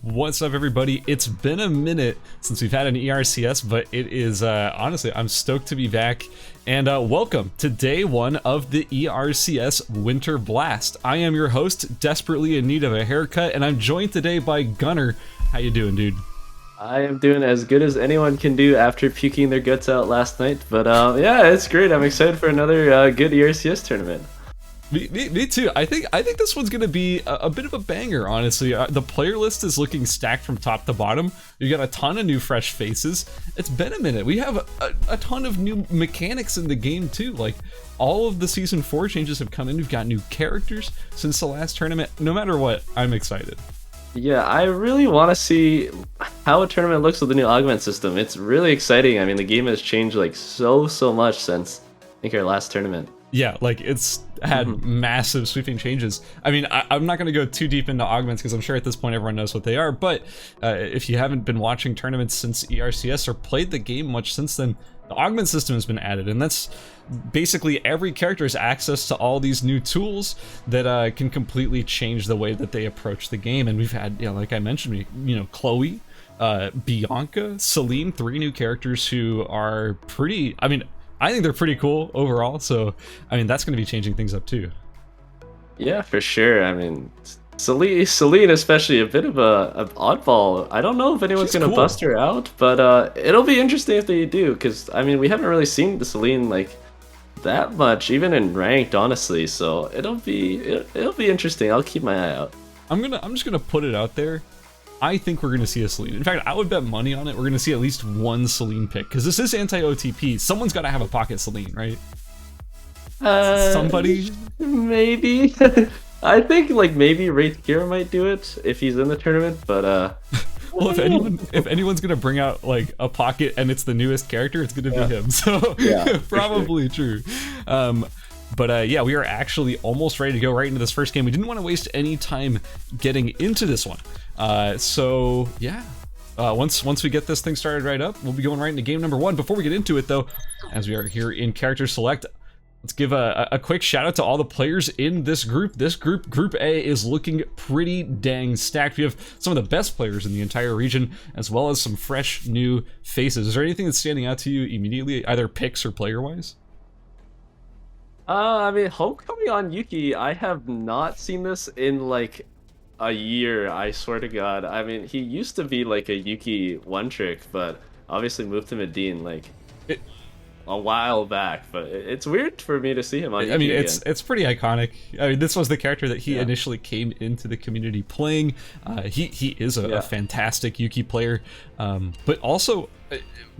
What's up, everybody? It's been a minute since we've had an ERCS, but it is honestly, I'm stoked to be back. And welcome to day one of the ERCS Winter Blast. I am your host, desperately in need of a haircut, and I'm joined today by Gunner. How you doing, dude? I am doing as good as anyone can do after puking their guts out last night. But yeah, it's great. I'm excited for another good ERCS tournament. Me too. I think this one's gonna be a bit of a banger, honestly. The player list is looking stacked from top to bottom. You got a ton of new fresh faces. It's been a minute. We have a ton of new mechanics in the game too. Like, all of the season 4 changes have come in. We've got new characters since the last tournament. No matter what, I'm excited. Yeah, I really want to see how a tournament looks with the new augment system. It's really exciting. I mean, the game has changed like so much since I think our last tournament. Yeah, like, it's had massive sweeping changes. I mean, I'm not going to go too deep into augments because I'm sure at this point everyone knows what they are, but if you haven't been watching tournaments since ERCS or played the game much since then, the augment system has been added, and that's basically every character has access to all these new tools that can completely change the way that they approach the game. And we've had, like I mentioned, Chloe, Bianca, Celine, 3 new characters who are pretty, I think they're pretty cool overall, so that's going to be changing things up too. Yeah, for sure. I mean, Celine especially, a bit of an oddball. I don't know if anyone's going to bust her out, but it'll be interesting if they do, because I mean, we haven't really seen the Celine like that much, even in ranked, honestly. So it'll be interesting. I'll keep my eye out. I'm just gonna put it out there. I think we're going to see a Celine. In fact, I would bet money on it. We're going to see at least one Celine pick, because this is anti-OTP. Someone's got to have a pocket Celine, right? Somebody? Maybe. I think like maybe Wraith Kira might do it if he's in the tournament, but well, if anyone's going to bring out like a pocket and it's the newest character, it's going to be him. So yeah, probably true. But yeah, we are actually almost ready to go right into this first game. We didn't want to waste any time getting into this one. So yeah, once we get this thing started right up, we'll be going right into game number 1. Before we get into it though, as we are here in character select, let's give a quick shout out to all the players in this group. This group A, is looking pretty dang stacked. We have some of the best players in the entire region, as well as some fresh new faces. Is there anything that's standing out to you immediately, either picks or player wise? I mean, Homecoming on Yuki, I have not seen this in like a year, I swear to God. I mean, he used to be like a Yuki one trick, but obviously moved to Medine like a while back. But it's weird for me to see him on Yuki again. It's pretty iconic. I mean, this was the character that he initially came into the community playing. He is a fantastic Yuki player, but also,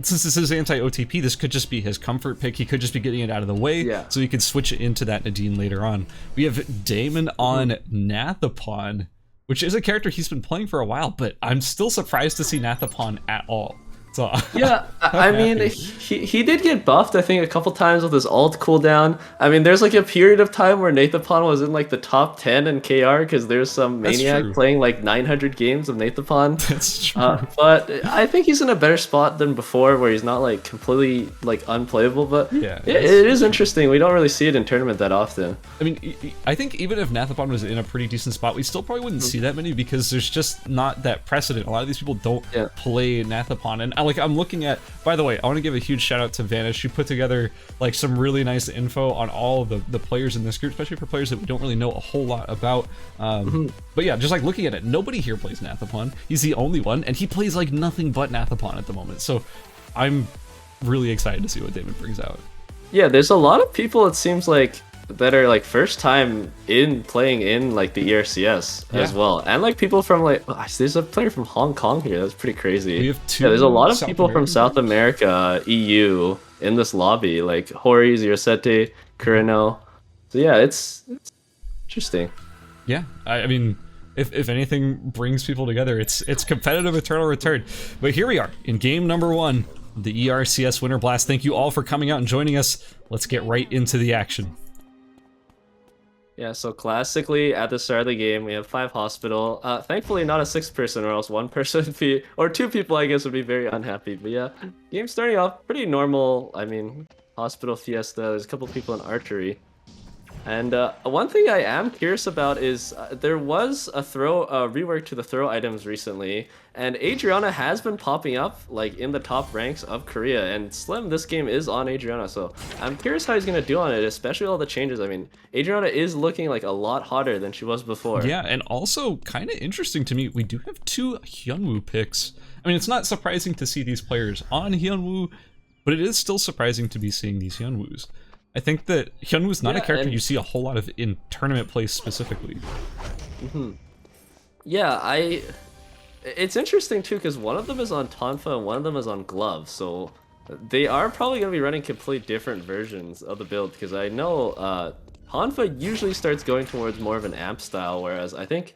since this is anti-OTP, this could just be his comfort pick. He could just be getting it out of the way, so he could switch it into that Nadine later on. We have Damon on Nathapon, which is a character he's been playing for a while, but I'm still surprised to see Nathapon at all. So, yeah, I mean, he did get buffed, I think, a couple times with his ult cooldown. I mean, there's like a period of time where Nathapon was in like the top 10 in KR because there's some maniac playing like 900 games of Nathapon. That's true. But I think he's in a better spot than before, where he's not like completely like unplayable. But yeah, it is interesting. We don't really see it in tournament that often. I mean, I think even if Nathapon was in a pretty decent spot, we still probably wouldn't see that many, because there's just not that precedent. A lot of these people don't play Nathapon, and like, I'm looking at, by the way, I want to give a huge shout out to Vanish. She put together like some really nice info on all of the players in this group, especially for players that we don't really know a whole lot about. But yeah, just like looking at it, nobody here plays Nathapon. He's the only one, and he plays like nothing but Nathapon at the moment. So I'm really excited to see what Damon brings out. Yeah, there's a lot of people, it seems like, that are like first time in playing in like the ERCS as well, and like people from like, there's a player from Hong Kong here. That's pretty crazy. We have 2 there's a lot of people from South America, EU, in this lobby, like Hori, Zirosete, Kurino. So yeah, it's interesting. Yeah, I mean, if anything brings people together, it's competitive Eternal Return. But here we are in game number 1 of the ERCS Winter Blast. Thank you all for coming out and joining us. Let's get right into the action. Yeah, so classically at the start of the game we have 5 hospital. Thankfully not a 6th person, or else 1 person would be, or 2 people I guess, would be very unhappy. But yeah, game starting off pretty normal. I mean, hospital fiesta. There's a couple people in archery. And one thing I am curious about is there was a rework to the throw items recently, and Adriana has been popping up like in the top ranks of Korea. And Slim, this game is on Adriana, so I'm curious how he's gonna do on it, especially all the changes. I mean, Adriana is looking like a lot hotter than she was before. Yeah, and also kind of interesting to me, we do have 2 Hyunwoo picks. I mean, it's not surprising to see these players on Hyunwoo, but it is still surprising to be seeing these Hyunwoos. I think that Hyunwoo's not a character you see a whole lot of in tournament play specifically. Yeah, it's interesting too because one of them is on Tonfa and one of them is on Glove, so they are probably going to be running completely different versions of the build, because I know Tonfa usually starts going towards more of an amp style, whereas I think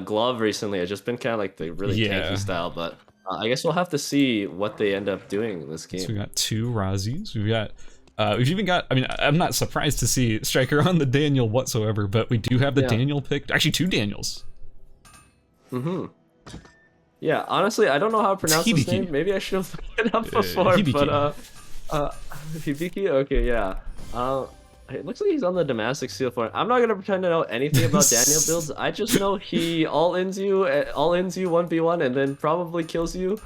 Glove recently has just been kind of like the really tanky style, but I guess we'll have to see what they end up doing in this game. So we got 2 Razzies, we've even got, I mean, I'm not surprised to see Striker on the Daniel whatsoever, but we do have the Daniel picked, actually 2 Daniels. Yeah, honestly, I don't know how to pronounce his name. Maybe I should have looked it up before, but Hibiki? Okay, yeah. It looks like he's on the Damascus seal for it. I'm not gonna pretend to know anything about Daniel builds. I just know he all-ins you 1v1 and then probably kills you,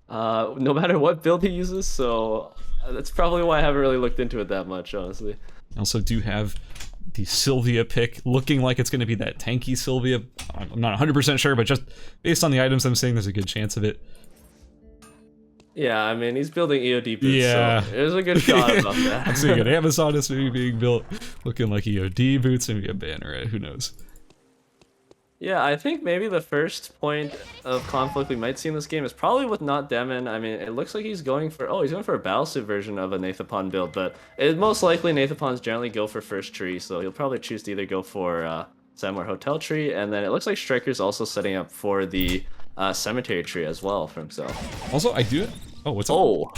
no matter what build he uses, so that's probably why I haven't really looked into it that much, honestly. I also do have the Sylvia pick, looking like it's going to be that tanky Sylvia. I'm not 100% sure, but just based on the items I'm seeing, there's a good chance of it. Yeah, I mean, he's building EOD boots, so there's a good shot about that. I'm seeing an Amazoness maybe being built, looking like EOD boots, maybe a banner, who knows. Yeah, I think maybe the first point of conflict we might see in this game is probably with Not Demon. I mean, it looks like he's going for a battlesuit version of a Nathapon build, but most likely Nathapons generally go for first tree, so he'll probably choose to either go for Samurai Hotel tree, and then it looks like Striker's also setting up for the cemetery tree as well for himself. Also, I do. Oh, what's up? Oh.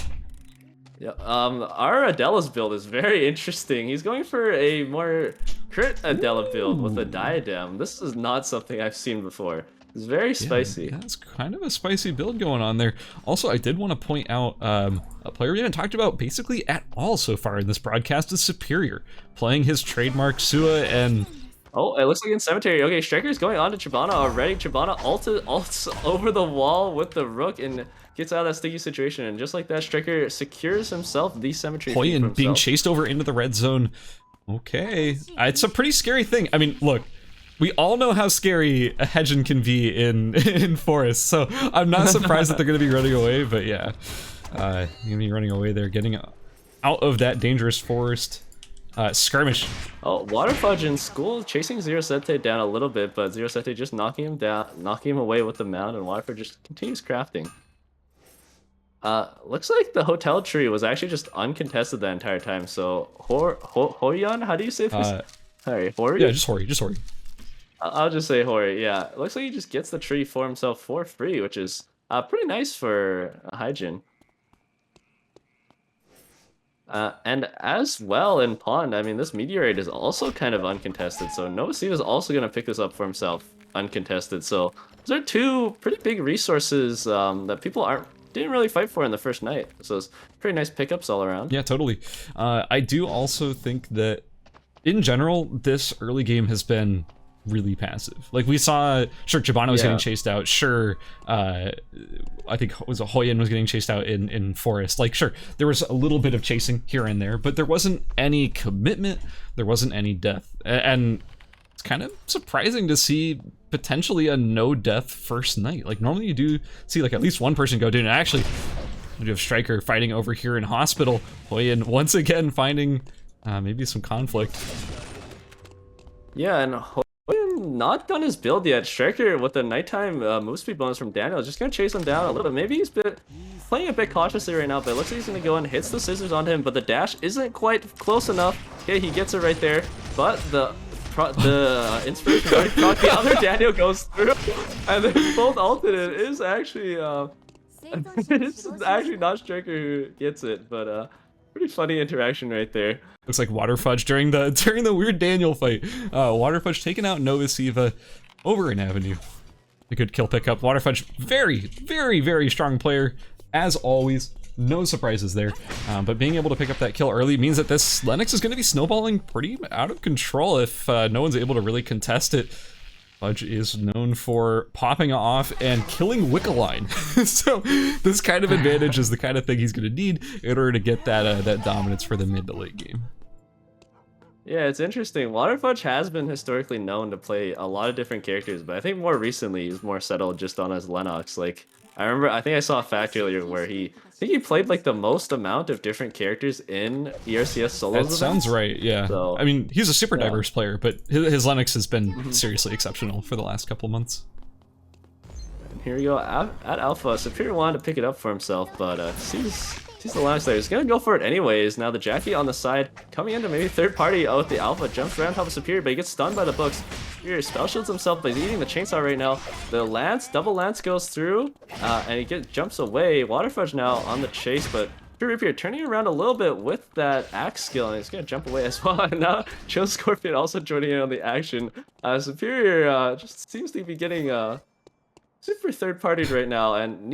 Yeah, our Adela's build is very interesting. He's going for a more crit Adela build with a diadem. This is not something I've seen before. It's very spicy. Yeah, it's kind of a spicy build going on there. Also, I did want to point out a player we haven't talked about basically at all so far in this broadcast is Superior, playing his trademark Sua and... Oh, it looks like in Cemetery. Okay, Striker's going on to Chibana already. Chibana ults over the wall with the Rook and gets out of that sticky situation. And just like that, Striker secures himself the Cemetery. Hoyan being chased over into the red zone. Okay. It's a pretty scary thing. I mean, look, we all know how scary a Hedgen can be in Forest, so I'm not surprised that they're going to be running away, but yeah. You're going to be running away there, getting out of that dangerous forest. Skirmish. Oh, Waterfudge in school chasing Zero Sete down a little bit, but Zero Sete just knocking him down, knocking him away with the mount, and Waterfudge just continues crafting. Looks like the hotel tree was actually just uncontested the entire time. So Hoyan, how do you say this? Sorry, Hori? Yeah, just Hori, just Hori. I'll just say Hori. Yeah, it looks like he just gets the tree for himself for free, which is pretty nice for Hyjin. And as well in Pond, I mean, this Meteorite is also kind of uncontested, so Novacita is also going to pick this up for himself uncontested. So those are 2 pretty big resources that people didn't really fight for in the first night. So it's pretty nice pickups all around. Yeah, totally. I do also think that, in general, this early game has been really passive. Like, we saw, sure, Chibana was getting chased out, sure, I think Hoyan was getting chased out in Forest. Like, sure, there was a little bit of chasing here and there, but there wasn't any commitment, there wasn't any death. And it's kind of surprising to see potentially a no-death first night. Like, normally you do see, like, at least one person go down, and actually, we have Striker fighting over here in Hospital, Hoyan once again finding maybe some conflict. Yeah, and Hoyan not done his build yet. Striker with the nighttime move speed bonus from Daniel, just gonna chase him down a little bit. Maybe he's playing a bit cautiously right now, but it looks like he's gonna go and hits the scissors onto him, but the dash isn't quite close enough. Okay, he gets it right there, but the inspiration already proc. The other Daniel goes through, and then both ulted. It is actually it's actually not Striker who gets it, but pretty funny interaction right there. Looks like Waterfudge during the weird Daniel fight. Waterfudge taking out Novacita over an avenue. A good kill pickup. Waterfudge, very, very, very strong player, as always. no surprises there. But being able to pick up that kill early means that this Lennox is going to be snowballing pretty out of control if no one's able to really contest it. Fudge is known for popping off and killing Wickline. So this kind of advantage is the kind of thing he's going to need in order to get that that dominance for the mid to late game. Yeah, it's interesting. Waterfudge has been historically known to play a lot of different characters, but I think more recently he's more settled just on his Lennox. Like, I think I saw a fact earlier where I think he played like the most amount of different characters in ERCS solos. That sounds right, yeah. So, I mean, he's a super diverse player, but his Lennox has been seriously exceptional for the last couple months. And here we go at Alpha. Superior wanted to pick it up for himself, but sees the Lennox there. He's gonna go for it anyways. Now the Jackie on the side, coming into maybe third party with the Alpha, jumps around top of Superior, but he gets stunned by the books. Superior spell shields himself, but he's eating the chainsaw right now. The Lance, double Lance goes through, and he jumps away. Waterfudge now on the chase, but Superior turning around a little bit with that axe skill, and he's gonna jump away as well. And now Chill Scorpion also joining in on the action. Superior just seems to be getting super third-partied right now, and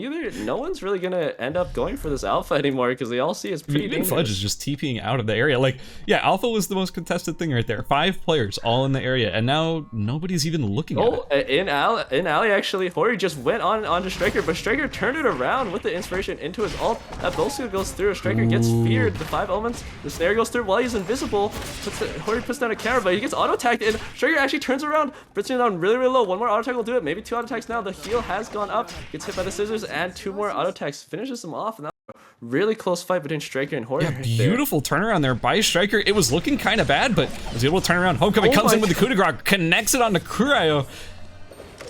no one's really gonna end up going for this Alpha anymore because they all see it's pretty dangerous. Fudge is just TPing out of the area. Like, yeah, Alpha was the most contested thing right there. 5 players all in the area, and now nobody's even looking at it. In alley actually, Hori just went onto Striker, but Striker turned it around with the inspiration into his ult. That Bolsu goes through. Striker gets feared. The 5 elements. The snare goes through while he's invisible. Hori puts down a camera, but he gets auto-attacked, and Striker actually turns around, puts him down really, really low. One more auto-attack will do it. Maybe 2 auto-attacks now. The heal has gone up, gets hit by the scissors, and 2 more auto attacks finishes him off. And that's a really close fight between Striker and Hori. Yeah, beautiful turnaround there by Striker. It was looking kind of bad, but was able to turn around. Homecoming comes in with the coup de grace, connects it onto Kuryo.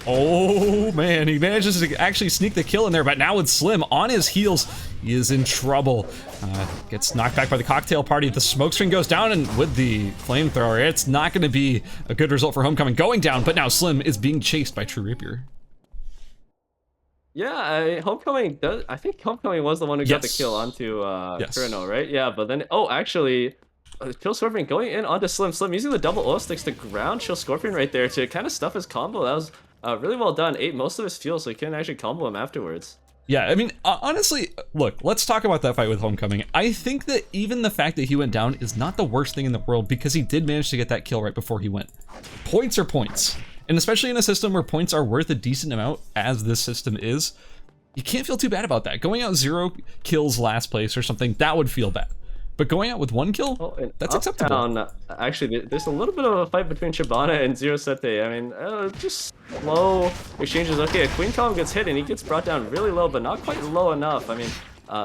Oh man, he manages to actually sneak the kill in there, but now with Slim on his heels, he is in trouble. Gets knocked back by the cocktail party. The smoke screen goes down, and with the flamethrower, it's not going to be a good result for Homecoming going down, but now Slim is being chased by True Rapier. Yeah, I think Homecoming was the one who got the kill onto Kurino, right? Yeah, but then, actually, Chill Scorpion going in onto Slim. Slim using the double oil sticks to ground Chill Scorpion right there to kind of stuff his combo. That was really well done. Ate most of his fuel, so he couldn't actually combo him afterwards. Yeah, I mean, honestly, look, let's talk about that fight with Homecoming. I think that even the fact that he went down is not the worst thing in the world because he did manage to get that kill right before he went. Points are points. And especially in a system where points are worth a decent amount, as this system is, you can't feel too bad about that. Going out 0 kills last place or something, that would feel bad. But going out with 1 kill, that's acceptable. Actually, there's a little bit of a fight between Shabana and Zero Sete. I mean, just slow exchanges. Okay, a Queen Column gets hit and he gets brought down really low, but not quite low enough. I mean,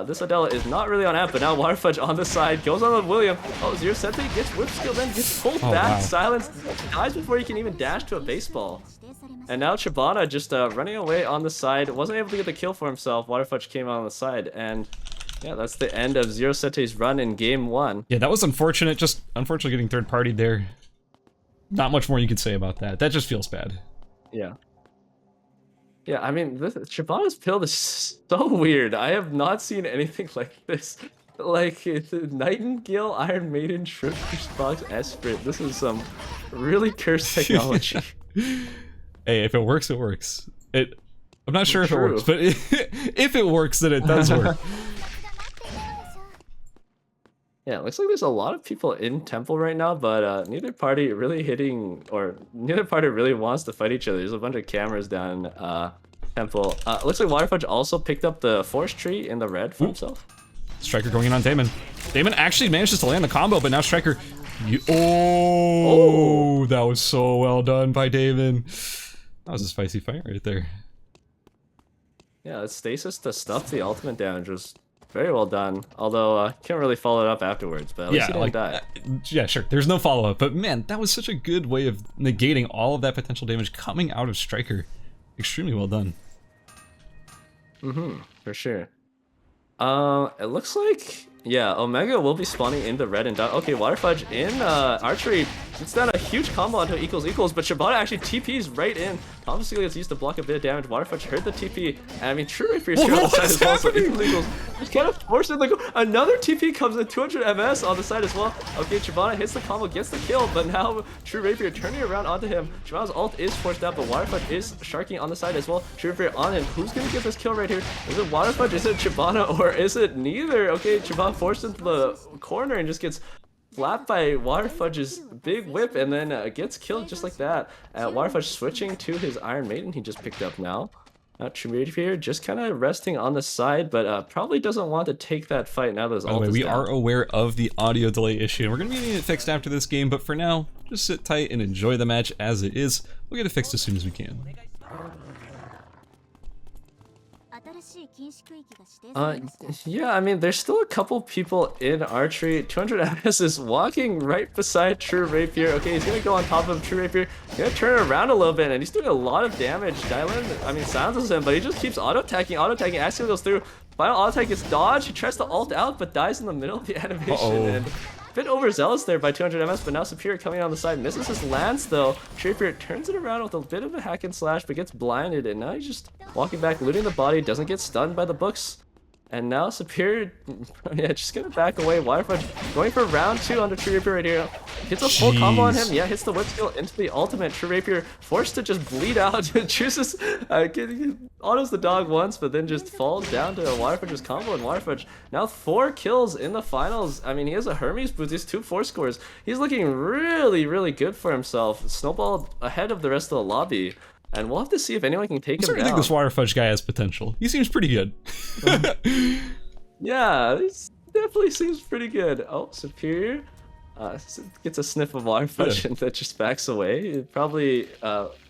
this Adela is not really on amp, but now Waterfudge on the side, goes on with William. Zero Sete gets whip skill, then gets pulled back, wow. Silence, dies before he can even dash to a baseball. And now Shabana just running away on the side, wasn't able to get the kill for himself. Waterfudge came out on the side, and yeah, that's the end of Zero Sete's run in game 1. Yeah, that was unfortunate, just unfortunately getting third-partied there. Not much more you could say about that. That just feels bad. Yeah. Yeah, I mean, Shabana's build is so weird. I have not seen anything like this. Like, Nightingale, Iron Maiden, Shrimp, Box, Esprit. This is some really cursed technology. Hey, if it works, it works. I'm not sure if it works, but if it works, then it does work. Yeah, it looks like there's a lot of people in Temple right now, but neither party really wants to fight each other. There's a bunch of cameras down Temple. Looks like Waterfudge also picked up the Forest Tree in the red for himself. Striker going in on Damon. Damon actually manages to land the combo, but now Striker... Oh, that was so well done by Damon. That was a spicy fight right there. Yeah, it's stasis to stuff the ultimate damage was very well done. Although, can't really follow it up afterwards, but at least he didn't die. Yeah, sure, there's no follow-up, but man, that was such a good way of negating all of that potential damage coming out of Striker. Extremely well done. For sure. It looks like, yeah, Omega will be spawning in the red and dot. Okay, Waterfudge in archery. It's done a huge combo onto equals, but Shabana actually TPs right in Combo Steal gets used to block a bit of damage. Waterfudge heard the TP, and I mean, True Rapier is on the side as well, so equals. Just kind of forced it. Like, another TP comes in, 200 MS on the side as well. Okay, Shyvana hits the combo, gets the kill, but now True Rapier turning around onto him. Shyvana's ult is forced out, but Waterfudge is sharking on the side as well. True Rapier on him. Who's gonna get this kill right here? Is it Waterfudge? Is it Shyvana? Or is it neither? Okay, Shyvana forced into the corner and just gets flapped by Waterfudge's big whip, and then gets killed just like that. Waterfudge switching to his Iron Maiden he just picked up now. True Rapier just kind of resting on the side, but probably doesn't want to take that fight now that his ult is we down. are aware of the audio delay issue, and we're going to be getting it fixed after this game, but for now, just sit tight and enjoy the match as it is. We'll get it fixed as soon as we can. Yeah, I mean, there's still a couple people in archery. 200 MS is walking right beside True Rapier. Okay, he's gonna go on top of True Rapier. He's gonna turn around a little bit, and he's doing a lot of damage. Dylan, I mean, silences him, but he just keeps auto-attacking, actually goes through. Final auto-attack gets dodged. He tries to ult out, but dies in the middle of the animation. And a bit overzealous there by 200 MS, but now Superior coming on the side. Misses his lance, though. True Rapier turns it around with a bit of a hack and slash, but gets blinded, and now he's just walking back, looting the body, doesn't get stunned by the books. And now Superior, yeah, just gonna back away. Waterfudge going for round 2 onto True Rapier right here. Hits a full combo on him. Yeah, hits the whip skill into the ultimate. True Rapier forced to just bleed out. Chooses, autos the dog once, but then just falls down to Waterfudge's combo. And Waterfudge now 4 kills in the finals. I mean, he has a Hermes boost. He's 2 4 scores. He's looking really, really good for himself. Snowballed ahead of the rest of the lobby. And we'll have to see if anyone can take him down. I think this Waterfudge guy has potential. He seems pretty good. Yeah, this definitely seems pretty good. Oh, Superior gets a sniff of Waterfudge and that just backs away. Probably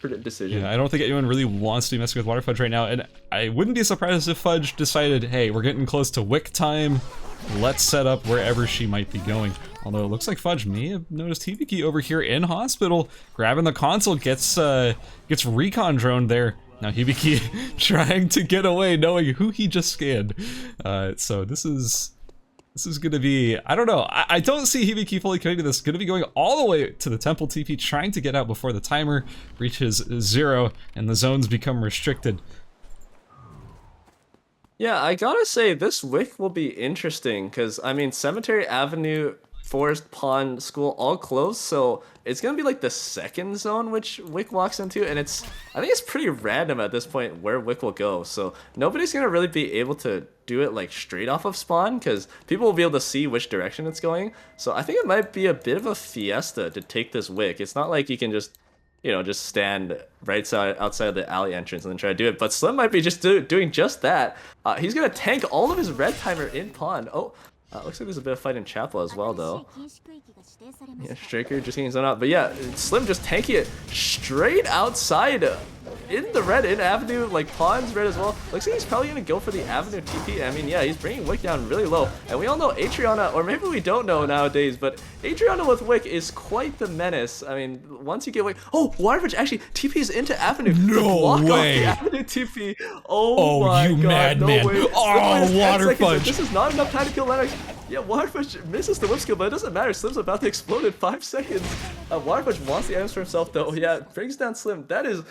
prudent decision. Yeah, I don't think anyone really wants to be messing with Waterfudge right now, and I wouldn't be surprised if Fudge decided, hey, we're getting close to Wick time. Let's set up wherever she might be going. Although it looks like Fudge may have noticed Hibiki over here in hospital, grabbing the console, gets recon drone there. Now Hibiki trying to get away, knowing who he just scanned. So this is gonna be, I don't know. I don't see Hibiki fully committing to this. Gonna be going all the way to the temple TP, trying to get out before the timer reaches 0 and the zones become restricted. Yeah, I gotta say, this Wick will be interesting, because, I mean, Cemetery Avenue, Forest Pond, School, all closed, so it's gonna be like the second zone which Wick walks into, and I think it's pretty random at this point where Wick will go, so nobody's gonna really be able to do it like straight off of spawn, because people will be able to see which direction it's going, so I think it might be a bit of a fiesta to take this Wick. It's not like you can just, you know, just stand right outside the alley entrance and then try to do it. But Slim might be just doing just that. He's gonna tank all of his red timer in pond. Oh, looks like there's a bit of fight in chapel as well, though. Yeah, Straker just getting zoned out. But yeah, Slim just tanking it straight outside in the red, in Avenue, like Pond's red as well. Looks like he's probably gonna go for the Avenue TP. I mean, yeah, he's bringing Wick down really low. And we all know Atriana, or maybe we don't know nowadays, but Atriana with Wick is quite the menace. I mean, once you get Wick, oh, Waterfudge actually TP's into Avenue. No way. Avenue TP. Oh my you god, madman. No way. Oh, Waterfudge. This is not enough time to kill Lennox. Yeah, Waterfudge misses the whip skill, but it doesn't matter. Slim's about to explode in 5 seconds. Waterfudge wants the items for himself, though. Yeah, brings down Slim. That is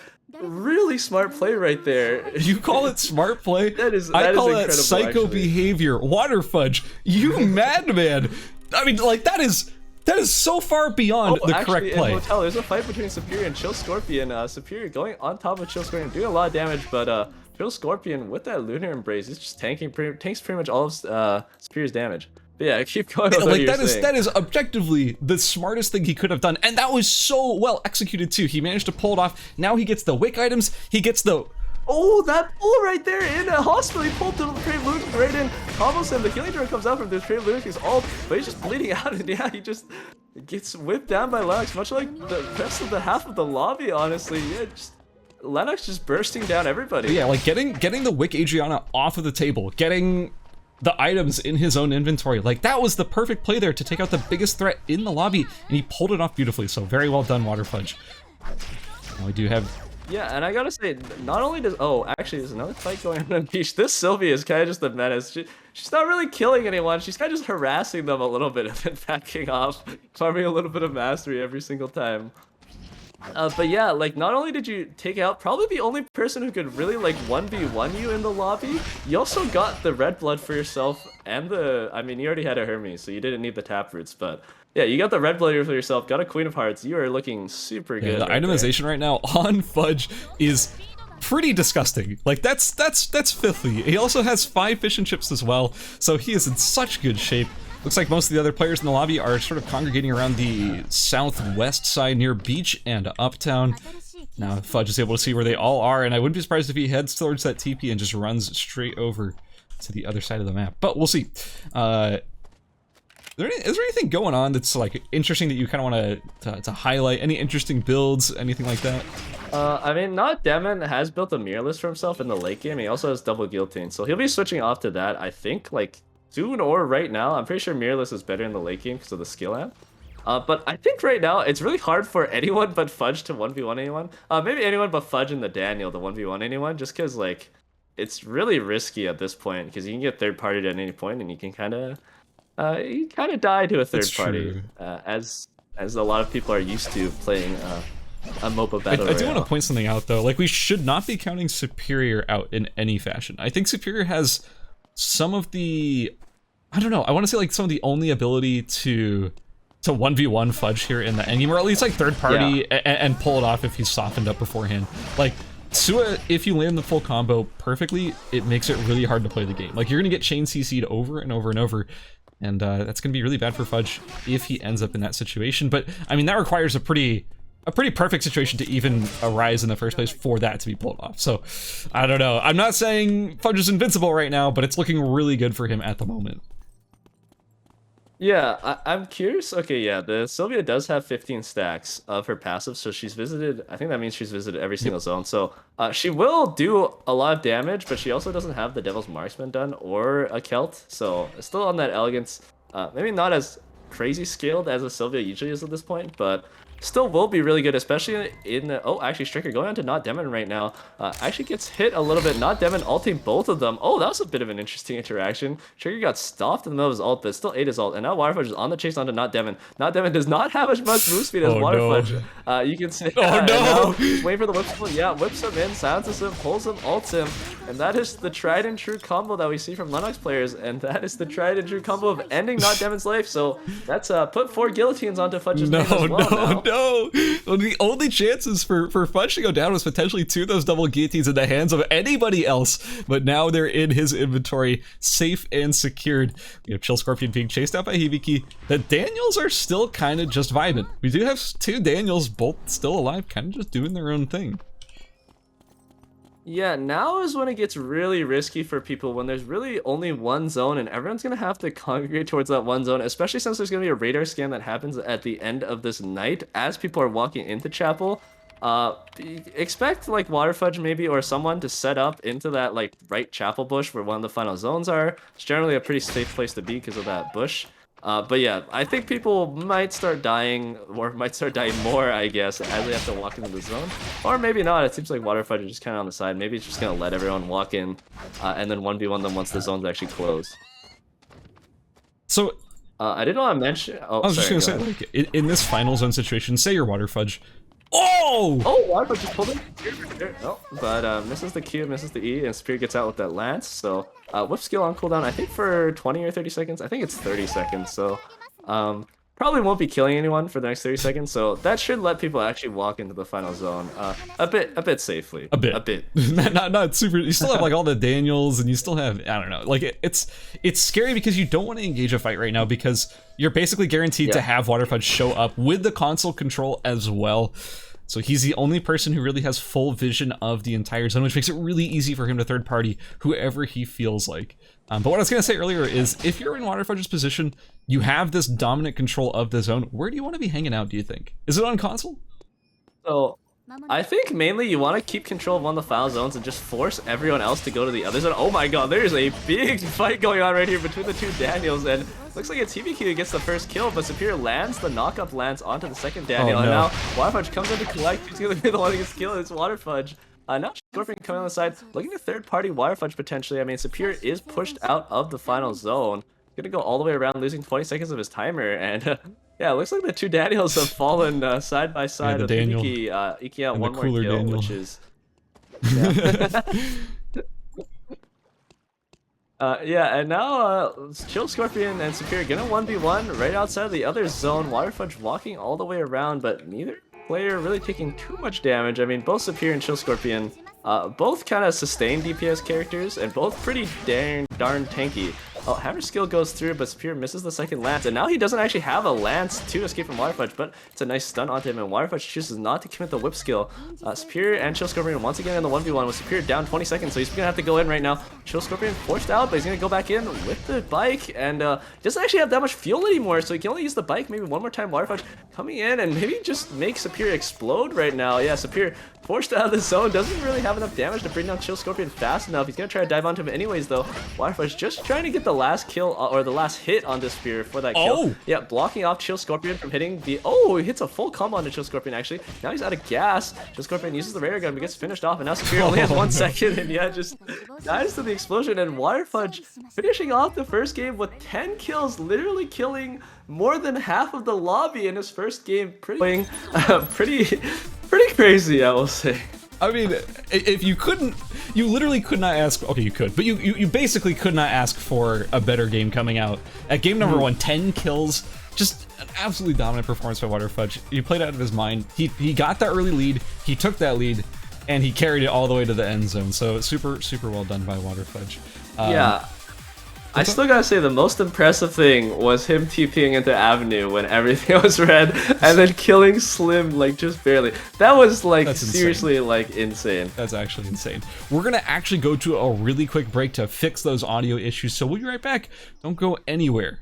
really smart play right there. You call it smart play? I call that psycho behavior. Waterfudge, you madman. I mean, like, that is so far beyond the correct play. Immortal, there's a fight between Superior and Chill Scorpion. Superior going on top of Chill Scorpion, doing a lot of damage, but Chill Scorpion with that Lunar Embrace, he's just tanks pretty much all of Superior's damage. But yeah, keep going with what you're saying. That is objectively the smartest thing he could have done, and that was so well executed too. He managed to pull it off. Now he gets the Wick items. He gets the... Oh, that pull right there in a hospital. He pulled through the Trade Lunatic right in, combos him. The healing drone comes out from the Trade Lunatic's ult, but he's just bleeding out, and yeah, he just gets whipped down by Lennox, much like the rest of the half of the lobby, honestly. Yeah, just Lennox just bursting down everybody. Yeah, like getting the Wick Adriana off of the table, getting the items in his own inventory, like that was the perfect play there to take out the biggest threat in the lobby, and he pulled it off beautifully. So very well done, Waterfudge. Now we do have... Yeah, and I gotta say, not only does... Oh, actually, there's another fight going on the beach. This Sylvia is kind of just a menace. She's not really killing anyone. She's kind of just harassing them a little bit and then backing off, farming a little bit of mastery every single time. But yeah, like not only did you take out probably the only person who could really like 1v1 you in the lobby, you also got the red blood for yourself and I mean, you already had a Hermes, so you didn't need the taproots, but yeah, you got the red blood for yourself, got a Queen of Hearts. You are looking super good. The itemization right now on Fudge is pretty disgusting. Like that's filthy. He also has 5 fish and chips as well, so he is in such good shape. Looks like most of the other players in the lobby are sort of congregating around the southwest side near Beach and Uptown. Now Fudge is able to see where they all are, and I wouldn't be surprised if he heads towards that TP and just runs straight over to the other side of the map. But we'll see. Is there anything going on that's like interesting that you kind of want to highlight? Any interesting builds, anything like that? I mean, Not Demon has built a mirrorless for himself in the late game. He also has double guillotine, so he'll be switching off to that, I think, like soon or right now. I'm pretty sure mirrorless is better in the late game because of the skill amp. But I think right now it's really hard for anyone but Fudge to 1v1 anyone. Maybe anyone but Fudge and the Daniel to 1v1 anyone, just because like it's really risky at this point because you can get third partied at any point and you can kind of die to a third party, as a lot of people are used to playing a MOBA battle. I do want to point something out though. Like we should not be counting Superior out in any fashion. I think Superior has some of the, I don't know, I want to say like some of the only ability to 1v1 Fudge here in the end game, or at least like third party and pull it off if he's softened up beforehand. Like Sua, if you land the full combo perfectly, it makes it really hard to play the game. Like you're gonna get chain CC'd over and over and over, and that's gonna be really bad for Fudge if he ends up in that situation. But I mean, that requires a pretty perfect situation to even arise in the first place for that to be pulled off. So I don't know. I'm not saying Fudge is invincible right now, but it's looking really good for him at the moment. Yeah, I'm curious. Okay, yeah, the Sylvia does have 15 stacks of her passive, so she's visited, I think that means she's visited every single zone. So she will do a lot of damage, but she also doesn't have the Devil's Marksman done or a Celt, so it's still on that elegance. Maybe not as crazy scaled as a Sylvia usually is at this point, but still will be really good, especially in the, oh, actually Striker going on to Not Demon right now, actually gets hit a little bit. Not Demon ulting both of them. Oh, that was a bit of an interesting interaction. Striker got stopped in the middle of his ult, but still ate his ult, and now Waterfudge is on the chase onto Not Demon. Not Demon does not have as much move speed as Waterfudge. No. You can say, oh no! He's waiting for the whip split. Yeah, whips him in, silences him, pulls him, ults him, and that is the tried and true combo that we see from Lennox players, and that is the tried and true combo of ending Not Demon's life. So that's put 4 guillotines onto Fudge's name as well. No. Well, the only chances for Fudge to go down was potentially 2 of those double guillotines in the hands of anybody else, but now they're in his inventory, safe and secured. We have Chill Scorpion being chased out by Hibiki. The Daniels are still kind of just vibing. We do have 2 Daniels, both still alive, kind of just doing their own thing. Yeah, now is when it gets really risky for people, when there's really only one zone and everyone's going to have to congregate towards that one zone, especially since there's going to be a radar scan that happens at the end of this night as people are walking into Chapel. Expect like Waterfudge maybe or someone to set up into that like right Chapel bush where one of the final zones are. It's generally a pretty safe place to be because of that bush. But yeah, I think people might start dying, or might start dying more, I guess, as they have to walk into the zone. Or maybe not. It seems like Waterfudge is just kind of on the side. Maybe it's just going to let everyone walk in, and then 1v1 them once the zone's actually closed. So, I did want to mention... Oh, I was just going to say, like, in this final zone situation, say you're Waterfudge. Oh! Oh, Waterfudge just pulled it. No, but misses the Q, misses the E, and Spirit gets out with that Lance, so... whip skill on cooldown, I think for 20 or 30 seconds. I think it's 30 seconds, so probably won't be killing anyone for the next 30 seconds. So that should let people actually walk into the final zone a bit safely. A bit. not super. You still have like all the Daniels, and you still have, I don't know. Like it's scary because you don't want to engage a fight right now because you're basically guaranteed to have Waterfudge show up with the console control as well. So he's the only person who really has full vision of the entire zone, which makes it really easy for him to third party whoever he feels like. But what I was going to say earlier is if you're in Waterfudge's position, you have this dominant control of the zone. Where do you want to be hanging out, do you think? Is it on console? So I think mainly you want to keep control of one of the final zones and just force everyone else to go to the other zone. Oh my god, there's a big fight going on right here between the 2 Daniels, and looks like it's Hibiki who gets the first kill, but Superior lands the knockup lance onto the second Daniel, and now Waterfudge comes in to collect. Who's going to be the one who gets killed? It's Waterfudge. Now Scorpion coming on the side, looking at third-party Waterfudge potentially. I mean, Superior is pushed out of the final zone. Gonna go all the way around, losing 20 seconds of his timer, and Yeah, it looks like the two Daniels have fallen side by side. the with Daniel Hibiki eking out and one the more cooler kill, Daniel. which is yeah. Yeah, and now Chill Scorpion and Superior gonna 1v1 right outside of the other zone. Waterfudge walking all the way around, but neither player really taking too much damage. I mean, both Superior and Chill Scorpion, both kind of sustained DPS characters, and both pretty darn tanky. Oh, Hammer skill goes through, but Superior misses the second lance, and now he doesn't actually have a lance to escape from Waterfudge, but it's a nice stun onto him, and Waterfudge chooses not to commit the whip skill. Superior and Chill Scorpion once again in the 1v1 with Superior down 20 seconds, so he's gonna have to go in right now. Chill Scorpion forced out, but he's gonna go back in with the bike, and doesn't actually have that much fuel anymore, so he can only use the bike maybe one more time. Waterfudge coming in and maybe just make Superior explode right now. Yeah, Superior forced out of the zone, doesn't really have enough damage to bring down Chill Scorpion fast enough. He's gonna try to dive onto him anyways though. Waterfudge just trying to get the last kill, or the last hit on this Spear for that kill. Oh! Yeah, blocking off Chill Scorpion from hitting the... Oh, he hits a full combo onto Chill Scorpion actually. Now he's out of gas. Chill Scorpion uses the rare gun but gets finished off, and now Superior only has 1 second, and yeah, just dies to the explosion. And Waterfudge finishing off the first game with 10 kills, literally killing more than half of the lobby in his first game. Pretty crazy, I will say. I mean, if you couldn't, you literally could not ask. Okay, you could, but you basically could not ask for a better game coming out. At game number 1, 10 kills, just an absolutely dominant performance by Waterfudge. He played out of his mind. He got the early lead. He took that lead, and he carried it all the way to the end zone. So super well done by Waterfudge. Yeah. I still gotta say the most impressive thing was him TPing into Avenue when everything was red, and then killing Slim like just barely. That was like seriously like insane. That's actually insane. We're gonna actually go to a really quick break to fix those audio issues, so we'll be right back. Don't go anywhere.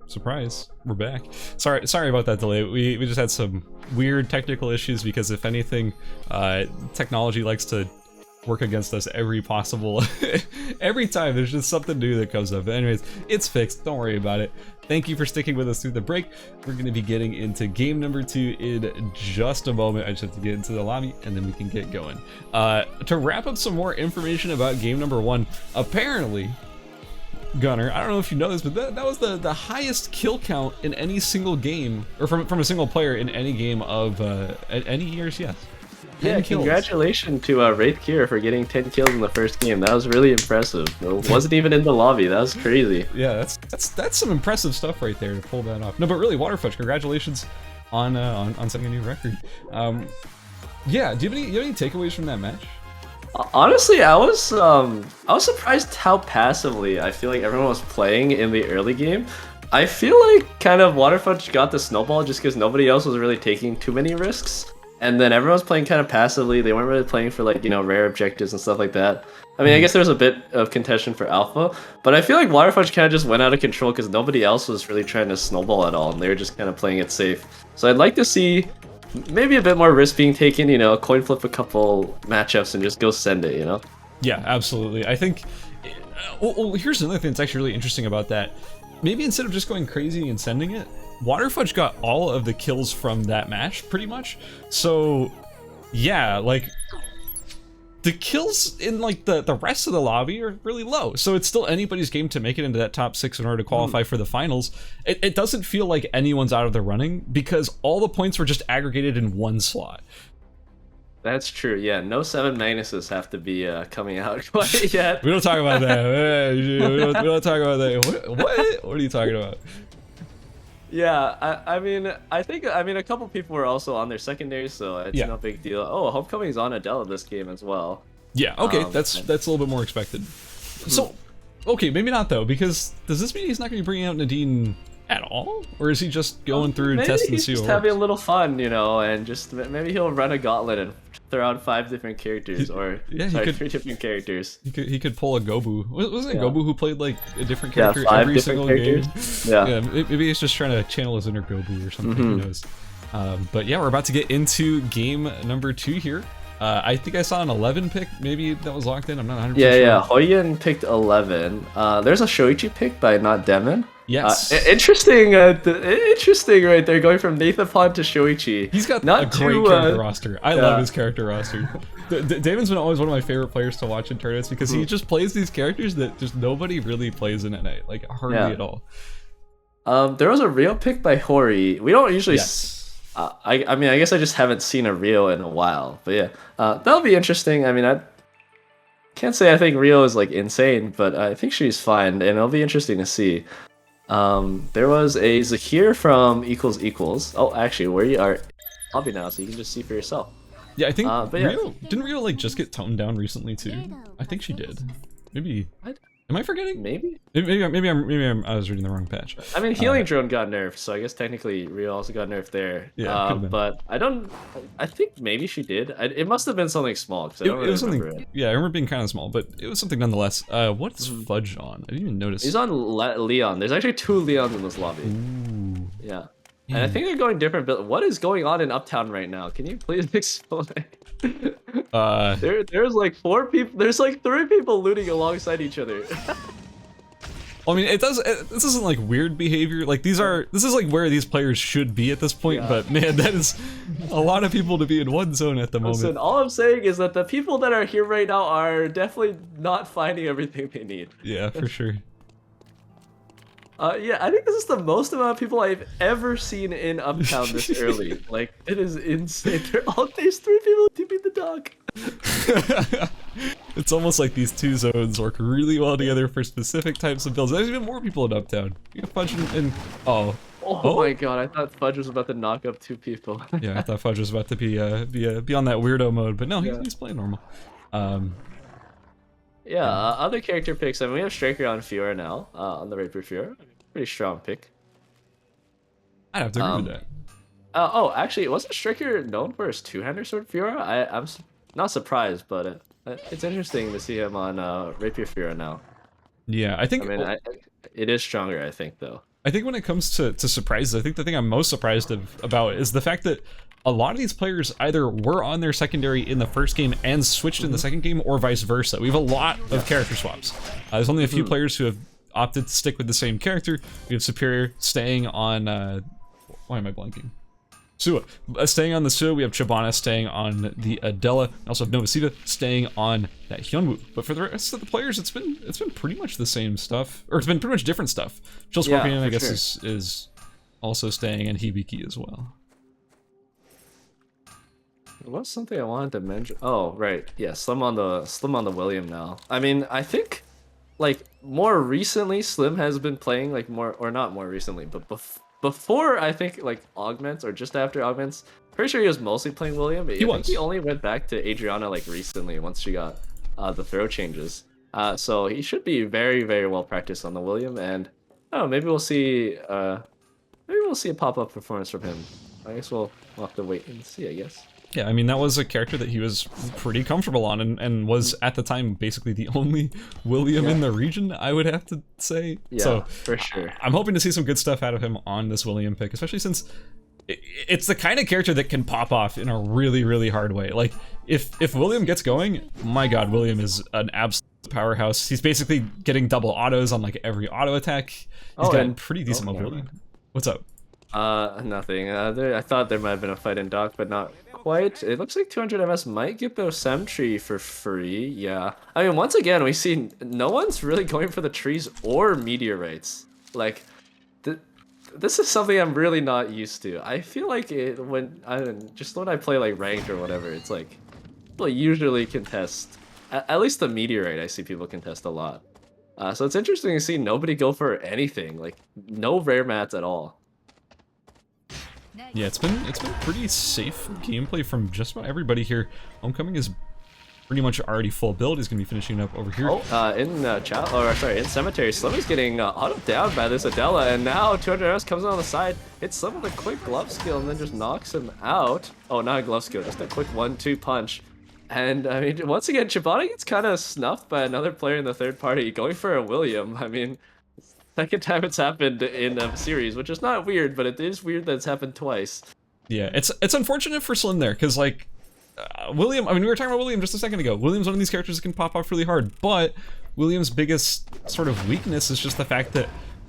Surprise, we're back. Sorry about that delay. We just had some weird technical issues because if anything, technology likes to work against us every time. There's just something new that comes up. But anyways, it's fixed. Don't worry about it. Thank you for sticking with us through the break. We're going to be getting into game number 2 in just a moment. I just have to get into the lobby and then we can get going. To wrap up some more information about game number 1, apparently, Gunner, I don't know if you know this, but that was the highest kill count in any single game, or from a single player in any game of any ERCS. Yeah, congratulations to Wraith Kira for getting 10 kills in the first game. That was really impressive. It wasn't even in the lobby. That was crazy. Yeah, that's some impressive stuff right there to pull that off. No, but really, Waterfudge, congratulations on setting a new record. Yeah, do you have any takeaways from that match? Honestly, I was surprised how passively I feel like everyone was playing in the early game. I feel like kind of Waterfudge got the snowball just because nobody else was really taking too many risks. And then everyone was playing kind of passively. They weren't really playing for like, you know, rare objectives and stuff like that. I mean, I guess there was a bit of contention for alpha, but I feel like Waterfudge kind of just went out of control because nobody else was really trying to snowball at all, and they were just kind of playing it safe. So I'd like to see maybe a bit more risk being taken, you know, coin flip a couple matchups and just go send it, you know? Yeah, absolutely. I think, well, here's another thing that's actually really interesting about that. Maybe instead of just going crazy and sending it, Waterfudge got all of the kills from that match, pretty much. So, yeah, like, the kills in, like, the rest of the lobby are really low. So it's still anybody's game to make it into that top 6 in order to qualify for the finals. It doesn't feel like anyone's out of the running because all the points were just aggregated in one slot. That's true, yeah. No 7 Magnuses have to be coming out quite yet. We don't talk about that. we don't talk about that. What? What are you talking about? Yeah, I mean, a couple people were also on their secondary, so it's no big deal. Oh, Homecoming's on Adele this game as well. Yeah, okay, that's a little bit more expected. So, okay, maybe not though, because does this mean he's not going to be bringing out Nadine at all, or is he just going through and testing the Maybe he's just having a little fun, you know, and just maybe he'll run a gauntlet and throw out 5 different characters, or sorry, 3 different characters. He could pull a Gobu. Wasn't it Gobu who played like a different character 5 every different single characters. game? Yeah, maybe he's just trying to channel his inner Gobu or something. Who knows? But yeah, we're about to get into game number 2 here. I think I saw an 11 pick. Maybe that was locked in. I'm not 100% sure. Yeah. Hoyen picked 11. There's a Shoichi pick by Not Demon. Yes. Interesting. Interesting right there, going from Nathapon to Shoichi. He's got a great character roster. I love his character roster. Damon's been always one of my favorite players to watch in tournaments because he just plays these characters that just nobody really plays in at night, like hardly at all. There was a Rio pick by Hori. We don't usually. I mean, I guess I just haven't seen a Rio in a while, but yeah, that'll be interesting. I mean, I can't say I think Rio is like insane, but I think she's fine, and it'll be interesting to see. There was a Zahir from ==. Oh, actually, where you are, lobby now, so you can just see for yourself. Yeah, I think didn't Rio like just get toned down recently too? I think she did. Maybe. Am I forgetting? Maybe I was reading the wrong patch. I mean, Healing Drone got nerfed, so I guess technically Rio also got nerfed there. Yeah, but I think maybe she did. It must have been something small because I don't really remember it. Yeah, I remember being kind of small, but it was something nonetheless. What's Fudge on? I didn't even notice. He's on Leon. There's actually 2 Leons in this lobby. Ooh. Yeah. And I think they're going different builds. What is going on in Uptown right now? Can you please explain? There's like 4 people. There's like 3 people looting alongside each other. Well, I mean, this isn't like weird behavior. Like this is like where these players should be at this point. But man, that is a lot of people to be in one zone at the moment. Listen, all I'm saying is that the people that are here right now are definitely not finding everything they need. Yeah, for sure. Yeah, I think this is the most amount of people I've ever seen in Uptown this early. Like, it is insane. There's 3 people TP'd the dog. It's almost like these 2 zones work really well together for specific types of builds. There's even more people in Uptown. You can Fudge and oh my god! I thought Fudge was about to knock up 2 people. Yeah, I thought Fudge was about to be on that weirdo mode, but no, he's playing normal. Yeah, other character picks. I mean, we have Striker on Fiora now, on the Rapier Fiora. Pretty strong pick. I'd have to agree with that. Oh, actually, wasn't Striker known for his 2-hander sword Fiora? I'm not surprised, but It's interesting to see him on Rapier Fira now. Yeah, I think. I mean, it is stronger, I think, though. I think when it comes to surprises, I think the thing I'm most surprised about is the fact that a lot of these players either were on their secondary in the first game and switched in the second game, or vice versa. We have a lot of character swaps. There's only a few players who have opted to stick with the same character. We have Superior staying on... why am I blanking? Sua. Staying on the Sua, we have Chibana staying on the Adela. We also have Novasiva staying on that Hyunwoo. But for the rest of the players, it's been pretty much the same stuff. Or it's been pretty much different stuff. Chill Scorpion, I guess, is also staying, and Hibiki as well. There was something I wanted to mention. Oh, right. Yeah, Slim on the William now. I mean, I think like more recently Slim has been playing like more, or not more recently, but before I think like Augments or just after Augments, pretty sure he was mostly playing William. I think he only went back to Adriana like recently once she got the throw changes. So he should be very, very well practiced on the William, and oh, maybe we'll see a pop-up performance from him. I guess we'll have to wait and see, I guess. Yeah, I mean, that was a character that he was pretty comfortable on, and was, at the time, basically the only William in the region, I would have to say. Yeah, so, for sure. I'm hoping to see some good stuff out of him on this William pick, especially since it's the kind of character that can pop off in a really, really hard way. Like, if William gets going, my god, William is an absolute powerhouse. He's basically getting double autos on, like, every auto attack. He's gotten pretty decent mobility. What's up? Nothing. I thought there might have been a fight in dock, but not quite. It looks like 200 MS might get the Tree for free. Yeah. I mean, once again, we see no one's really going for the trees or meteorites. Like, this is something I'm really not used to. I feel like when I play like ranked or whatever, it's like people usually contest. At least the meteorite, I see people contest a lot. So it's interesting to see nobody go for anything. Like, no rare mats at all. Yeah, it's been pretty safe gameplay from just about everybody here. Homecoming is pretty much already full build. He's gonna be finishing up over here. In Cemetery, Slim is getting autoed down by this Adela, and now 200S comes in on the side, hits Slim with a quick glove skill, and then just knocks him out. Oh, not a glove skill, just a quick 1-2 punch. And I mean, once again, Chibana gets kind of snuffed by another player in the third party, going for a William. I mean, second time it's happened in a series, which is not weird, but it is weird that it's happened twice. Yeah, it's unfortunate for Slim there, because like William, I mean, we were talking about William just a second ago. William's one of these characters that can pop off really hard, but William's biggest sort of weakness is just the fact that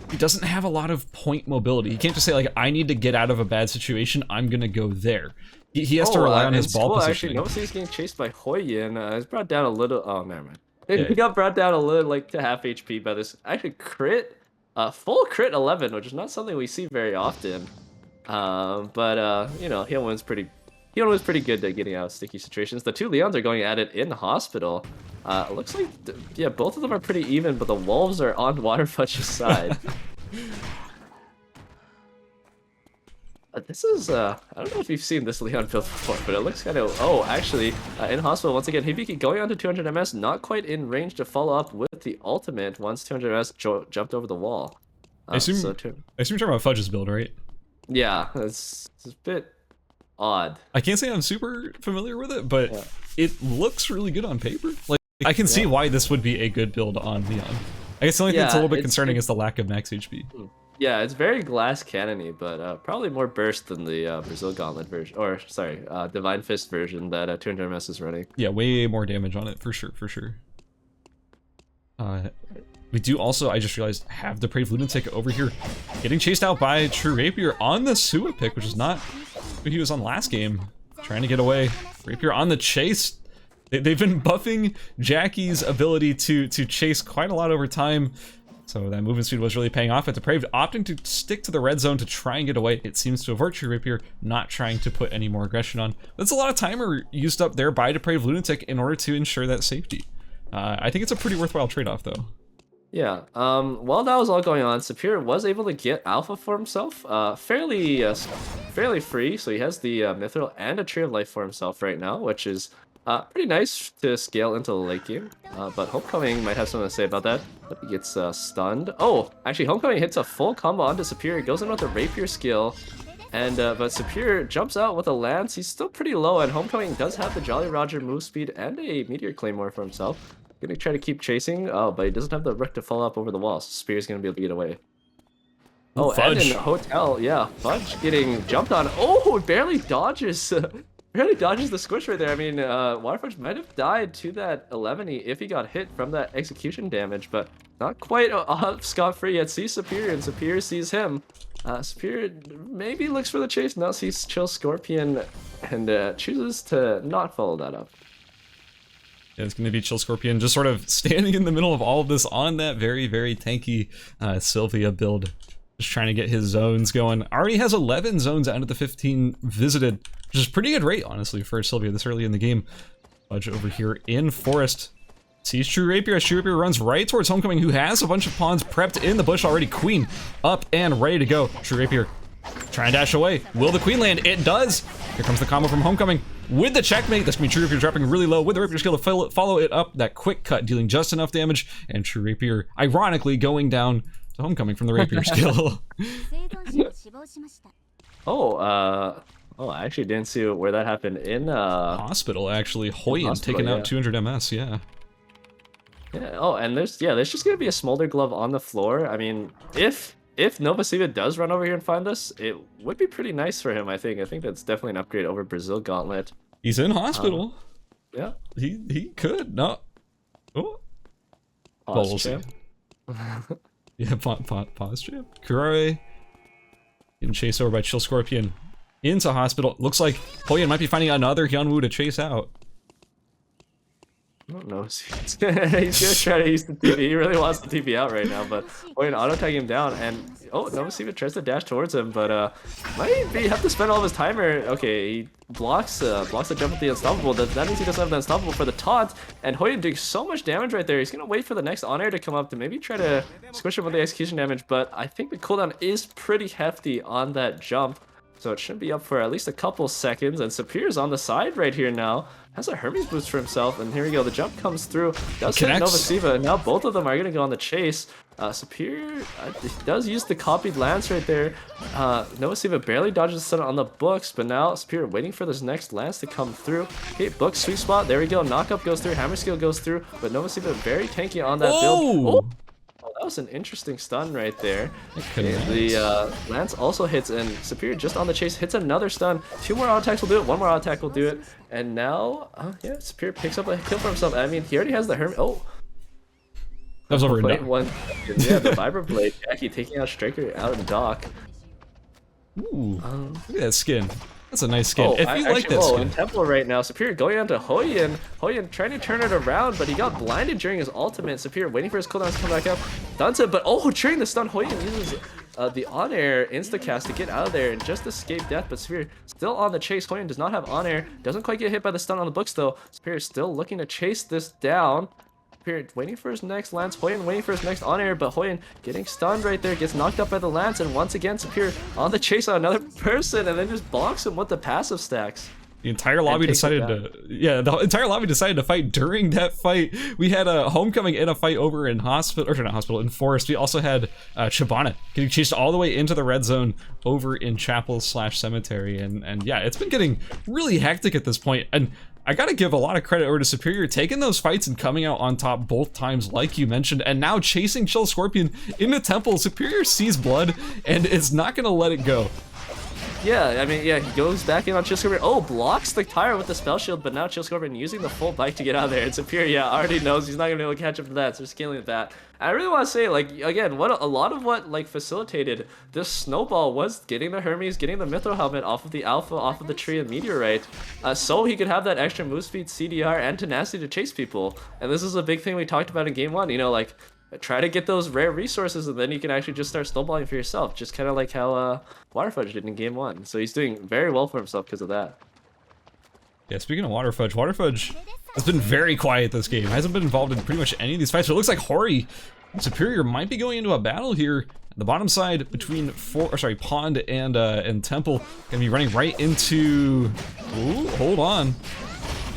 he doesn't have a lot of point mobility. He can't just say like, I need to get out of a bad situation, I'm gonna go there. He has to rely on his ball positioning. Actually, he's getting chased by Hoyin. He's brought down a little. Oh, never mind. He got brought down a little, like to half HP by this. Actually, crit. Full crit 11, which is not something we see very often. But you know, Hyunwoo's pretty good at getting out of sticky situations. The two Leons are going at it in the hospital. Looks like, yeah, both of them are pretty even, but the Wolves are on Waterfudge's side. This is, I don't know if you've seen this Leon build before, but it looks kind of, oh, actually, in hospital, once again, Hibiki going on to 200 MS, not quite in range to follow up with the ultimate once 200 MS jumped over the wall. I assume you're talking about Fudge's build, right? Yeah, it's a bit odd. I can't say I'm super familiar with it, but it looks really good on paper. Like, I can see why this would be a good build on Leon. I guess the only thing that's a little bit concerning is the lack of max HP. Yeah, it's very glass cannony, but probably more burst than the Brazil Gauntlet version, or sorry, Divine Fist version that 200 MS is running. Yeah, way more damage on it, for sure, for sure. We do also, I just realized, have the Depraved Lunatic over here getting chased out by True Rapier on the Sua pick, which is not who he was on last game. Trying to get away. Rapier on the chase. They've been buffing Jackie's ability to chase quite a lot over time. So that movement speed was really paying off. But Depraved opting to stick to the red zone to try and get away. It seems to avert True Rapier, not trying to put any more aggression on. That's a lot of timer used up there by Depraved Lunatic in order to ensure that safety. I think it's a pretty worthwhile trade-off, though. Yeah, while that was all going on, Superior was able to get Alpha for himself, fairly free, so he has the Mithril and a Tree of Life for himself right now, which is pretty nice to scale into the late game, but Homecoming might have something to say about that. He gets stunned. Oh, actually, Homecoming hits a full combo onto Superior, goes in with the Rapier skill, And but Superior jumps out with a lance. He's still pretty low, and Homecoming does have the Jolly Roger move speed and a Meteor Claymore for himself. Gonna try to keep chasing. Oh, but he doesn't have the Rook to fall up over the wall. So Spear's gonna be able to get away. Oh, Fudge. And in Hotel, yeah, Fudge getting jumped on. Oh, barely dodges. Barely dodges the squish right there. I mean, Waterfudge might have died to that 11-y if he got hit from that execution damage, but not quite scot-free yet. Sees Superior, and Superior sees him. Superior maybe looks for the chase, now sees Chill Scorpion, and chooses to not follow that up. Yeah, it's going to be Chill Scorpion just sort of standing in the middle of all of this on that very, very tanky Sylvia build. Just trying to get his zones going. Already has 11 zones out of the 15 visited, which is pretty good rate, honestly, for Sylvia this early in the game. Fudge over here in Forest. Sees True Rapier as True Rapier runs right towards Homecoming, who has a bunch of pawns prepped in the bush already. Queen up and ready to go. True Rapier trying to dash away. Will the Queen land? It does. Here comes the combo from Homecoming with the checkmate. That's going to be True Rapier dropping really low with the Rapier skill to follow it up. That quick cut dealing just enough damage, and True Rapier ironically going down to Homecoming from the Rapier skill. Oh, I actually didn't see where that happened in Hospital, actually. Hoyen taking out 200 MS, yeah. Yeah, oh, and there's just gonna be a Smolder Glove on the floor. I mean, if Nova Siva does run over here and find us, it would be pretty nice for him, I think. I think that's definitely an upgrade over Brazil Gauntlet. He's in Hospital. Yeah. He could. No. Oh. Pause champ. Yeah, pause champ. Kurare getting chased over by Chill Scorpion into Hospital. Looks like Hoyen might be finding another Hyunwoo to chase out. I don't know. He's gonna try to use the TV. He really wants the TV out right now, but Hoyen auto-tagging him down, and oh, Nova Siva tries to dash towards him, but might have to spend all of his timer. Okay, he blocks the jump with the unstoppable. That means he doesn't have the unstoppable for the taunt, and Hoyen doing so much damage right there. He's gonna wait for the next on-air to come up to maybe try to squish him with the execution damage, but I think the cooldown is pretty hefty on that jump. So it should be up for at least a couple seconds, and Superior's on the side right here now. Has a Hermes boost for himself, and here we go. The jump comes through. Does hit Nova Siva, and now both of them are going to go on the chase. Superior does use the copied lance right there. Nova Siva barely dodges the stun on the books, but now Superior waiting for this next lance to come through. Okay, book sweet spot. There we go. Knockup goes through. Hammer skill goes through, but Nova Siva very tanky on that build. Oh, that was an interesting stun right there. Okay, the lance also hits, and Superior just on the chase hits another stun. 2 more auto attacks will do it. 1 more auto attack will do it. And now, yeah, Superior picks up a kill for himself. I mean, he already has the Hermes. Oh, that was over. Yeah, the Vibra Blade. Jackie taking out Striker out of the dock. Ooh, look at that skin. That's a nice skin. If you like that skin. In Temple right now, Superior going on to Hoyen. Hoyen trying to turn it around, but he got blinded during his ultimate. Superior waiting for his cooldown to come back up. Stuns it, but during the stun, Hoyen uses the on-air instacast to get out of there and just escape death, but Superior still on the chase. Hoyen does not have on-air. Doesn't quite get hit by the stun on the books though. Superior still looking to chase this down. Superior waiting for his next lance. Hoyen waiting for his next on-air, but Hoyen getting stunned right there, gets knocked up by the lance, and once again Superior on the chase on another person, and then just bonks him with the passive stacks. The entire lobby decided to fight during that fight. We had a Homecoming in a fight over in in Forest. We also had Shabana getting chased all the way into the red zone over in Chapel/Cemetery, and yeah, it's been getting really hectic at this point. And I gotta give a lot of credit over to Superior taking those fights and coming out on top both times, like you mentioned, and now chasing Chill Scorpion into Temple. Superior sees blood and is not gonna let it go. Yeah, I mean, yeah, he goes back in on Chill Scorpion. Oh, blocks the tire with the spell shield, but now Chill Scorpion using the full bike to get out of there. And Superior, yeah, already knows he's not gonna be able to catch up to that, so they're scaling with that. I really want to say, like, again, a lot of what facilitated this snowball was getting the Hermes, getting the Mithril helmet off of the Alpha, off of the tree and Meteorite, so he could have that extra move speed, CDR, and tenacity to chase people. And this is a big thing we talked about in Game 1, you know, like, try to get those rare resources, and then you can actually just start snowballing for yourself, just kind of like how Waterfudge did in Game 1. So he's doing very well for himself because of that. Yeah, speaking of Waterfudge has been very quiet this game. Hasn't been involved in pretty much any of these fights. So it looks like Hori and Superior might be going into a battle here. The bottom side between Pond and Temple gonna be running right into. Ooh, hold on.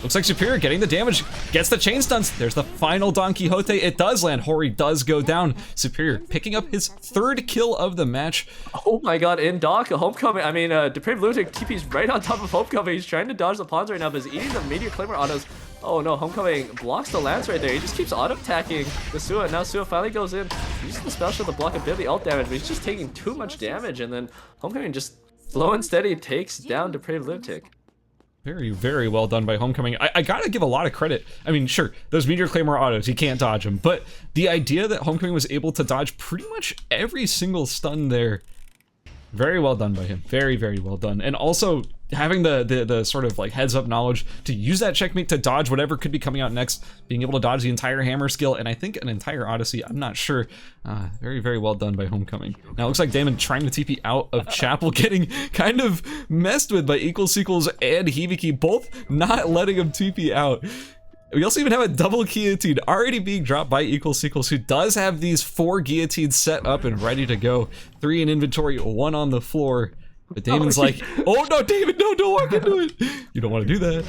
Looks like Superior getting the damage, gets the chain stuns. There's the final Don Quixote. It does land. Hori does go down. Superior picking up his 3rd kill of the match. Oh my god, in Doc, Homecoming. I mean, Depraved Lunatic TP's right on top of Homecoming. He's trying to dodge the pawns right now, but he's eating the Meteor Claymore autos. Oh no, Homecoming blocks the lance right there. He just keeps auto-attacking the Sua. Now Sua finally goes in, uses the spell shield to block a bit of the ult damage, but he's just taking too much damage, and then Homecoming just slow and steady takes down Depraved Lunatic. Very, very well done by Homecoming. I gotta give a lot of credit. I mean, sure, those Meteor Claymore autos, you can't dodge them, but the idea that Homecoming was able to dodge pretty much every single stun there, very well done by him. Very, very well done. And also having the sort of like heads up knowledge to use that checkmate to dodge whatever could be coming out next, being able to dodge the entire hammer skill, and I think an entire Odyssey, I'm not sure. Very, very well done by Homecoming. Now it looks like Damon trying to TP out of Chapel, getting kind of messed with by Equals Sequels and Hibiki, both not letting him TP out. We also even have a double guillotine already being dropped by Equals Sequels, who does have these 4 guillotines set up and ready to go. 3 in inventory, 1 on the floor. But Damon's like, oh no, David, no, don't walk into it. You don't want to do that.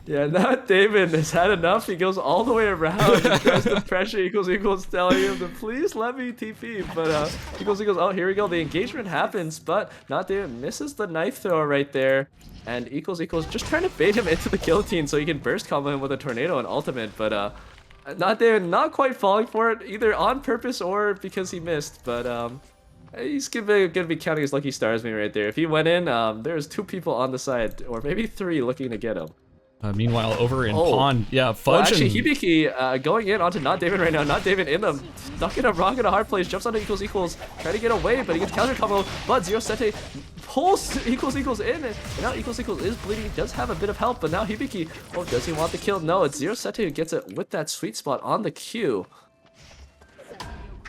Yeah, now David has had enough. He goes all the way around and tries to pressure Equals telling him to please let me TP. But Equals, oh, here we go. The engagement happens, but not David misses the knife throw right there. And Equals just trying to bait him into the guillotine so he can burst combo him with a tornado and ultimate. But not David, not quite falling for it, either on purpose or because he missed. But he's gonna be counting his lucky stars maybe right there. If he went in, there's 2 people on the side, or maybe 3 looking to get him. Meanwhile, over in Pawn, yeah, Fudge. Well, actually, Hibiki going in onto Not David right now. Not David in the stuck in a rock in a hard place. Jumps onto Equals, trying to get away, but he gets counter combo. But Zero Sete pulls Equals in, and now Equals is bleeding. He does have a bit of help, but now Hibiki, oh, does he want the kill? No, it's Zero Sete who gets it with that sweet spot on the Q.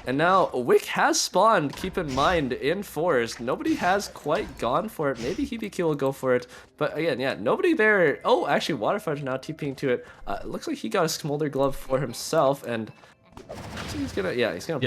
And now Wick has spawned, keep in mind, in Forest. Nobody has quite gone for it. Maybe Hibiki will go for it. But again, yeah, nobody there. Oh, actually, Waterfudge now TPing to it. Looks like he got a Smolder Glove for himself. And so he's gonna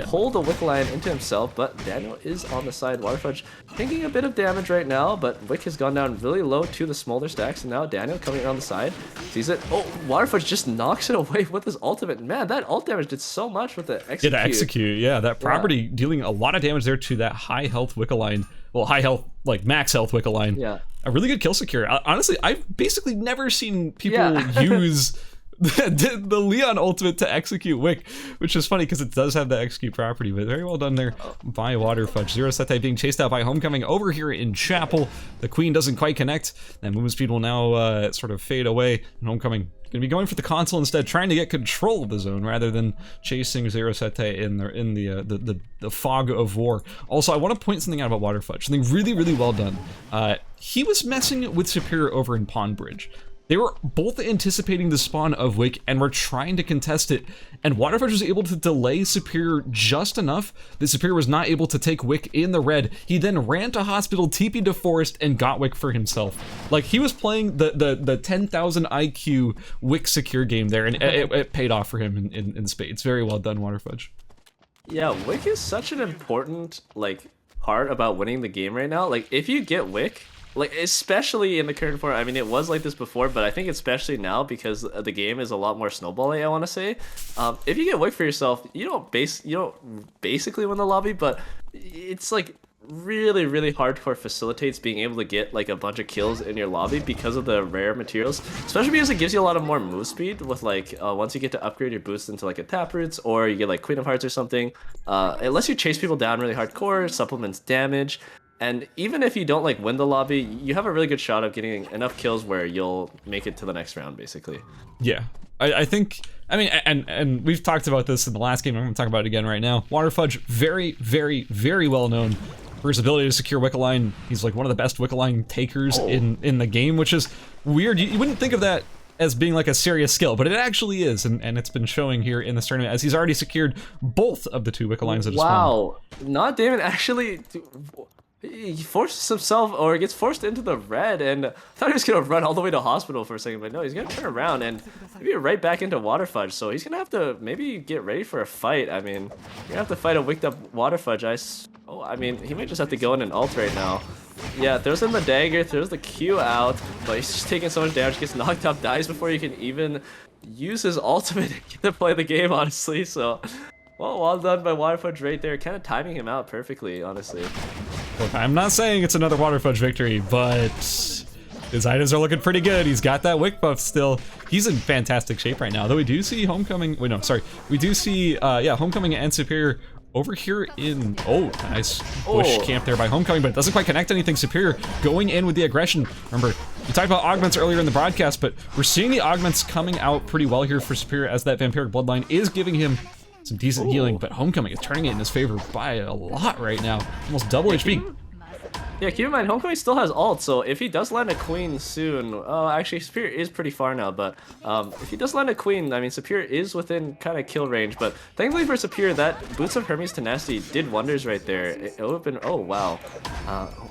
pull the Wickline into himself, but Daniel is on the side. Waterfudge taking a bit of damage right now, but Wick has gone down really low to the Smolder stacks, and now Daniel coming around the side sees it. Oh, Waterfudge just knocks it away with his ultimate. Man, that ult damage did so much with the execute. Yeah, the execute, yeah, that property dealing a lot of damage there to that high health Wickline. Well, high health, like max health Wickline. Yeah, a really good kill secure. Honestly, I've basically never seen people use the Leon ultimate to execute Wick, which is funny because it does have the execute property, but very well done there by Waterfudge. Zero Sete being chased out by Homecoming over here in Chapel. The Queen doesn't quite connect. That movement speed will now sort of fade away, and Homecoming gonna be going for the console instead, trying to get control of the zone rather than chasing Zero Sete in the fog of war. Also, I want to point something out about Waterfudge, something really, really well done. He was messing with Superior over in Pond Bridge. They were both anticipating the spawn of Wick and were trying to contest it, and Waterfudge was able to delay Superior just enough that Superior was not able to take Wick in the red. He then ran to Hospital, TP'd to Forest, and got Wick for himself. Like, he was playing the 10,000 IQ Wick secure game there, and it paid off for him in spades. Very well done, Waterfudge. Yeah, Wick is such an important, like, part about winning the game right now. Like, if you get Wick, like, especially in the current form, I mean, it was like this before, but I think especially now because the game is a lot more snowbally, I want to say. If you get Wick for yourself, you don't basically win the lobby, but it's like really, really hardcore facilitates being able to get like a bunch of kills in your lobby because of the rare materials, especially because it gives you a lot of more move speed with like once you get to upgrade your boost into like a Taproots or you get like Queen of Hearts or something. It lets you chase people down really hardcore, supplements damage. And even if you don't like win the lobby, you have a really good shot of getting enough kills where you'll make it to the next round, basically. Yeah, I think, I mean, and we've talked about this in the last game, I'm going to talk about it again right now. Waterfudge, very, very, very well known for his ability to secure Wickline. He's like one of the best Wickline takers in the game, which is weird. You wouldn't think of that as being like a serious skill, but it actually is, and it's been showing here in this tournament as he's already secured both of the 2 Wicklines that Wow, not Damon actually. He forces himself, or gets forced into the red, and I thought he was going to run all the way to hospital for a second, but no, he's going to turn around and maybe right back into Waterfudge, so he's going to have to maybe get ready for a fight. I mean, you're going to have to fight a wicked up Waterfudge. I mean, he might just have to go in and ult right now. Yeah, throws in the dagger, throws the Q out, but he's just taking so much damage, gets knocked up, dies before he can even use his ultimate to play the game, honestly. So, well done by Waterfudge right there, kind of timing him out perfectly, honestly. Look, I'm not saying it's another Waterfudge victory, but his items are looking pretty good. He's got that wick buff still. He's in fantastic shape right now, though we do see Homecoming, wait, no, sorry. We do see, yeah, Homecoming and Superior over here in, oh, nice bush camp there by Homecoming, but it doesn't quite connect anything. Superior going in with the aggression. Remember, we talked about augments earlier in the broadcast, but we're seeing the augments coming out pretty well here for Superior, as that vampiric bloodline is giving him some decent healing, but Homecoming is turning it in his favor by a lot right now. Almost double HP. Yeah, keep in mind, Homecoming still has ult, so if he does land a queen soon, actually, Superior is pretty far now, but if he does land a queen, I mean, Superior is within kind of kill range, but thankfully for Superior, that Boots of Hermes Tenacity did wonders right there. It would have been, oh, wow.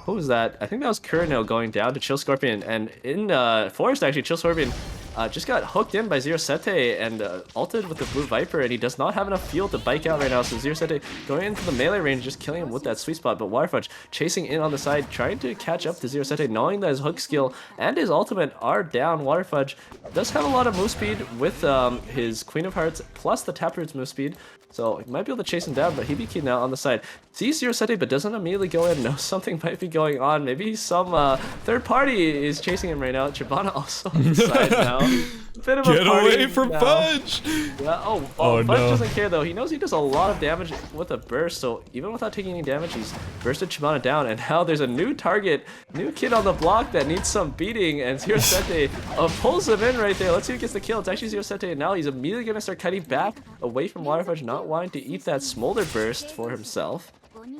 Who was that? I think that was Kurino going down to Chill Scorpion, and in Forest, actually, Chill Scorpion just got hooked in by Zero Sete and ulted with the Blue Viper, and he does not have enough fuel to bike out right now, so Zero Sete going into the melee range, just killing him with that sweet spot, but Waterfudge chasing in on the side, trying to catch up to Zero Sete, knowing that his hook skill and his ultimate are down. Waterfudge does have a lot of move speed with his Queen of Hearts plus the Taproot's move speed, so he might be able to chase him down, but Hibiki now on the side sees Zero Sete but doesn't immediately go in, knows something might be going on. Maybe some third party is chasing him right now. Chibana also on the side now. Bit of Get a party away from now. Fudge! Yeah, Fudge doesn't care though. He knows he does a lot of damage with a burst, so even without taking any damage, he's bursted Chibana down, and now there's a new target, new kid on the block that needs some beating, and Zero Sete pulls him in right there. Let's see who gets the kill. It's actually Zero Sete, and now he's immediately gonna start cutting back away from Waterfudge, not wanting to eat that smolder burst for himself.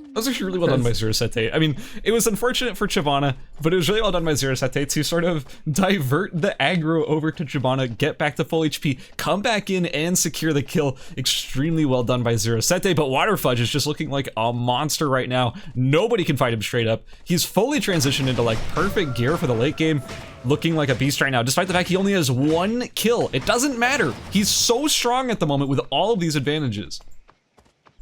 That was actually really well done by Zero Sete. I mean, it was unfortunate for Chibana, but it was really well done by Zero Sete to sort of divert the aggro over to Chibana, get back to full HP, come back in and secure the kill. Extremely well done by Zero Sete, but Waterfudge is just looking like a monster right now. Nobody can fight him straight up. He's fully transitioned into like perfect gear for the late game, looking like a beast right now, despite the fact he only has 1 kill. It doesn't matter. He's so strong at the moment with all of these advantages.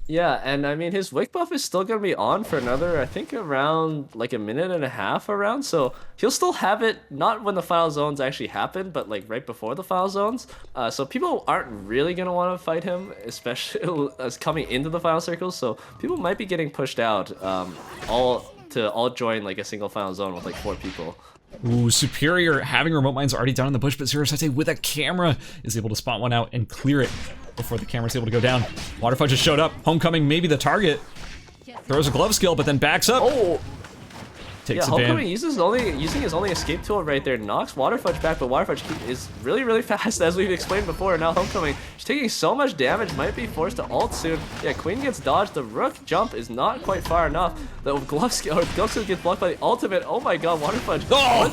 Yeah, and I mean, his wick buff is still going to be on for another, I think, around like a minute and a half around, so he'll still have it, not when the final zones actually happen, but like right before the final zones, so people aren't really going to want to fight him, especially as coming into the final circles, so people might be getting pushed out, all join like a single final zone with like 4 people. Ooh, Superior having remote mines already down in the bush, but Zero Sete with a camera is able to spot one out and clear it before the camera's able to go down. Waterfudge just showed up. Homecoming maybe the target. Throws a glove skill, but then backs up. Oh! Takes yeah, Homecoming using his only escape tool right there, knocks Waterfudge back, but Waterfudge is really, really fast, as we've explained before. Now Homecoming, she's taking so much damage, might be forced to ult soon. Yeah, Queen gets dodged, the Rook jump is not quite far enough. The glove skill gets blocked by the ultimate. Oh my god, Waterfudge with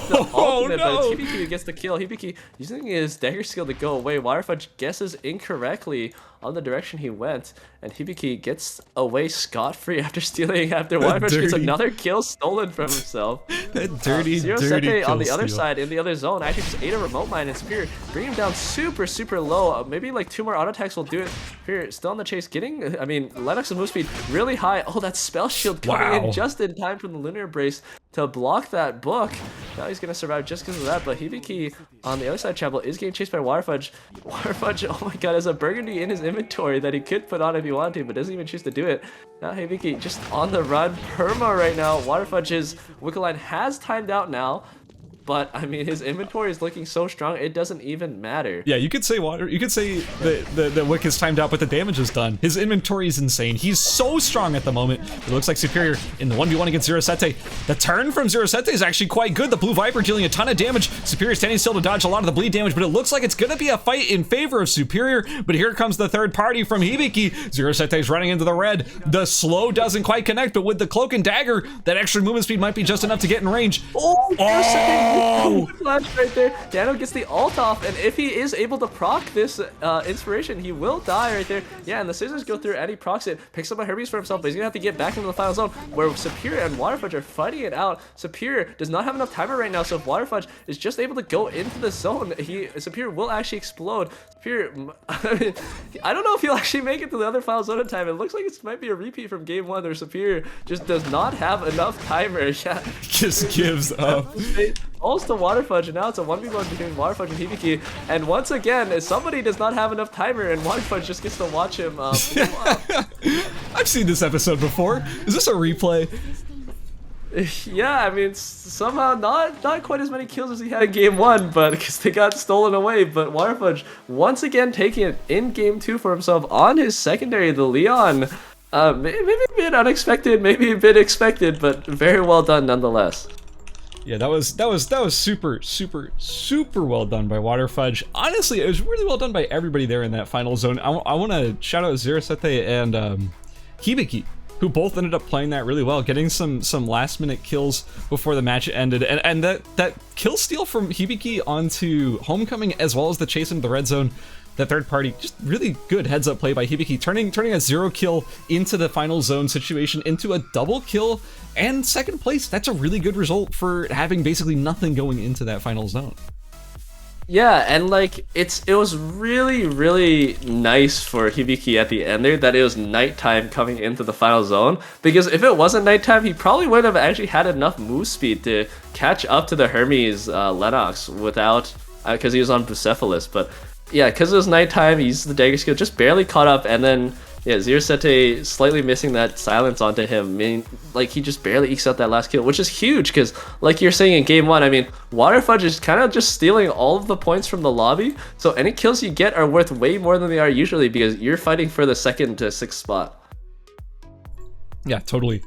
the ultimate, but it's Hibiki who gets the kill. Hibiki using his dagger skill to go away. Waterfudge guesses incorrectly on the direction he went, and Hibiki gets away scot-free after Waterfudge gets another kill stolen from himself. That dirty Zero kill Sete on the other steal. side, in the other zone, actually just ate a remote mine, and Superior bring him down super, super low. Maybe like 2 more auto attacks will do it. Superior still on the chase, getting, I mean, Lennox's move speed really high. Oh, that spell shield coming in just in time from the Lunar Embrace to block that book. Now he's gonna survive just because of that, but Hibiki on the other side chapel is getting chased by Waterfudge. Waterfudge, oh my god, has a burgundy in his inventory that he could put on if he wanted to, but doesn't even choose to do it. Now Hibiki just on the run, perma right now. Waterfudge's Wickline has timed out now, but I mean, his inventory is looking so strong, it doesn't even matter. Yeah, you could say the Wick is timed out, but the damage is done. His inventory is insane. He's so strong at the moment. It looks like Superior in the 1v1 against Zero Sete. The turn from Zero Sete is actually quite good. The Blue Viper dealing a ton of damage. Superior standing still to dodge a lot of the bleed damage, but it looks like it's gonna be a fight in favor of Superior. But here comes the third party from Hibiki. Zero Sete is running into the red. The slow doesn't quite connect, but with the cloak and dagger, that extra movement speed might be just enough to get in range. Oh, Zero Sete No! Flash right there. Dano gets the ult off, and if he is able to proc this inspiration, he will die right there. Yeah, and the scissors go through, and he procs it, picks up a Hermes for himself, but he's gonna have to get back into the final zone where Superior and Waterfudge are fighting it out. Superior does not have enough timer right now, so if Waterfudge is just able to go into the zone, Superior will actually explode. Superior, I mean, I don't know if he'll actually make it to the other final zone in time. It looks like it might be a repeat from game 1 where Superior just does not have enough timer. Yeah, just gives up. Falls to Waterfudge, and now it's a 1v1 between Waterfudge and Hibiki. And once again, somebody does not have enough timer, and Waterfudge just gets to watch him. I've seen this episode before. Is this a replay? Yeah, I mean, somehow not quite as many kills as he had in game 1, but because they got stolen away. But Waterfudge once again taking it in game 2 for himself on his secondary, the Leon. Maybe a bit unexpected, maybe a bit expected, but very well done nonetheless. Yeah, that was super well done by Waterfudge. Honestly, it was really well done by everybody there in that final zone. I want to shout out Zerasete and Hibiki, who both ended up playing that really well, getting some last minute kills before the match ended, and that kill steal from Hibiki onto Homecoming, as well as the chase into the red zone. That third party, just really good heads up play by Hibiki, turning a 0 kill into the final zone situation into a double kill and second place. That's a really good result for having basically nothing going into that final zone. Yeah, and like it was really nice for Hibiki at the end there that it was nighttime coming into the final zone, because if it wasn't nighttime, he probably would have actually had enough move speed to catch up to the Hermes Lennox without, because he was on Bucephalus, but yeah, because it was nighttime, he used the dagger skill, just barely caught up, and then yeah, Zerasete slightly missing that silence onto him. I mean, like, he just barely ekes out that last kill, which is huge, because like you're saying in game 1, I mean, Waterfudge is kind of just stealing all of the points from the lobby, so any kills you get are worth way more than they are usually, because you're fighting for the 2nd to 6th spot. Yeah, totally.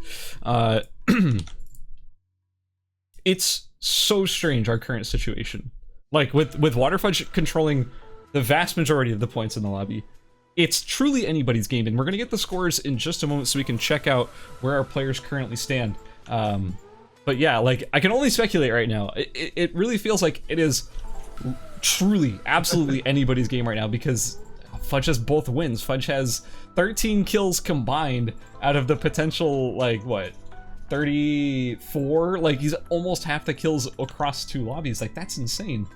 It's so strange, our current situation. Like, with Waterfudge controlling the vast majority of the points in the lobby, it's truly anybody's game, and we're going to get the scores in just a moment so we can check out where our players currently stand. But yeah, like, I can only speculate right now. It really feels like it is truly, absolutely anybody's game right now, because Fudge has both wins. Fudge has 13 kills combined out of the potential, like, what, 34? Like, he's almost half the kills across 2 lobbies. Like, that's insane.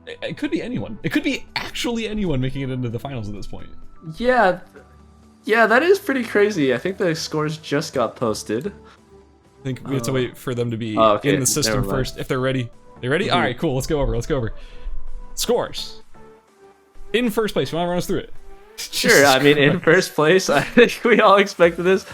It could be anyone. It could be actually anyone making it into the finals at this point. Yeah, that is pretty crazy. I think the scores just got posted. I think we have to wait for them to be okay, in the system first, if they're ready. They ready? All right, cool. Let's go over. Scores. In first place, you want to run us through it? Sure, I mean, in first place, I think we all expected this.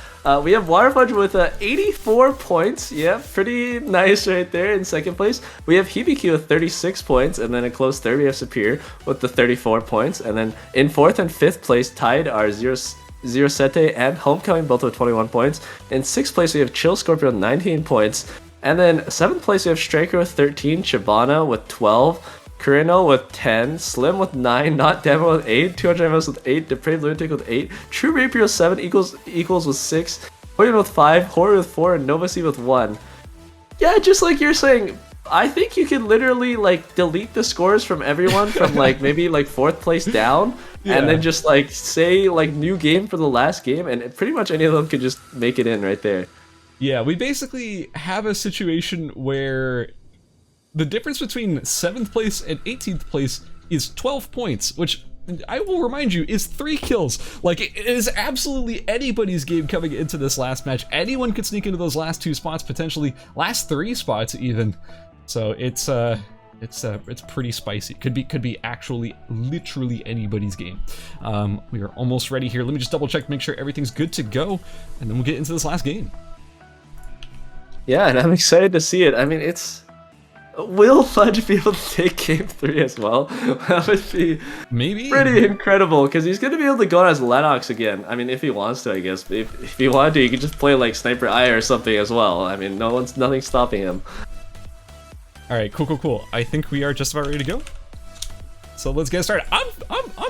We have Waterfudge with 84 points. Yeah, pretty nice right there. In second place, we have Hibiki with 36 points, and then a close third, we have Superior with the 34 points. And then in fourth and fifth place, tied are Zerasete and Homecoming, both with 21 points. In sixth place, we have Chill Scorpio with 19 points. And then seventh place, we have Striker with 13, Chibana with 12, Kurino with 10, Slim with 9, Not Demo with 8, 200 MS with 8, Depraved Lunatic with 8, True Rapier with 7, Equals with 6, Hoyan with 5, Horror with 4, and Nova C with 1. Yeah, just like you're saying, I think you can literally like delete the scores from everyone from like maybe like fourth place down, and then just like say like new game for the last game, and pretty much any of them could just make it in right there. Yeah, we basically have a situation where the difference between 7th place and 18th place is 12 points, which I will remind you is 3 kills. Like, it is absolutely anybody's game coming into this last match. Anyone could sneak into those last 2 spots, potentially last 3 spots even. So it's pretty spicy. Could be actually literally anybody's game. We are almost ready here. Let me just double check, make sure everything's good to go, and then we'll get into this last game. Yeah, and I'm excited to see it. I mean, will Fudge be able to take game 3 as well? That would be maybe pretty incredible, because he's going to be able to go as Lennox again. I mean, if he wants to, I guess. But if he wanted to, he could just play like Sniper Eye or something as well. I mean, nothing's stopping him. All right, cool. I think we are just about ready to go. So let's get started. I'm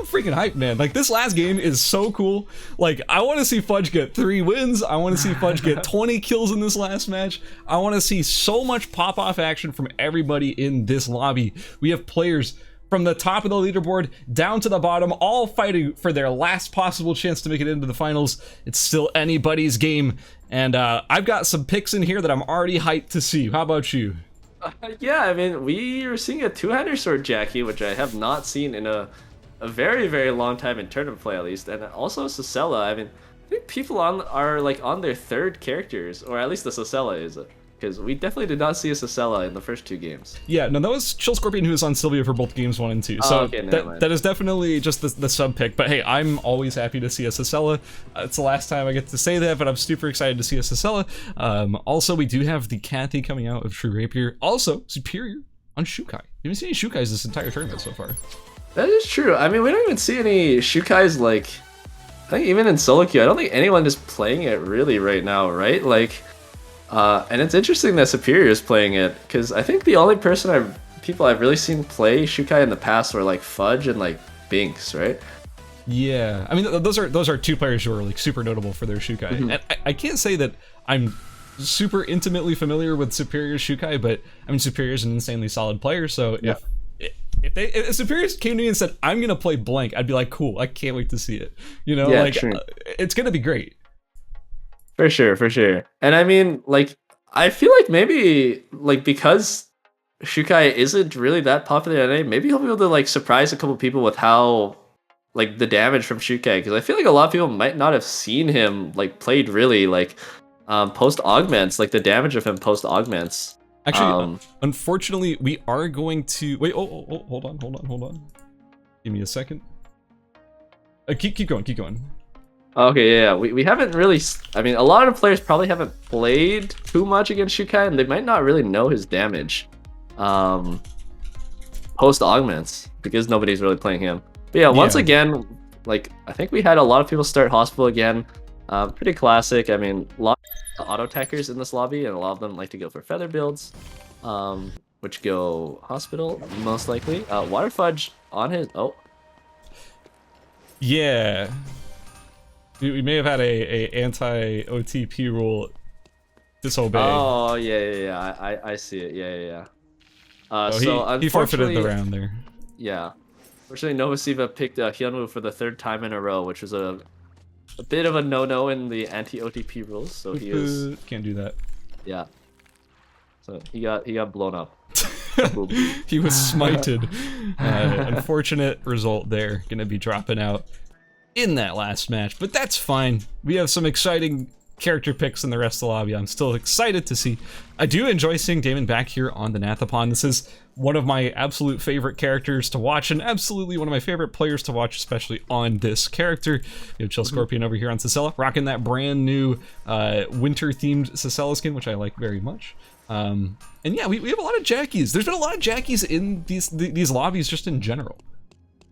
freaking hyped, man. Like, this last game is so cool. Like, I want to see Fudge get 3 wins. I want to see Fudge get 20 kills in this last match. I want to see so much pop-off action from everybody in this lobby. We have players from the top of the leaderboard down to the bottom, all fighting for their last possible chance to make it into the finals. It's still anybody's game. And I've got some picks in here that I'm already hyped to see. How about you? Yeah, I mean, we are seeing a two-hander sword Jackie, which I have not seen in a very, very long time in tournament play, at least. And also Socella. I mean, I think people are like on their 3rd characters, or at least the Socella is. Because we definitely did not see a Socella in the first 2 games. Yeah, no, that was Chill Scorpion who was on Sylvia for both games 1 and 2. So okay, that is definitely just the sub pick. But hey, I'm always happy to see a Socella. It's the last time I get to say that, but I'm super excited to see a Socella. Also, we do have the Kathy coming out of True Rapier. Also, Superior on Shukai. You haven't seen any Shukais this entire tournament so far. That is true. I mean, we don't even see any Shukais, like, I think even in solo queue, I don't think anyone is playing it really right now, right? Like, and it's interesting that Superior is playing it, because I think the only people I've really seen play Shukai in the past were like Fudge and like Binks, right? Yeah, I mean those are 2 players who are like super notable for their Shukai. And I can't say that I'm super intimately familiar with Superior's Shukai, but I mean Superior's an insanely solid player, so if Superior came to me and said I'm gonna play blank, I'd be like, cool, I can't wait to see it. You know, yeah, like true. It's gonna be great. For sure, for sure. And I mean, like, I feel like maybe, like, because Shukai isn't really that popular in NA, maybe he'll be able to, like, surprise a couple people with how, like, the damage from Shukai. Because I feel like a lot of people might not have seen him, like, played really, like, post-augments, like, the damage of him post-augments. Actually, unfortunately, we are going to... Wait, hold on. Give me a second. Keep going. Okay, yeah, we haven't really... I mean, a lot of players probably haven't played too much against Shukai, and they might not really know his damage post-augments, because nobody's really playing him. But yeah, once again, like, I think we had a lot of people start Hospital again. Pretty classic. I mean, a lot of auto-attackers in this lobby, and a lot of them like to go for feather builds, which go Hospital, most likely. Water Fudge on his... Oh. Yeah. We may have had a anti-OTP rule disobey. Oh, yeah. I see it. Yeah. So he forfeited the round there. Yeah. Unfortunately, Novasiva picked Hyunwoo for the 3rd time in a row, which was a bit of a no-no in the anti-OTP rules. So he is... Can't do that. Yeah. So he got blown up. He was smited. Unfortunate result there. Gonna be dropping out in that last match, but that's fine. We have some exciting character picks in the rest of the lobby. I'm still excited to see. I do enjoy seeing Damon back here on the Nathapon. This is one of my absolute favorite characters to watch, and absolutely one of my favorite players to watch, especially on this character. We have Chill Scorpion over here on Socella, rocking that brand new winter-themed Socella skin, which I like very much. And yeah, we have a lot of Jackies. There's been a lot of Jackies in these lobbies just in general.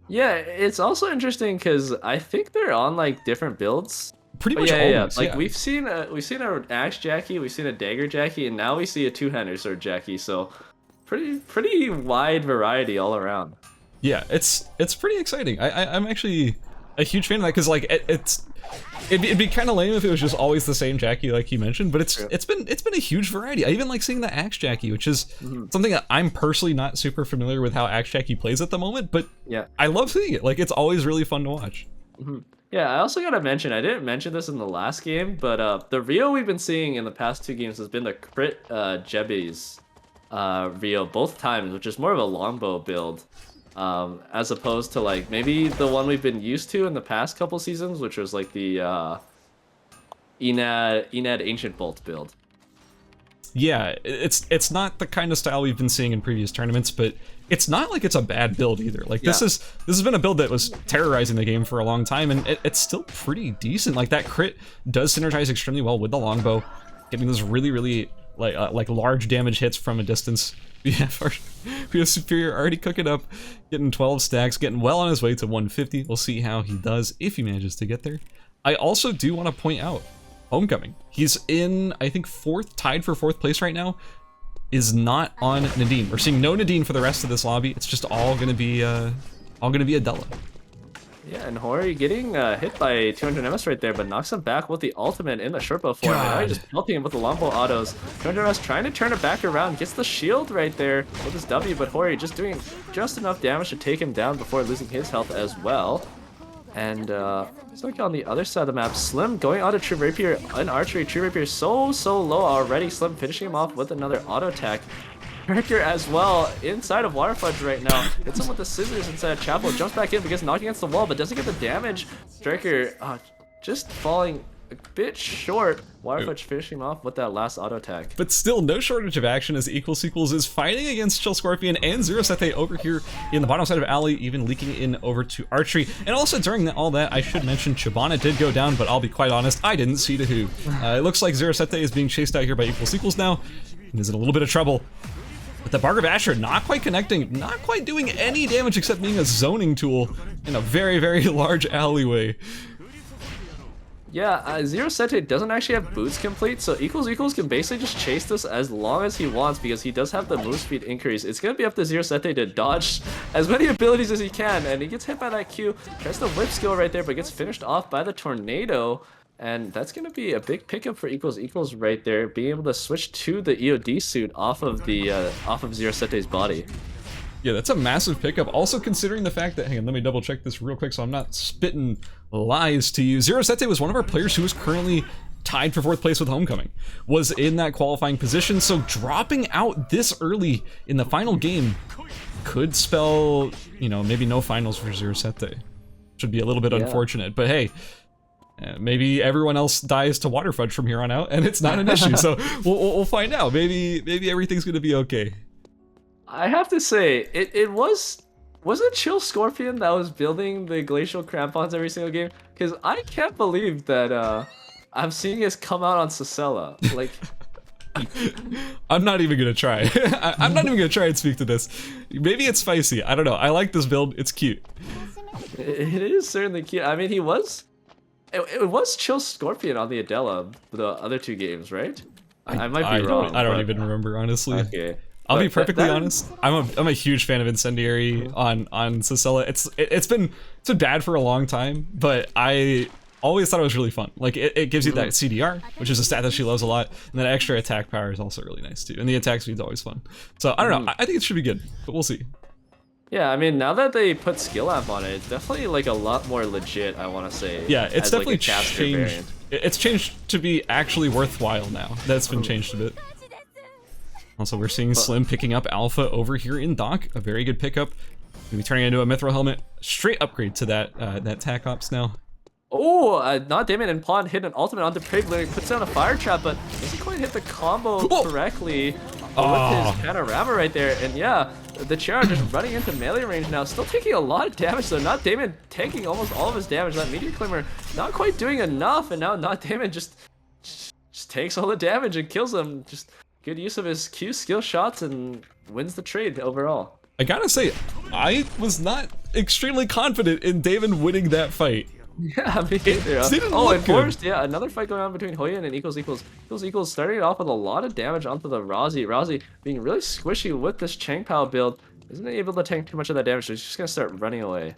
Yeah, it's also interesting because I think they're on like different builds. Pretty much always. Like we've seen an axe Jackie, we've seen a dagger Jackie, and now we see a 2-hander sword Jackie. So pretty wide variety all around. Yeah, it's pretty exciting. I'm actually a huge fan of that, because like it'd be kind of lame if it was just always the same Jackie like you mentioned, but it's been a huge variety. I even like seeing the Axe Jackie, which is something that I'm personally not super familiar with how Axe Jackie plays at the moment, but yeah, I love seeing it. Like, it's always really fun to watch. Yeah, I also gotta mention, I didn't mention this in the last game, but the Rio we've been seeing in the past 2 games has been the crit Jebbies Rio both times, which is more of a longbow build. As opposed to like maybe the one we've been used to in the past couple seasons, which was like the Enad Ancient Bolt build. Yeah, it's not the kind of style we've been seeing in previous tournaments, but it's not like it's a bad build either. Like this has been a build that was terrorizing the game for a long time, and it's still pretty decent. Like, that crit does synergize extremely well with the longbow, getting those really like large damage hits from a distance. We have Superior already cooking up, getting 12 stacks, getting well on his way to 150. We'll see how he does if he manages to get there. I also do want to point out Homecoming. He's in, I think, tied for 4th place right now, is not on Nadine. We're seeing no Nadine for the rest of this lobby. It's just all going to be all going to be Adela. Yeah, and Hori getting hit by 200 MS right there, but knocks him back with the ultimate in the short bow form. And now he's just pelting him with the longbow autos. 200 MS trying to turn it back around, gets the shield right there with his W, but Hori just doing just enough damage to take him down before losing his health as well. And let's look on the other side of the map. Slim going onto True Rapier in archery. True Rapier so low already. Slim finishing him off with another auto attack. Striker as well inside of Water Fudge right now. Hits him with the scissors inside of Chapel. Jumps back in because knocking against the wall, but doesn't get the damage. Striker just falling a bit short. Water Fudge finishing him off with that last auto attack. But still, no shortage of action as Equals is fighting against Chill Scorpion and Zero Sete over here in the bottom side of Alley, even leaking in over to Archery. And also during all that, I should mention Chibana did go down, but I'll be quite honest, I didn't see to who. It looks like Zero Sete is being chased out here by Equals now, and is in a little bit of trouble. But the Barger Basher not quite connecting, not quite doing any damage except being a zoning tool in a very, very large alleyway. Yeah, Zero Sete doesn't actually have boots complete, so Equals can basically just chase this as long as he wants because he does have the move speed increase. It's going to be up to Zero Sete to dodge as many abilities as he can, and he gets hit by that Q, tries the whip skill right there, but gets finished off by the tornado. And that's going to be a big pickup for Equals right there, being able to switch to the EOD suit off of Zero Sete's body. Yeah, that's a massive pickup. Also considering the fact that, hang on, let me double check this real quick so I'm not spitting lies to you. Zero Sete was one of our players who was currently tied for 4th place with Homecoming, was in that qualifying position, so dropping out this early in the final game could spell, you know, maybe no finals for Zero Sete. Should be a little bit unfortunate, but hey, maybe everyone else dies to Water Fudge from here on out, and it's not an issue. So we'll find out. Maybe everything's gonna be okay. I have to say, it was it Chill Scorpion that was building the glacial crampons every single game? Because I can't believe that I'm seeing us come out on Sacella. Like, I'm not even gonna try. I'm not even gonna try and speak to this. Maybe it's spicy. I don't know. I like this build. It's cute. It is certainly cute. I mean, it was Chill Scorpion on the Adela, the other 2 games, right? I might be wrong. I don't even remember, honestly. Okay. I'll be perfectly honest. I'm a huge fan of Incendiary on Sacella. It's been bad for a long time, but I always thought it was really fun. Like it gives you that CDR, which is a stat that she loves a lot, and that extra attack power is also really nice too. And the attack speed's always fun. So I don't know. I think it should be good, but we'll see. Yeah, I mean, now that they put skill amp on it, it's definitely like a lot more legit, I want to say. Yeah, it's definitely like changed. Variant. It's changed to be actually worthwhile now. That's been changed a bit. Also, we're seeing Slim picking up Alpha over here in Dock. A very good pickup. Gonna be turning into a Mithril Helmet. Straight upgrade to that TAC Ops now. Oh, not Damon and Pawn hit an ultimate onto Piglet, puts down a fire trap, but doesn't quite hit the combo correctly with his panorama right there. And yeah, the Chara just running into melee range now, still taking a lot of damage though. Not Damon taking almost all of his damage. That Meteor Climber not quite doing enough, and now Not Damon just takes all the damage and kills him. Just good use of his Q skill shots and wins the trade overall. I gotta say, I was not extremely confident in Damon winning that fight. Yeah, me either. And Forrest, yeah, another fight going on between Hoyan and Equals starting it off with a lot of damage onto the Rozzy. Rozzy being really squishy with this Chang Pao build. Isn't able to tank too much of that damage, so he's just gonna start running away.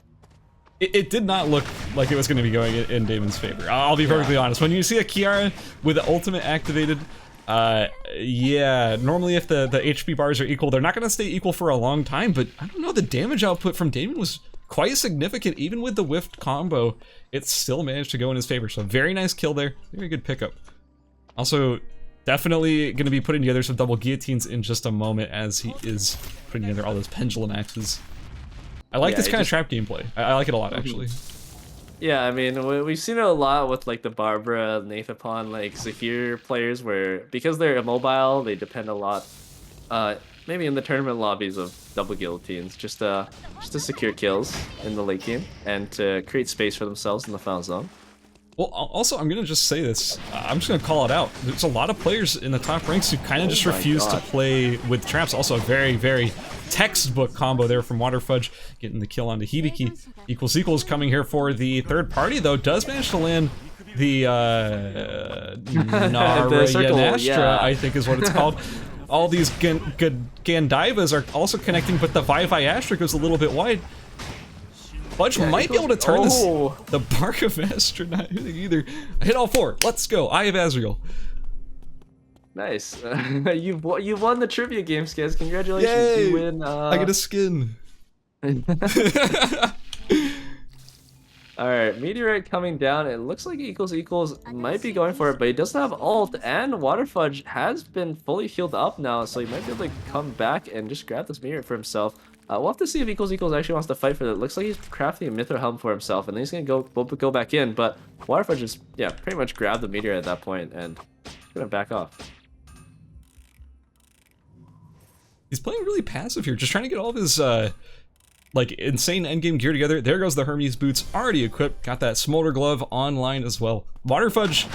It did not look like it was gonna be going in Damon's favor. I'll be perfectly honest. When you see a Kiara with the ultimate activated, yeah, normally if the HP bars are equal, they're not gonna stay equal for a long time, but I don't know, the damage output from Damon was quite significant. Even with the whiffed combo, it still managed to go in his favor. So very nice kill there, very good pickup. Also, definitely going to be putting together some double guillotines in just a moment as he is putting together all those pendulum axes. I like this kind of trap gameplay. I like it a lot, actually. Yeah, I mean, we've seen it a lot with like the Barbara, Nathapon, like Zahir players, where because they're immobile, they depend a lot, maybe in the tournament lobbies, of double guillotines, just to secure kills in the late game and to create space for themselves in the final zone. Well, also, I'm going to just say this. I'm just going to call it out. There's a lot of players in the top ranks who kind of just refuse to play with traps. Also, a very, very textbook combo there from Water Fudge, getting the kill onto Hibiki. Equals coming here for the third party, though, does manage to land the Narayanastra, I think is what it's called. All these Gandivas are also connecting, but the Viastra goes a little bit wide. Fudge might be able to turn this. The Bark of Esther not hitting either. I hit all 4. Let's go. Eye of Azrael. Nice. You've won the trivia game, Skaz. Congratulations. Yay! You win. I get a skin. Alright, Meteorite coming down. It looks like equals might be going for it, but he doesn't have ult, and Water Fudge has been fully healed up now, so he might be able to come back and just grab this Meteorite for himself. We'll have to see if equals actually wants to fight for that. Looks like he's crafting a Mithril Helm for himself, and then he's gonna go back in, but Water Fudge just, yeah, pretty much grabbed the Meteorite at that point, and gonna back off. He's playing really passive here, just trying to get all of his, like, insane endgame gear together. There goes the Hermes boots, already equipped. Got that Smolder glove online as well. Water Fudge,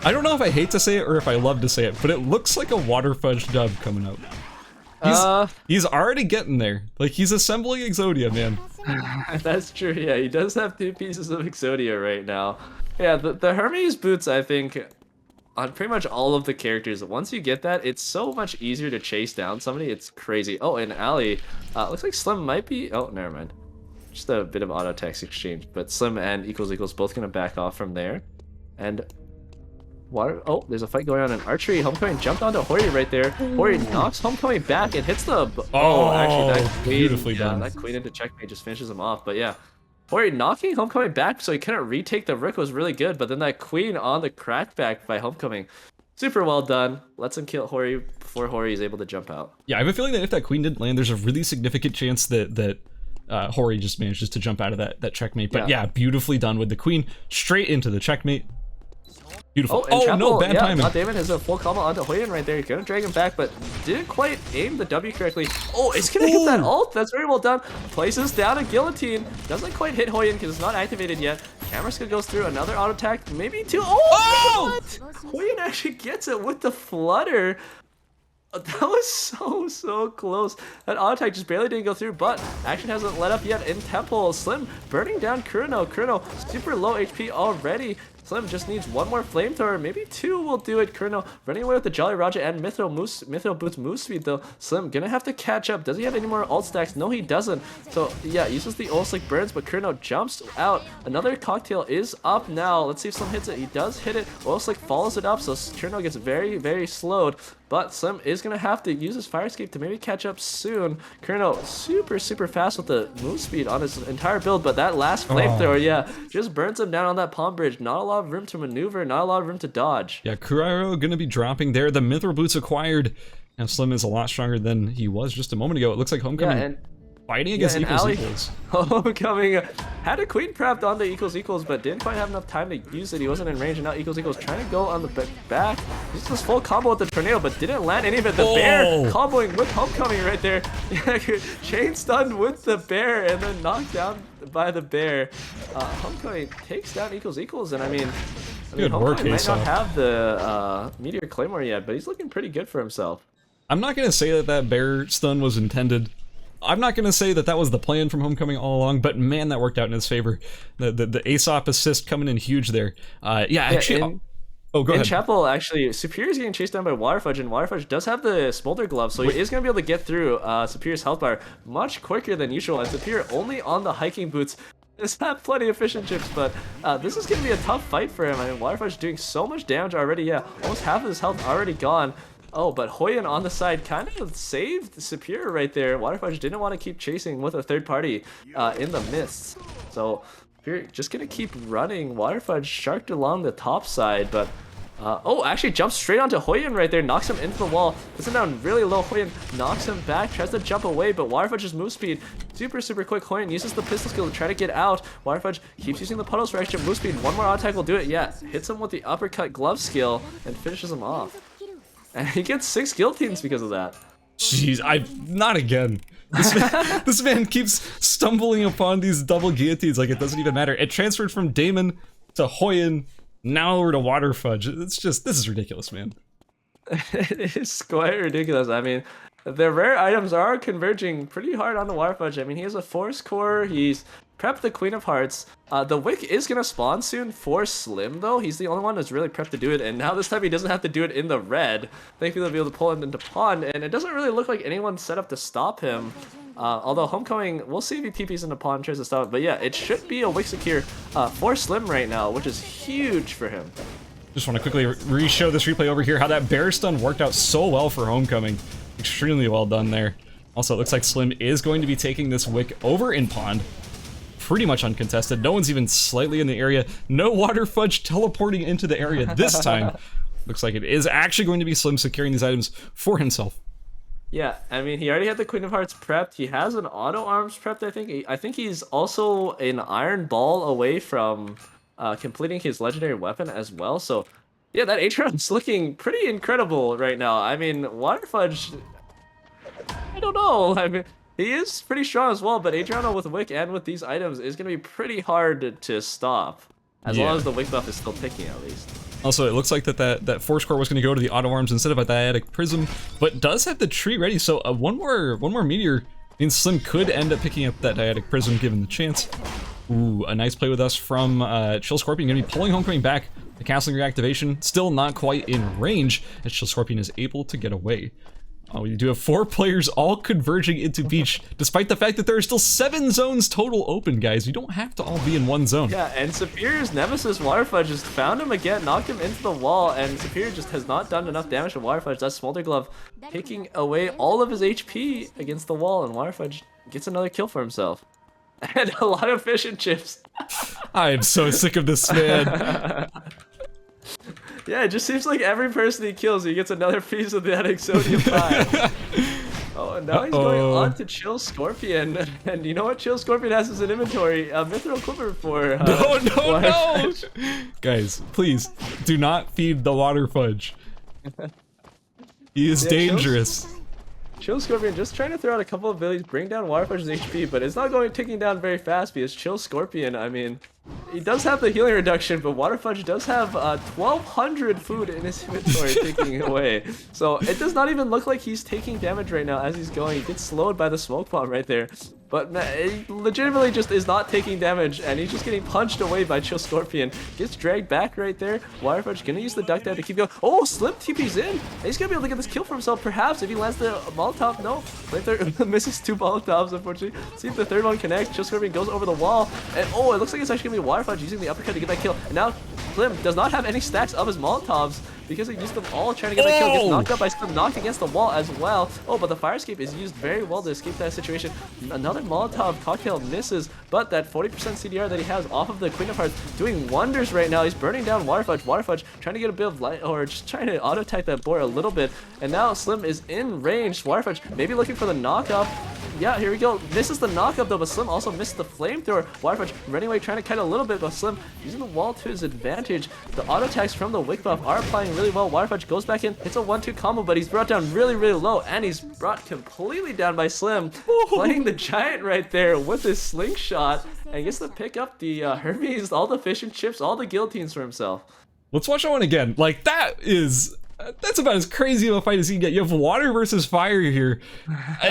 I don't know if I hate to say it or if I love to say it, but it looks like a Water Fudge dub coming up. He's already getting there. Like, he's assembling Exodia, man. That's true, yeah. He does have 2 pieces of Exodia right now. Yeah, the Hermes boots, I think, on pretty much all of the characters, once you get that, it's so much easier to chase down somebody. It's crazy. Oh, and Ali, looks like Slim might be... Oh, never mind. Just a bit of auto text exchange, but Slim and equals both gonna back off from there. And Water... Oh, there's a fight going on in archery. Homecoming jumped onto Hori right there. Hori knocks Homecoming back and hits the... Oh, actually, that queen... Beautifully done. That queen into checkmate just finishes him off, but yeah. Hori knocking Homecoming back so he couldn't retake the rook was really good, but then that queen on the crackback by Homecoming, super well done. Lets him kill Hori before Hori is able to jump out. Yeah, I have a feeling that if that queen didn't land, there's a really significant chance that Hori just manages to jump out of that checkmate. But yeah, beautifully done with the queen straight into the checkmate. Beautiful. Oh, no, bad timing. Damon has a full combo onto Hoyen right there. He's gonna drag him back, but didn't quite aim the W correctly. Oh, it's gonna hit that ult. That's very well done. Places down a guillotine. Doesn't quite hit Hoyen because it's not activated yet. Cameraska goes through another auto attack, maybe 2. Oh! Hoyen actually gets it with the flutter. That was so close. That auto attack just barely didn't go through, but action hasn't let up yet in Temple. Slim burning down Kurono. Kurono super low HP already. Slim just needs 1 more flamethrower, maybe 2 will do it. Kurono running away with the Jolly Roger and Mithril Boots move speed though. Slim gonna have to catch up. Does he have any more ult stacks? No, he doesn't. So yeah, uses the ult slick burns, but Kurono jumps out. Another cocktail is up now. Let's see if Slim hits it. He does hit it. Ult slick follows it up, so Kurono gets very slowed. But Slim is going to have to use his fire escape to maybe catch up soon. Kurono super fast with the move speed on his entire build, but that last flamethrower, yeah, just burns him down on that palm bridge. Not a lot of room to maneuver, not a lot of room to dodge. Yeah, Kurono going to be dropping there. The Mithril Boots acquired, and Slim is a lot stronger than he was just a moment ago. It looks like Homecoming... Yeah, and fighting against equals. Homecoming had a queen prepped on the equals, but didn't quite have enough time to use it. He wasn't in range, and now equals trying to go on the back. Uses his full combo with the tornado, but didn't land any of it. The bear comboing with Homecoming right there. Chain stunned with the bear, and then knocked down by the bear. Homecoming takes down equals, and I mean Homecoming might not have the Meteor Claymore yet, but he's looking pretty good for himself. I'm not gonna say that bear stun was intended. I'm not going to say that was the plan from Homecoming all along, but man, that worked out in his favor. The Aesop assist coming in huge there. Yeah, actually... go ahead. In Chapel, actually, Superior's getting chased down by Water Fudge, and Water Fudge does have the Smolder Glove, so he is going to be able to get through Superior's health bar much quicker than usual, and Superior only on the hiking boots. It's not plenty of fish and chips, but this is going to be a tough fight for him. I mean, Water Fudge doing so much damage already, yeah, almost half of his health already gone. Oh, but Hoyen on the side kind of saved Superior right there. Water Fudge didn't want to keep chasing with a third party in the mists. So Superior just going to keep running. Water Fudge sharked along the top side, but... oh, actually jumps straight onto Hoyen right there, knocks him into the wall, puts him down really low. Hoyen knocks him back, tries to jump away, but Water Fudge's move speed super quick. Hoyen uses the pistol skill to try to get out. Water Fudge keeps using the puddles for extra move speed. 1 more attack will do it. Yeah, hits him with the uppercut glove skill and finishes him off. And he gets 6 guillotines because of that. Jeez, not again. This man keeps stumbling upon these double guillotines like it doesn't even matter. It transferred from Damon to Hoyen, now over to Water Fudge. It's just, this is ridiculous, man. It is quite ridiculous. I mean, The rare items are converging pretty hard on the Water Fudge. I mean, he has a Force Core. He's prepped the Queen of Hearts. The Wick is going to spawn soon for Slim, though. He's the only one that's really prepped to do it, and now this time he doesn't have to do it in the red. Thankfully, they'll be able to pull him into pawn, and it doesn't really look like anyone's set up to stop him. Although Homecoming, we'll see if he TPs into pawn and tries to stop it. But yeah, it should be a Wick secure for Slim right now, which is huge for him. Just want to quickly re-show this replay over here, how that bear stun worked out so well for Homecoming. Extremely well done there. Also, it looks like Slim is going to be taking this Wick over in pond. Pretty much uncontested. No one's even slightly in the area. No Water Fudge teleporting into the area this time. Looks like it is actually going to be Slim securing these items for himself. Yeah, I mean, he already had the Queen of Hearts prepped. He has an Auto Arms prepped, I think. I think he's also an Iron Ball away from completing his Legendary Weapon as well. So, yeah, that Atron's looking pretty incredible right now. I mean, Water Fudge, I don't know. I mean, he is pretty strong as well, but Adriano with Wick and with these items is going to be pretty hard to stop. As long as the Wick buff is still ticking, at least. Also, it looks like that Force Core was going to go to the Auto Arms instead of a Dyadic Prism, but does have the tree ready, so one more Meteor means Slim could end up picking up that Dyadic Prism given the chance. Ooh, a nice play with us from Chill Scorpion, going to be pulling Homecoming back. The canceling reactivation, still not quite in range, as Chill Scorpion is able to get away. We do have 4 players all converging into Beach, despite the fact that there are still 7 zones total open, guys. You don't have to all be in one zone. Yeah, and Superior's Nemesis Water Fudge just found him again, knocked him into the wall, and Superior just has not done enough damage to Water Fudge. That's Smolder Glove taking away all of his HP against the wall, and Water Fudge gets another kill for himself. And a lot of fish and chips. I am so sick of this man. Yeah, it just seems like every person he kills, he gets another piece of that Exodium pie. Oh, and now he's going on to Chill Scorpion. And you know what Chill Scorpion has as an inventory? A Mithril Quiver for... No! Guys, please, do not feed the Water Fudge. He is dangerous. Chill Scorpion just trying to throw out a couple of abilities, bring down Water Fudge's HP, but it's not going ticking down very fast because Chill Scorpion, I mean, he does have the healing reduction, but Water Fudge does have 1,200 food in his inventory ticking away. So it does not even look like he's taking damage right now as he's going. He gets slowed by the smoke bomb right there. But he legitimately just is not taking damage, and he's just getting punched away by Chill Scorpion. Gets dragged back right there. Water Fudge gonna use the duck dive to keep going. Oh, Slim TP's in. He's gonna be able to get this kill for himself, perhaps, if he lands the Molotov. No, misses 2 Molotovs, unfortunately. See if the third one connects. Chill Scorpion goes over the wall, and oh, it looks like it's actually gonna be Water Fudge using the uppercut to get that kill. And now Slim does not have any stacks of his Molotovs because he used them all trying to get that kill. Gets knocked up by Slim, knocked against the wall as well. Oh, but the fire escape is used very well to escape that situation. Another Molotov cocktail misses, but that 40% CDR that he has off of the Queen of Hearts doing wonders right now. He's burning down Water Fudge. Water Fudge trying to get a bit of light, or just trying to auto-type that board a little bit. And now Slim is in range. Water Fudge maybe looking for the knockup. Yeah, here we go. Misses the knockup though, but Slim also missed the flamethrower. Water Fudge running away, trying to kite a little bit, but Slim using the wall to his advantage. The auto attacks from the Wick buff are applying really well. Water Fudge goes back in, hits a 1-2 combo, but he's brought down really, really low, and he's brought completely down by Slim, playing the giant right there with his slingshot, and gets to pick up the Hermes, all the fish and chips, all the guillotines for himself. Let's watch that one again. Like, that's about as crazy of a fight as you can get. You have water versus fire here.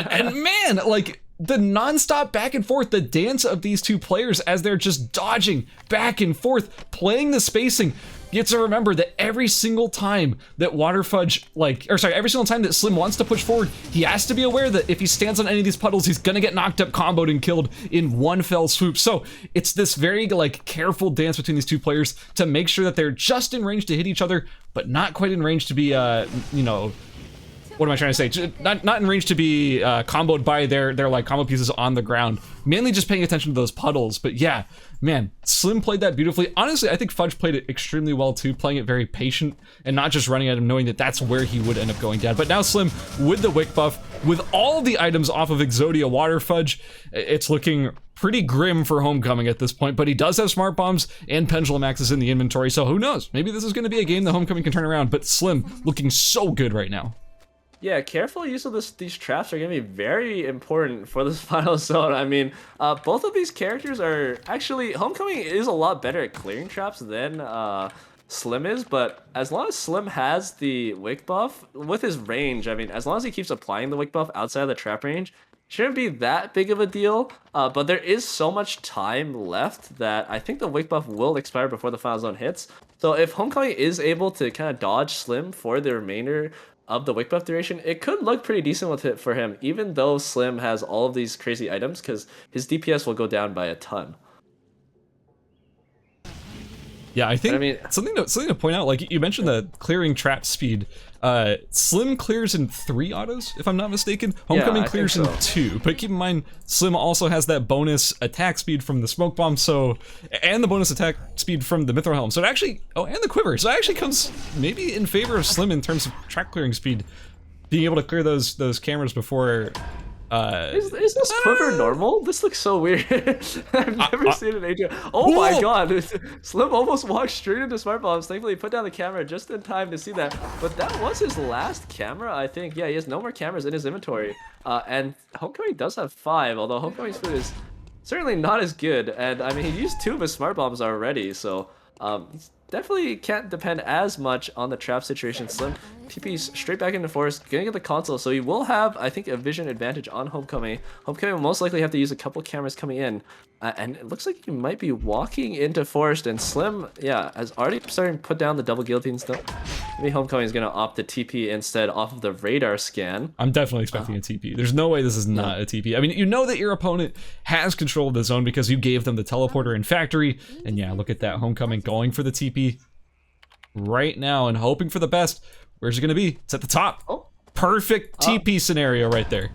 And man, like, the non-stop back and forth, the dance of these two players as they're just dodging back and forth, playing the spacing. You have to remember that every single time that Water Fudge, every single time that Slim wants to push forward, he has to be aware that if he stands on any of these puddles, he's gonna get knocked up, comboed, and killed in one fell swoop. So it's this very careful dance between these two players to make sure that they're just in range to hit each other, but not quite in range to be, what am I trying to say? Not in range to be comboed by their combo pieces on the ground. Mainly just paying attention to those puddles. But yeah, man, Slim played that beautifully. Honestly, I think Fudge played it extremely well too, playing it very patient and not just running at him, knowing that that's where he would end up going down. But now Slim with the Wick buff, with all the items off of Exodia Water Fudge, it's looking pretty grim for Homecoming at this point, but he does have Smart Bombs and Pendulum Axes in the inventory, so who knows? Maybe this is going to be a game that Homecoming can turn around, but Slim looking so good right now. Yeah, careful use of these traps are going to be very important for this final zone. I mean, both of these characters are actually... Homecoming is a lot better at clearing traps than Slim is, but as long as Slim has the wick buff with his range, I mean, as long as he keeps applying the wick buff outside of the trap range, shouldn't be that big of a deal. But there is so much time left that I think the wick buff will expire before the final zone hits. So if Homecoming is able to kind of dodge Slim for the remainder of the wick buff duration, it could look pretty decent with it for him, even though Slim has all of these crazy items, because his DPS will go down by a ton. Yeah, I think something to point out, like you mentioned the clearing trap speed. Slim clears in 3 autos, if I'm not mistaken. Homecoming clears in 2, but keep in mind, Slim also has that bonus attack speed from the smoke bomb, and the bonus attack speed from the mithril helm. So it actually, and the quiver. So it actually comes maybe in favor of Slim in terms of trap clearing speed, being able to clear those cameras before. Is this quiver normal? This looks so weird. I've never seen an agent. Oh my god! Slim almost walked straight into smart bombs. Thankfully, he put down the camera just in time to see that. But that was his last camera, I think. Yeah, he has no more cameras in his inventory. And Homecoming does have 5, although Homecoming's food is certainly not as good. And I mean, he used 2 of his smart bombs already, so definitely can't depend as much on the trap situation. Slim TP's straight back into forest, gonna get the console, so he will have, I think, a vision advantage on Homecoming. Homecoming will most likely have to use a couple cameras coming in, and it looks like he might be walking into forest, and Slim, yeah, has already started to put down the double guillotine stuff. Maybe Homecoming is gonna opt to TP instead off of the radar scan. I'm definitely expecting a TP. There's no way this is not a TP. I mean, you know that your opponent has control of the zone because you gave them the teleporter in factory, and yeah, look at that, Homecoming going for the TP right now and hoping for the best. Where's it gonna be? It's at the top. Oh, perfect TP scenario right there.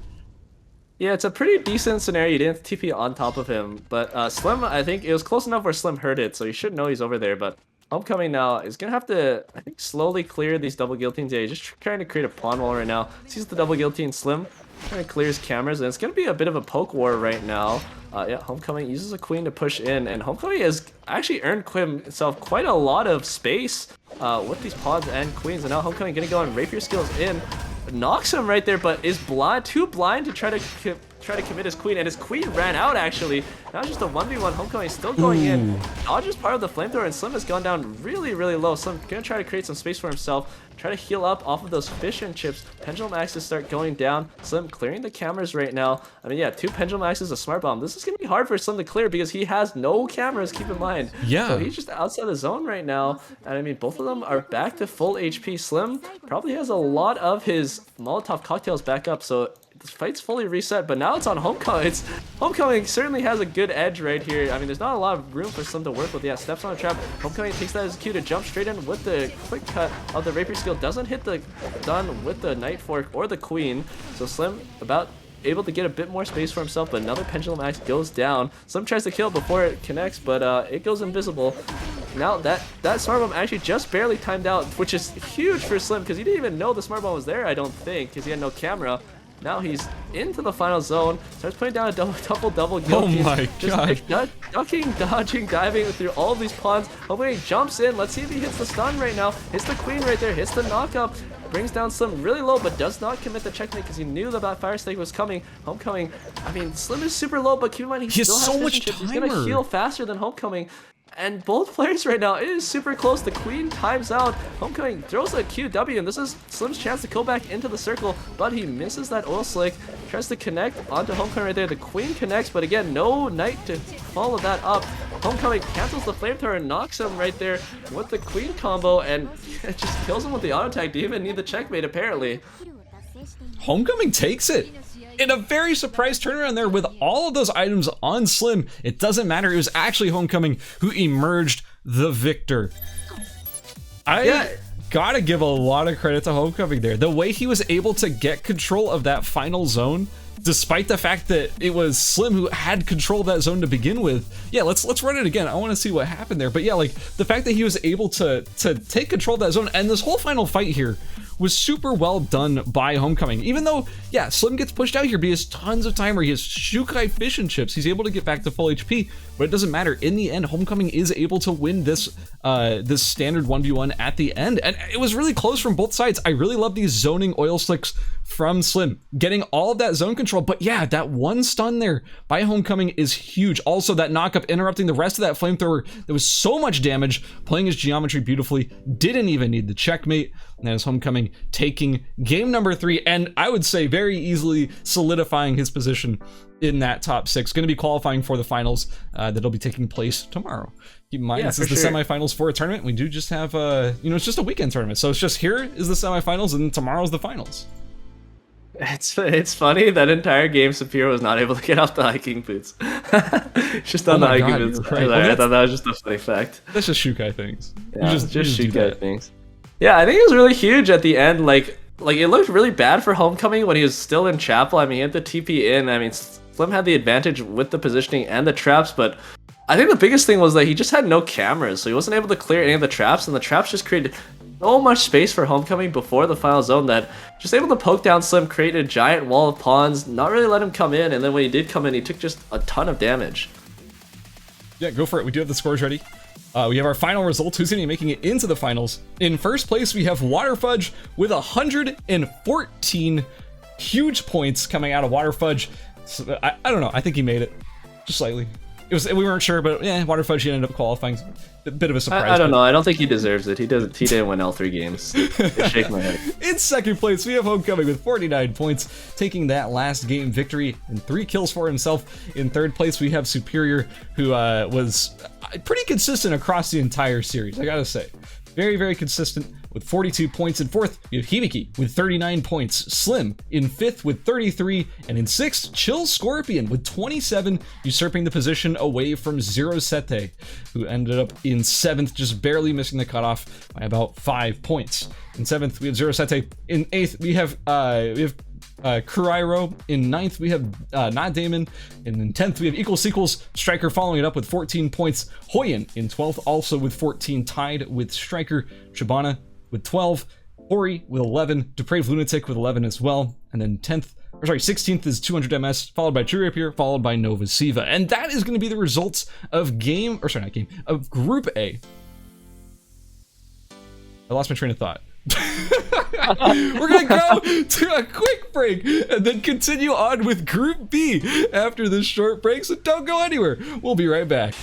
Yeah, it's a pretty decent scenario. You didn't TP on top of him, but Slim, I think it was close enough where Slim heard it, so you should know he's over there. But Homecoming now is gonna have to, I think, slowly clear these double guillotines. Yeah, he's just trying to create a pawn wall right now. Sees the double guillotine. Slim trying to clear his cameras, and it's gonna be a bit of a poke war right now. Yeah, Homecoming uses a queen to push in, and Homecoming has actually earned himself quite a lot of space with these pawns and queens, and now Homecoming gonna go and rapier skills in, knocks him right there, but is too blind to try to commit his queen, and his queen ran out actually. Now it's just a 1v1. Homecoming still going in. Dodges part of the flamethrower, and Slim has gone down really, really low. Slim gonna try to create some space for himself, try to heal up off of those fish and chips. Pendulum axes start going down. Slim clearing the cameras right now. I mean, yeah, 2 pendulum axes, a smart bomb. This is gonna be hard for Slim to clear because he has no cameras, keep in mind. Yeah. So he's just outside the zone right now, and I mean, both of them are back to full HP. Slim probably has a lot of his Molotov cocktails back up, so this fight's fully reset, but now it's on Homecoming. Homecoming certainly has a good edge right here. I mean, there's not a lot of room for Slim to work with. Yeah, steps on a trap. Homecoming takes that as a cue to jump straight in with the quick cut of the rapier skill. Doesn't hit the gun with the knight fork or the queen. So Slim about able to get a bit more space for himself, but another pendulum axe goes down. Slim tries to kill before it connects, but it goes invisible. Now that smart bomb actually just barely timed out, which is huge for Slim because he didn't even know the smart bomb was there, I don't think, because he had no camera. Now he's into the final zone, starts putting down a double guillotine. Oh my god. Just ducking, dodging, diving through all of these pawns. Homecoming jumps in. Let's see if he hits the stun right now. Hits the queen right there, hits the knockup. Brings down Slim really low, but does not commit the checkmate because he knew that fire stake was coming. Homecoming, I mean, Slim is super low, but keep in mind he still has so much chips. He's gonna heal faster than Homecoming. And both players right now, it is super close. The queen times out. Homecoming throws a QW, and this is Slim's chance to go back into the circle, but he misses that oil slick. Tries to connect onto Homecoming right there. The queen connects, but again, no knight to follow that up. Homecoming cancels the flamethrower and knocks him right there with the queen combo, and it just kills him with the auto attack. Didn't even need the checkmate, apparently. Homecoming takes it. In a very surprise turnaround there with all of those items on Slim. It doesn't matter. It was actually Homecoming who emerged the victor. I gotta give a lot of credit to Homecoming there. The way he was able to get control of that final zone, despite the fact that it was Slim who had control of that zone to begin with. Yeah, let's run it again. I want to see what happened there. But yeah, like the fact that he was able to take control of that zone, and this whole final fight here was super well done by Homecoming. Even though, yeah, Slim gets pushed out here, but he has tons of time where he has Shukai fish and chips. He's able to get back to full HP, but it doesn't matter. In the end, Homecoming is able to win this this standard 1v1 at the end. And it was really close from both sides. I really love these zoning oil slicks from Slim, getting all of that zone control. But yeah, that one stun there by Homecoming is huge. Also, that knockup interrupting the rest of that flamethrower. There was so much damage, playing his geometry beautifully, didn't even need the checkmate. And that is Homecoming taking game number 3, and I would say very easily solidifying his position in that top 6. Going to be qualifying for the finals that'll be taking place tomorrow. Keep in mind, this is the semifinals for a tournament. We do just have, it's just a weekend tournament. So it's just here is the semifinals, and tomorrow's the finals. It's funny that entire game Sapir was not able to get off the hiking boots. Just on the hiking boots. Right. I thought that was just a funny fact. That's just Shukai things. Yeah, just Shukai things. Yeah, I think it was really huge at the end. Like it looked really bad for Homecoming when he was still in Chapel. I mean, he had the TP in. I mean, Slim had the advantage with the positioning and the traps, but I think the biggest thing was that he just had no cameras, so he wasn't able to clear any of the traps, and the traps just created so much space for Homecoming before the final zone that just able to poke down Slim, create a giant wall of pawns, not really let him come in, and then when he did come in, he took just a ton of damage. Yeah, go for it. We do have the scores ready. We have our final results. Who's going to be making it into the finals? In first place, we have Waterfudge with 114 huge points coming out of Waterfudge. So, I don't know. I think he made it just slightly. We weren't sure, but yeah, Waterfudge he ended up qualifying. A bit of a surprise. I don't know. I don't think he deserves it. He didn't win all 3 games. I shake my head. In second place, we have Homecoming with 49 points, taking that last game victory and 3 kills for himself. In third place, we have Superior, who was pretty consistent across the entire series, I gotta say. Very, very consistent with 42 points. In fourth, we have Hibiki with 39 points. Slim in fifth with 33. And in sixth, Chill Scorpion with 27, usurping the position away from Zero Sete, who ended up in seventh, just barely missing the cutoff by about 5 points. In seventh, we have Zero Sete. In eighth, we have Kurairo. In ninth, we have Not Damon. And in 10th, we have Equals Sequels. Striker following it up with 14 points. Hoyen in 12th, also with 14, tied with Striker. Chibana with 12. Hori with 11. Depraved Lunatic with 11 as well. And then 16th is 200 MS, followed by True Rapier, followed by Nova Siva. And that is going to be the results of Group A. I lost my train of thought. We're gonna go to a quick break and then continue on with Group B after this short break, so don't go anywhere. We'll be right back.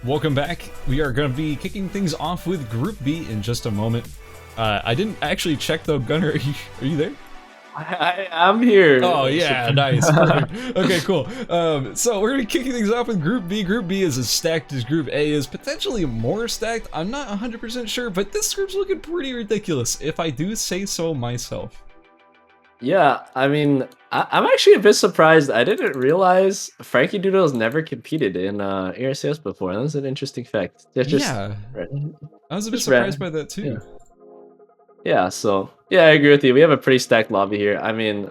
Welcome back. We are going to be kicking things off with Group B in just a moment. I didn't actually check though. Gunner, are you there? I'm here. Oh yeah, nice. Perfect. Okay, cool. So we're gonna be kicking things off with Group B. Group B is as stacked as Group A is, potentially more stacked. I'm not 100% sure, but this group's looking pretty ridiculous, if I do say so myself. Yeah, I mean, I'm actually a bit surprised. I didn't realize Frankie Doodle's never competed in ERCS before. That's an interesting fact. Yeah, I was a bit surprised by that too. Yeah, so yeah, I agree with you. We have a pretty stacked lobby here. I mean,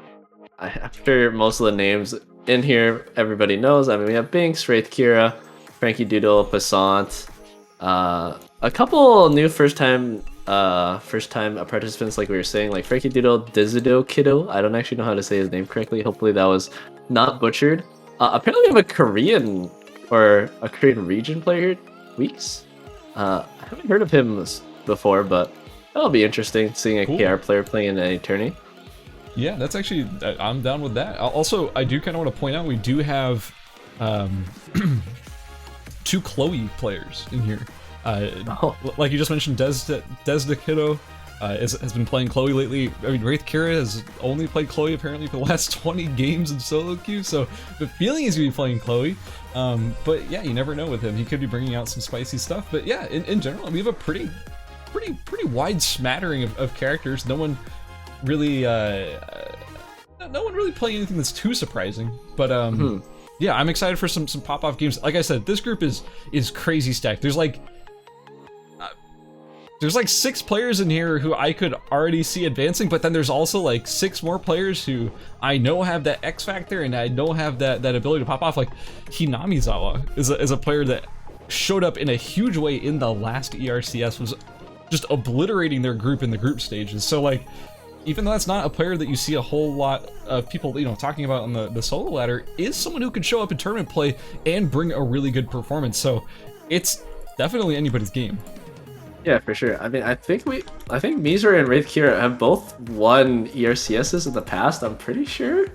I'm sure most of the names in here everybody knows. I mean, we have Binks, Wraith Kira, Frankie Doodle, Passant, a couple new first-time participants, like we were saying, like Frankie Doodle, Dizido Kiddo. I don't actually know how to say his name correctly. Hopefully that was not butchered. Apparently we have a Korean region player here, Weeks. I haven't heard of him before, but that'll be interesting seeing a KR player playing in a tourney. Yeah, that's actually, I'm down with that. Also, I do kind of want to point out we do have 2 Chloe players in here. Like you just mentioned, Desda Kiddo has been playing Chloe lately. I mean, Wraith Kira has only played Chloe apparently for the last 20 games in solo queue, so the feeling is going to be playing Chloe. But yeah, you never know with him. He could be bringing out some spicy stuff. But yeah, in general, we have a pretty wide smattering of characters. No one really playing anything that's too surprising. But yeah, I'm excited for some pop-off games. Like I said, this group is crazy stacked. There's like 6 players in here who I could already see advancing, but then there's also like 6 more players who I know have that X factor and I know have that ability to pop off. Like Hinamizawa is a player that showed up in a huge way in the last ERCS, was just obliterating their group in the group stages. So like, even though that's not a player that you see a whole lot of people, talking about on the solo ladder, is someone who could show up in tournament play and bring a really good performance. So it's definitely anybody's game. Yeah, for sure. I mean, I think Mizra and Wraith Kira have both won ERCSs in the past, I'm pretty sure.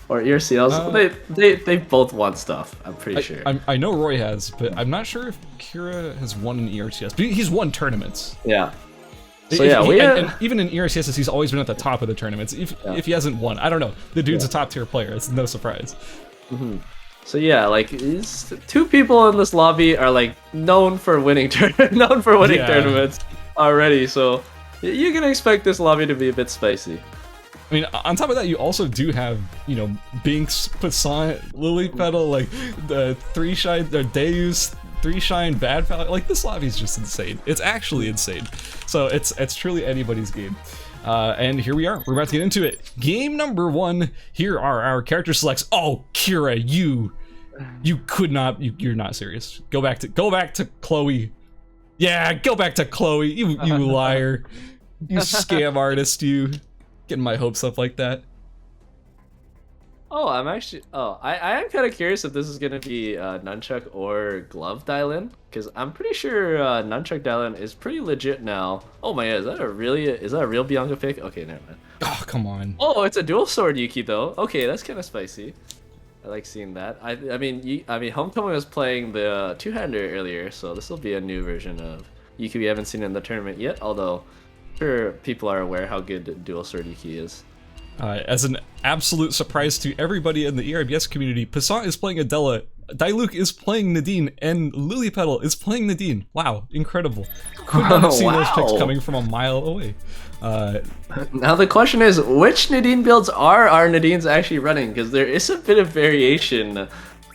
Or ERCLs. They both won stuff, I'm pretty sure. I know Roy has, but I'm not sure if Kira has won an ERCS. But he's won tournaments. Yeah. So and even in ERCS, he's always been at the top of the tournaments. If he hasn't won, I don't know. The dude's a top tier player. It's no surprise. So yeah, like 2 people in this lobby are like known for winning tournaments already. So you can expect this lobby to be a bit spicy. I mean, on top of that, you also do have, Binks, Passant, Lilypetal, like the 3-shine, Deus, 3-shine, Bad Pal. Like, this lobby is just insane. It's actually insane. So it's truly anybody's game. And here we are. We're about to get into it. Game number 1. Here are our character selects. Oh, Kira, you could not. You're not serious. Go back to Chloe. Yeah, go back to Chloe. You liar. You scam artist. You getting my hopes up like that. Oh, I am kind of curious if this is gonna be nunchuck or glove dial-in, because I'm pretty sure nunchuck dial-in is pretty legit now. Oh my god, is that a real Bianca pick? Okay, never mind. Oh, come on. Oh, it's a dual sword Yuki though. Okay, that's kind of spicy. I like seeing that. I mean, Homecoming was playing the 2-hander earlier, so this will be a new version of Yuki we haven't seen in the tournament yet. Although, sure, people are aware how good dual sword Yuki is. As an absolute surprise to everybody in the ERBS community, Passant is playing Adela, Diluc is playing Nadine, and Lilypetal is playing Nadine. Wow, incredible. Could not have seen those picks coming from a mile away. Now the question is, which Nadine builds are our Nadines actually running? Because there is a bit of variation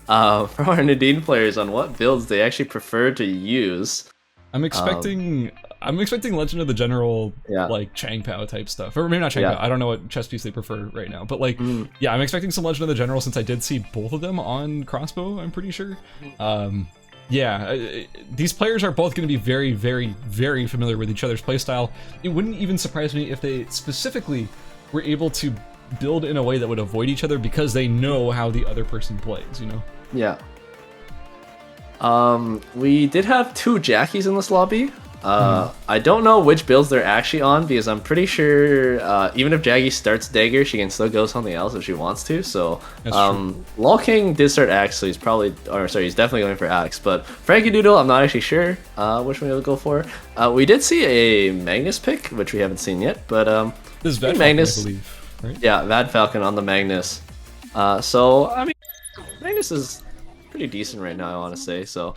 from our Nadine players on what builds they actually prefer to use. I'm expecting Legend of the General, like Chang Pao type stuff, or maybe not Chang Pao. I don't know what chess piece they prefer right now, but like, yeah, I'm expecting some Legend of the General since I did see both of them on crossbow. I'm pretty sure. Yeah, these players are both going to be very, very, very familiar with each other's playstyle. It wouldn't even surprise me if they specifically were able to build in a way that would avoid each other because they know how the other person plays. Yeah. We did have 2 Jackies in this lobby. I don't know which builds they're actually on because I'm pretty sure even if Jaggy starts Dagger, she can still go something else if she wants to. So Lol King did start Axe, so he's probably, or sorry, he's definitely going for Axe. But Frankie Doodle, I'm not actually sure which one he'll go for. We did see a Magnus pick, which we haven't seen yet, but this is Magnus, I believe, right? Yeah, Vad Falcon on the Magnus. So I mean, Magnus is pretty decent right now, I want to say. So.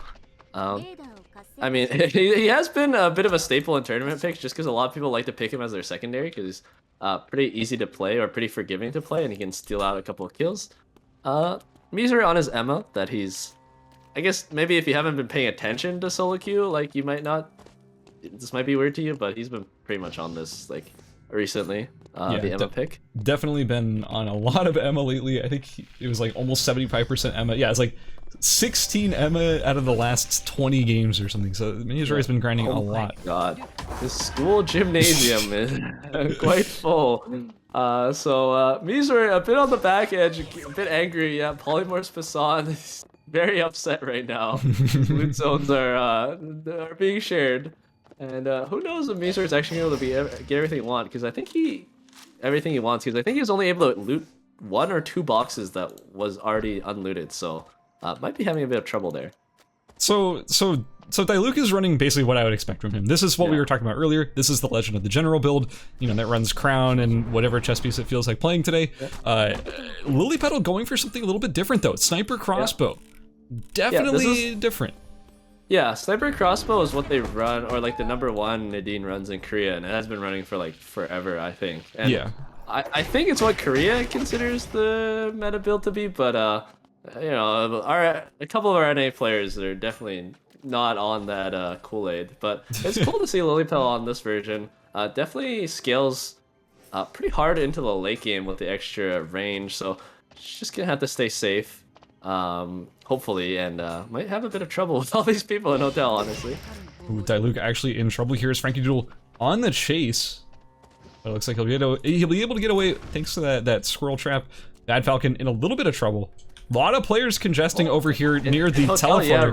I mean, he has been a bit of a staple in tournament picks just because a lot of people like to pick him as their secondary because he's pretty easy to play or pretty forgiving to play and he can steal out a couple of kills. Misery on his Emma that he's... I guess maybe if you haven't been paying attention to solo queue, like you might not... This might be weird to you, but he's been pretty much on this like recently. The Emma pick. Definitely been on a lot of Emma lately. I think it was like almost 75% Emma. Yeah, it's like 16 Emma out of the last 20 games or something. So Misery has been grinding a lot. Oh my god. This school gymnasium is quite full. Misery a bit on the back edge, a bit angry. Yeah, Polymorph's Passan is very upset right now. Loot zones are being shared. And who knows if Misery is actually able to get everything he wants, because I think he was only able to loot 1 or 2 boxes that was already unlooted, so might be having a bit of trouble there. So Diluc is running basically what I would expect from him. This is what we were talking about earlier. This is the Legend of the General build, you know, that runs Crown and whatever chess piece it feels like playing today. Lily Petal going for something a little bit different though. Sniper crossbow, definitely different. Yeah, Sniper Crossbow is what they run, or like the #1 Nadine runs in Korea, and it has been running for like forever, I think. And I think it's what Korea considers the meta build to be, but you know, a couple of our NA players are definitely not on that Kool-Aid. But it's cool to see Lilipel on this version. Definitely scales pretty hard into the late game with the extra range, so she's just gonna have to stay safe. Hopefully, and might have a bit of trouble with all these people in Hotel, honestly. Ooh, Diluc actually in trouble here as Frankie Doodle on the chase. But it looks like he'll be able to get away thanks to that squirrel trap. Bad Falcon in a little bit of trouble. A lot of players congesting over here near the teleporter.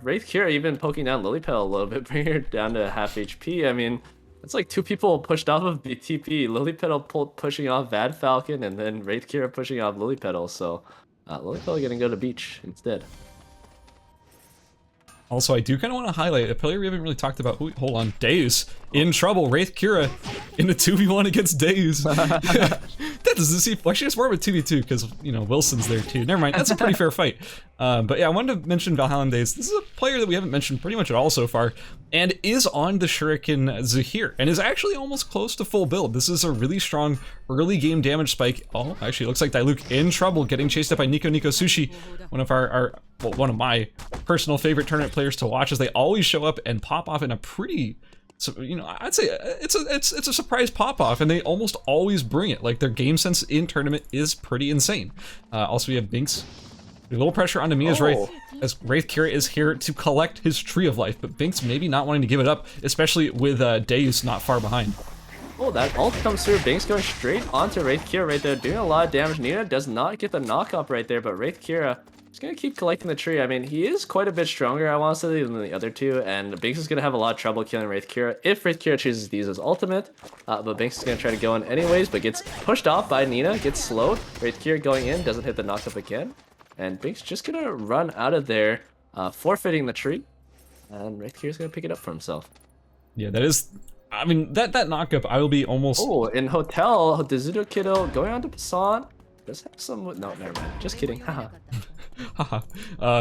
Wraith Kira even poking down Lilipel a little bit, bringing her down to half HP. I mean, it's like 2 people pushed off of the TP. Lilipel pushing off Vad Falcon, and then Wraith Kira pushing off Lilipel, so... Lilipel gonna go to beach instead. Also, I do kind of want to highlight a player we haven't really talked about. Hold on, Deus in trouble. Wraith Kira in a 2v1 against Deus. That doesn't seem... Actually, it's more of a 2v2 because, you know, Wilson's there too. Never mind, that's a pretty fair fight. But yeah, I wanted to mention Valhalla Deus. This is a player that we haven't mentioned pretty much at all so far, and is on the Shuriken Zahir, and is actually almost close to full build. This is a really strong early game damage spike. Oh, actually, it looks like Diluc in trouble, getting chased up by Nico Sushi, one of one of my personal favorite tournament players to watch, as they always show up and pop off in a pretty... So, you know, I'd say it's a surprise pop-off, and they almost always bring it. Like, their game sense in tournament is pretty insane. Also, we have Binks. A little pressure onto Mia's Wraith, as Wraith Kira is here to collect his Tree of Life, but Binks maybe not wanting to give it up, especially with Deus not far behind. Oh, that ult comes through. Binks going straight onto Wraith Kira right there, doing a lot of damage. Nina does not get the knock up right there, but Wraith Kira is going to keep collecting the tree. I mean, he is quite a bit stronger, I want to say, than the other two, and Binks is going to have a lot of trouble killing Wraith Kira if Wraith Kira chooses to use his ultimate. But Binks is going to try to go in anyways, but gets pushed off by Nina, gets slowed. Wraith Kira going in, doesn't hit the knock up again. And Binks just going to run out of there, forfeiting the tree. And Wraith Kira's going to pick it up for himself. Yeah, that is... I mean, that knockup, I will be almost... Oh, in Hotel, Dezudo Kiddo going on to Passan. Does have some... No, never mind. Just kidding. Haha. Haha.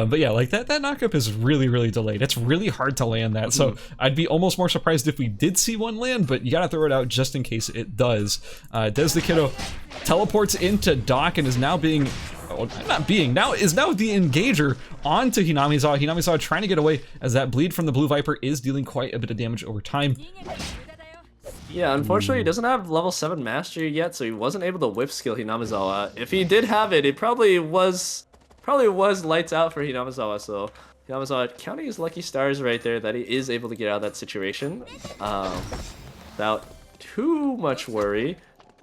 But yeah, like that knockup is really, really delayed. It's really hard to land that. So I'd be almost more surprised if we did see one land, but you gotta throw it out just in case it does. Des the Kiddo teleports into Doc and is now being... is now the engager onto Hinamizawa. Hinamizawa trying to get away as that bleed from the Blue Viper is dealing quite a bit of damage over time. Yeah, unfortunately he doesn't have level 7 mastery yet, so he wasn't able to whip skill Hinamizawa. If he did have it, it probably was lights out for Hinamizawa, so Hinamizawa counting his lucky stars right there that he is able to get out of that situation without too much worry.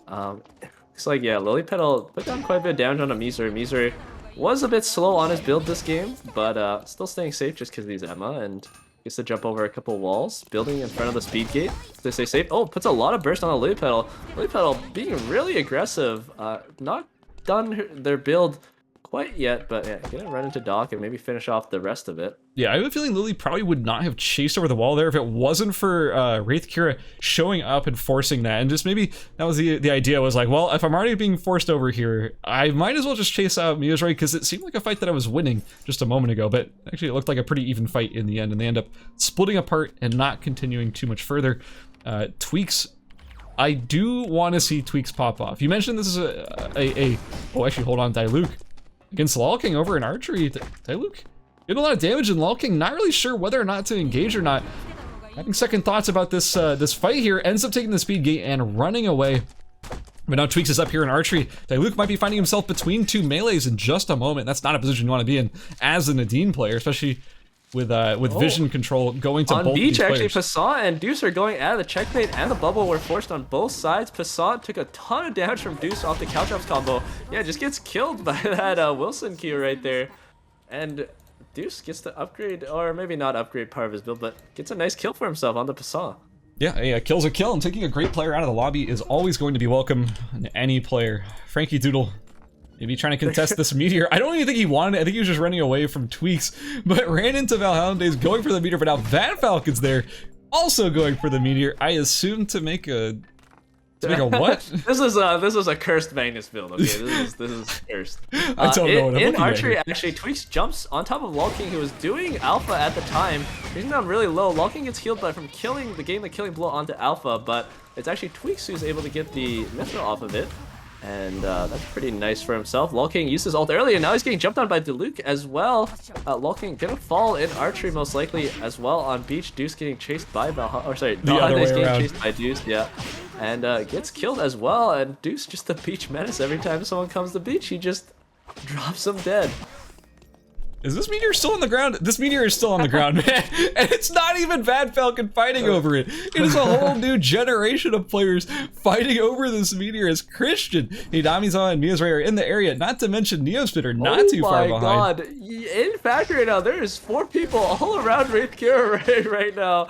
Looks like, yeah, Lilipel put down quite a bit of damage on a Misery. Misery was a bit slow on his build this game, but still staying safe just because he's Emma, and Gets to jump over a couple walls, building in front of the speed gate to stay safe. Oh, puts a lot of burst on the lily petal. Lily petal being really aggressive. Not done their build quite yet, but yeah, gonna run into Doc and maybe finish off the rest of it. Yeah, I have a feeling Lily probably would not have chased over the wall there if it wasn't for Wraith Kira showing up and forcing that. And just maybe that was the idea, was like, well, if I'm already being forced over here, I might as well just chase out Mia's right, because it seemed like a fight that I was winning just a moment ago, but actually it looked like a pretty even fight in the end, and they end up splitting apart and not continuing too much further. Tweaks, I do want to see Tweaks pop off. You mentioned this is oh, actually, hold on, Diluc against Lolking over in archery. Diluc did a lot of damage, and Lolking not really sure whether or not to engage or not. Having second thoughts about this this fight here, ends up taking the speed gate and running away. But now Tweaks is up here in archery. Diluc might be finding himself between two melees in just a moment. That's not a position you want to be in as a Nadine player, especially with vision control going to on both beach. these Actually, players. Passant and Deuce are going out of the checkmate, and the bubble were forced on both sides. Passant took a ton of damage from Deuce off the Caltrops combo. Yeah, just gets killed by that Wilson Q right there. And Deuce gets to upgrade, or maybe not upgrade part of his build, but gets a nice kill for himself on the Passant. Yeah, a kill's a kill, and taking a great player out of the lobby is always going to be welcome in any player. Frankie Doodle, maybe trying to contest this meteor. I don't even think he wanted it. I think he was just running away from Tweaks, but ran into Valhallande's going for the meteor, but now Van Falcon's there, also going for the meteor. I assume to make a what? This is a cursed Magnus build. Okay, this is cursed. I don't know what I'm in looking archery, at here. actually, Tweaks jumps on top of Lolking, who was doing Alpha at the time. He's down really low. Lolking gets healed by from killing the killing blow onto Alpha, but it's actually Tweaks who's able to get the Mithril off of it. And that's pretty nice for himself. Lolking used his ult early, and now he's getting jumped on by Diluc as well. Lolking gonna fall in archery most likely as well on beach. Deuce getting chased by Valhalla, or sorry, Valhallande's getting chased by Deuce, yeah. And gets killed as well, and Deuce just the beach menace. Every time someone comes to beach, he just drops them dead. Is this meteor still on the ground? This meteor is still on the ground, man. And it's not even Bad Falcon fighting over it. It is a whole new generation of players fighting over this meteor as Christian, Hidamizawa, and Mia's Ray are in the area, not to mention Neospit are not too far behind. Oh my god. In fact, right now, there is 4 people all around Wraith Kira right now.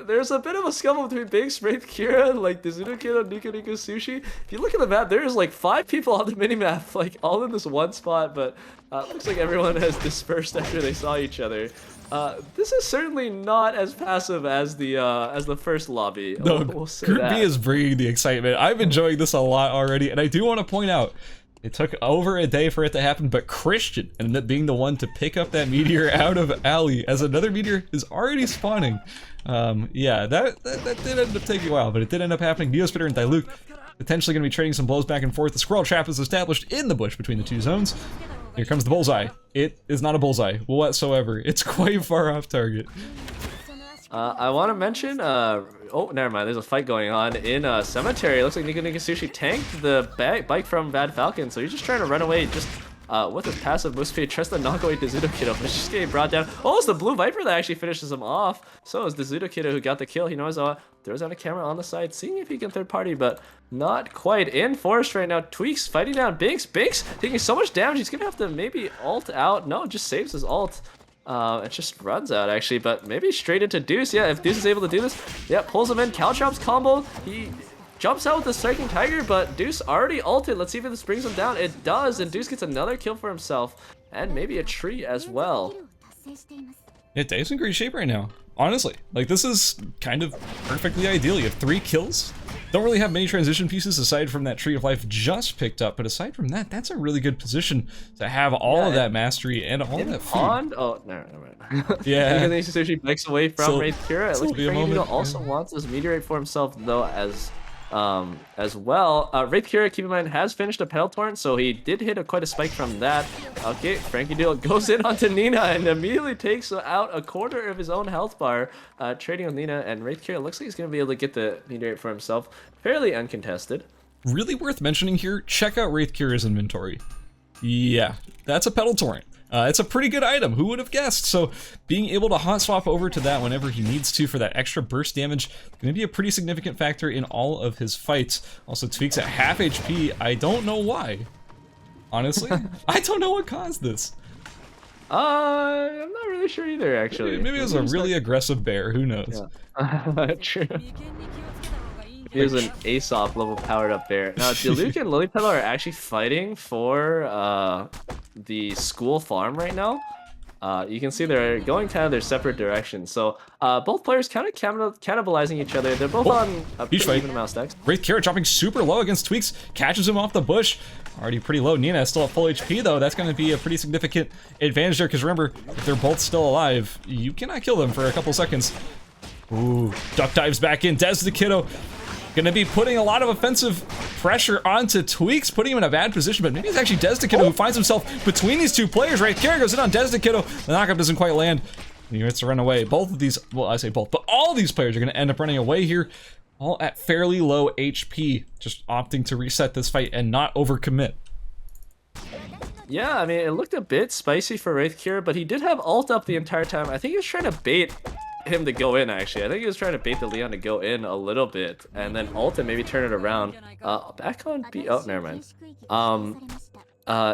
There's a bit of a scuffle between Binks, Wraith Kira, like Dizuno Kid, Nico Nico Sushi. If you look at the map, there's like 5 people on the minimap, like all in this one spot, but looks like everyone has dispersed after they saw each other. This is certainly not as passive as the first lobby. No, we'll say Group that. B is bringing the excitement. I'm enjoying this a lot already, and I do want to point out, it took over a day for it to happen, but Christian ended up being the one to pick up that meteor out of Alley, as another meteor is already spawning. Yeah, that did end up taking a while, but it did end up happening. Neospitter and Diluc potentially going to be trading some blows back and forth. The squirrel trap is established in the bush between the two zones. Here comes the bullseye. It is not a bullseye whatsoever. It's quite far off target. I want to mention, oh, never mind, there's a fight going on in Cemetery. It looks like Nico Nico Sushi tanked the bike from Bad Falcon, so he's just trying to run away just with his passive boost speed. Tries to knock away Dizuno Kiddo, but it's just getting brought down. Oh, it's the Blue Viper that actually finishes him off. So it's Dizuno Kiddo who got the kill. He knows throws out a camera on the side, seeing if he can third party, but not quite. In Forest right now, Tweaks fighting down Binks. Binks taking so much damage, he's gonna have to maybe ult out. No, just saves his ult. It just runs out actually, but maybe straight into Deuce. Yeah, if Deuce is able to do this, yeah, pulls him in. Caltrops combo. He jumps out with the Striking Tiger, but Deuce already ulted. Let's see if this brings him down. It does, and Deuce gets another kill for himself, and maybe a tree as well. Yeah, Dave's in great shape right now. Honestly, like this is kind of perfectly ideal. You have 3 kills. Don't really have many transition pieces aside from that Tree of Life just picked up, but aside from that, that's a really good position to have all of that mastery and all of that food. Oh, no, never mind. Yeah. Nico Nico Sushi backs away from Wraith Kira. It looks like Frankie also yeah. wants this meteorite for himself though as well. Wraith Kira, keep in mind, has finished a Pedal Torrent, so he did hit quite a spike from that. Okay, Frankie Doodle goes in onto Nina and immediately takes out a quarter of his own health bar, trading with Nina, and Wraith Kira looks like he's going to be able to get the meteorite for himself, fairly uncontested. Really worth mentioning here, check out Wraith Kira's inventory. Yeah, that's a Pedal Torrent. It's a pretty good item, who would have guessed? So being able to hot swap over to that whenever he needs to for that extra burst damage, going to be a pretty significant factor in all of his fights. Also Tweaks at half HP, I don't know why. Honestly, I don't know what caused this. I'm not really sure either, actually. Maybe it was a really aggressive bear. Who knows? Yeah. True. He is an Aesop level powered up bear. Now, Diluc and Lilypetal are actually fighting for the school farm right now. You can see they're going kind of their separate directions. So both players kind of cannibalizing each other. They're both on a pretty even amount of stacks. Wraith Kira dropping super low against Tweaks, catches him off the bush. Already pretty low. Nina is still at full HP though. That's going to be a pretty significant advantage there because remember, if they're both still alive, you cannot kill them for a couple seconds. Ooh, duck dives back in. Des the Kiddo gonna be putting a lot of offensive pressure onto Tweaks, putting him in a bad position, but maybe it's actually Des the Kiddo who finds himself between these two players. Right, Kira goes in on Des the Kiddo. The knockup doesn't quite land. He gets to run away. Both of these, well, I say both, but all these players are gonna end up running away here, all at fairly low HP, just opting to reset this fight and not overcommit. Yeah, I mean, it looked a bit spicy for Wraith Kira, but he did have ult up the entire time. I think he was trying to bait him to go in, actually. I think he was trying to bait the Leon to go in a little bit and then ult and maybe turn it around. Back on B. Oh, never mind.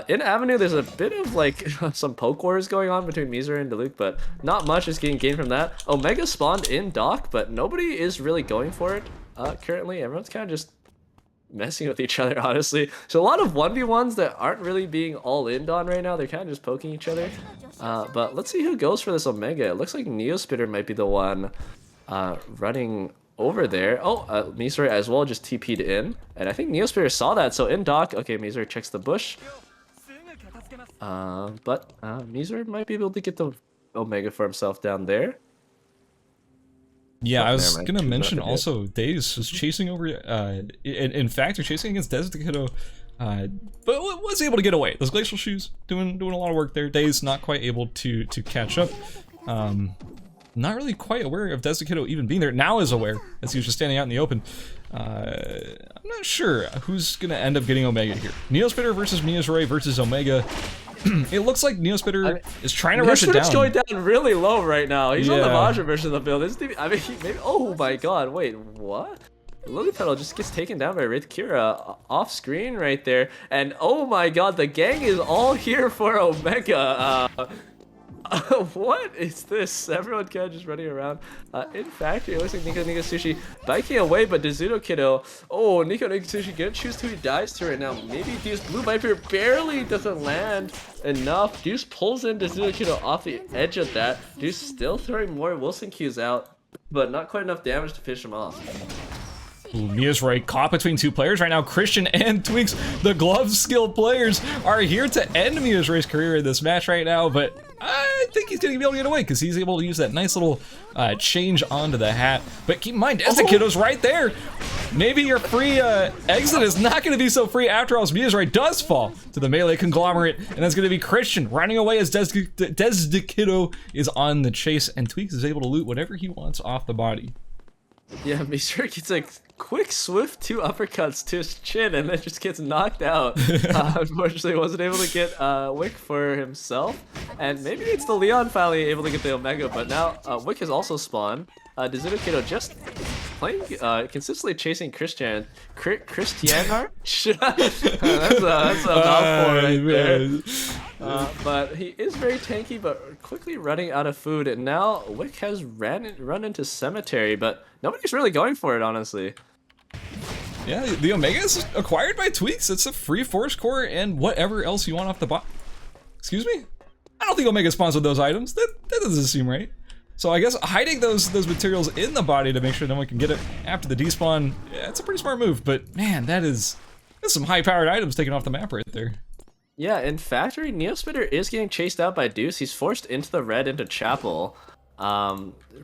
In Avenue, there's a bit of like some poke wars going on between Misery and Diluc, but not much is getting gained from that. Omega spawned in Dock, but nobody is really going for it currently. Everyone's kind of just messing with each other, honestly. So a lot of 1v1s that aren't really being all in on right now. They're kind of just poking each other. But let's see who goes for this Omega. It looks like Neospitter might be the one running over there. Oh, Misery as well just TP'd in. And I think Neospitter saw that. So in Dock, okay, Misery checks the bush. But Misery might be able to get the Omega for himself down there. Yeah, I was gonna mention also Daze was chasing over. In fact, they're chasing against Des the Kiddo, but was able to get away. Those glacial shoes doing a lot of work there. Daze not quite able to catch up. Not really quite aware of Des the Kiddo even being there. Now is aware as he was just standing out in the open. I'm not sure who's gonna end up getting Omega here. Neospitter versus Miazurai versus Omega. It looks like Neospitter is trying to rush it down. Neospitter's going down really low right now. He's on the Vajra version of the build. I mean, maybe. Oh my god! Wait, what? Lilypetal just gets taken down by Wraith Kira off screen right there, and oh my god, the gang is all here for Omega. What is this? Everyone kind of just running around. In fact, it looks like Nico Sushi biking away, but Dizuto Kiddo. Oh, Nico Sushi gonna choose who he dies to right now. Maybe Deuce Blue Viper barely doesn't land enough. Deuce pulls in Dizuto Kiddo off the edge of that. Deuce still throwing more Wilson Qs out, but not quite enough damage to finish him off. Ooh, Mia's right, caught between two players right now. Christian and Tweaks, the glove-skilled players, are here to end Mia's Ray's career in this match right now, but I think he's going to be able to get away because he's able to use that nice little change onto the hat. But keep in mind, Des the Kiddo's right there. Maybe your free exit is not going to be so free after all, as Mia's right does fall to the melee conglomerate, and that's going to be Christian running away as Des the Kiddo is on the chase, and Tweaks is able to loot whatever he wants off the body. Yeah, Misery gets a quick, swift 2 uppercuts to his chin and then just gets knocked out. Unfortunately, wasn't able to get Wick for himself. And maybe it's the Leon finally able to get the Omega, but now Wick has also spawned. Dizuto Kiddo just playing, consistently chasing Christianar. that's a mouthful right there. But he is very tanky, but quickly running out of food. And now Wick has run into Cemetery, but nobody's really going for it, honestly. Yeah, the Omega is acquired by Tweaks. It's a free Force Core and whatever else you want off the bot. Excuse me? I don't think Omega spawns with those items. That doesn't seem right. So I guess hiding those materials in the body to make sure no one can get it after the despawn, yeah, it's a pretty smart move. But man, that's some high-powered items taken off the map right there. Yeah, in Factory, Neospitter is getting chased out by Deuce. He's forced into the red into Chapel.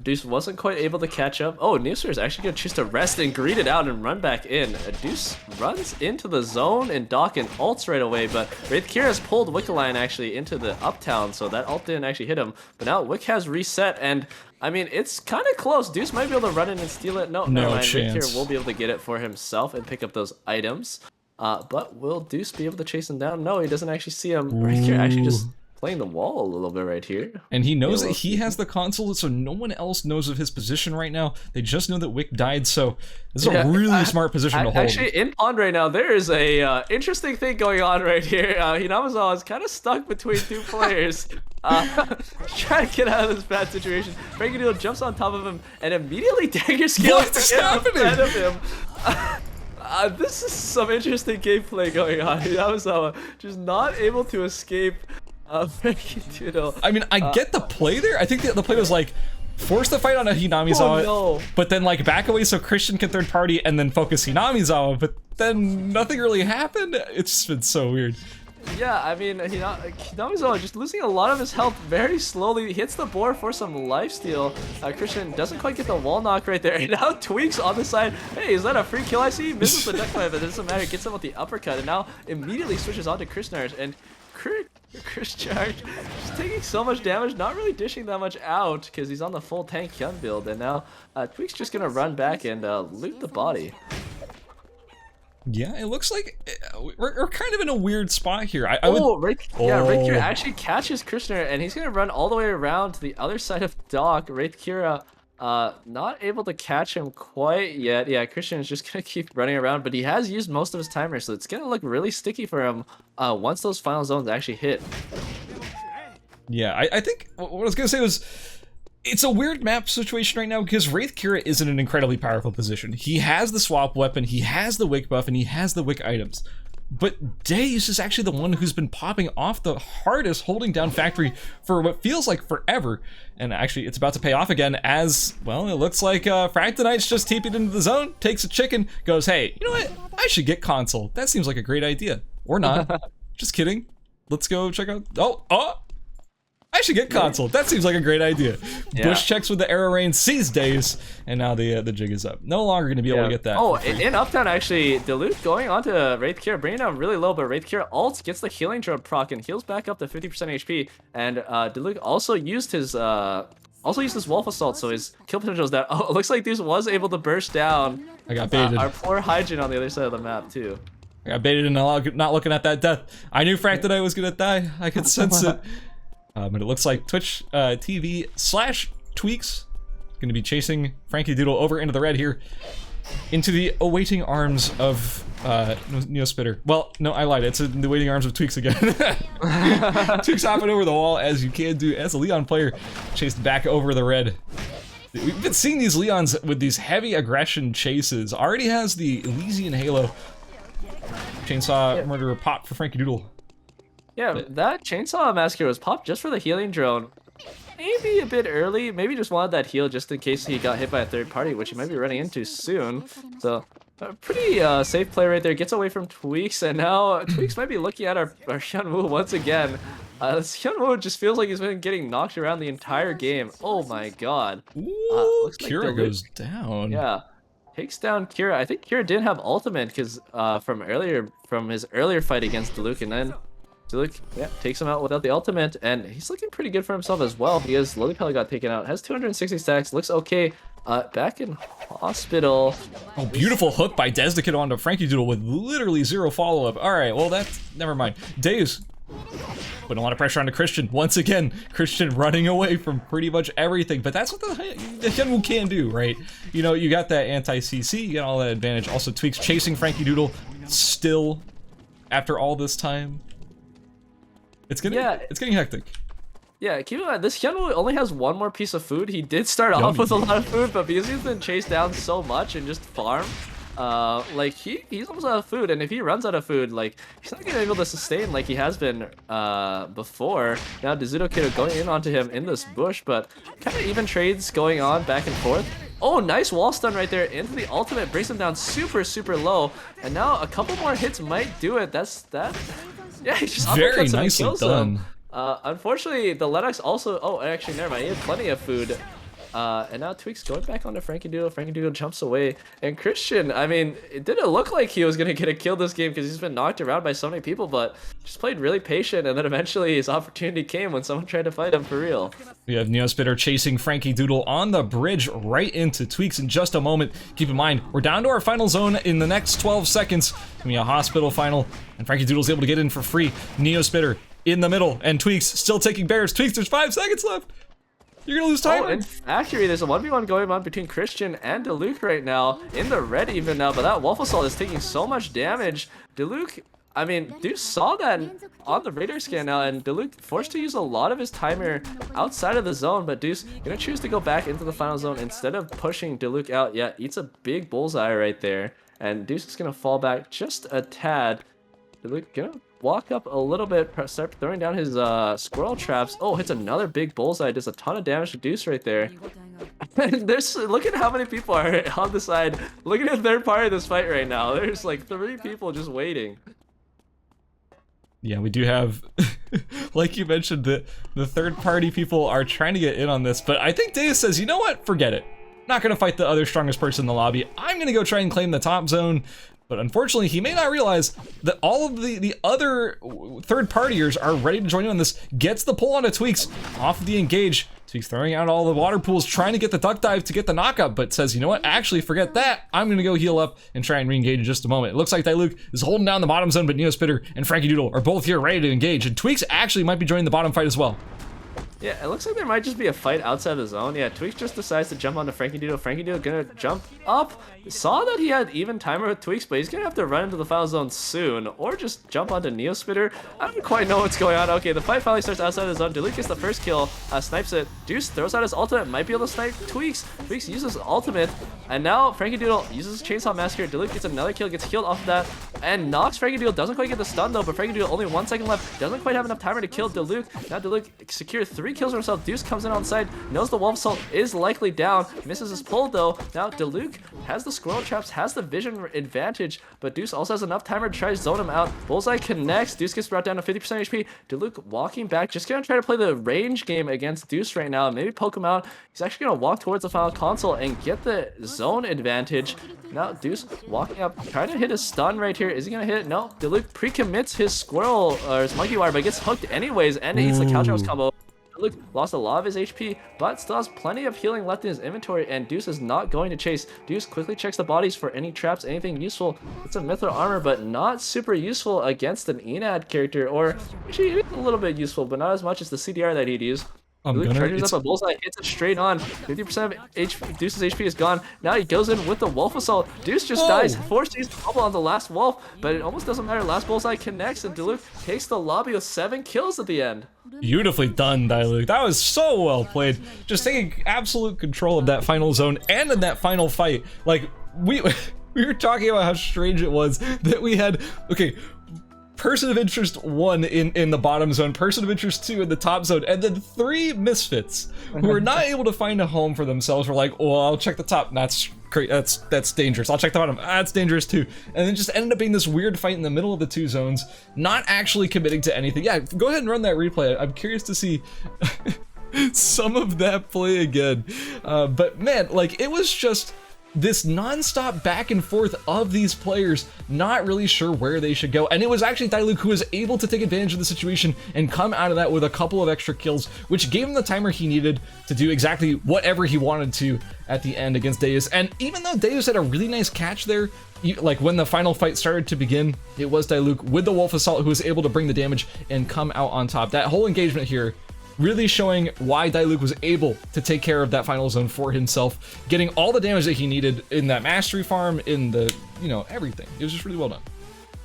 Deuce wasn't quite able to catch up. Oh, Neospitter is actually going to choose to rest and greet it out and run back in. Deuce runs into the zone and Dock and ults right away, but Wraith Kira has pulled Wickline actually into the uptown, so that ult didn't actually hit him. But now Wick has reset, and I mean, it's kind of close. Deuce might be able to run in and steal it. No, never mind. Wraith Kira will be able to get it for himself and pick up those items. But will Deuce be able to chase him down? No, he doesn't actually see him. Wraith Kira actually just playing the wall a little bit right here. And he knows that he has the console, so no one else knows of his position right now. They just know that Wick died, so this is a really smart position to hold. Actually, in Pond right now, there is a interesting thing going on right here. Hinamizawa is kind of stuck between two players. Trying to get out of this bad situation. Frankie Doodle jumps on top of him and immediately dagger skills to get ahead of him. This is some interesting gameplay going on. Hinamizawa just not able to escape Frankie Doodle. I mean, I get the play there. I think the play was like, force the fight on a Hinamizawa, but then like back away so Christian can third party and then focus Hinamizawa, but then nothing really happened. It's been so weird. Yeah, I mean, Hinamizawa just losing a lot of his health very slowly. He hits the board for some lifesteal. Christian doesn't quite get the wall knock right there. And now Tweaks on the side. Hey, is that a free kill I see? Misses the duck fight, but it doesn't matter. Gets him with the uppercut and now immediately switches on to Krishnarj. And Krishnarj just taking so much damage, not really dishing that much out because he's on the full tank Hyun build. And now Tweaks just going to run back and loot the body. Yeah, it looks like we're kind of in a weird spot here. Right here actually catches Krishna, and he's gonna run all the way around to the other side of Doc. Wraith Kira, not able to catch him quite yet. Yeah, Christian is just gonna keep running around, but he has used most of his timer, so it's gonna look really sticky for him once those final zones actually hit. Yeah, I think what I was gonna say was, it's a weird map situation right now because Wraith Kira is in an incredibly powerful position. He has the swap weapon, he has the Wick buff, and he has the Wick items. But Deus is actually the one who's been popping off the hardest, holding down Factory for what feels like forever. And actually, it's about to pay off again as, well, it looks like Fractonite's just TP'd into the zone, takes a chicken, goes, hey, you know what? I should get console. That seems like a great idea. Or not. Just kidding. Let's go check out... Oh! I should get console. That seems like a great idea. Yeah. Bush checks with the arrow rain, sees Days, and now the jig is up. No longer going to be able to get that. Oh, in Uptown, actually, Dilute going on to Wraith Kira, bringing down really low, but Wraith Kira ults, gets the healing drop proc, and heals back up to 50% HP. And Dilute also used his Wolf Assault, so his kill potential is down. Oh, it looks like this was able to burst down. I got baited. Our poor Hyjin on the other side of the map, too. I got baited and not looking at that death. I knew Fractonite was going to die. I could sense it. But it looks like Twitch TV/Tweaks going to be chasing Frankie Doodle over into the red here, into the awaiting arms of Neospitter. Well, no, I lied. It's in the waiting arms of Tweaks again. Tweaks hopping over the wall as you can do as a Leon player, chased back over the red. We've been seeing these Leons with these heavy aggression chases. Already has the Elysian Halo. Chainsaw Murderer pop for Frankie Doodle. Yeah, that Chainsaw Massacre was popped just for the healing drone. Maybe a bit early, maybe just wanted that heal just in case he got hit by a third party, which he might be running into soon. So, a pretty safe play right there, gets away from Tweaks, and now Tweaks might be looking at our Hyunwoo once again. This Hyunwoo just feels like he's been getting knocked around the entire game. Oh my god. Ooh, Kira goes down. Yeah. Takes down Kira. I think Kira didn't have ultimate because from his earlier fight against Diluc, and then Diluc, takes him out without the ultimate, and he's looking pretty good for himself as well because Lillipelli got taken out, has 260 stacks, looks okay. Back in hospital. Oh, beautiful hook by Desdekid onto Frankie Doodle with literally zero follow-up. All right, well, that's, never mind. Deus putting a lot of pressure onto Christian. Once again, Christian running away from pretty much everything, but that's what the Hyunwoo can do, right? You know, you got that anti-CC, you got all that advantage. Also, Tweaks chasing Frankie Doodle still after all this time. It's getting hectic. Yeah, keep in mind, this Hyunwoo only has one more piece of food. He did start off with a lot of food, but because he's been chased down so much and just farmed, like he's almost out of food, and if he runs out of food, like he's not gonna be able to sustain like he has been before. Now Dizuto Kid going in onto him in this bush, but kind of even trades going on back and forth. Oh, nice wall stun right there into the ultimate, brings him down super low, and now a couple more hits might do it. Yeah, he just very nicely done. Unfortunately, the Lennox also... Oh, actually, never mind. He had plenty of food. And now Tweaks going back onto Frankie Doodle. Frankie Doodle jumps away. And Christian, I mean, it didn't look like he was going to get a kill this game because he's been knocked around by so many people, but just played really patient, and then eventually his opportunity came when someone tried to fight him for real. We have Neospitter chasing Frankie Doodle on the bridge right into Tweaks in just a moment. Keep in mind, we're down to our final zone in the next 12 seconds. It's going to be a hospital final, and Frankie Doodle's able to get in for free. Neospitter in the middle, and Tweaks still taking bears. Tweaks, there's 5 seconds left. You're gonna lose time. Oh, in Factory, there's a 1v1 going on between Christian and Diluc right now. In the red even now, but that Wolf Assault is taking so much damage. Diluc, I mean, Deuce saw that on the radar scan now, and Diluc forced to use a lot of his timer outside of the zone, but Deuce gonna choose to go back into the final zone instead of pushing Diluc out. Yeah, eats a big bullseye right there, and Deuce is gonna fall back just a tad. Diluc gonna walk up a little bit, start throwing down his squirrel traps. Oh, hits another big bullseye, does a ton of damage to Deuce right there. Look at how many people are on the side. Look at the third party of this fight right now. There's like 3 people just waiting. Yeah, we do have, like you mentioned, the third party people are trying to get in on this, but I think Deus says, you know what, forget it. Not gonna fight the other strongest person in the lobby. I'm gonna go try and claim the top zone. But unfortunately, he may not realize that all of the other third partiers are ready to join in on this. Gets the pull onto Tweaks off of the engage. Tweaks throwing out all the water pools, trying to get the duck dive to get the knockup, but says, you know what, actually forget that. I'm gonna go heal up and try and re-engage in just a moment. It looks like Diluc is holding down the bottom zone, but Neospitter and Frankie Doodle are both here ready to engage, and Tweaks actually might be joining the bottom fight as well. Yeah, it looks like there might just be a fight outside the zone. Yeah, Tweaks just decides to jump onto Frankie Doodle. Frankie Doodle gonna jump up. Saw that he had even timer with Tweaks, but he's gonna have to run into the final zone soon, or just jump onto Neospitter. I don't quite know what's going on. Okay, the fight finally starts outside the zone. Diluc gets the first kill, snipes it. Deuce throws out his ultimate, might be able to snipe Tweaks. Tweaks uses ultimate, and now Frankie Doodle uses Chainsaw Massacre. Diluc gets another kill, gets healed off of that, and knocks Frankie Doodle. Doesn't quite get the stun though, but Frankie Doodle only 1 second left. Doesn't quite have enough timer to kill Diluc. Now Diluc secures 3 kills for himself. Deuce comes in on side, knows the Wolf Assault is likely down, misses his pull though. Now Diluc has the squirrel traps, has the vision advantage, but Deuce also has enough timer to try to zone him out. Bullseye connects, Deuce gets brought down to 50% HP. Diluc walking back, just gonna try to play the range game against Deuce right now, maybe poke him out. He's actually gonna walk towards the final console and get the zone advantage. Now Deuce walking up, trying to hit a stun right here. Is he gonna hit it? No, Diluc pre-commits his squirrel or his monkey wire, but gets hooked anyways, and it eats the couch house combo. Diluc lost a lot of his HP, but still has plenty of healing left in his inventory, and Deuce is not going to chase. Deuce quickly checks the bodies for any traps, anything useful. It's a mithril armor, but not super useful against an Enad character, or actually it is a little bit useful, but not as much as the CDR that he'd use. Diluc charges up a bullseye, hits it straight on. 50% of Deuce's HP is gone. Now he goes in with the Wolf Assault. Deuce just dies, forced to use the bubble on the last Wolf, but it almost doesn't matter. Last bullseye connects, and Diluc takes the lobby with 7 kills at the end. Beautifully done, Diluc. That was so well played. Just taking absolute control of that final zone and in that final fight. Like, we were talking about how strange it was that we had, okay, person of interest 1 in the bottom zone, person of interest 2 in the top zone, and then 3 misfits who were not able to find a home for themselves. Were like, oh, I'll check the top. That's great. That's dangerous. I'll check the bottom. That's dangerous too. And then just ended up being this weird fight in the middle of the 2 zones, not actually committing to anything. Yeah, go ahead and run that replay. I'm curious to see some of that play again. But man, like, it was just this non-stop back and forth of these players not really sure where they should go, and it was actually Diluc who was able to take advantage of the situation and come out of that with a couple of extra kills, which gave him the timer he needed to do exactly whatever he wanted to at the end against Deus. And even though Deus had a really nice catch there, like when the final fight started to begin, it was Diluc with the Wolf Assault who was able to bring the damage and come out on top. That whole engagement here really showing why Diluc was able to take care of that final zone for himself, getting all the damage that he needed in that mastery farm, in the, you know, everything. It was just really well done.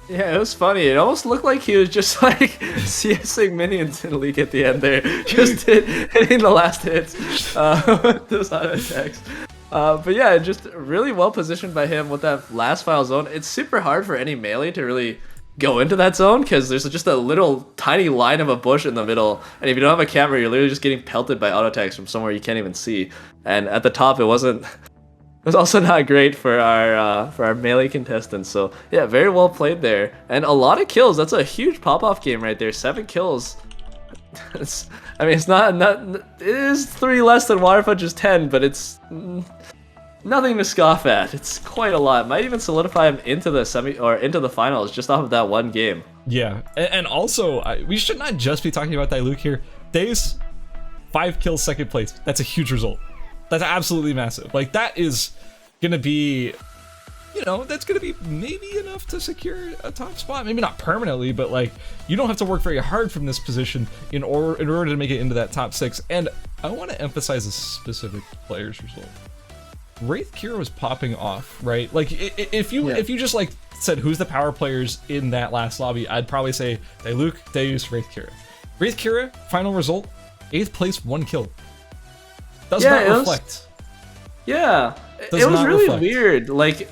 Yeah, it was funny. It almost looked like he was just like CSing minions in League at the end there, just hitting the last hits with those auto attacks. But yeah, just really well positioned by him with that last final zone. It's super hard for any melee to really go into that zone because there's just a little tiny line of a bush in the middle, and if you don't have a camera, you're literally just getting pelted by auto attacks from somewhere you can't even see. And at the top, it was also not great for our melee contestants. So yeah, very well played there, and a lot of kills. That's a huge pop-off game right there. 7 kills. I mean, it's not it is 3 less than Water Punch's 10, but it's nothing to scoff at. It's quite a lot. Might even solidify him into the into the finals just off of that one game. Yeah, and also we should not just be talking about Diluc here. Deus, 5 kills, 2nd place. That's a huge result. That's absolutely massive. Like, that is gonna be you know, that's going to be maybe enough to secure a top spot. Maybe not permanently, but like you don't have to work very hard from this position in order to make it into that top 6. And I want to emphasize a specific player's result. Wraith Kira was popping off, right? Like if you just like said who's the power players in that last lobby, I'd probably say Diluc, Deus, Wraith Kira. Wraith Kira, final result, 8th place, 1 kill. Does not reflect. It was really weird. Like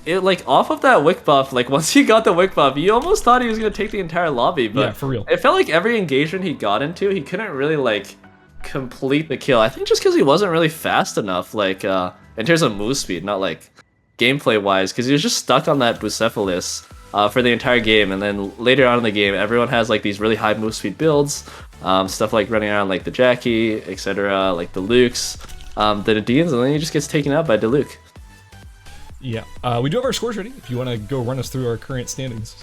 it like off of that wick buff, like once he got the wick buff, you almost thought he was gonna take the entire lobby. But yeah, for real. It felt like every engagement he got into, he couldn't really like complete the kill. I think just because he wasn't really fast enough, like in terms of move speed, not like gameplay wise, because he was just stuck on that Bucephalus for the entire game. And then later on in the game, everyone has like these really high move speed builds, stuff like running around like the Jackie, etc., like the Lukes. The Nadine's, and then he just gets taken out by Diluc. Yeah, we do have our scores ready. If you want to go run us through our current standings.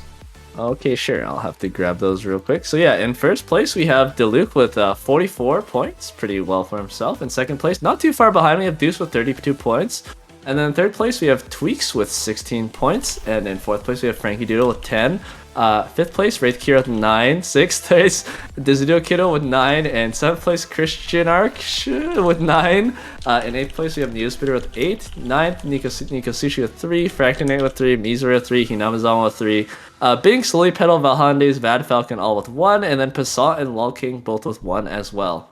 Okay, sure. I'll have to grab those real quick. So yeah, in first place we have Diluc with 44 points, pretty well for himself. In second place, not too far behind, we have Deuce with 32 points. And then in third place we have Tweaks with 16 points. And in fourth place we have Frankie Doodle with 10. Fifth place, Wraith Kira with 9. Sixth place, Dizido Kiddo with 9. And seventh place, Christian Arc with 9. In eighth place, we have Neospitter with 8. Ninth, Nico Sushi with 3. Fractinate with 3. Mizura with 3. Hinamazama with 3. Bing, Slowly Pedal, Valhandes, Vad Falcon all with 1. And then Passat and Lol King both with 1 as well.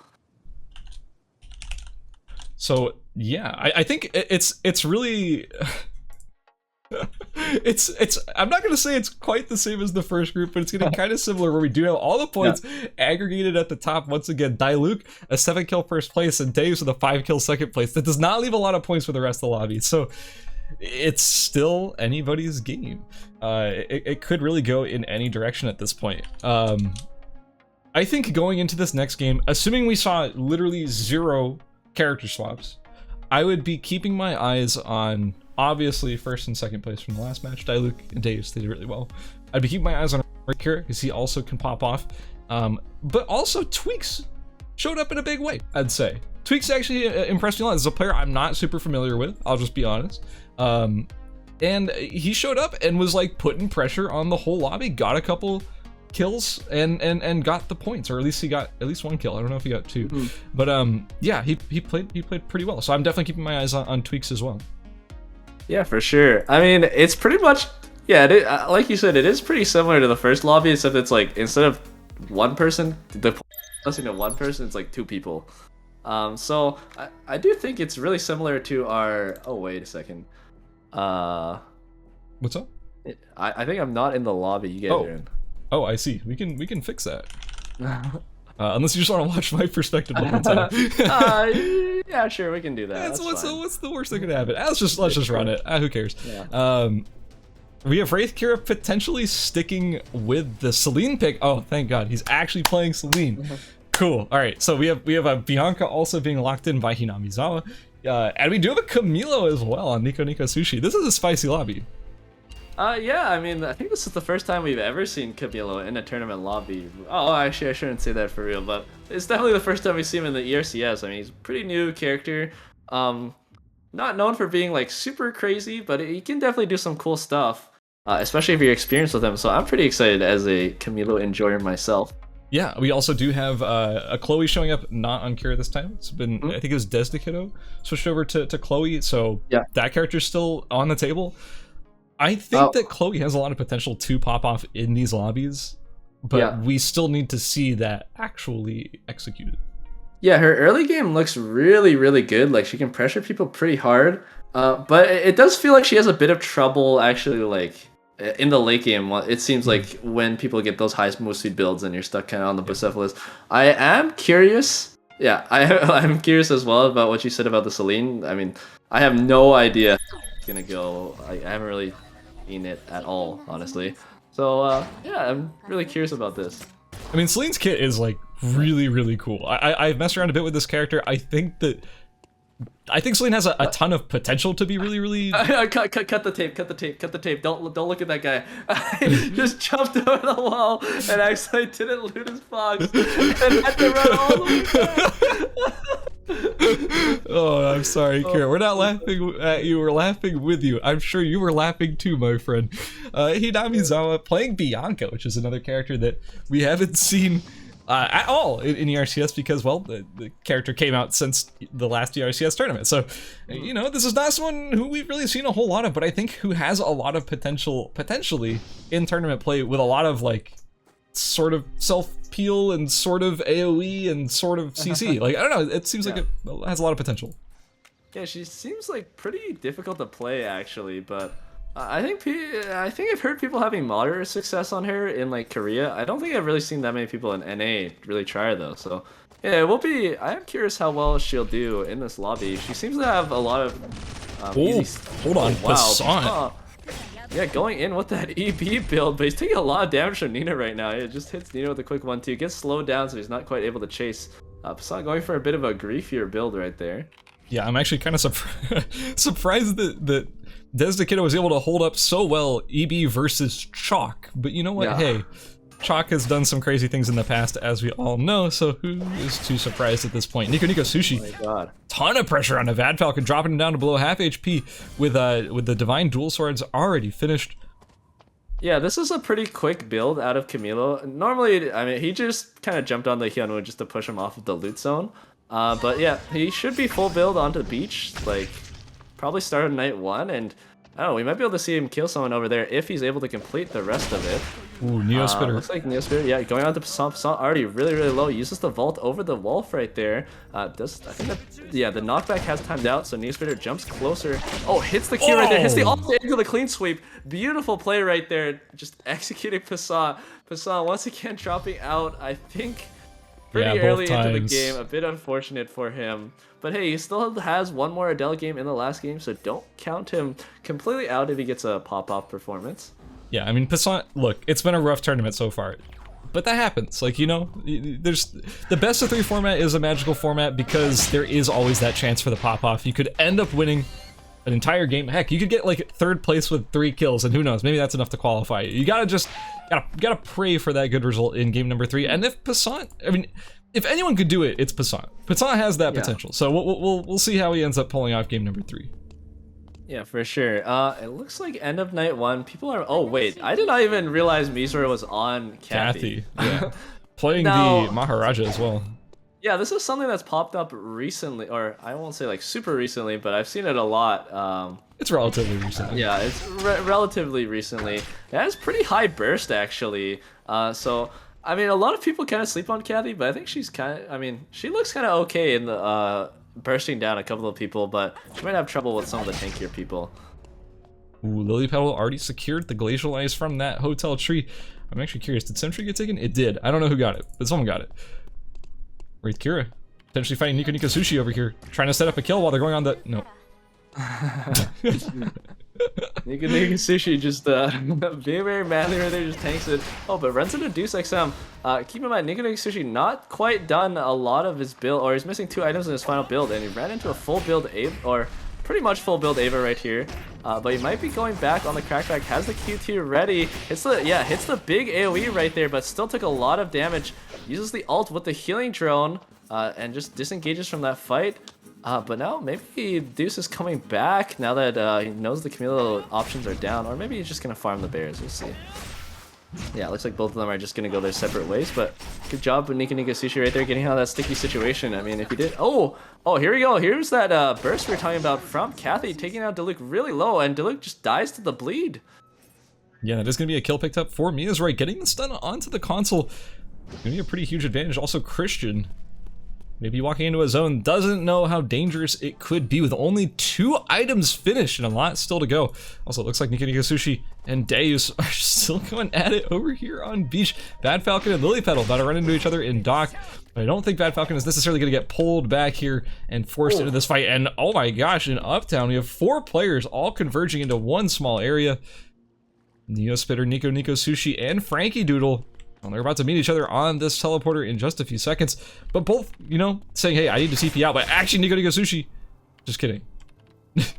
So yeah, I think it's really it's I'm not gonna say it's quite the same as the first group, but it's getting kind of similar where we do have all the points aggregated at the top. Once again, Diluc a 7 kill first place and Dave's with a 5 kill second place. That does not leave a lot of points for the rest of the lobby, so it's still anybody's game. It could really go in any direction at this point. I think going into this next game, assuming we saw literally 0 character swaps, I would be keeping my eyes on, obviously, first and second place from the last match. Diluc and Deus did really well. I'd be keeping my eyes on Kira because he also can pop off. But also Tweaks showed up in a big way, I'd say. Tweaks actually impressed me a lot. This is a player I'm not super familiar with, I'll just be honest. And he showed up and was like putting pressure on the whole lobby, got a couple kills and got the points, or at least he got at least 1 kill. I don't know if he got 2, but yeah, he played pretty well. So I'm definitely keeping my eyes on Tweaks as well. Yeah, for sure. I mean, it's pretty much, yeah, like you said, it is pretty similar to the first lobby, except it's like instead of one person, one person, it's like 2 people. So I do think it's really similar to our. Oh wait a second. What's up? I think I'm not in the lobby. You guys are in. Oh, I see. We can fix that. Unless you just want to watch my perspective the whole time. Yeah, sure, we can do that. What's the worst that could happen? Let's just run it. Who cares? Yeah. We have Wraith Kira potentially sticking with the Celine pick. Oh, thank God, he's actually playing Celine. Cool. All right, so we have a Bianca also being locked in by Hinamizawa, and we do have a Camilo as well on Nico Sushi. This is a spicy lobby. Yeah, I mean, I think this is the first time we've ever seen Camilo in a tournament lobby. Oh, actually, I shouldn't say that for real, but it's definitely the first time we see him in the ERCS. I mean, he's a pretty new character. Not known for being, like, super crazy, but he can definitely do some cool stuff, especially if you're experienced with him. So I'm pretty excited as a Camilo enjoyer myself. Yeah, we also do have a Chloe showing up, not on Kira this time. It's been, I think it was Desdekiddo switched over to Chloe, so yeah, that character's still on the table. I think that Chloe has a lot of potential to pop off in these lobbies, but we still need to see that actually executed. Yeah, her early game looks really, really good. Like, she can pressure people pretty hard, but it does feel like she has a bit of trouble actually, like, in the late game. It seems like when people get those high move speed builds and you're stuck kind of on the Bucephalus. I am curious. Yeah, I'm curious as well about what you said about the Celine. I mean, I have no idea how it's gonna go. I haven't really seen it at all, honestly. So yeah, I'm really curious about this. I mean, Celine's kit is like really, really cool. I've messed around a bit with this character. I think Celine has a ton of potential to be really, really. Cut the tape. Don't look at that guy. I just jumped over the wall and actually didn't loot his fox and had to run all the way back. Oh, I'm sorry, Kira. We're not laughing at you. We're laughing with you. I'm sure you were laughing too, my friend. Hinamizawa playing Bianca, which is another character that we haven't seen at all in ERCS because, well, the character came out since the last ERCS tournament. So, you know, this is not someone who we've really seen a whole lot of, but I think who has a lot of potentially in tournament play with a lot of, like, sort of self-peel and sort of AoE and sort of CC. Like, I don't know, it seems like it has a lot of potential. Yeah, she seems like pretty difficult to play actually, but I think I've heard people having moderate success on her in like Korea. I don't think I've really seen that many people in NA really try her though. So yeah, it will be. I am curious how well she'll do in this lobby. She seems to have a lot of. Hold on, wow. Passant. Yeah, going in with that EB build, but he's taking a lot of damage from Nina right now. It just hits Nina with a quick 1-2, gets slowed down, so he's not quite able to chase. Passant going for a bit of a griefier build right there. Yeah, I'm actually kind of surprised that Desdekida was able to hold up so well EB versus Chalk. But you know what? Yeah. Hey, Chalk has done some crazy things in the past, as we all know, so who is too surprised at this point? Nico Sushi. Oh my God. Ton of pressure on the Vad Falcon, dropping him down to below half HP with the Divine Dual Swords already finished. Yeah, this is a pretty quick build out of Camilo. Normally, I mean, he just kind of jumped on the Hyunwoo just to push him off of the loot zone. But yeah, he should be full build onto the beach, like, probably start on night 1, and I don't know, we might be able to see him kill someone over there if he's able to complete the rest of it. Ooh, Neo Spitter. Looks like Neo Spitter, yeah, going on to Passant already really low, uses the vault over the Wolf right there. I think that, yeah, the knockback has timed out, so Neo Spitter jumps closer. Oh, hits the Q right there, hits the ult into the clean sweep. Beautiful play right there, just executing Passant. Passant once again dropping out, I think, pretty early into the game, a bit unfortunate for him. But hey, he still has one more Adele game in the last game, so don't count him completely out if he gets a pop-off performance. Yeah, I mean, Passant, look, it's been a rough tournament so far, but that happens. Like, you know, there's the best of 3 format is a magical format because there is always that chance for the pop-off. You could end up winning an entire game. Heck, you could get like 3rd place with 3 kills, and who knows, maybe that's enough to qualify. You gotta pray for that good result in game number 3. And if Passant, I mean, if anyone could do it, it's Passant. Passant has that potential, so we'll see how he ends up pulling off game number 3. Yeah, for sure. It looks like end of night 1. People are. Oh wait, I did not even realize Misora was on Kathy. Yeah, playing the Maharaja as well. Yeah, this is something that's popped up recently, or I won't say like super recently, but I've seen it a lot. It's relatively recent. Yeah, it's relatively recently. It has pretty high burst actually. So I mean, a lot of people kind of sleep on Kathy, but I think she's kind of. I mean, she looks kind of okay in the bursting down a couple of people, but she might have trouble with some of the tankier people. Ooh, Lily Petal already secured the glacial ice from that hotel tree. I'm actually curious, did Sentry get taken? It did. I don't know who got it, but someone got it. Wraith Kira potentially fighting Nico Sushi over here, trying to set up a kill while they're going on the no. Nico Sushi just being very manly right there, just tanks it. Oh, but runs into Deuce XM. Keep in mind, Nico Sushi not quite done a lot of his build, or he's missing 2 items in his final build, and he ran into a full build Ava, or pretty much full build Ava right here. But he might be going back on the crackback, has the Q2 ready, hits the big AoE right there, but still took a lot of damage, uses the ult with the healing drone, and just disengages from that fight. But now maybe Deuce is coming back now that he knows the Camilo options are down, or maybe he's just gonna farm the bears. We'll see. Yeah, it looks like both of them are just gonna go their separate ways, but good job with Nico Sushi right there, getting out of that sticky situation. I mean, if he did, oh, here we go. Here's that burst we were talking about from Kathy, taking out Diluc really low, and Diluc just dies to the bleed. Yeah, that is gonna be a kill picked up for Mia's right. Getting the stun onto the console, gonna be a pretty huge advantage. Also, Christian, maybe walking into a zone, doesn't know how dangerous it could be with only 2 items finished and a lot still to go. Also, it looks like Nico Sushi and Deus are still going at it over here on beach. Bad Falcon and Lily Petal about to run into each other in dock, but I don't think Bad Falcon is necessarily going to get pulled back here and forced into this fight. And oh my gosh, in Uptown, we have 4 players all converging into one small area. Neo Spitter, Nico Sushi, and Frankie Doodle. Well, they're about to meet each other on this teleporter in just a few seconds, but both, you know, saying, hey, I need to TP out, but actually Nico Sushi. Just kidding.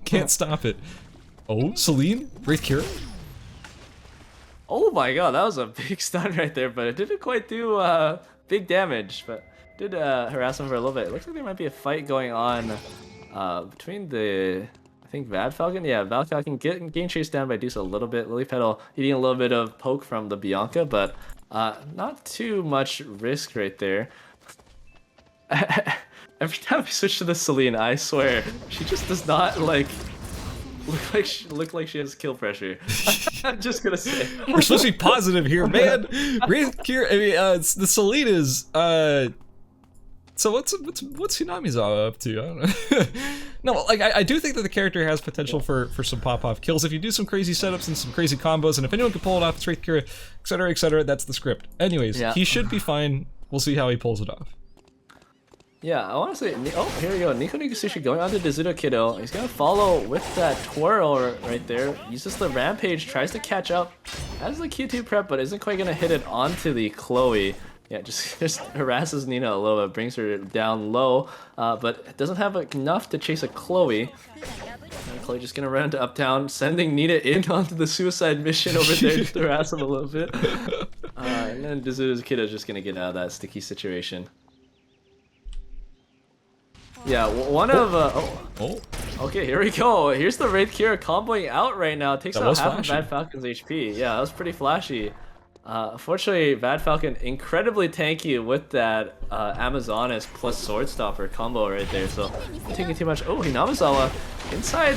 Can't stop it. Oh, Celine? Wraith Kira? Oh my god, that was a big stun right there, but it didn't quite do big damage, but did harass him for a little bit. It looks like there might be a fight going on between the, I think Vad Falcon, yeah, Vad Falcon getting chased down by Deuce a little bit. Lily Petal eating a little bit of poke from the Bianca, but not too much risk right there. Every time we switch to the Celine, I swear, she just does not like look like she has kill pressure. I'm just gonna say. We're supposed to be positive here, man. Here, I mean, the Celine is. So what's Hinamizawa up to? I don't know. No, like I do think that the character has potential for some pop-off kills if you do some crazy setups and some crazy combos, and if anyone can pull it off, it's Wraith Kira, etc., etc. That's the script. Anyways, he should be fine. We'll see how he pulls it off. Yeah, I want to say, oh, here we go. Nico Nikusushi going on to Dizuto Kiddo. He's going to follow with that twirl right there. Uses the Rampage, tries to catch up. Has the Q2 prep, but isn't quite going to hit it onto the Chloe. Yeah, just harasses Nina a little bit, brings her down low, but doesn't have enough to chase a Chloe. And Chloe just going to run into Uptown, sending Nina in onto the suicide mission over there just to harass him a little bit. And then Dizuto Kiddo is just going to get out of that sticky situation. Yeah, one of okay, here we go. Here's the Wraith Kira comboing out right now. Takes out half of Bad Falcon's HP. Yeah, that was pretty flashy. Unfortunately, Bad Falcon incredibly tanky with that Amazonas plus Sword Stopper combo right there. So taking too much. Oh, Hinamizawa inside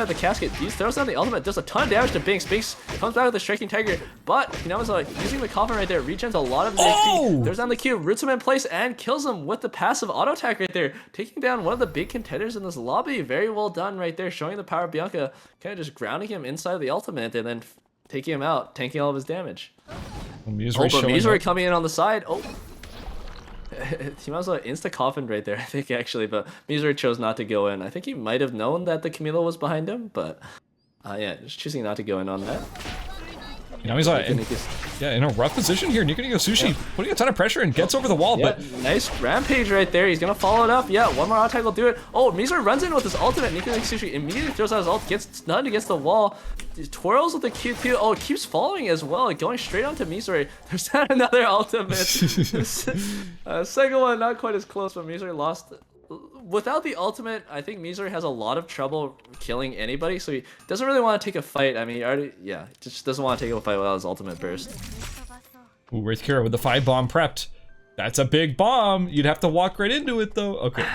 the casket. He throws down the ultimate, does a ton of damage to Binks. Binks comes back with the Striking Tiger, but Hinamizawa using the coffin right there regens a lot of his HP. Throws down the Q, roots him in place, and kills him with the passive auto attack right there, taking down one of the big contenders in this lobby. Very well done right there, showing the power of Bianca, kind of just grounding him inside the ultimate, and then taking him out, tanking all of his damage. Misery coming in on the side. Oh, Hinamizawa insta-coffined right there, I think, actually, but Misery chose not to go in. I think he might have known that the Camilo was behind him, but yeah, just choosing not to go in on that. In a rough position here. Nico Sushi putting a ton of pressure and gets over the wall, but nice Rampage right there. He's gonna follow it up. Yeah, one more attack will do it. Oh, Misery runs in with his ultimate. Nico Sushi immediately throws out his ult, gets stunned against the wall. He twirls with the Q2. Oh, it keeps following as well, going straight onto Misery. There's another ultimate. Second one, not quite as close, but Misery lost. Without the ultimate, I think Misery has a lot of trouble killing anybody, so he doesn't really want to take a fight. I mean, he already, just doesn't want to take a fight without his ultimate burst. Ooh, Wraith Kira with the 5 bomb prepped. That's a big bomb. You'd have to walk right into it, though. Okay.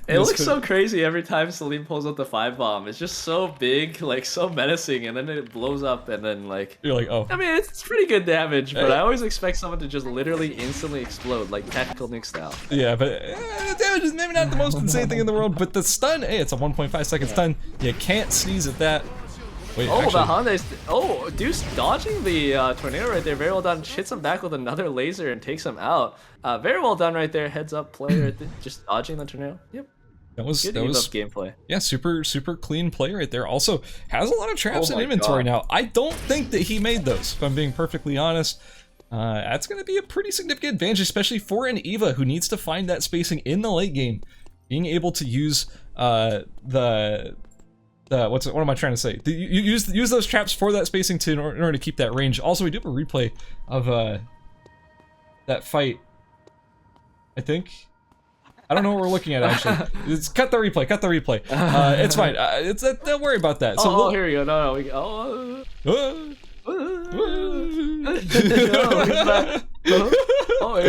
It looks so crazy every time Celine pulls out the 5 bomb. It's just so big, like so menacing, and then it blows up, and then like you're like, oh. I mean, it's pretty good damage, but I always expect someone to just literally instantly explode, like tactical nuke style. Yeah, but the damage is maybe not the most insane thing in the world, but the stun, hey, it's a 1.5 second stun. You can't sneeze at that. Wait, the Honda's. Oh, Deuce dodging the tornado right there. Very well done. Hits him back with another laser and takes him out. Very well done right there. Heads up play right there. Just dodging the tornado. Yep. That was gameplay. Yeah, super clean play right there. Also has a lot of traps in inventory now. I don't think that he made those, if I'm being perfectly honest. That's going to be a pretty significant advantage, especially for an Eva who needs to find that spacing in the late game. Being able to use what am I trying to say? You use those traps for that spacing in order to keep that range. Also, we do have a replay of that fight. I think. I don't know what we're looking at actually. Cut the replay. It's fine. Don't worry about that. So here we go. No, we here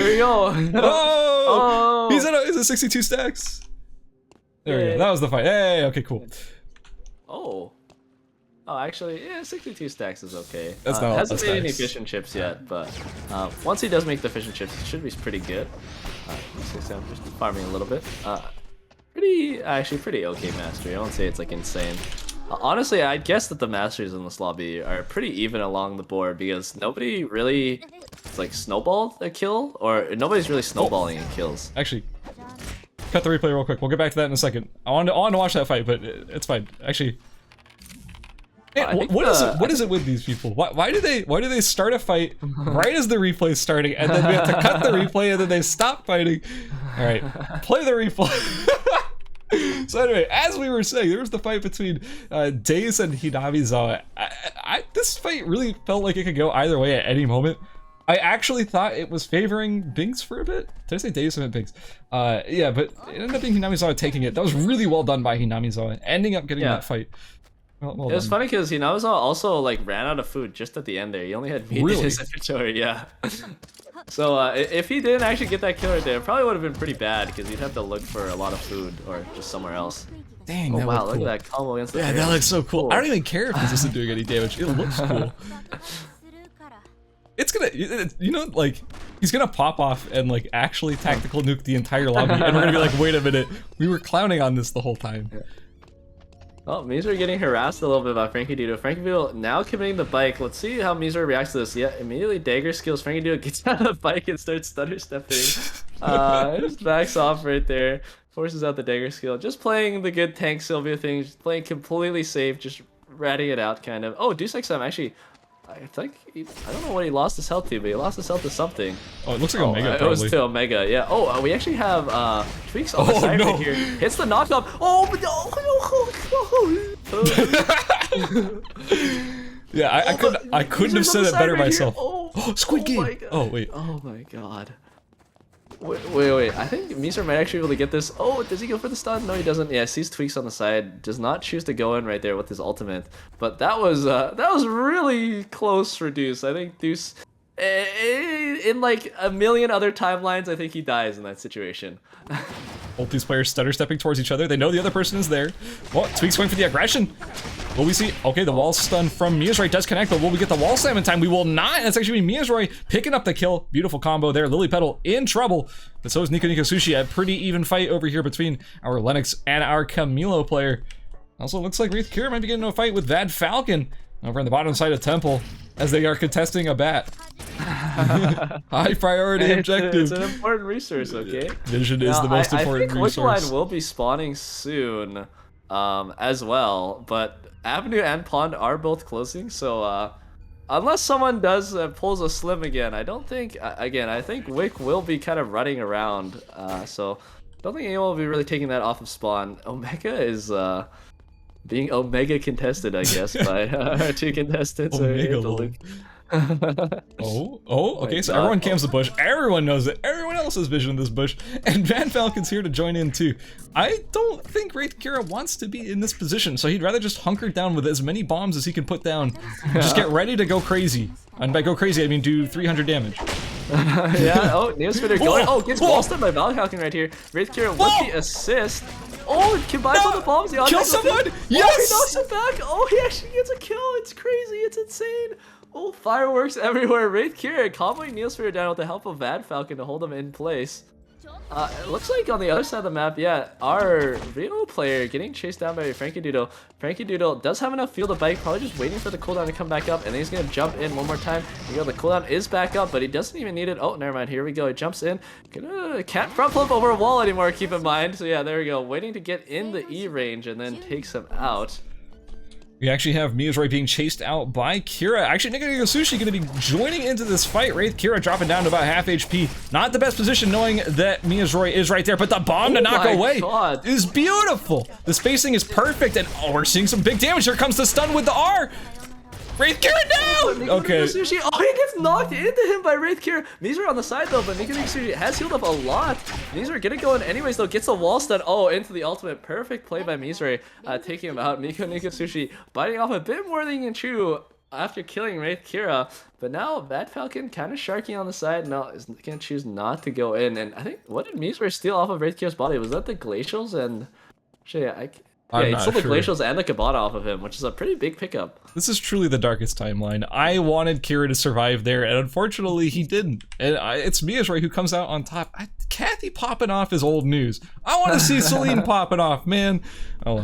we go. He's at 62 stacks. There we go. That was the fight. Hey, okay, cool. Oh, actually, yeah, 62 stacks is okay. That's not hasn't made any fission chips yet, but once he does make the fission chips, it should be pretty good. I'm just farming a little bit. Pretty okay mastery. I won't say it's like insane. Honestly, I'd guess that the masters in this lobby are pretty even along the board because nobody really like snowballed a kill, or nobody's really snowballing in kills. Actually, cut the replay real quick. We'll get back to that in a second. I want to watch that fight, but it's fine. Actually, what is it with these people? Why do they start a fight right as the replay is starting, and then we have to cut the replay, and then they stop fighting? All right, play the replay. So anyway, as we were saying, there was the fight between Daze and Hinamizawa. This fight really felt like it could go either way at any moment. I actually thought it was favoring Binks for a bit. Did I say Deus meant Binks? Yeah, but it ended up being Hinamizawa taking it. That was really well done by Hinamizawa, ending up getting that fight. Well it was funny because Hinamizawa also like ran out of food just at the end there. He only had meat in his inventory, yeah. So if he didn't actually get that kill right there, it probably would have been pretty bad because he'd have to look for a lot of food or just somewhere else. Dang, oh, that wow, looked look cool. at that combo against the Yeah, that looks so cool. I don't even care if this isn't doing any damage. It looks cool. It's gonna, you know, like, he's gonna pop off and, like, actually tactical nuke the entire lobby, and we're gonna be like, wait a minute, we were clowning on this the whole time. Oh, Misery getting harassed a little bit by Frankie Doodle. Frankie Doodle now committing the bike. Let's see how Misery reacts to this. Yeah, immediately dagger skills. Frankie Doodle gets out of the bike and starts stutter stepping. Just backs off right there. Forces out the dagger skill. Just playing the good tank Sylvia thing. Just playing completely safe. Just ratting it out, kind of. Oh, Deuce XM actually. I think I don't know what he lost his health to, but he lost his health to something. Oh, it looks like Omega. It was to Omega, yeah. Oh, we actually have Tweaks on the side right here. Hits the knockup. Oh, but yeah, I couldn't have said it better myself. Oh, Squid Game. Oh wait. Oh my god. Wait. I think Miser might actually be able to get this. Oh, does he go for the stun? No, he doesn't. Yeah, sees Tweaks on the side. Does not choose to go in right there with his ultimate. But that was really close for Deuce. I think Deuce, in like a million other timelines, I think he dies in that situation. Both these players stutter stepping towards each other. They know the other person is there. Oh, Tweaks going for the aggression. Will we see? Okay, the wall stun from Miyazroy does connect, but will we get the wall slam in time? We will not. That's actually Miyazroy picking up the kill. Beautiful combo there. Lily Petal in trouble, but so is Nico Sushi. A pretty even fight over here between our Lennox and our Camilo player. Also looks like Wraith Kira might be getting into a fight with Vad Falcon over on the bottom side of Temple as they are contesting a bat. High priority objective. It's an important resource, okay? Vision is the most important resource. I think Wickline will be spawning soon as well, but Avenue and Pond are both closing, so unless someone does pulls a slim again, I don't think, I think Wick will be kind of running around, so I don't think anyone will be really taking that off of spawn. Omega is being Omega contested, I guess, by our two contestants. Omega okay, so everyone cams the bush. Everyone knows it. Everyone else has vision in this bush. And Van Falcon's here to join in too. I don't think Wraith Kira wants to be in this position, so he'd rather just hunker down with as many bombs as he can put down. Just get ready to go crazy. And by go crazy, I mean do 300 damage. Yeah, Neospitter going. Oh, gets wall stunned by Van Falcon right here. Wraith Kira with the assist. Oh, it combines all the bombs. Kill someone! Yes! Oh, he knocks it back. Oh, he actually gets a kill. It's crazy. It's insane. Oh, fireworks everywhere. Wraith Kira comboing Neosphere down with the help of Vad Falcon to hold him in place. It looks like on the other side of the map, yeah, our Reno player getting chased down by Frankie Doodle. Frankie Doodle does have enough field of bike, probably just waiting for the cooldown to come back up, and then he's gonna jump in one more time. You know, the cooldown is back up, but he doesn't even need it. Oh, never mind. Here we go. He jumps in. Can't front flip over a wall anymore, keep in mind. So yeah, there we go. Waiting to get in the E range and then takes him out. We actually have Miyazroy being chased out by Kira. Actually, Nico Sushi going to be joining into this fight. Wraith Kira dropping down to about half HP. Not the best position knowing that Miyazroy is right there, but the bomb to knock away is beautiful. The spacing is perfect, and oh, we're seeing some big damage. Here comes the stun with the R. Wraith Kira down! Okay. Sushi. Oh, he gets knocked into him by Wraith Kira. Mizra on the side though, but Nico Sushi has healed up a lot. Mizra getting going anyways though, gets the wall stun. Oh, into the ultimate. Perfect play by Mizra, taking him out. Nico Sushi biting off a bit more than he can chew after killing Wraith Kira. But now Vad Falcon kind of sharky on the side. No, is gonna choose not to go in. And I think, what did Mizra steal off of Wraith Kira's body? Was that the glacials? And actually, yeah, he stole the glacials and the Kabata off of him, which is a pretty big pickup. This is truly the darkest timeline. I wanted Kira to survive there, and unfortunately he didn't. And it's Miyazroy who comes out on top. Kathy popping off is old news. I want to see Celine popping off, man. Oh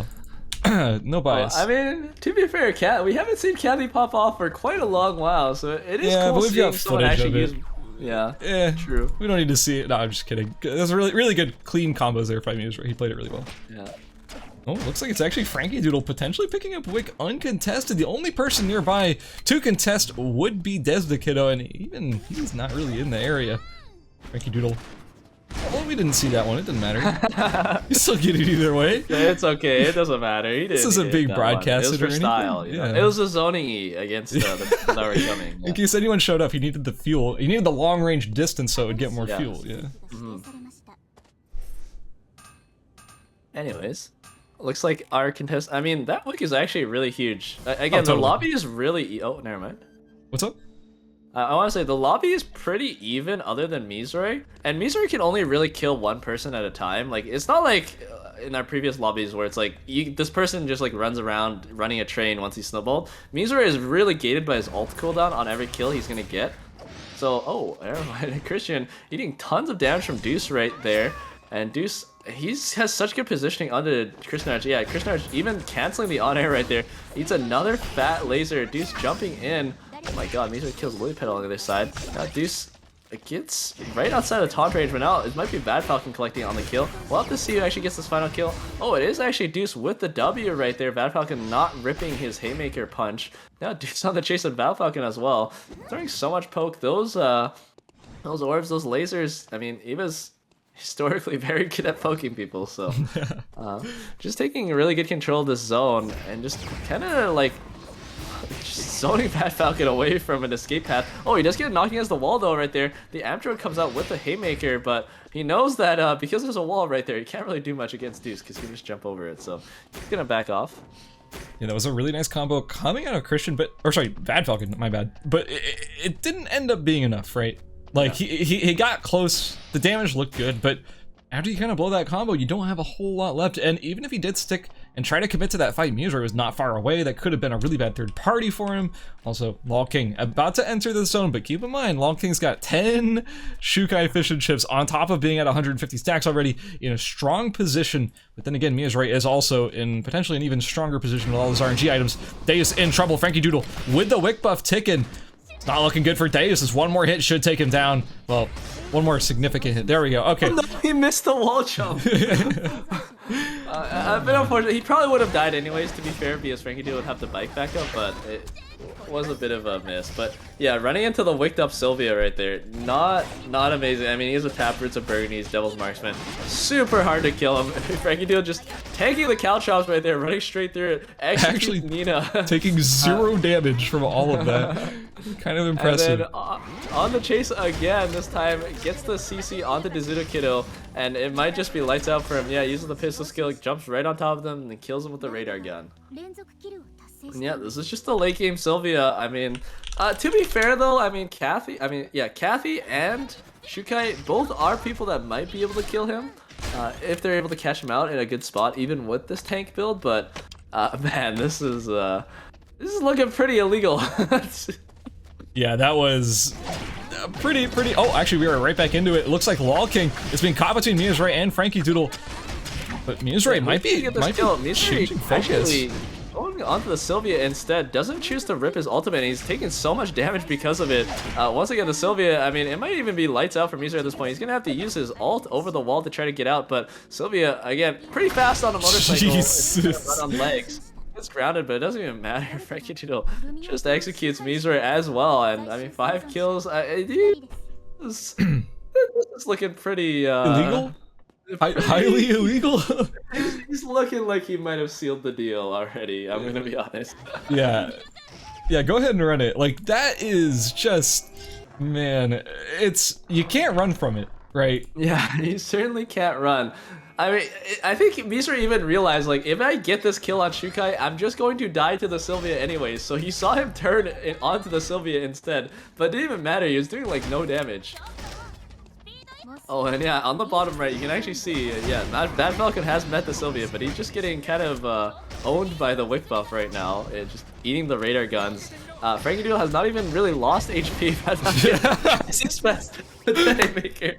well. No bias. I mean, to be fair, we haven't seen Kathy pop off for quite a long while, so it is cool seeing someone actually use. Yeah, true. We don't need to see it. No, I'm just kidding. Those are really good, clean combos there by Miyazroy. He played it really well. Yeah. Oh, looks like it's actually Frankie Doodle potentially picking up Wick uncontested. The only person nearby to contest would be Des the Kiddo, and even he's not really in the area. Frankie Doodle Well, we didn't see that one. It didn't matter. You still get it either way. It's okay. It doesn't matter. This isn't being broadcasted or anything. It was for style. You know? It was a zoning E against the that were coming. In case anyone showed up, he needed the fuel. He needed the long range distance so it would get more fuel. Yeah. Anyways, looks like our contest. I mean, that wick is actually really huge. Again, totally. The lobby is really. Oh, never mind. What's up? I want to say the lobby is pretty even other than Misery. And Misery can only really kill one person at a time. Like, it's not like in our previous lobbies where it's like, this person just like runs around running a train once he's snowballed. Misery is really gated by his ult cooldown on every kill he's going to get. So, oh, never mind. Christian eating tons of damage from Deuce right there. And Deuce, he has such good positioning under Christian Arch. Yeah, Christian Arch even canceling the on-air right there. Eats another fat laser. Deuce jumping in. Oh my god, Misery kills Lily Petal on the other side. Now Deuce gets right outside of taunt range, but now it might be Bad Falcon collecting on the kill. We'll have to see who actually gets this final kill. Oh, it is actually Deuce with the W right there. Bad Falcon not ripping his Haymaker punch. Now Deuce on the chase of Bad Falcon as well. Throwing so much poke. Those orbs, those lasers, I mean, Eva's historically very good at poking people, so just taking really good control of this zone and just kind of like just zoning Bad Falcon away from an escape path. Oh, he does get knocked against the wall though right there. The Amtro comes out with the Haymaker, but he knows that because there's a wall right there, he can't really do much against Deuce because he can just jump over it, so he's gonna back off. Yeah, that was a really nice combo coming out of Christian, or sorry, Bad Falcon, my bad. But it didn't end up being enough, right? Like, he got close, the damage looked good, but after you kind of blow that combo, you don't have a whole lot left. And even if he did stick and try to commit to that fight, Misery was not far away. That could have been a really bad third party for him. Also, Law King about to enter the zone, but keep in mind, Law King's got 10 Shukai Fish and Chips on top of being at 150 stacks already in a strong position. But then again, Misery is also in potentially an even stronger position with all those RNG items. Deus in trouble. Frankie Doodle with the wick buff ticking. It's not looking good for Deus, as one more hit should take him down. Well, one more significant hit. There we go. Okay. Oh, no, he missed the wall jump. A bit unfortunate. He probably would have died anyways, to be fair, because Frankie D would have the bike back up, but it was a bit of a miss. But yeah, running into the wicked up Sylvia right there, not amazing. I mean, he has a Taproots of Burgundy, he's Devil's Marksman. Super hard to kill him. Frankie D just taking the Caltrops right there, running straight through it. Actually, Nina. Taking 0 damage from all of that. Kind of impressive. And then on the chase again, this time gets the CC onto Dizuto Kiddo, and it might just be lights out for him. Yeah, uses the pistol skill, jumps right on top of them, and then kills him with the radar gun. And yeah, this is just a late game Sylvia. I mean, to be fair though, I mean, Kathy and Shukai both are people that might be able to kill him if they're able to catch him out in a good spot, even with this tank build. But man, this is looking pretty illegal. Yeah, that was pretty. Oh, actually, we were right back into it. It looks like Law King is being caught between Misery and Frankie Doodle, but Misery might be changing focus. Going onto the Sylvia instead, doesn't choose to rip his ultimate, and he's taking so much damage because of it. Once again, the Sylvia, I mean, it might even be lights out for Misery at this point. He's gonna have to use his ult over the wall to try to get out, but Sylvia, again, pretty fast on a motorcycle. Jesus. Run on legs. It's grounded, but it doesn't even matter. Frankie Doodle just executes Misery as well, and I mean, 5 kills. This is looking pretty illegal. Highly illegal. He's looking like he might have sealed the deal already. I'm gonna be honest. Yeah. Go ahead and run it. Like, that is just, man. You can't run from it, right? Yeah, you certainly can't run. I mean, I think Misery even realized, like, if I get this kill on Shukai, I'm just going to die to the Sylvia anyways. So he saw him turn onto the Sylvia instead, but it didn't even matter. He was doing, like, no damage. Oh, and yeah, on the bottom right, you can actually see, yeah, Bad Falcon has met the Sylvia, but he's just getting kind of owned by the Wick buff right now, just eating the radar guns. Frankie Doodle has not even really lost HP. Bad Falcon is his best with the Haymaker,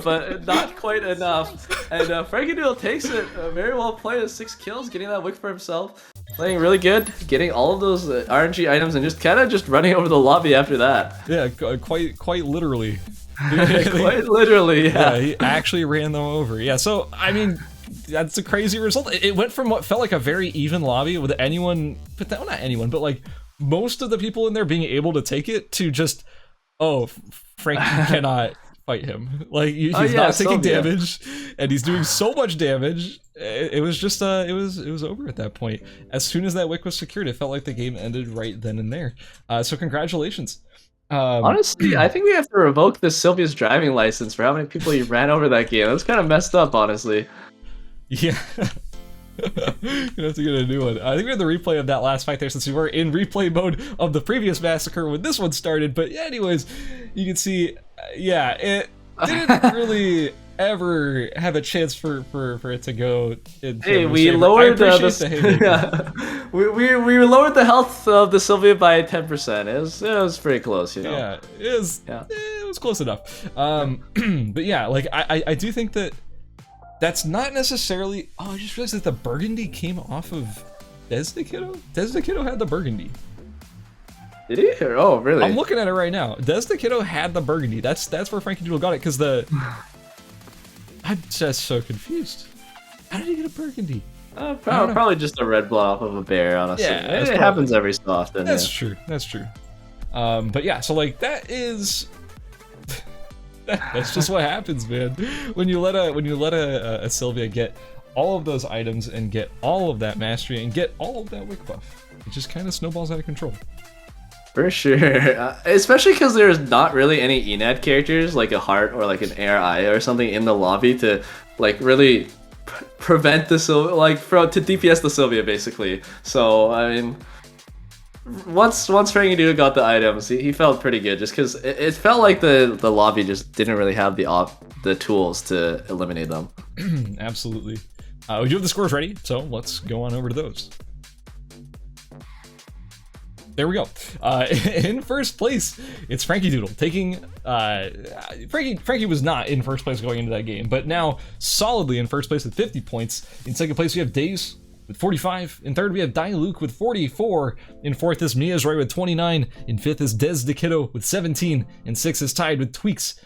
but not quite enough. And Frankie Doodle takes it very well played, 6 kills, getting that Wick for himself. Playing really good, getting all of those RNG items, and just kind of just running over the lobby after that. Yeah, quite literally. Quite literally, yeah. He actually ran them over. Yeah, so, I mean, that's a crazy result. It went from what felt like a very even lobby with anyone, but not anyone, but like most of the people in there being able to take it to just, oh, Frankie fight him. Like he's not taking damage, and he's doing so much damage. It was just it was over at that point. As soon as that wick was secured, it felt like the game ended right then and there. So congratulations. Honestly, I think we have to revoke this Sylvia's driving license for how many people you ran over that game. That's kind of messed up, honestly. Yeah. You have to get a new one. I think we had the replay of that last fight there since we were in replay mode of the previous massacre when this one started. But anyways, you can see, yeah, it didn't really ever have a chance for it to go. Hey, we lowered we lowered the health of the Sylvia by 10%. It was pretty close, you know. Yeah, it was close enough. But yeah, like I do think that. That's not necessarily... Oh, I just realized that the Burgundy came off of Desdekiddo? Desdekiddo had the Burgundy. Did he? Oh, really? I'm looking at it right now. Desdekiddo had the Burgundy. That's where Frankie Doodle got it, because the... I'm just so confused. How did he get a Burgundy? Probably just a red blood off of a bear, honestly. Yeah, it happens every so often. That's true. That's true. But yeah, so like that is... That's just what happens, man. When you let a Sylvia get all of those items and get all of that mastery and get all of that wick buff, it just kind of snowballs out of control. For sure, especially because there's not really any ENAD characters like a Heart or like an ARI or something in the lobby to like really prevent the Sylvia, like to DPS the Sylvia basically. So I mean. Once Frankie Doodle got the items, he felt pretty good just because it felt like the lobby just didn't really have the tools to eliminate them. Absolutely. We do have the scores ready, so let's go on over to those. There we go. In first place, it's Frankie Doodle taking. Frankie was not in first place going into that game, but now solidly in first place with 50 points. In second place, we have Days with 45. In third, we have Diluc with 44. In fourth is Mia's Roy with 29. In fifth is Desdekiddo with 17. In sixth is tied with Tweaks,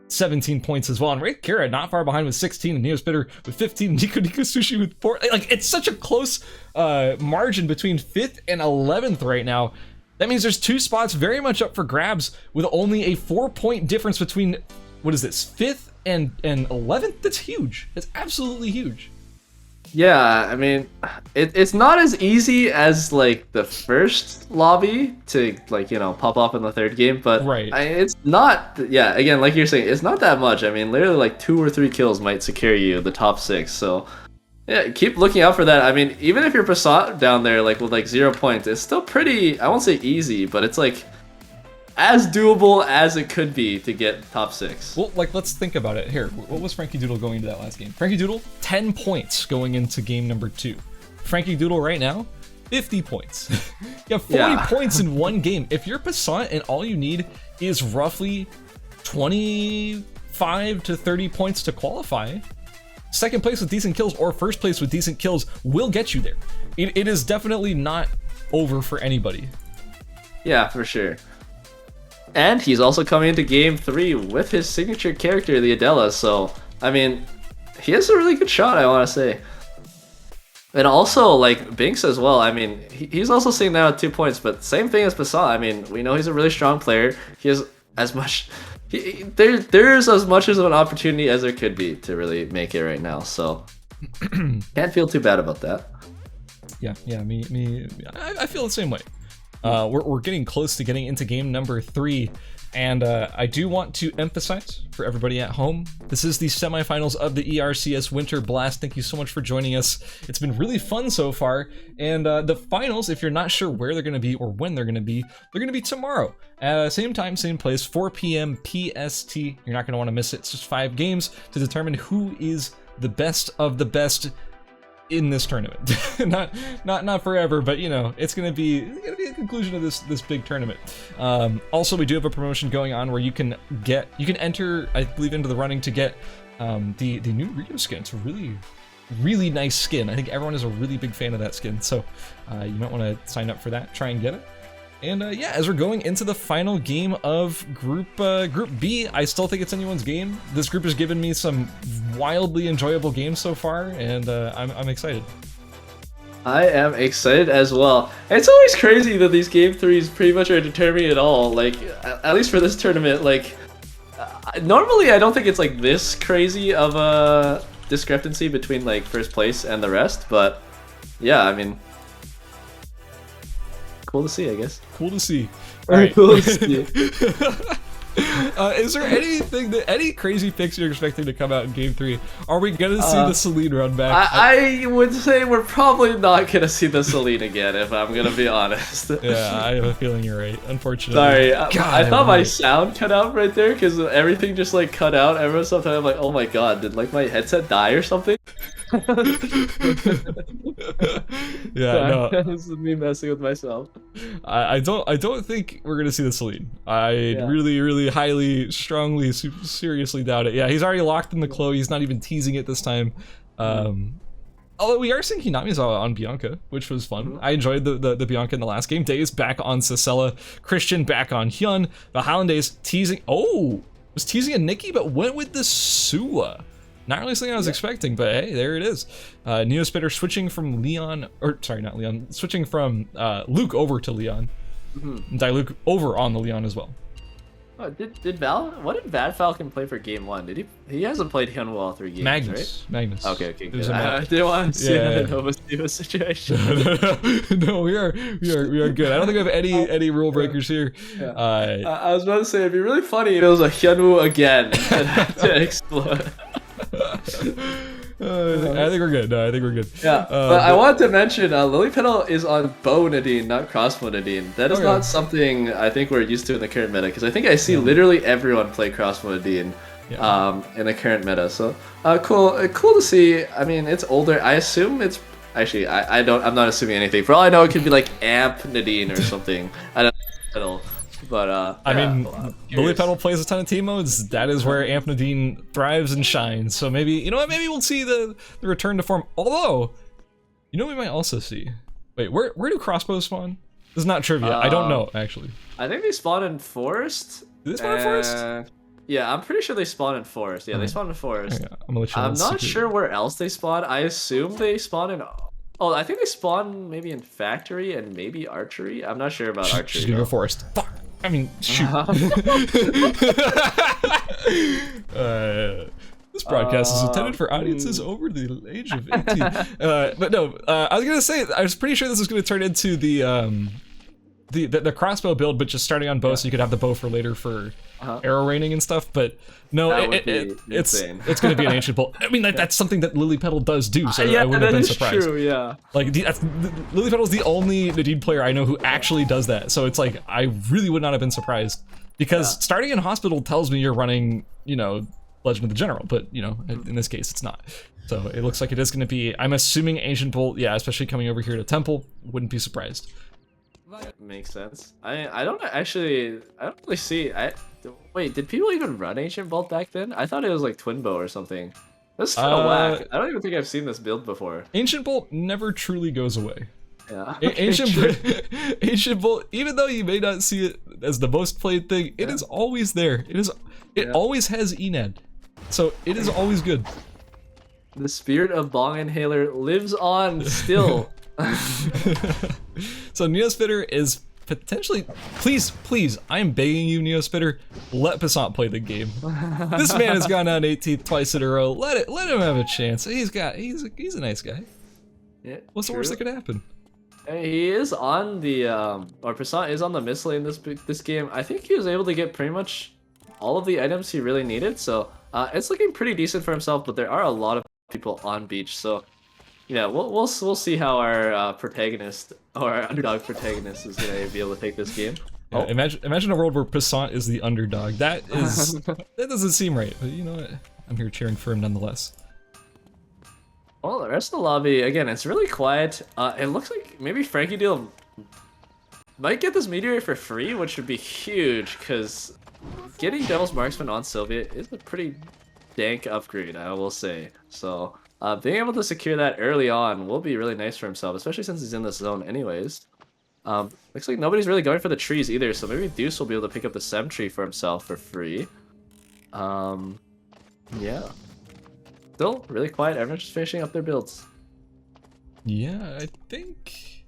17 points as well. And Ray Kira not far behind with 16. And Neospitter with 15. Nico Sushi with 4. Like, it's such a close margin between 5th and 11th right now. That means there's 2 spots very much up for grabs with only a 4-point difference between, what is this, 5th and 11th? That's huge. That's absolutely huge. Yeah, I mean, it's not as easy as like the first lobby to like, you know, pop off in the third game, but right. It's not, yeah, again, like you're saying, it's not that much. I mean, literally like 2 or 3 kills might secure you the top 6, so yeah, keep looking out for that. I mean, even if you're Passat down there like with like 0 points, it's still pretty, I won't say easy, but it's like as doable as it could be to get top 6. Well, like, let's think about it. Here, what was Frankie Doodle going into that last game? Frankie Doodle, 10 points going into game number 2. Frankie Doodle right now, 50 points. You have 40 points in one game. If you're Passat and all you need is roughly 25 to 30 points to qualify, second place with decent kills or first place with decent kills will get you there. It is definitely not over for anybody. Yeah, for sure. And he's also coming into game 3 with his signature character, the Adela, so, I mean, he has a really good shot, I want to say. And also, like, Binks as well, I mean, he's also sitting down at 2 points, but same thing as Passat. I mean, we know he's a really strong player. He has as much... There's as much as an opportunity as there could be to really make it right now, so can't feel too bad about that. Yeah, I feel the same way. We're getting close to getting into game number 3, and I do want to emphasize for everybody at home, this is the semifinals of the ERCS Winter Blast. Thank you so much for joining us. It's been really fun so far, and the finals, if you're not sure where they're going to be or when they're going to be tomorrow. Same time, same place, 4 p.m. PST. You're not going to want to miss it. It's just 5 games to determine who is the best of the best in this tournament. not forever, but you know, it's gonna be the conclusion of this big tournament. Also, we do have a promotion going on where you can enter, I believe, into the running to get the new Rito skin. It's a really nice skin. I think everyone is a really big fan of that skin, so you might want to sign up for that, try and get it. And yeah, as we're going into the final game of Group B, I still think it's anyone's game. This group has given me some wildly enjoyable games so far, and I'm excited. I am excited as well. It's always crazy that these game 3s pretty much are determining it all. Like, at least for this tournament, like, Normally, I don't think it's like this crazy of a discrepancy between like first place and the rest, but yeah, I mean, cool to see, I guess. Cool to see. Very cool to see. Is there any crazy picks you're expecting to come out in Game 3? Are we gonna see the Celine run back? I would say we're probably not gonna see the Celine again, if I'm gonna be honest. Yeah, I have a feeling you're right, unfortunately. Sorry, God, I thought my sound cut out right there, because everything just like cut out. Every time I'm like, oh my god, did like my headset die or something? Yeah, no. This is me messing with myself. I don't think we're gonna see the Celine. I really highly, strongly, seriously doubt it. Yeah, he's already locked in the Chloe. He's not even teasing it this time. Although we are seeing Hinami's on Bianca, which was fun. I enjoyed the Bianca in the last game. Days back on Sacella. Christian back on Hyun. The Hollandaise teasing. Oh, was teasing a Nikki, but went with the Sua. Not really something I was expecting, but hey, there it is. Neospitter switching from Leon, or sorry, not Leon, switching from Luke over to Leon. Diluc over on the Leon as well. Oh, did Val? What did Bad Falcon play for game 1? Did he? He hasn't played Hyunwoo all 3 games, Magnus, right? Magnus. Okay, good. I didn't want to see that Nova Diva situation. No, we are good. I don't think we have any rule breakers here. I was about to say it'd be really funny if it was a Hyunwoo again and had to explode. I think we're good. No, I think we're good. Yeah, but I wanted to mention Lily Petal is on Bow Nadine, not Crossbow Nadine. That is not something I think we're used to in the current meta, because I think I see literally everyone play Crossbow Nadine in the current meta. So cool to see. I mean, it's older. I assume it's actually I'm not assuming anything. For all I know, it could be like Amp Nadine or something. I don't know. But I mean, Lily Petal plays a ton of team modes. That is where Amp Nadine thrives and shines. So maybe, you know what? Maybe we'll see the return to form. Although, you know, what we might also see. Wait, where do crossbows spawn? This is not trivia. I don't know actually. I think they spawn in forest. Do they spawn in forest? Yeah, I'm pretty sure they spawn in forest. Yeah, they spawn in forest. I'm not sure where else they spawn. I assume they spawn in. Oh, I think they spawn maybe in factory and maybe archery. I'm not sure about archery. She's gonna go forest. Fuck. I mean, shoot. This broadcast is intended for audiences over the age of 18. But no, I was gonna say, I was pretty sure this was gonna turn into the crossbow build, but just starting on bow, so you could have the bow for later for arrow raining and stuff. But no, it's gonna be an ancient bolt. I mean, that's something that Lily Petal does do, so I wouldn't have been surprised. True, yeah. Like Lily Petal's the only Nadine player I know who actually does that, so it's like I really would not have been surprised, because starting in hospital tells me you're running, you know, Legend of the General, but you know, in this case it's not. So it looks like it is going to be, I'm assuming ancient bolt, yeah, especially coming over here to Temple, wouldn't be surprised. Makes sense. I don't really see. Wait, did people even run Ancient Bolt back then? I thought it was like Twin Bow or something. That's kind of whack. I don't even think I've seen this build before. Ancient Bolt never truly goes away. Yeah. Ancient Bolt, even though you may not see it as the most played thing, it is always there. It always has Ened, so it is always good. The spirit of Bong Inhaler lives on still. So Neospitter is potentially, please, I am begging you, Neospitter, let Passant play the game. This man has gone down 18th twice in a row. Let him have a chance. He's a nice guy. Yeah. What's the worst that could happen? He is on the or Passant is on the missile in this game. I think he was able to get pretty much all of the items he really needed. So it's looking pretty decent for himself. But there are a lot of people on beach. So yeah, we'll see how our protagonist or our underdog protagonist is gonna be able to take this game. Yeah, imagine a world where Passant is the underdog. That doesn't seem right. But you know what? I'm here cheering for him nonetheless. Well, the rest of the lobby, again, it's really quiet. It looks like maybe Frankie Deal might get this meteor for free, which would be huge, because getting Devil's Marksman on Sylvia is a pretty dank upgrade, I will say. So being able to secure that early on will be really nice for himself, especially since he's in this zone anyways. Looks like nobody's really going for the trees either, so maybe Deuce will be able to pick up the Sem tree for himself for free. Yeah. Still really quiet, everyone's just finishing up their builds. Yeah, I think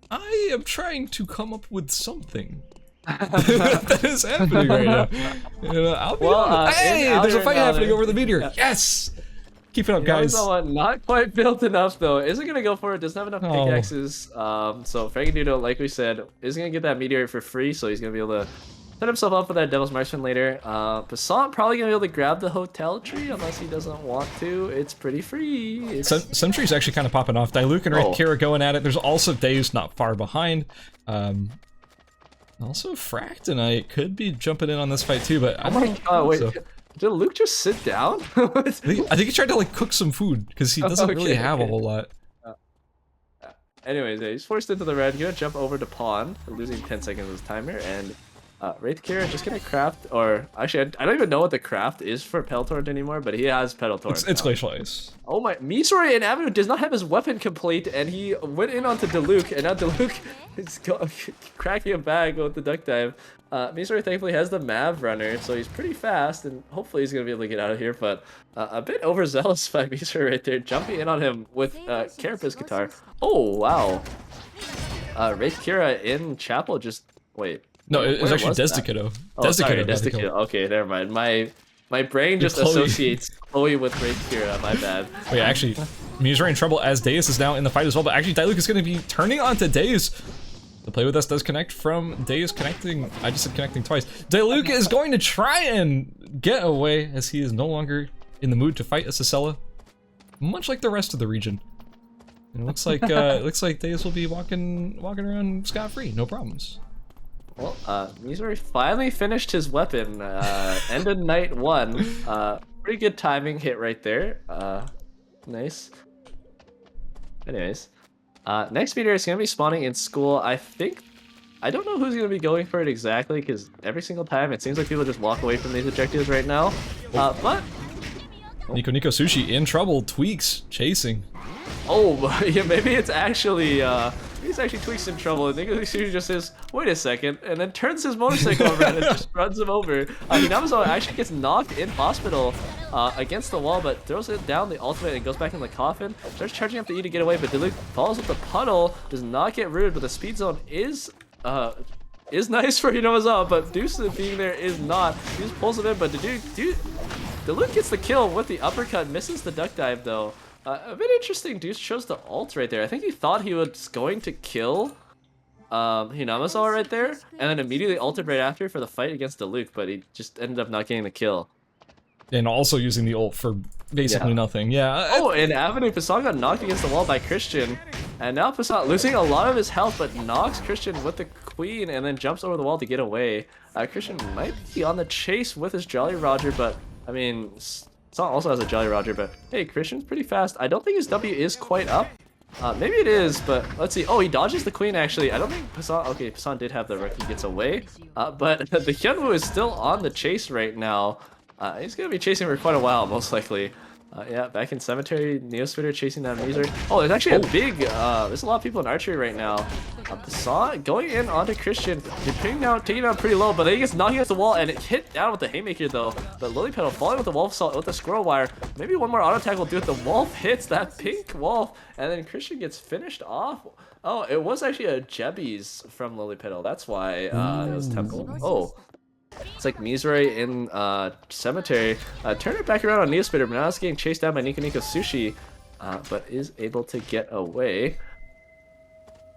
I am trying to come up with something. that is happening right now. I'll be hey, there's a fight happening over the meteor. Yeah. Yes! Keep it up, guys. Not quite built enough, though. Isn't going to go for it. Doesn't have enough pickaxes. So Frankendudo, like we said, is going to get that meteor for free, so he's going to be able to set himself up for that Devil's Marksman later. Passant probably going to be able to grab the hotel tree, unless he doesn't want to. It's pretty free. Sentry's actually kind of popping off. Diluc and Wraith Kira going at it. There's also Deus not far behind. Also, Fractonite could be jumping in on this fight too, but wait. Did Luke just sit down? I think he tried to like cook some food because he doesn't really have a whole lot. Anyways, he's forced into the red. Gonna jump over to pawn, losing 10 seconds of his timer, and Wraith Kira just gonna craft, or actually, I don't even know what the craft is for Peltorrent anymore, but he has Petal Torrent. It's Glacial Ice. Oh my, Misori and Avenue does not have his weapon complete, and he went in onto Diluc, and now Diluc is cracking a bag with the duck dive. Misori thankfully has the Mav runner, so he's pretty fast, and hopefully he's gonna be able to get out of here, but a bit overzealous by Misori right there, jumping in on him with Carapace Guitar. Oh, wow. Wraith Kira in Chapel just, wait. No, it was actually Desdicado. Oh, sorry, Desdicado. Okay, never mind. My brain just associates Chloe with Wraith Kira. My bad. Wait, actually, Misori in trouble as Deus is now in the fight as well. But actually, Diluc is going to be turning onto Deus. The play with us does connect from Deus connecting. I just said connecting twice. Diluc is going to try and get away as he is no longer in the mood to fight a Sicella, much like the rest of the region. And it looks like Deus will be walking around scot-free, no problems. Well, Misori finally finished his weapon. Ended night 1. Pretty good timing hit right there. Nice. Anyways, next meteor is gonna be spawning in school. I don't know who's gonna be going for it exactly, because every single time it seems like people just walk away from these objectives right now. But Nico Sushi in trouble. Tweaks chasing. Oh, yeah, maybe it's actually he's actually Tweaks in trouble, and Nico Sushi just says, wait a second, and then turns his motorcycle over and just runs him over. Hinamizawa actually gets knocked in hospital against the wall, but throws it down the ultimate and goes back in the coffin. Starts charging up the E to get away, but Diluc follows with the puddle, does not get rooted, but the speed zone is nice for Hinamizawa, but Deuce being there is not. He just pulls it in, but Diluc gets the kill with the uppercut, misses the duck dive though. A bit interesting, Deuce chose the ult right there. I think he thought he was going to kill Hinamizawa right there, and then immediately ulted right after for the fight against Diluc, but he just ended up not getting the kill. And also using the ult for basically nothing, yeah. Oh, and Avenue Passant got knocked against the wall by Christian, and now Passant losing a lot of his health, but knocks Christian with the queen and then jumps over the wall to get away. Christian might be on the chase with his Jolly Roger, but I mean, Passant also has a Jolly Roger, but hey, Christian's pretty fast. I don't think his W is quite up. Maybe it is, but let's see. Oh, he dodges the queen actually. I don't think Passant, okay, Passant did have the rookie gets away, but the Hyunwoo is still on the chase right now. He's gonna be chasing for quite a while, most likely. Yeah, back in Cemetery, Neospitter chasing down Meezer. Oh, there's actually a big, there's a lot of people in archery right now. Passant going in onto Christian, taking down pretty low, but then he gets knocked against the wall and it hit down with the haymaker though. But Lilypetal falling with the wolf salt with the squirrel wire. Maybe one more auto attack will do it. The wolf hits that pink wolf, and then Christian gets finished off. Oh, it was actually a Jebbies from Lilypetal. That's why it was Temple. Oh. It's like Misori in Cemetery. Turn it back around on Neospitter, but now it's getting chased down by Nico Sushi, but is able to get away.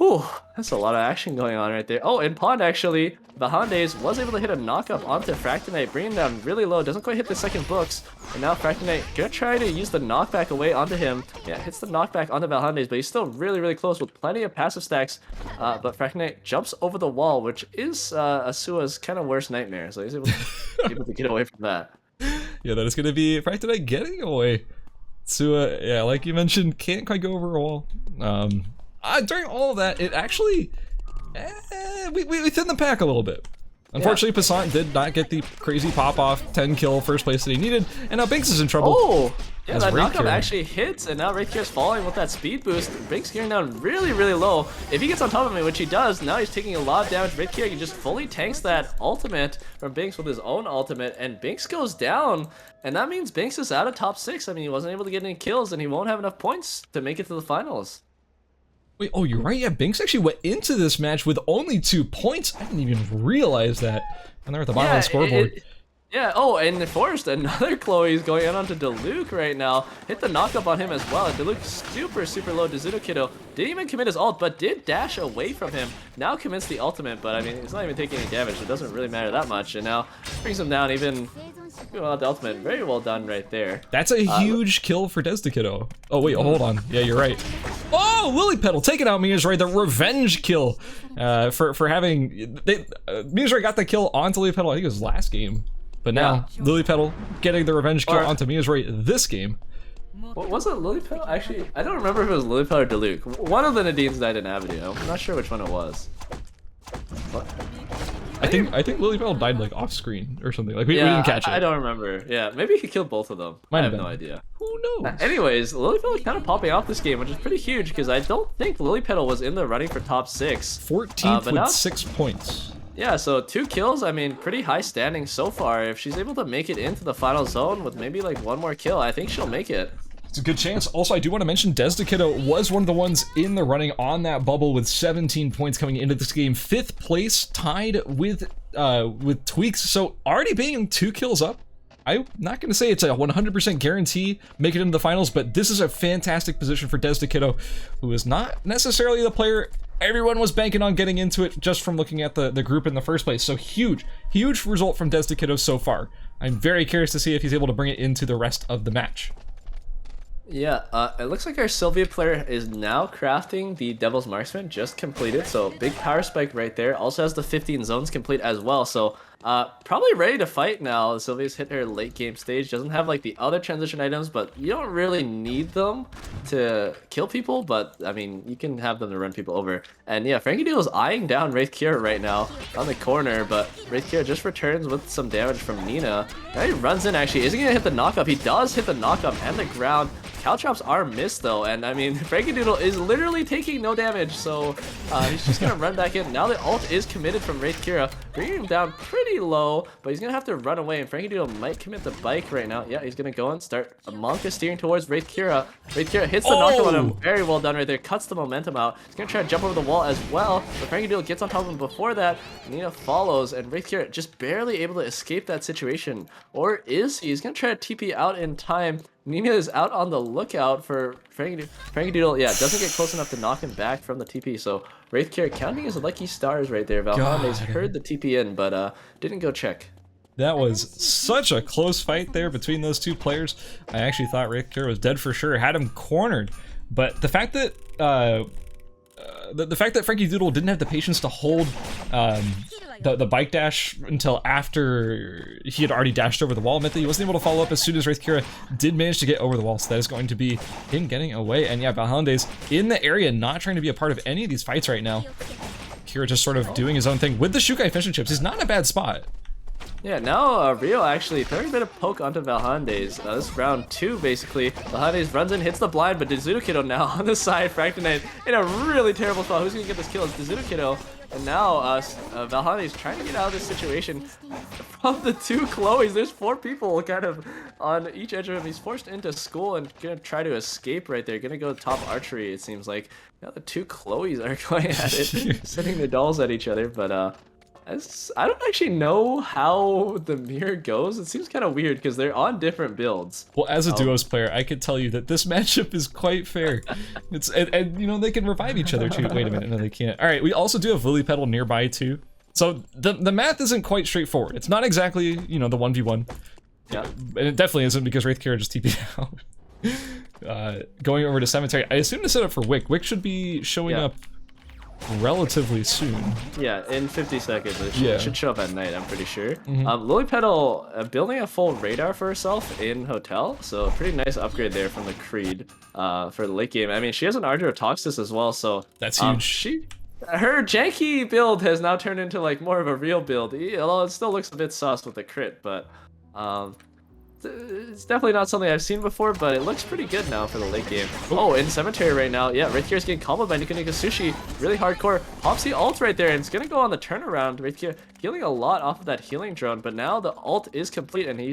Ooh, that's a lot of action going on right there. Oh, and Pond actually, Bahandes was able to hit a knockup onto Fractonite, bringing him down really low. Doesn't quite hit the second books. And now Fractonite gonna try to use the knockback away onto him. Yeah, hits the knockback onto Bahandes, but he's still really, really close with plenty of passive stacks. But Fractonite jumps over the wall, which is Asua's kind of worst nightmare. So he's able to get away from that. Yeah, that is gonna be Fractonite getting away. Asua, yeah, like you mentioned, can't quite go over a wall. During all of that, it actually, we thinned the pack a little bit. Unfortunately, Passant did not get the crazy pop-off 10-kill first place that he needed, and now Binks is in trouble. Oh! Yeah, that knockup actually hits, and now Wraith is falling with that speed boost. Binks getting down really, really low. If he gets on top of me, which he does, now he's taking a lot of damage. Wraith can just fully tanks that ultimate from Binks with his own ultimate, and Binks goes down. And that means Binks is out of top 6. I mean, he wasn't able to get any kills, and he won't have enough points to make it to the finals. Wait, oh, you're right. Yeah, Binks actually went into this match with only 2 points. I didn't even realize that. And they're at the bottom of the scoreboard. Yeah, oh, and Forrest, another Chloe's going in onto Diluc right now. Hit the knockup on him as well. And Diluc super low to Kiddo. Didn't even commit his ult, but did dash away from him. Now commits the ultimate, but I mean, he's not even taking any damage. It doesn't really matter that much. And now brings him down even without the ultimate. Very well done right there. That's a huge kill for Kiddo. Oh, wait, hold on. Yeah, you're right. Oh, Lily Petal taking out Mia's the revenge kill for having... Mia's got the kill onto Lily Petal, I think it was last game. But now, Lily Petal getting the revenge kill onto Mia's this game. What was it, Lily Petal? Actually, I don't remember if it was Lily Petal or Diluc. One of the Nadines died in Avenue. I'm not sure which one it was. What? I think Lily Petal died like off screen or something. Like we didn't catch it. I don't remember. Yeah, maybe he killed both of them. I have no idea. Who knows? Anyways, Lily Petal kind of popping off this game, which is pretty huge because I don't think Lily Petal was in the running for top 6. 14th with 6 points. Yeah, so 2 kills, I mean, pretty high standing so far. If she's able to make it into the final zone with maybe like 1 more kill, I think she'll make it. It's a good chance. Also, I do want to mention Kiddo was one of the ones in the running on that bubble with 17 points coming into this game. 5th place, tied with Tweaks. So already being 2 kills up. I'm not going to say it's a 100% guarantee make it into the finals, but this is a fantastic position for Kiddo, who is not necessarily the player everyone was banking on getting into it just from looking at the group in the first place. So huge result from Kiddo so far. I'm very curious to see if he's able to bring it into the rest of the match. Yeah, it looks like our Sylvia player is now crafting the Devil's Marksman, just completed, so big power spike right there. Also has the 15 zones complete as well, so probably ready to fight now. Sylvia's hit her late game stage, doesn't have like the other transition items, but you don't really need them to kill people, but I mean, you can have them to run people over. And yeah, Frankie Doodle's eyeing down Wraith Kira right now on the corner, but Wraith Kira just returns with some damage from Nina. Now he runs in actually, is he gonna hit the knockup? He does hit the knockup and the ground. Caltrops are missed though, and I mean, Frankie Doodle is literally taking no damage, so he's just gonna run back in. Now the ult is committed from Wraith Kira, bringing him down pretty low, but he's gonna have to run away, and Frankie Doodle might commit the bike right now. Yeah, he's gonna go and start a Monka steering towards Wraith Kira. Wraith Kira hits the knockup on him, very well done right there, cuts the momentum out. He's gonna try to jump over the wall as well, but Frankie Doodle gets on top of him before that. Nina follows, and Wraith Kira just barely able to escape that situation. Or is he? He's gonna try to TP out in time. Nina is out on the lookout for Frankie Doodle. Yeah, doesn't get close enough to knock him back from the TP. So Wraith Kira counting his lucky stars right there. Valhande's heard the TP in, but didn't go check. That was such a close fight there between those 2 players. I actually thought Wraith Kira was dead for sure. Had him cornered, but the fact that Frankie Doodle didn't have the patience to hold the bike dash until after he had already dashed over the wall meant that he wasn't able to follow up as soon as Wraith Kira did manage to get over the wall. So that is going to be him getting away. And yeah, Valhande's in the area, not trying to be a part of any of these fights right now. Kira just sort of doing his own thing with the Shukai Fish and Chips. He's not in a bad spot. Yeah, now Rio actually throwing a bit of poke onto Valhande's. This is round 2 basically. Valhande's runs in, hits the blind, but Kiddo now on the side, Fractonite in a really terrible spot. Who's gonna get this kill? It's Kiddo. And now Valhande's trying to get out of this situation from the 2 Chloes. There's 4 people kind of on each edge of him. He's forced into school and gonna try to escape right there. Gonna go top archery, it seems like. Now the 2 Chloes are going at it, sending their dolls at each other, but I don't actually know how the mirror goes. It seems kind of weird because they're on different builds. Well, as a duos player, I could tell you that this matchup is quite fair. It's and you know, they can revive each other too. Wait a minute, no they can't. All right, we also do have Lily Petal nearby too. So the math isn't quite straightforward. It's not exactly, you know, the 1v1. Yeah. And it definitely isn't because Wraith Kira just TP'd out. Going over to Cemetery, I assume to set up for Wick. Wick should be showing up relatively soon. Yeah, in 50 seconds. It should show up at night, I'm pretty sure. Lily Petal building a full radar for herself in Hotel, so a pretty nice upgrade there from the Creed for the late game. I mean, she has an Ardor Toxis as well, so that's huge. Her janky build has now turned into like more of a real build, although it still looks a bit sus with the crit, but it's definitely not something I've seen before, but it looks pretty good now for the late game. Oh, in Cemetery right now. Yeah, Wraith Kira's getting comboed by Nika Sushi. Really hardcore. Pops the ult right there, and it's gonna go on the turnaround. Wraith Kira healing a lot off of that healing drone, but now the ult is complete and he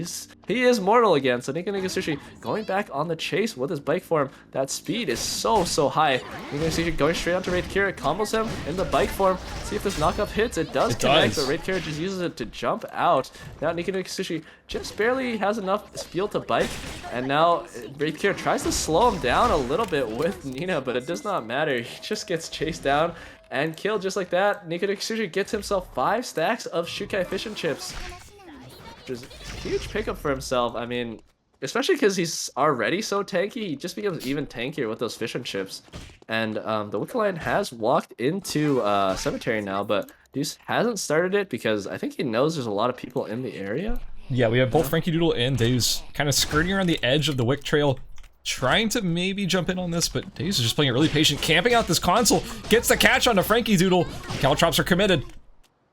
is mortal again. So Nika Sushi going back on the chase with his bike form. That speed is so high. Nika Sushi going straight onto Wraith Kira, combos him in the bike form. See if this knockup hits. It does connect, but Wraith Kira just uses it to jump out. Now Nika Sushi just barely has enough fuel to bike, and now Wraith Kira tries to slow him down a little bit with Nina, but it does not matter. He just gets chased down and killed just like that. Nika Sushi gets himself 5 stacks of Shukai fish and chips, which is a huge pickup for himself. I mean, especially because he's already so tanky, he just becomes even tankier with those fish and chips. And the Wickline has walked into Cemetery now, but Deuce hasn't started it because I think he knows there's a lot of people in the area. Yeah, we have both Frankie Doodle and Deus kind of skirting around the edge of the Wick Trail, trying to maybe jump in on this, but Deus is just playing it really patient, camping out this console, gets the catch onto Frankie Doodle. Caltrops are committed.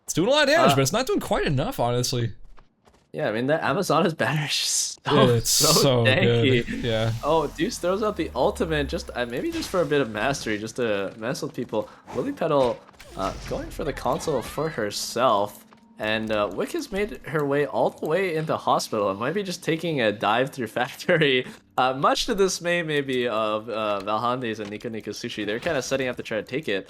It's doing a lot of damage, but it's not doing quite enough, honestly. Yeah, I mean, that Amazona's banner is just so tanky. Good. Yeah. Oh, Deuce throws out the ultimate, just maybe just for a bit of mastery, just to mess with people. Lily Petal going for the console for herself. And Wick has made her way all the way into hospital and might be just taking a dive through factory. Much to the dismay maybe of Valhandes and Nika Sushi. They're kind of setting up to try to take it.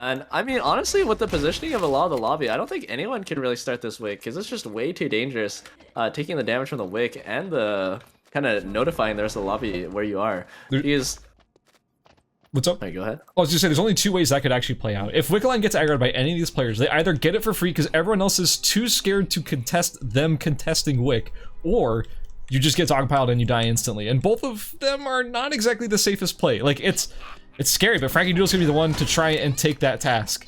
And I mean, honestly, with the positioning of a lot of the lobby, I don't think anyone can really start this Wick because it's just way too dangerous. Taking the damage from the Wick and the kind of notifying the rest of the lobby where you are. What's up? Right, go ahead. I was just saying, there's only 2 ways that could actually play out. If Wickline gets aggroed by any of these players, they either get it for free because everyone else is too scared to contest them contesting Wick, or you just get dogpiled and you die instantly. And both of them are not exactly the safest play. Like, it's scary, but Frankie Doodle's gonna be the one to try and take that task.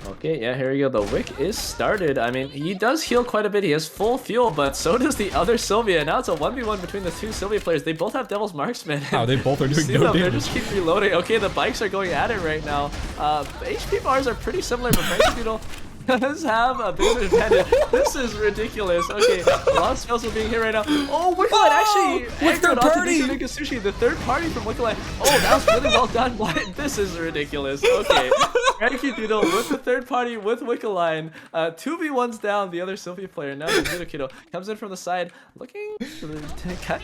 Okay, yeah, here we go. The Wick is started. I mean, he does heal quite a bit. He has full fuel, but so does the other Sylvia. Now it's a 1v1 between the 2 Sylvia players. They both have Devil's Marksman. Wow, they both are doing no damage. They just keep reloading. Okay, the bikes are going at it right now. HP bars are pretty similar, but Frankie Doodle does have a bit of an advantage. This is ridiculous. Okay, a lot of spells are being hit right now. Oh, Wickline actually with their party. Nika Sushi, the third party from Wickline. Oh, that was really well done. This is ridiculous. Okay, Frankie Doodle with the third party with Wickline. 2v1's down. The other Sylvia player now. Kido comes in from the side, looking,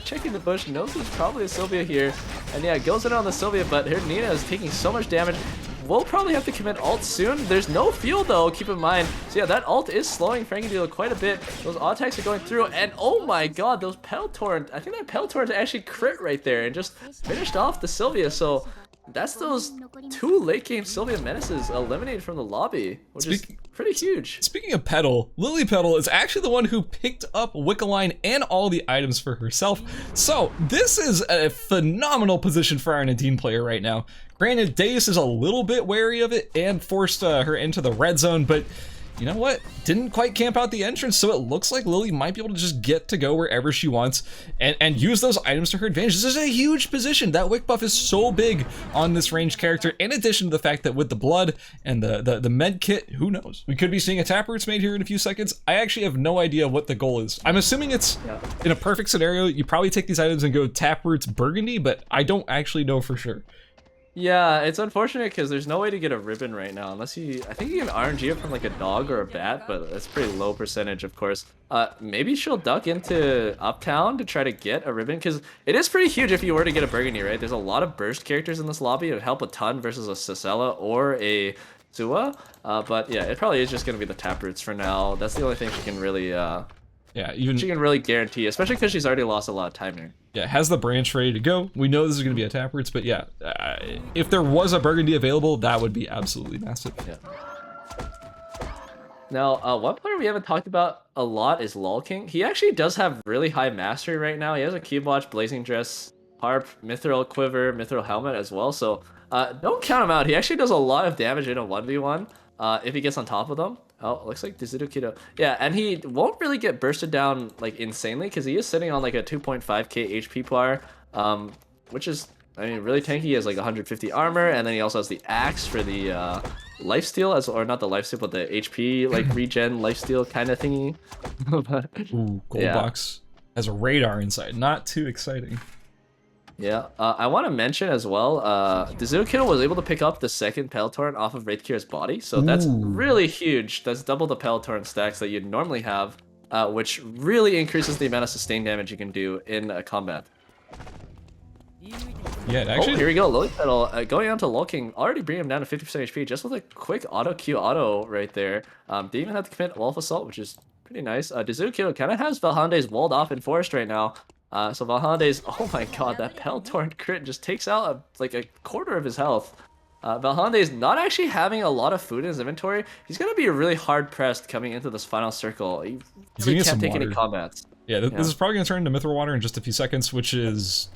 checking the bush. Knows there's probably a Sylvia here, and yeah, goes in on the Sylvia. But here Nina is taking so much damage. We'll probably have to commit ult soon. There's no fuel though, keep in mind. So yeah, that ult is slowing Frankie Doodle quite a bit. Those auto attacks are going through, and oh my god, those Petal Torrent. I think that Petal Torrent actually crit right there and just finished off the Sylvia. So that's those 2 late game Sylvia menaces eliminated from the lobby, which is pretty huge. Speaking of Petal, Lily Petal is actually the one who picked up Wickline and all the items for herself. So this is a phenomenal position for our Nadine player right now. Granted, Deus is a little bit wary of it and forced her into the red zone, but you know what? Didn't quite camp out the entrance, so it looks like Lily might be able to just get to go wherever she wants and use those items to her advantage. This is a huge position. That Wick buff is so big on this ranged character, in addition to the fact that with the blood and the med kit, who knows? We could be seeing a Taproots made here in a few seconds. I actually have no idea what the goal is. I'm assuming it's, in a perfect scenario, you probably take these items and go Taproots Burgundy, but I don't actually know for sure. Yeah, it's unfortunate because there's no way to get a ribbon right now unless I think you can RNG it from like a dog or a bat, but that's pretty low percentage, of course. Maybe she'll duck into Uptown to try to get a ribbon because it is pretty huge if you were to get a Burgundy, right? There's a lot of burst characters in this lobby. It would help a ton versus a Cicella or a Sua, but yeah, it probably is just going to be the Taproots for now. That's the only thing she can really she can really guarantee, especially because she's already lost a lot of time here. Yeah, has the branch ready to go. We know this is going to be a Taproots, but yeah, if there was a Burgundy available, that would be absolutely massive. Yeah. Now, one player we haven't talked about a lot is LolKing. He actually does have really high mastery right now. He has a Cube Watch, Blazing Dress, Harp, Mithril Quiver, Mithril Helmet as well, so don't count him out. He actually does a lot of damage in a 1v1 if he gets on top of them. Oh, looks like Dizudo Kido. Yeah, and he won't really get bursted down like insanely because he is sitting on like a 2.5k HP bar, which is, I mean, really tanky. He has like 150 armor, and then he also has the axe for the lifesteal, or not the lifesteal, but the HP like regen lifesteal kind of thingy. Ooh, gold box has a radar inside. Not too exciting. Yeah, I want to mention as well, Dizukido was able to pick up the second Peltorrent off of Wraithkira's body, so that's really huge. That's double the Peltorrent stacks that you'd normally have, which really increases the amount of sustained damage you can do in combat. Yeah, actually. Oh, here we go. Lilypetal going on to Lulking, already bringing him down to 50% HP just with a quick auto Q auto right there. Didn't even have to commit Wolf Assault, which is pretty nice. Dizukido kind of has Valhande's walled off in Forest right now. So Valhande's, oh my god, that Peltorrent crit just takes out like a quarter of his health. Valhande's not actually having a lot of food in his inventory. He's going to be really hard pressed coming into this final circle. He really can't take any combats. Yeah, this is probably going to turn into Mithril Water in just a few seconds, which is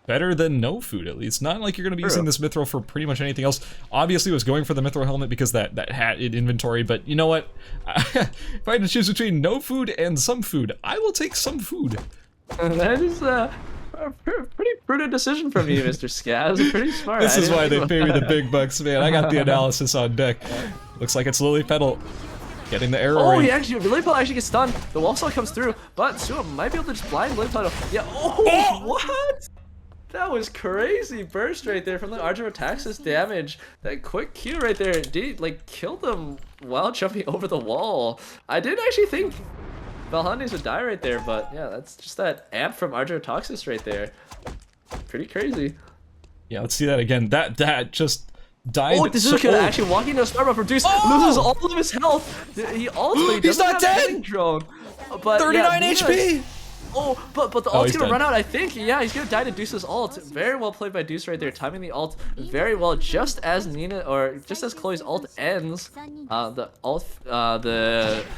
better than no food, at least. Not like you're going to be using this Mithril for pretty much anything else. Obviously, was going for the Mithril Helmet because that hat in inventory, but you know what? If I had to choose between no food and some food, I will take some food. That is a pretty prudent decision from you, Mr. Scaz. Pretty smart. This is why they pay me the big bucks, man. I got the analysis on deck. Looks like it's Lilypetal getting the arrow. Oh, Lilypetal actually gets stunned. The wall saw comes through, but Suo might be able to just blind Lilypetal. Yeah. Oh, what? That was crazy burst right there from the Argyrotaxis damage. That quick Q right there, dude, like killed them while jumping over the wall. I didn't actually think Valhandes would die right there, but yeah, that's just that amp from Argyrotaxis right there. Pretty crazy. Yeah, let's see that again. That just died. Oh, Dizukido actually walking into a Star Buffer. Deuce loses all of his health. He also he's not dead. Drone, but 39 HP. Oh, but the ult's gonna run out, I think. Yeah, he's gonna die to Deuce's ult. Very well played by Deuce right there, timing the ult very well. Just as Chloe's ult ends, the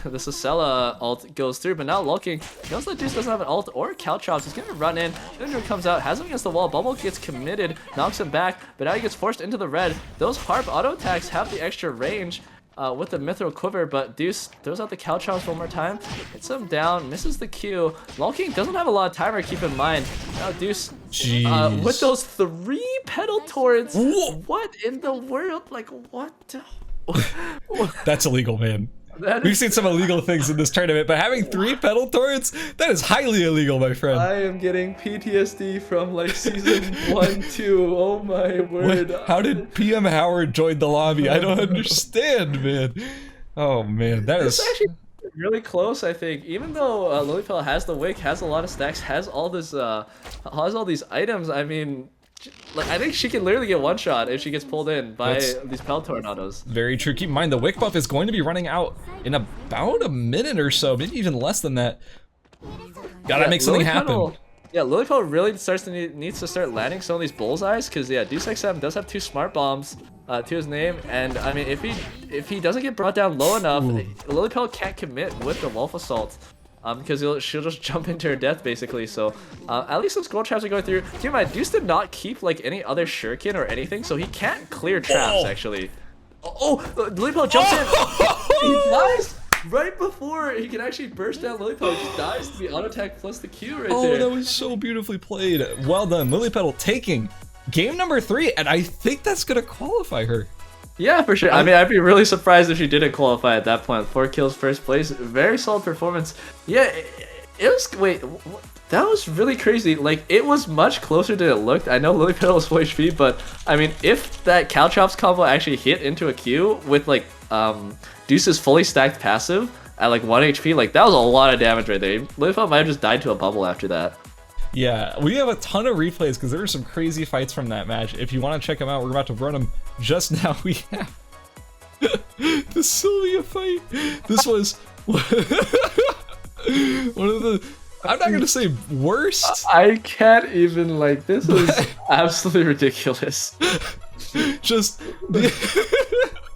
Sisela ult goes through, but now Lulking knows that Deuce doesn't have an ult or Caltrops. He's gonna run in. Ninja comes out, has him against the wall. Bubble gets committed, knocks him back, but now he gets forced into the red. Those Harp auto attacks have the extra range. With the Mithril Quiver, but Deuce throws out the Caltrops one more time, hits him down, misses the Q. Lulking doesn't have a lot of timer, keep in mind. Now Deuce, with those 3 Petal Torrents, what in the world? Like, what? That's illegal, man. We've seen some illegal things in this tournament, but having 3 Petal Torrents, that is highly illegal, my friend. I am getting PTSD from like season 1, 2. Oh my word. Wait, how did PM Howard join the lobby? I don't understand, man. Oh man, that is actually really close, I think. Even though Lilypetal has the Wick, has a lot of stacks, has all this, has all these items. I mean, like, I think she can literally get one shot if she gets pulled in by these Peltornados. Very true. Keep in mind, the Wick buff is going to be running out in about a minute or so, maybe even less than that. Gotta make something happen. Yeah, Lilypetal really needs to start landing some of these bullseyes, because yeah, Deuce XM does have 2 smart bombs to his name, and I mean, if he doesn't get brought down low enough, Lilypetal can't commit with the Wolf Assault. Because she'll just jump into her death basically. So at least some scroll traps are going through. Keep in mind, Deuce did not keep like any other shuriken or anything, so he can't clear traps actually. Lilypetal jumps in. He dies right before he can actually burst down Lilypetal. He just dies to the auto attack plus the Q right there. Oh, that was so beautifully played. Well done, Lilypetal taking game number 3, and I think that's gonna qualify her. Yeah, for sure. I mean, I'd be really surprised if she didn't qualify at that point. 4 kills, first place. Very solid performance. Yeah, it was... Wait, that was really crazy. Like, it was much closer than it looked. I know Lilypetal was full HP, but, I mean, if that Caltrops combo actually hit into a Q with, like, Deuce's fully stacked passive at, like, 1 HP, like, that was a lot of damage right there. Lilypetal might have just died to a bubble after that. Yeah, we have a ton of replays because there were some crazy fights from that match. If you want to check them out, we're about to run them just now. We have the Sylvia fight. This was one of the, I'm not going to say worst. I can't even, like, this is absolutely ridiculous. Just,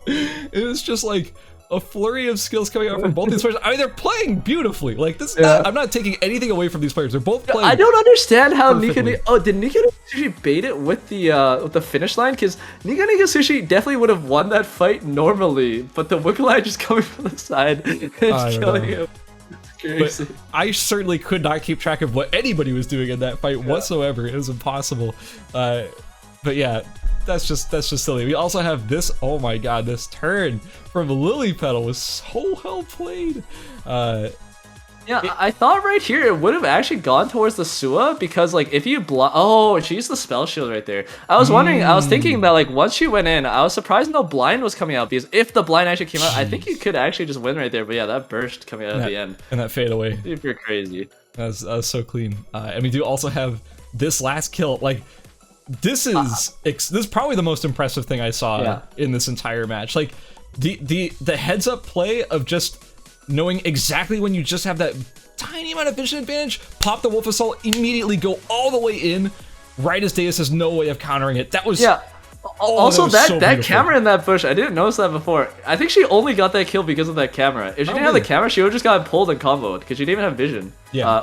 it was just like a flurry of skills coming out from both these players. I mean, they're playing beautifully. Like this, I'm not taking anything away from these players. They're both playing. I don't understand how Nika. Oh, did Nika Sushi bait it with the finish line? Because Nika Sushi definitely would have won that fight normally, but the Wickline just coming from the side and killing him. But I certainly could not keep track of what anybody was doing in that fight whatsoever. It was impossible. But yeah. That's just silly. We also have this, oh my god, this turn from Lilypetal was so well played. Yeah, I thought right here it would have actually gone towards the Sua because like if you block, oh, she used the spell shield right there. I was wondering, I was thinking that like once she went in, I was surprised no blind was coming out because if the blind actually came out, I think you could actually just win right there. But yeah, that burst coming out at the end and that fade away. If you're crazy, that's so clean. And we do also have this last kill. Like this is probably the most impressive thing I saw in this entire match. Like the heads up play of just knowing exactly when you just have that tiny amount of vision advantage, pop the Wolf Assault, immediately go all the way in, right as Deus has no way of countering it. That was also that camera in that bush, I didn't notice that before. I think she only got that kill because of that camera. If she didn't have the camera, she would have just gotten pulled and comboed because she didn't even have vision.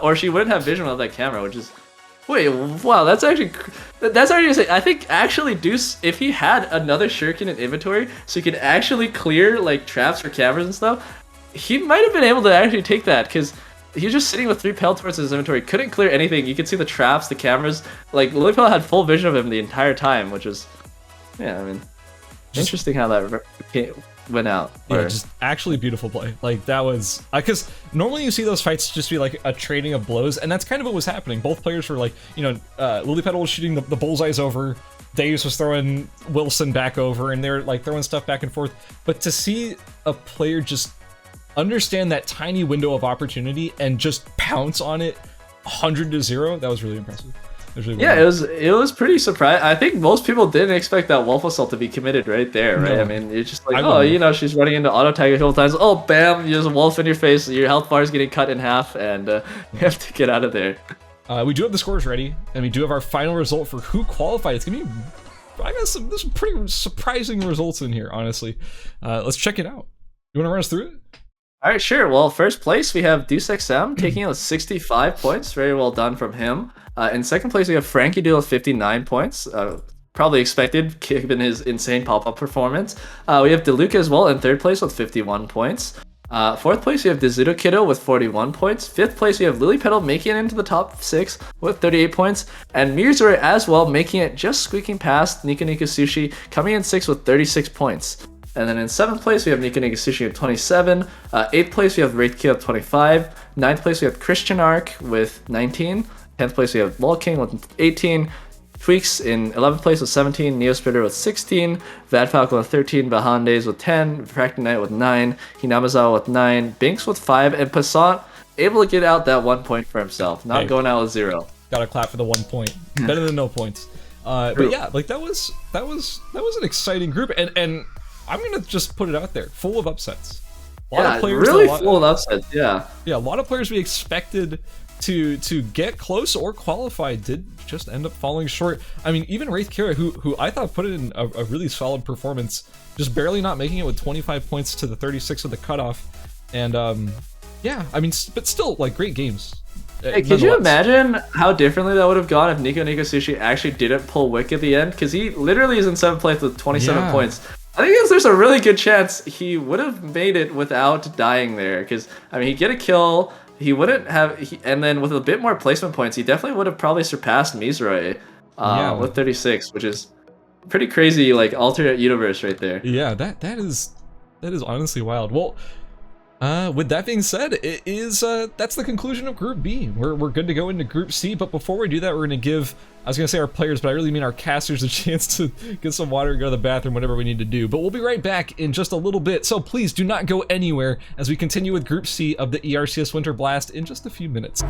Or she wouldn't have vision without that camera, which is wow, that's actually insane. I think actually Deuce, if he had another shuriken in inventory so he could actually clear like traps for cameras and stuff, he might have been able to actually take that because he was just sitting with 3 Peltorches in his inventory, couldn't clear anything. You could see the traps, the cameras. Like Lilypel had full vision of him the entire time, which is, I mean, interesting how that went out. Just actually beautiful play. Like that was because normally you see those fights just be like a trading of blows, and that's kind of what was happening. Both players were like, Lilypetal was shooting the bullseyes over. Deus was throwing Wilson back over, and they're like throwing stuff back and forth. But to see a player just understand that tiny window of opportunity and just pounce on it 100-0, that was really impressive. It was pretty surprising. I think most people didn't expect that Wolf Assault to be committed right there, right? No. I mean, you're just like, she's running into auto tag a couple times. Oh, bam, there's a wolf in your face. Your health bar is getting cut in half, and you have to get out of there. We do have the scores ready, and we do have our final result for who qualified. It's gonna be, I got some pretty surprising results in here, honestly. Let's check it out. You want to run us through it? All right, sure. Well, first place, we have Deuce XM taking out 65 points. Very well done from him. In second place, we have Frankie Duel with 59 points. Probably expected, given his insane pop-up performance. We have DeLuca as well in third place with 51 points. Fourth place, we have Dezuto Kiddo with 41 points. Fifth place, we have Lilypetal making it into the top 6 with 38 points. And Mirzuri as well, making it just squeaking past Nika Nika Sushi, coming in 6th with 36 points. And then in 7th place, we have Nika Nika Sushi with 27. 8th place, we have Wraithkill with 25. 9th place, we have Christian Arc with 19. 10th place, we have Lol King with 18. Tweaks in 11th place with 17. Neospitter with 16. Vad Falcon with 13. Bahandes with 10. Fractal Knight with 9. Hinamizawa with 9. Binks with 5. And Passant able to get out that 1 point for himself. Not going out with 0. Gotta clap for the 1 point. Better than no points. But yeah, like that was an exciting group. And I'm gonna just put it out there, full of upsets. A lot of players, really full of upsets. Yeah, a lot of players we expected to get close or qualify did just end up falling short. I mean, even Wraith Kira, who I thought put in a really solid performance, just barely not making it with 25 points to the 36 of the cutoff. And yeah, I mean, but still, like, great games. Hey, could you imagine how differently that would have gone if Nika Nika Sushi actually didn't pull Wick at the end? Because he literally is in 7th place with 27 points. I think there's a really good chance he would have made it without dying there. Because, I mean, he'd get a kill, he wouldn't have, and then with a bit more placement points, he definitely would have probably surpassed Mizrae with 36, which is pretty crazy, like, alternate universe right there. Yeah, that is honestly wild. Well, with that being said, it is that's the conclusion of Group B. We're good to go into Group C, but before we do that, we're gonna give, I was gonna say our players, but I really mean our casters, a chance to get some water, go to the bathroom, whatever we need to do. But we'll be right back in just a little bit, so please do not go anywhere as we continue with Group C of the ERCS Winter Blast in just a few minutes.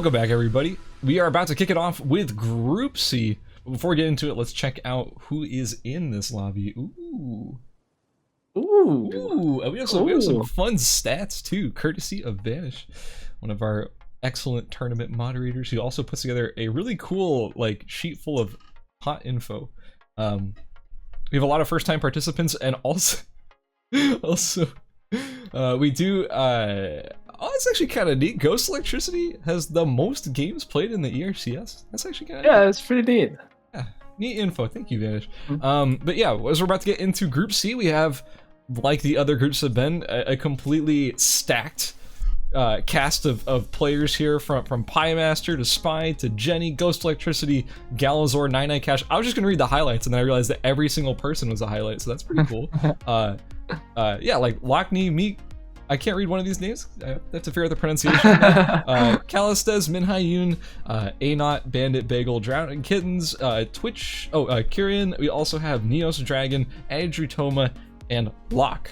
Welcome back, everybody. We are about to kick it off with Group C. But before we get into it, let's check out who is in this lobby. Ooh. And we have some fun stats too, courtesy of Vanish, one of our excellent tournament moderators, who also puts together a really cool sheet full of hot info. We have a lot of first-time participants, and also we do. Oh, it's actually kind of neat. Ghost Electricity has the most games played in the ERCS. That's actually kind of neat. It's pretty neat. Yeah, neat info. Thank you, Vanish. But yeah, as we're about to get into Group C, we have, like the other groups have been, a completely stacked cast of players here, from Pie Master to Spy to Jenny, Ghost Electricity, Galazor, 99 Cash. I was just gonna read the highlights, and then I realized that every single person was a highlight, so that's pretty cool. Yeah, like Lockney, Meek. I can't read one of these names. I have to figure out the pronunciation. Calistez, Minhayun, Anot, Bandit, Bagel, Drowning Kittens, Twitch. Kyrian. We also have Neos Dragon, Adrutoma, and Locke.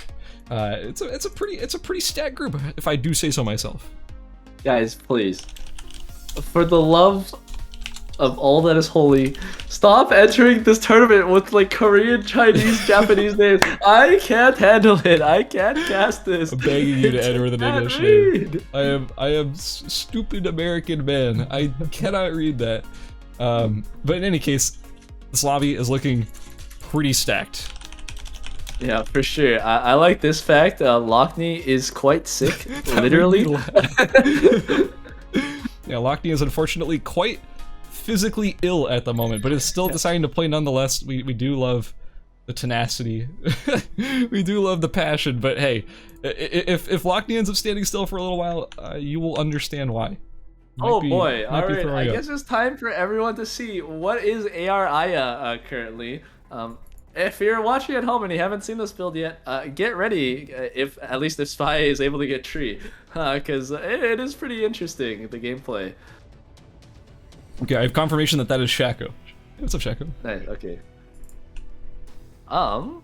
It's a pretty stacked group, if I do say so myself. Guys, please, for the love of all that is holy, stop entering this tournament with Korean, Chinese, Japanese names. I can't handle it. I can't cast this. I'm begging you to enter with an English name. I am stupid American man. I cannot read that. But in any case, this lobby is looking pretty stacked. Yeah, for sure. I like this fact. Lockney is quite sick, literally. Yeah, Lockney is unfortunately quite physically ill at the moment, but is still deciding to play nonetheless. We do love the tenacity. We do love the passion, but hey, if Lockney ends up standing still for a little while, you will understand why. All right, I guess it's time for everyone to see what is AR Aya currently. If you're watching at home and you haven't seen this build yet, get ready, if Spy is able to get Tree, because it is pretty interesting, the gameplay. Okay, I have confirmation that is Shaco. What's up, Shaco? Nice, okay. Wow,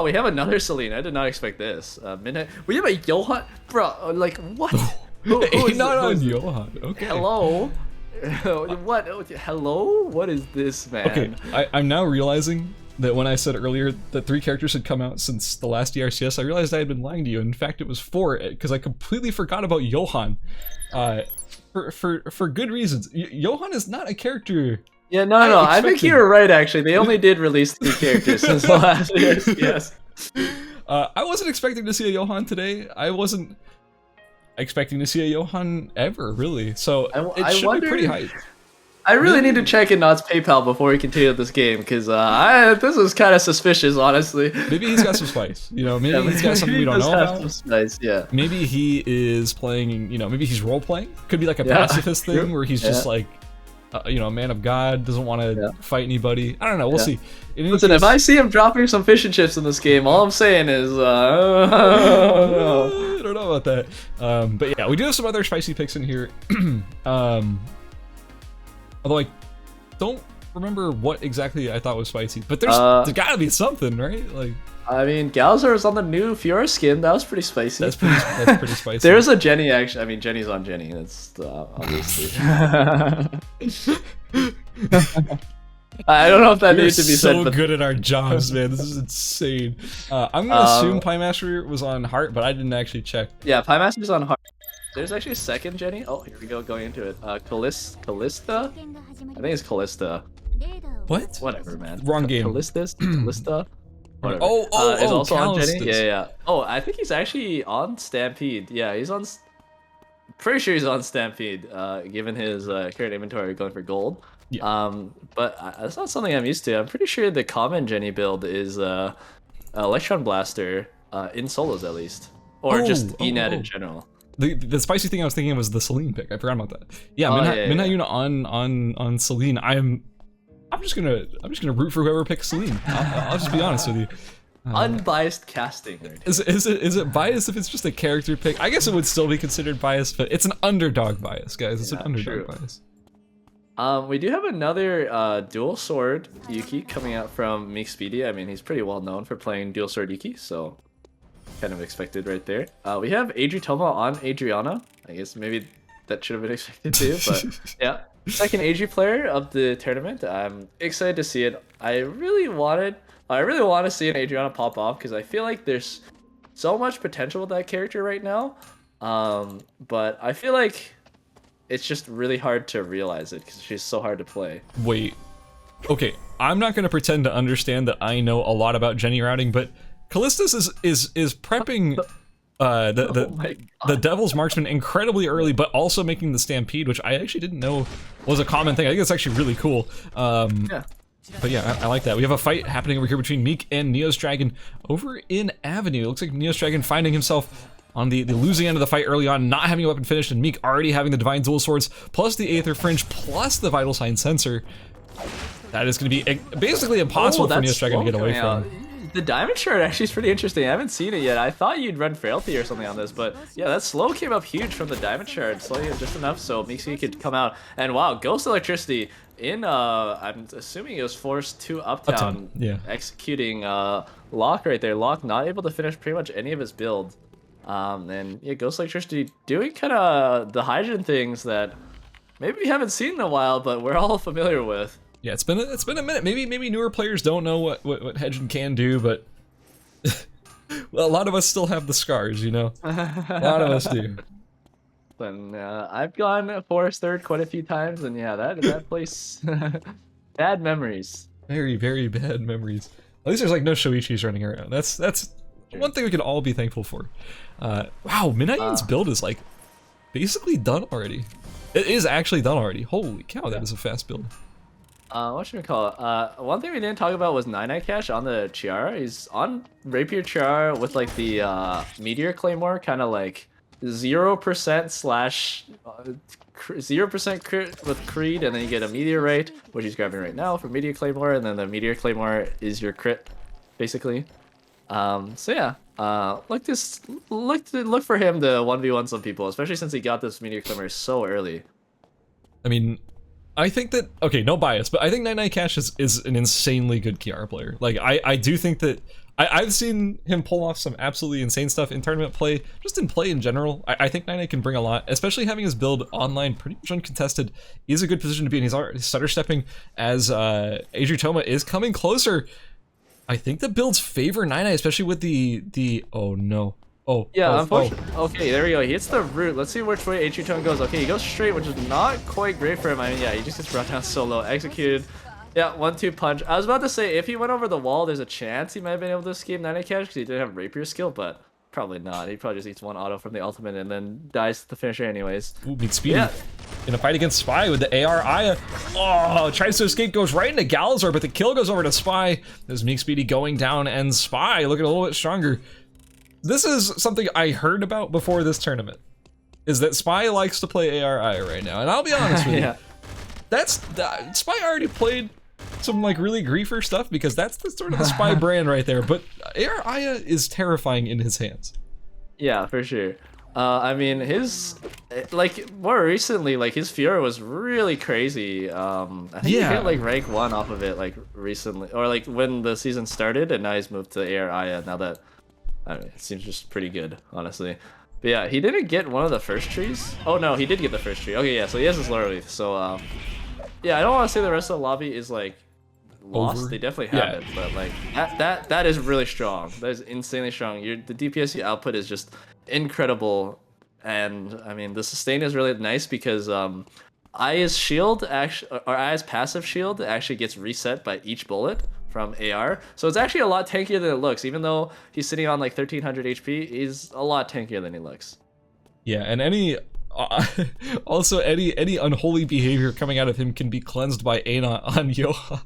we have another Celine. I did not expect this. We have a Johan, bro. What? Not on Johan. Okay. Hello. What? Hello? What is this, man? Okay, I'm now realizing that when I said earlier that 3 characters had come out since the last ERCS, I realized I had been lying to you. In fact, it was 4, because I completely forgot about Johan. For good reasons. Johan is not a character. Yeah, no. I think you were right, actually. They only did release 3 characters since the last ERCS. I wasn't expecting to see a Johan today. I wasn't expecting to see a Johan ever, really. So it should be pretty hype. I really need to check in Not's PayPal before we continue this game, because this is kind of suspicious, honestly. Maybe he's got some spice, maybe he's got something we don't know about. Some spice, yeah. Maybe he is playing, maybe he's role-playing. Could be like a pacifist thing, where he's just a man of God, doesn't want to fight anybody. I don't know, we'll see. Listen, if I see him dropping some fish and chips in this game, all I'm saying is, I don't know about that. But yeah, we do have some other spicy picks in here. Although I don't remember what exactly I thought was spicy, but there's gotta be something, right? I mean, Galazor is on the new Fiora skin. That was pretty spicy. That's pretty spicy. There's a Jenny, actually. I mean, Jenny's on Jenny. That's obviously. I don't know if that needs to be said. We're so good at our jobs, man. This is insane. I'm gonna assume Pie Master was on Heart, but I didn't actually check. Yeah, Pie Master's on Heart. There's actually a second Jenny. Oh, here we go, going into it. Callista? I think it's Callista. What? Whatever, man. Wrong game. Callista? Whatever. Is also on Jenny? Yeah. Oh, I think he's actually on Stampede. Yeah, he's on... Pretty sure he's on Stampede, given his current inventory going for gold. Yeah. But that's not something I'm used to. I'm pretty sure the common Jenny build is Electron Blaster, in solos at least. Or just ENAD in general. The spicy thing I was thinking was the Celine pick. I forgot about that. Yeah, Minhayuna on Celine. I'm just gonna root for whoever picks Celine. I'll just be honest with you. Unbiased casting. Is it biased if it's just a character pick? I guess it would still be considered biased, but it's an underdog bias, guys. It's an underdog bias. We do have another dual sword Yuki coming out from Meek Speedy. I mean, he's pretty well known for playing dual sword Yuki, so kind of expected right there. We have Adrutoma on Adriana. I guess maybe that should have been expected too. But yeah, second AG player of the tournament. I'm excited to see it. I really want to see an Adriana pop off because I feel like there's so much potential with that character right now. But I feel like it's just really hard to realize it because she's so hard to play. Wait. Okay, I'm not going to pretend to understand that I know a lot about Jenny routing, but Callistus is prepping the Devil's Marksman incredibly early, but also making the Stampede, which I actually didn't know was a common thing. I think it's actually really cool. Yeah. But yeah, I like that. We have a fight happening over here between Meek and Neos Dragon over in Avenue. It looks like Neos Dragon finding himself on the losing end of the fight early on, not having a weapon finished, and Meek already having the Divine Dual Swords, plus the Aether Fringe, plus the Vital Sign Sensor. That is going to be basically impossible for Neos Dragon to get away from. The Diamond Shard actually is pretty interesting. I haven't seen it yet. I thought you'd run Frailty or something on this, but yeah, that slow came up huge from the Diamond Shard. Slowly just enough so Mixie could come out. And wow, Ghost Electricity in, I'm assuming it was forced to Uptown. Yeah. Executing Locke right there. Locke not able to finish pretty much any of his build. And yeah, Ghost Electricity doing kind of the Hydrogen things that maybe we haven't seen in a while, but we're all familiar with. Yeah, it's been a minute. Maybe newer players don't know what Hedgen can do, but well, a lot of us still have the scars, you know. A lot of us do. And I've gone Forest Third quite a few times, and yeah, that place, bad memories. Very, very bad memories. At least there's like no Shoichis running around. That's one thing we can all be thankful for. Wow, Midnight Yin's build is like basically done already. It is actually done already. Holy cow, that is a fast build. What should we call it? One thing we didn't talk about was 99 Cash on the Chiara. He's on Rapier Chiara with like the Meteor Claymore, kind of like 0% slash 0% crit with Creed, and then you get a Meteorite, which he's grabbing right now for Meteor Claymore, and then the Meteor Claymore is your crit, basically. So yeah, look for him to 1v1 some people, especially since he got this Meteor Claymore so early. I mean, I think that, okay, no bias, but I think 99 Cash is an insanely good Kiara player. Like, I do think that, I've seen him pull off some absolutely insane stuff in tournament play, just in play in general. I think 99 can bring a lot, especially having his build online pretty much uncontested. He's a good position to be in. He's already stutter stepping as Adriutoma is coming closer. I think the builds favor 99, especially with the oh no. Oh, yeah, unfortunately. Oh. Okay, there we go. He hits the root. Let's see which way Adriutoma goes. Okay, he goes straight, which is not quite great for him. I mean, yeah, he just gets brought down so low. Executed. Yeah, 1-2 punch. I was about to say, if he went over the wall, there's a chance he might have been able to escape 99 Cash because he did have Rapier skill, but probably not. He probably just eats one auto from the ultimate and then dies to the finisher anyways. Ooh, big speedy. Yeah. In a fight against Spy with the AR Aya. Oh, tries to escape, goes right into Galazar, but the kill goes over to Spy. There's Meek Speedy going down, and Spy looking a little bit stronger. This is something I heard about before this tournament, is that Spy likes to play AR Aya right now, and I'll be honest with you. Spy already played some like really griefer stuff because that's the sort of the Spy brand right there, but AR Aya is terrifying in his hands. Yeah, for sure. I mean, his, like, more recently, like, his Fiora was really crazy. I think he hit, like, rank 1 off of it, like, recently. Or, like, when the season started, and now he's moved to AR Aya, now that, I mean, it seems just pretty good, honestly. But yeah, he didn't get one of the first trees. Oh, no, he did get the first tree. Okay, yeah, so he has his Laurel Leaf. So, yeah, I don't want to say the rest of the lobby is, like, lost. Over. They definitely have it, but, like, that is really strong. That is insanely strong. The DPS you output is just incredible, and I mean the sustain is really nice because Aya's shield actually, or Aya's passive shield actually gets reset by each bullet from AR, so it's actually a lot tankier than it looks. Even though he's sitting on like 1300 HP, he's a lot tankier than he looks. Yeah, and any also any unholy behavior coming out of him can be cleansed by Ana on Johan.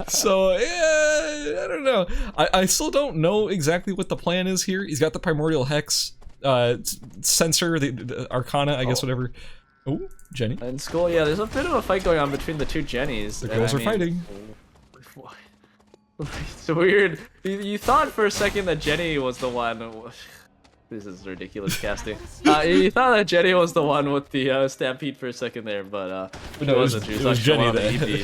So yeah, I don't know. I still don't know exactly what the plan is here. He's got the Primordial Hex sensor, the Arcana, I guess, whatever. Oh, Jenny. In school, yeah, there's a bit of a fight going on between the two Jennies. The girls are fighting. It's weird. You thought for a second that Jenny was the one. This is ridiculous casting. You thought that Jenny was the one with the stampede for a second there, but no, it wasn't. It was Jenny.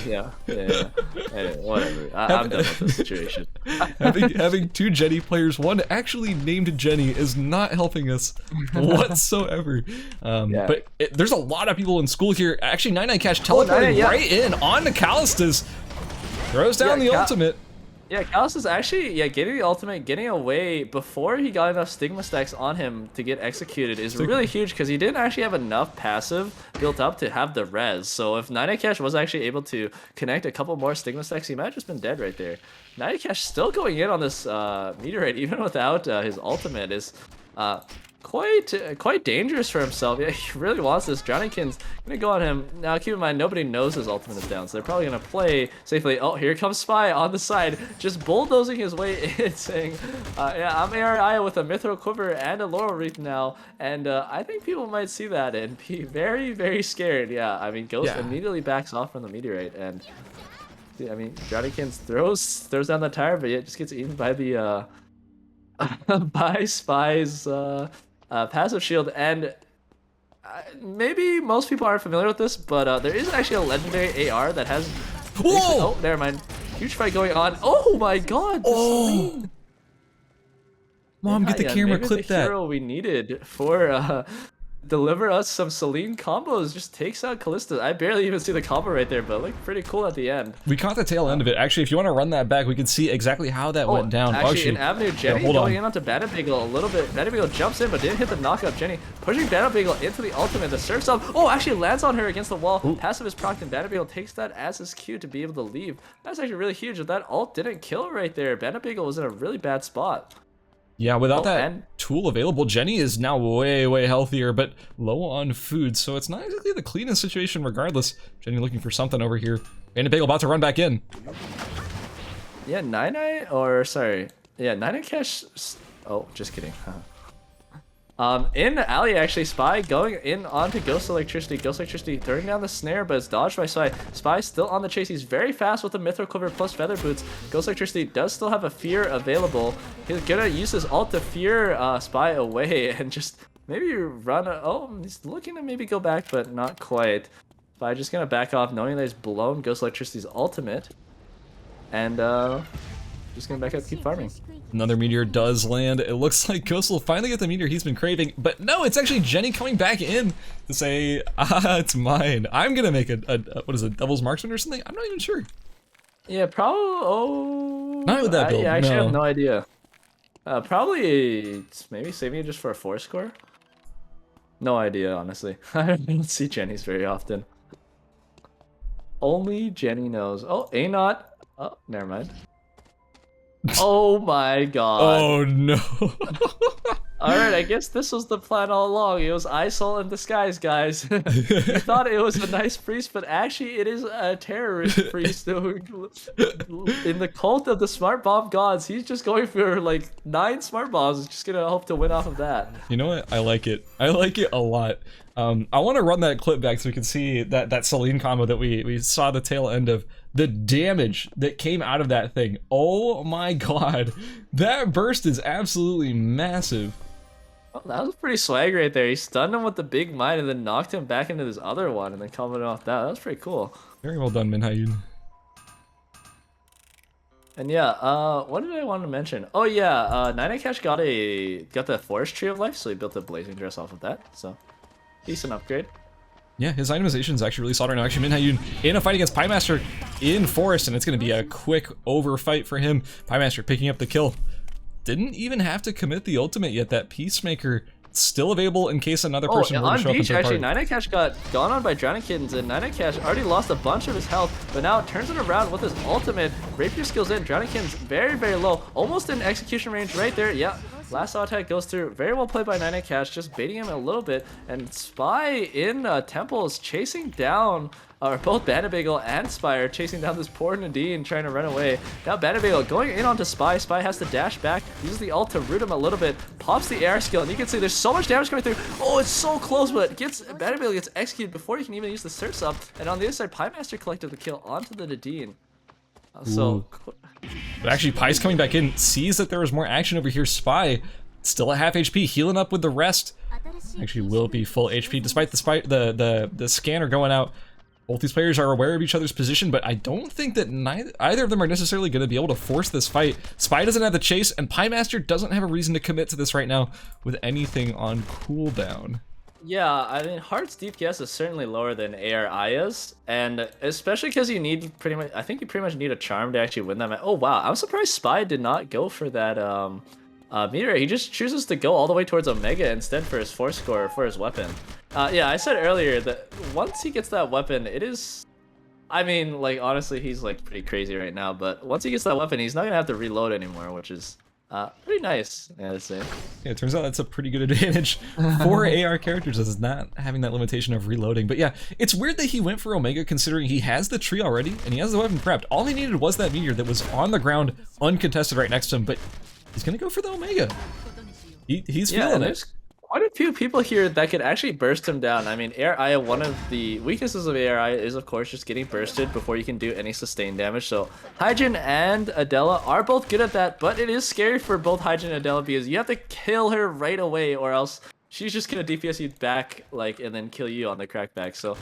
Yeah. Anyway, whatever. I'm done with this situation. having 2 Jenny players, one actually named Jenny, is not helping us whatsoever. But there's a lot of people in school here. Actually, 99 Cash teleporting right in on the Callistus. Throws down the ultimate. Yeah, Callis is actually getting the ultimate, getting away before he got enough stigma stacks on him to get executed is really huge because he didn't actually have enough passive built up to have the res. So if 99 Cash was actually able to connect a couple more stigma stacks, he might have just been dead right there. 99 Cash still going in on this meteorite even without his ultimate is quite dangerous for himself. Yeah, he really wants this. Drowninkin's gonna go on him. Now keep in mind, nobody knows his ultimate is down, so they're probably gonna play safely. Oh, here comes Spy on the side, just bulldozing his way in, saying, yeah, I'm ARI with a Mithril Quiver and a Laurel Wreath now, and I think people might see that and be very, very scared. Yeah, I mean, Ghost immediately backs off from the meteorite, and I mean, Drowninkin throws down the tire, but it just gets eaten by the by Spy's passive shield. And maybe most people aren't familiar with this, but there is actually a legendary AR that has oh, never mind, huge fight going on. Oh my god, Mom, get the camera, clip the that. Hero we needed for deliver us some Celine combos just takes out Callista. I barely even see the combo right there, but looked pretty cool at the end. We caught the tail end of it. Actually, if you want to run that back, we can see exactly how that went down. Actually, in Avenue, Jenny going in onto Banabigel a little bit. Banabigel jumps in, but didn't hit the knockup. Jenny pushing Banabigel into the ultimate. The surf's up. Oh, actually lands on her against the wall. Ooh. Passive is procced, and Banabigel takes that as his cue to be able to leave. That's actually really huge. If that ult didn't kill right there, Banabigel was in a really bad spot. Yeah, without that tool available, Jenny is now way, way healthier, but low on food, so it's not exactly the cleanest situation regardless. Jenny looking for something over here. And Bagel about to run back in. Yeah, 99, or sorry. Yeah, 99 Cash. Oh, just kidding. In the alley, actually, Spy going in onto Ghost Electricity. Ghost Electricity throwing down the snare, but it's dodged by Spy. Spy still on the chase. He's very fast with the Mithril Quiver plus Feather Boots. Ghost Electricity does still have a Fear available. He's gonna use his ult to Fear Spy away and just maybe run. Oh, he's looking to maybe go back, but not quite. Spy just gonna back off, knowing that he's blown Ghost Electricity's ultimate. And, just gonna back up, keep farming. Another meteor does land. It looks like Ghost will finally get the meteor he's been craving, but no, it's actually Jenny coming back in to say, it's mine. I'm gonna make a what is it, Devil's Marksman or something? I'm not even sure. Yeah, probably, not with that build, I actually have no idea. Probably, maybe saving it just for a 4 score? No idea, honestly. I don't see Jenny's very often. Only Jenny knows. Oh, A-Not. Oh, never mind. Oh my god. Oh no. Alright, I guess this was the plan all along. It was ISOL in disguise, guys. You thought it was a nice priest, but actually it is a terrorist priest in the cult of the smart bomb gods. He's just going for like 9 smart bombs. He's just gonna hope to win off of that. You know what? I like it. I like it a lot. I want to run that clip back so we can see that Celine combo that we saw the tail end of. The damage that came out of that thing. Oh my god. That burst is absolutely massive. Oh, that was pretty swag right there. He stunned him with the big mine and then knocked him back into this other one and then commented off that. That was pretty cool. Very well done, Minhayun. And yeah, what did I want to mention? Oh yeah, 99 Cash got the Forest Tree of Life, so he built a Blazing Dress off of that. So, decent upgrade. Yeah, his itemization is actually really solid right now. Actually, Minhayun in a fight against Piemaster in Forest, and it's going to be a quick over fight for him. Piemaster picking up the kill. Didn't even have to commit the ultimate yet. That Peacemaker still available in case another person were to show up. On Beach, actually, 99 Cash got gone on by Drowning Kittens, and 99 Cash already lost a bunch of his health, but now turns it around with his ultimate. Rapier skills in. Drowning Kittens very, very low. Almost in execution range right there. Yeah. Last auto attack goes through. Very well played by 99 Cash, just baiting him a little bit. And Spy in Temple is chasing down, or both Banabigel and Spy are chasing down this poor Nadine trying to run away. Now Banabigel going in onto Spy. Spy has to dash back, uses the ult to root him a little bit, pops the air skill, and you can see there's so much damage coming through. Oh, it's so close, but Banabigel gets executed before he can even use the Surf's up. And on the other side, Piemaster collected the kill onto the Nadine. But actually, Pie's coming back in, sees that there was more action over here. Spy still at half HP, healing up with the rest. Actually will be full HP despite the scanner going out. Both these players are aware of each other's position, but I don't think that either of them are necessarily going to be able to force this fight. Spy doesn't have the chase, and Piemaster doesn't have a reason to commit to this right now with anything on cooldown. Yeah, I mean, Heart's DPS is certainly lower than ERCS, and especially because you need I think you pretty much need a charm to actually win that match. Oh wow, I'm surprised Spy did not go for that meteor. He just chooses to go all the way towards Omega instead for his force score for his weapon. Yeah, I said earlier that once he gets that weapon, it is... I mean, like, honestly, he's, like, pretty crazy right now, but once he gets that weapon, he's not gonna have to reload anymore, which is pretty nice, I gotta say. Yeah, it turns out that's a pretty good advantage for AR characters, is not having that limitation of reloading. But yeah, it's weird that he went for Omega considering he has the tree already, and he has the weapon prepped. All he needed was that meteor that was on the ground, uncontested right next to him, but he's gonna go for the Omega. He's feeling it. Quite a few people here that could actually burst him down. I mean, ARI, one of the weaknesses of ARI is, of course, just getting bursted before you can do any sustained damage. So Hyjin and Adela are both good at that, but it is scary for both Hyjin and Adela because you have to kill her right away or else she's just gonna DPS you back, like, and then kill you on the crackback. So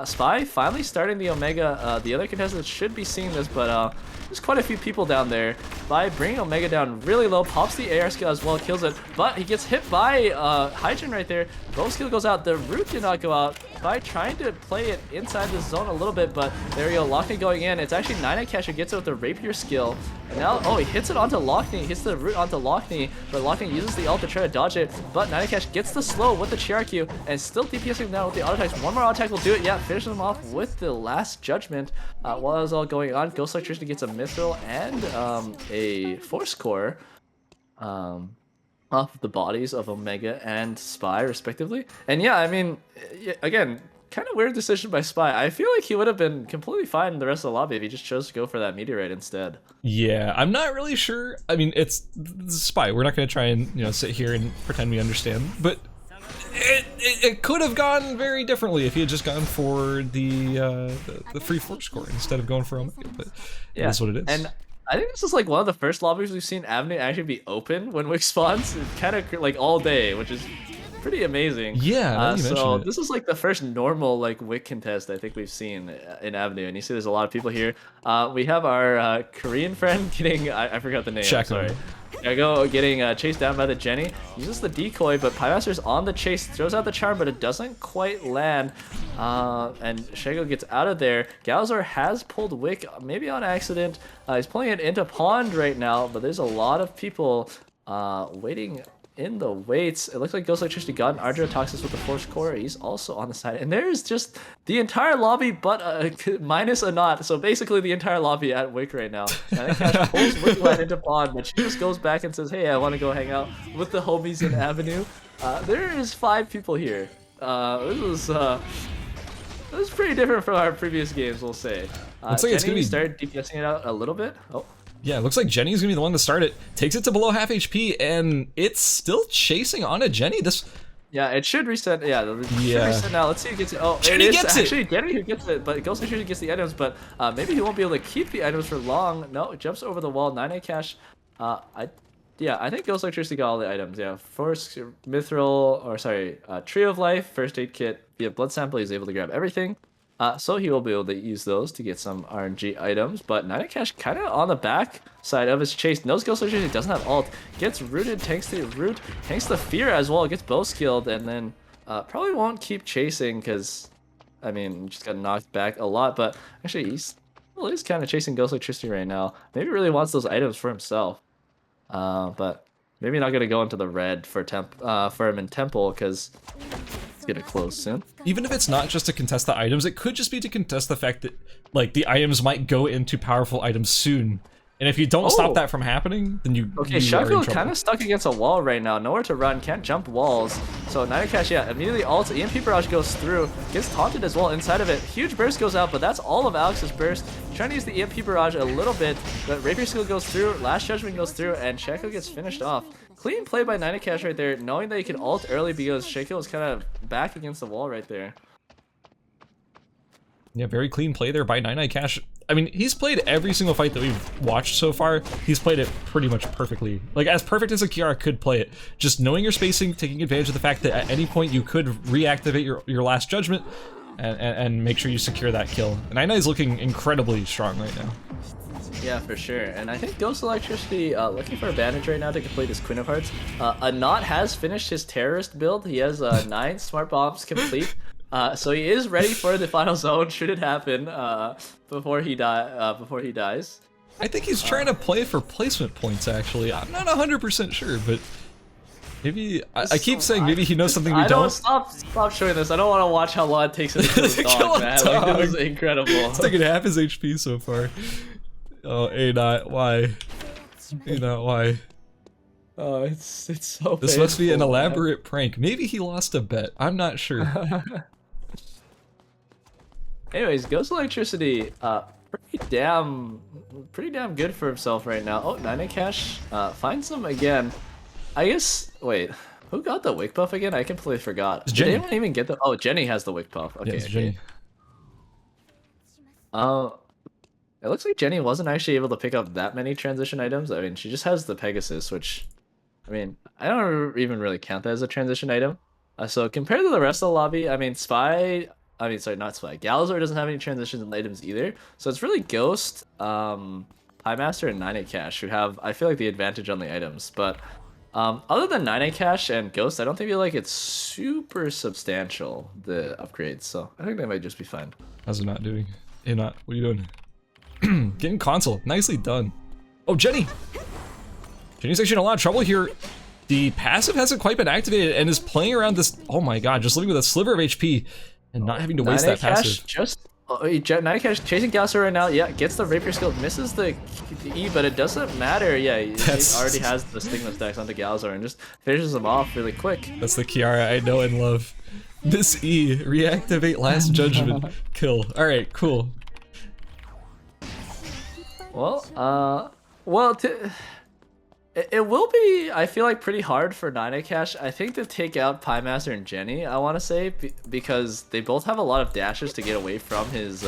Spy finally starting the Omega. The other contestants should be seeing this, but there's quite a few people down there. Spy bringing Omega down really low, pops the AR skill as well, kills it, but he gets hit by Hyjin right there. Bow skill goes out, the root did not go out. Spy trying to play it inside the zone a little bit, but there we go, Lockney going in. It's actually Nine-Cash who gets it with the rapier skill. And now, oh, he hits it onto Lockney, hits the root onto Lockney, but Lockney uses the ult to try to dodge it, but Nine-Cash gets the slow with the CRQ and still DPSing down with the auto attacks. One more auto attack will do it. Yeah, finishes him off with the last judgment. While that was all going on, Ghost Electricity gets a mithril and a force core off the bodies of Omega and Spy respectively. And yeah, I mean, again, kind of weird decision by Spy. I feel like he would have been completely fine in the rest of the lobby if he just chose to go for that meteorite instead. Yeah, I'm not really sure. I mean, it's Spy. We're not going to try and, you know, sit here and pretend we understand, but it could have gone very differently if he had just gone for the free force score instead of going for Omega. But yeah, that's what it is. And I think this is like one of the first lobbies we've seen Avenue actually be open when Wick spawns, kind of like all day, which is pretty amazing. Yeah, so this is like the first normal like Wick contest I think we've seen in Avenue, and you see there's a lot of people here. We have our Korean friend getting I forgot the name. Sorry. Kakao getting chased down by the Jenny. Uses the decoy, but Piemaster's on the chase, throws out the charm, but it doesn't quite land. And Shego gets out of there. Galzor has pulled Wick, maybe on accident. He's pulling it into Pond right now, but there's a lot of people waiting in the waits. It looks like Ghost Electricity got an Argiotoxis with the Force Core. He's also on the side. And there's just the entire lobby, but minus a knot. So basically the entire lobby at Wick right now. And Cash pulls Wickline into Pond, but she just goes back and says, hey, I want to go hang out with the homies in Avenue. There is 5 people here. This is pretty different from our previous games, we'll say. Looks like it's gonna be started DPSing it out a little bit. Oh. Yeah, it looks like Jenny's gonna be the one to start it. Takes it to below half HP, and it's still chasing on a Jenny. Yeah, it should reset. Yeah, it should reset now. Let's see who gets it. Oh, Jenny gets it. Actually, Jenny who gets it, but Ghost Electricity gets the items, but maybe he won't be able to keep the items for long. No, it jumps over the wall. 9A cash. I think Ghost Electricity got all the items. Yeah, Force, Mithril, or sorry, Tree of Life, First Aid Kit, via Blood Sample, he's able to grab everything. So he will be able to use those to get some RNG items, but Nine-Cash kind of on the back side of his chase. Knows Ghost Electricity doesn't have ult. Gets rooted, tanks the root, tanks the fear as well, gets bow skilled, and then probably won't keep chasing because, I mean, just got knocked back a lot, but actually he's kind of chasing Ghost Electricity right now. Maybe he really wants those items for himself, but maybe not going to go into the red for him in Temple because get it close soon. Even if it's not just to contest the items, it could just be to contest the fact that like the items might go into powerful items soon. And if you don't stop that from happening, then you Shaco kind of stuck against a wall right now. Nowhere to run, can't jump walls. So Nine-Cash, yeah, immediately ults. EMP Barrage goes through, gets taunted as well inside of it. Huge burst goes out, but that's all of Alex's burst. Trying to use the EMP Barrage a little bit, but Rapier Skill goes through, Last Judgment goes through, and Shaco gets finished off. Clean play by Nine-Cash right there, knowing that he could ult early because Shaco was kind of back against the wall right there. Yeah, very clean play there by Nine-Cash. I mean, he's played every single fight that we've watched so far. He's played it pretty much perfectly. Like, as perfect as a Kiara could play it. Just knowing your spacing, taking advantage of the fact that at any point you could reactivate your last judgment and make sure you secure that kill. And Aina is looking incredibly strong right now. Yeah, for sure. And I think Ghost Electricity looking for a bandage right now to complete his Queen of Hearts. Anot has finished his terrorist build. He has 9 smart bombs complete. So he is ready for the final zone should it happen before he dies. I think he's trying to play for placement points, actually. I'm not 100% sure, but maybe I keep saying maybe he knows something we don't. Stop showing this. I don't want to watch how long it takes to kill the dog, man. Like, this is incredible. It's taking half his HP so far. Oh, A-Not, why? A-Not, why? Oh, it's so This painful, must be an man. elaborate prank. Maybe he lost a bet. I'm not sure. Anyways, Ghost Electricity, pretty damn good for himself right now. Oh, 9 cash, finds him again. I guess, wait, who got the wick buff again? I completely forgot. It's Did Jenny. anyone even get the, oh, Jenny has the wick buff. Okay, Yeah, it's okay. Jenny. It looks like Jenny wasn't actually able to pick up that many transition items. I mean, she just has the Pegasus, which, I mean, I don't even really count that as a transition item. So compared to the rest of the lobby, I mean, not Spy, Galazor doesn't have any transition items either. So it's really Ghost, Pie Master, and 9 Cash who have, I feel like, the advantage on the items. But other than 9 Cash and Ghost, I don't feel like it's super substantial, the upgrades. So I think they might just be fine. How's it not doing? A-Not, what are you doing? Getting console. Nicely done. Oh, Jenny! Jenny's actually in a lot of trouble here. The passive hasn't quite been activated and is playing around this. Oh my god, just living with a sliver of HP and not having to waste that passive. Just 9 Cash chasing Galcer right now. Yeah, gets the rapier skill, misses the E, but it doesn't matter. Yeah, he already has the stigma stacks onto Galcer and just finishes him off really quick. That's the Kiara I know and love. This E, reactivate last judgment, kill. Alright, cool. Well, it will be, I feel like, pretty hard for 9 Cash, I think, to take out Pie Master and Jenny, I want to say, because they both have a lot of dashes to get away from his,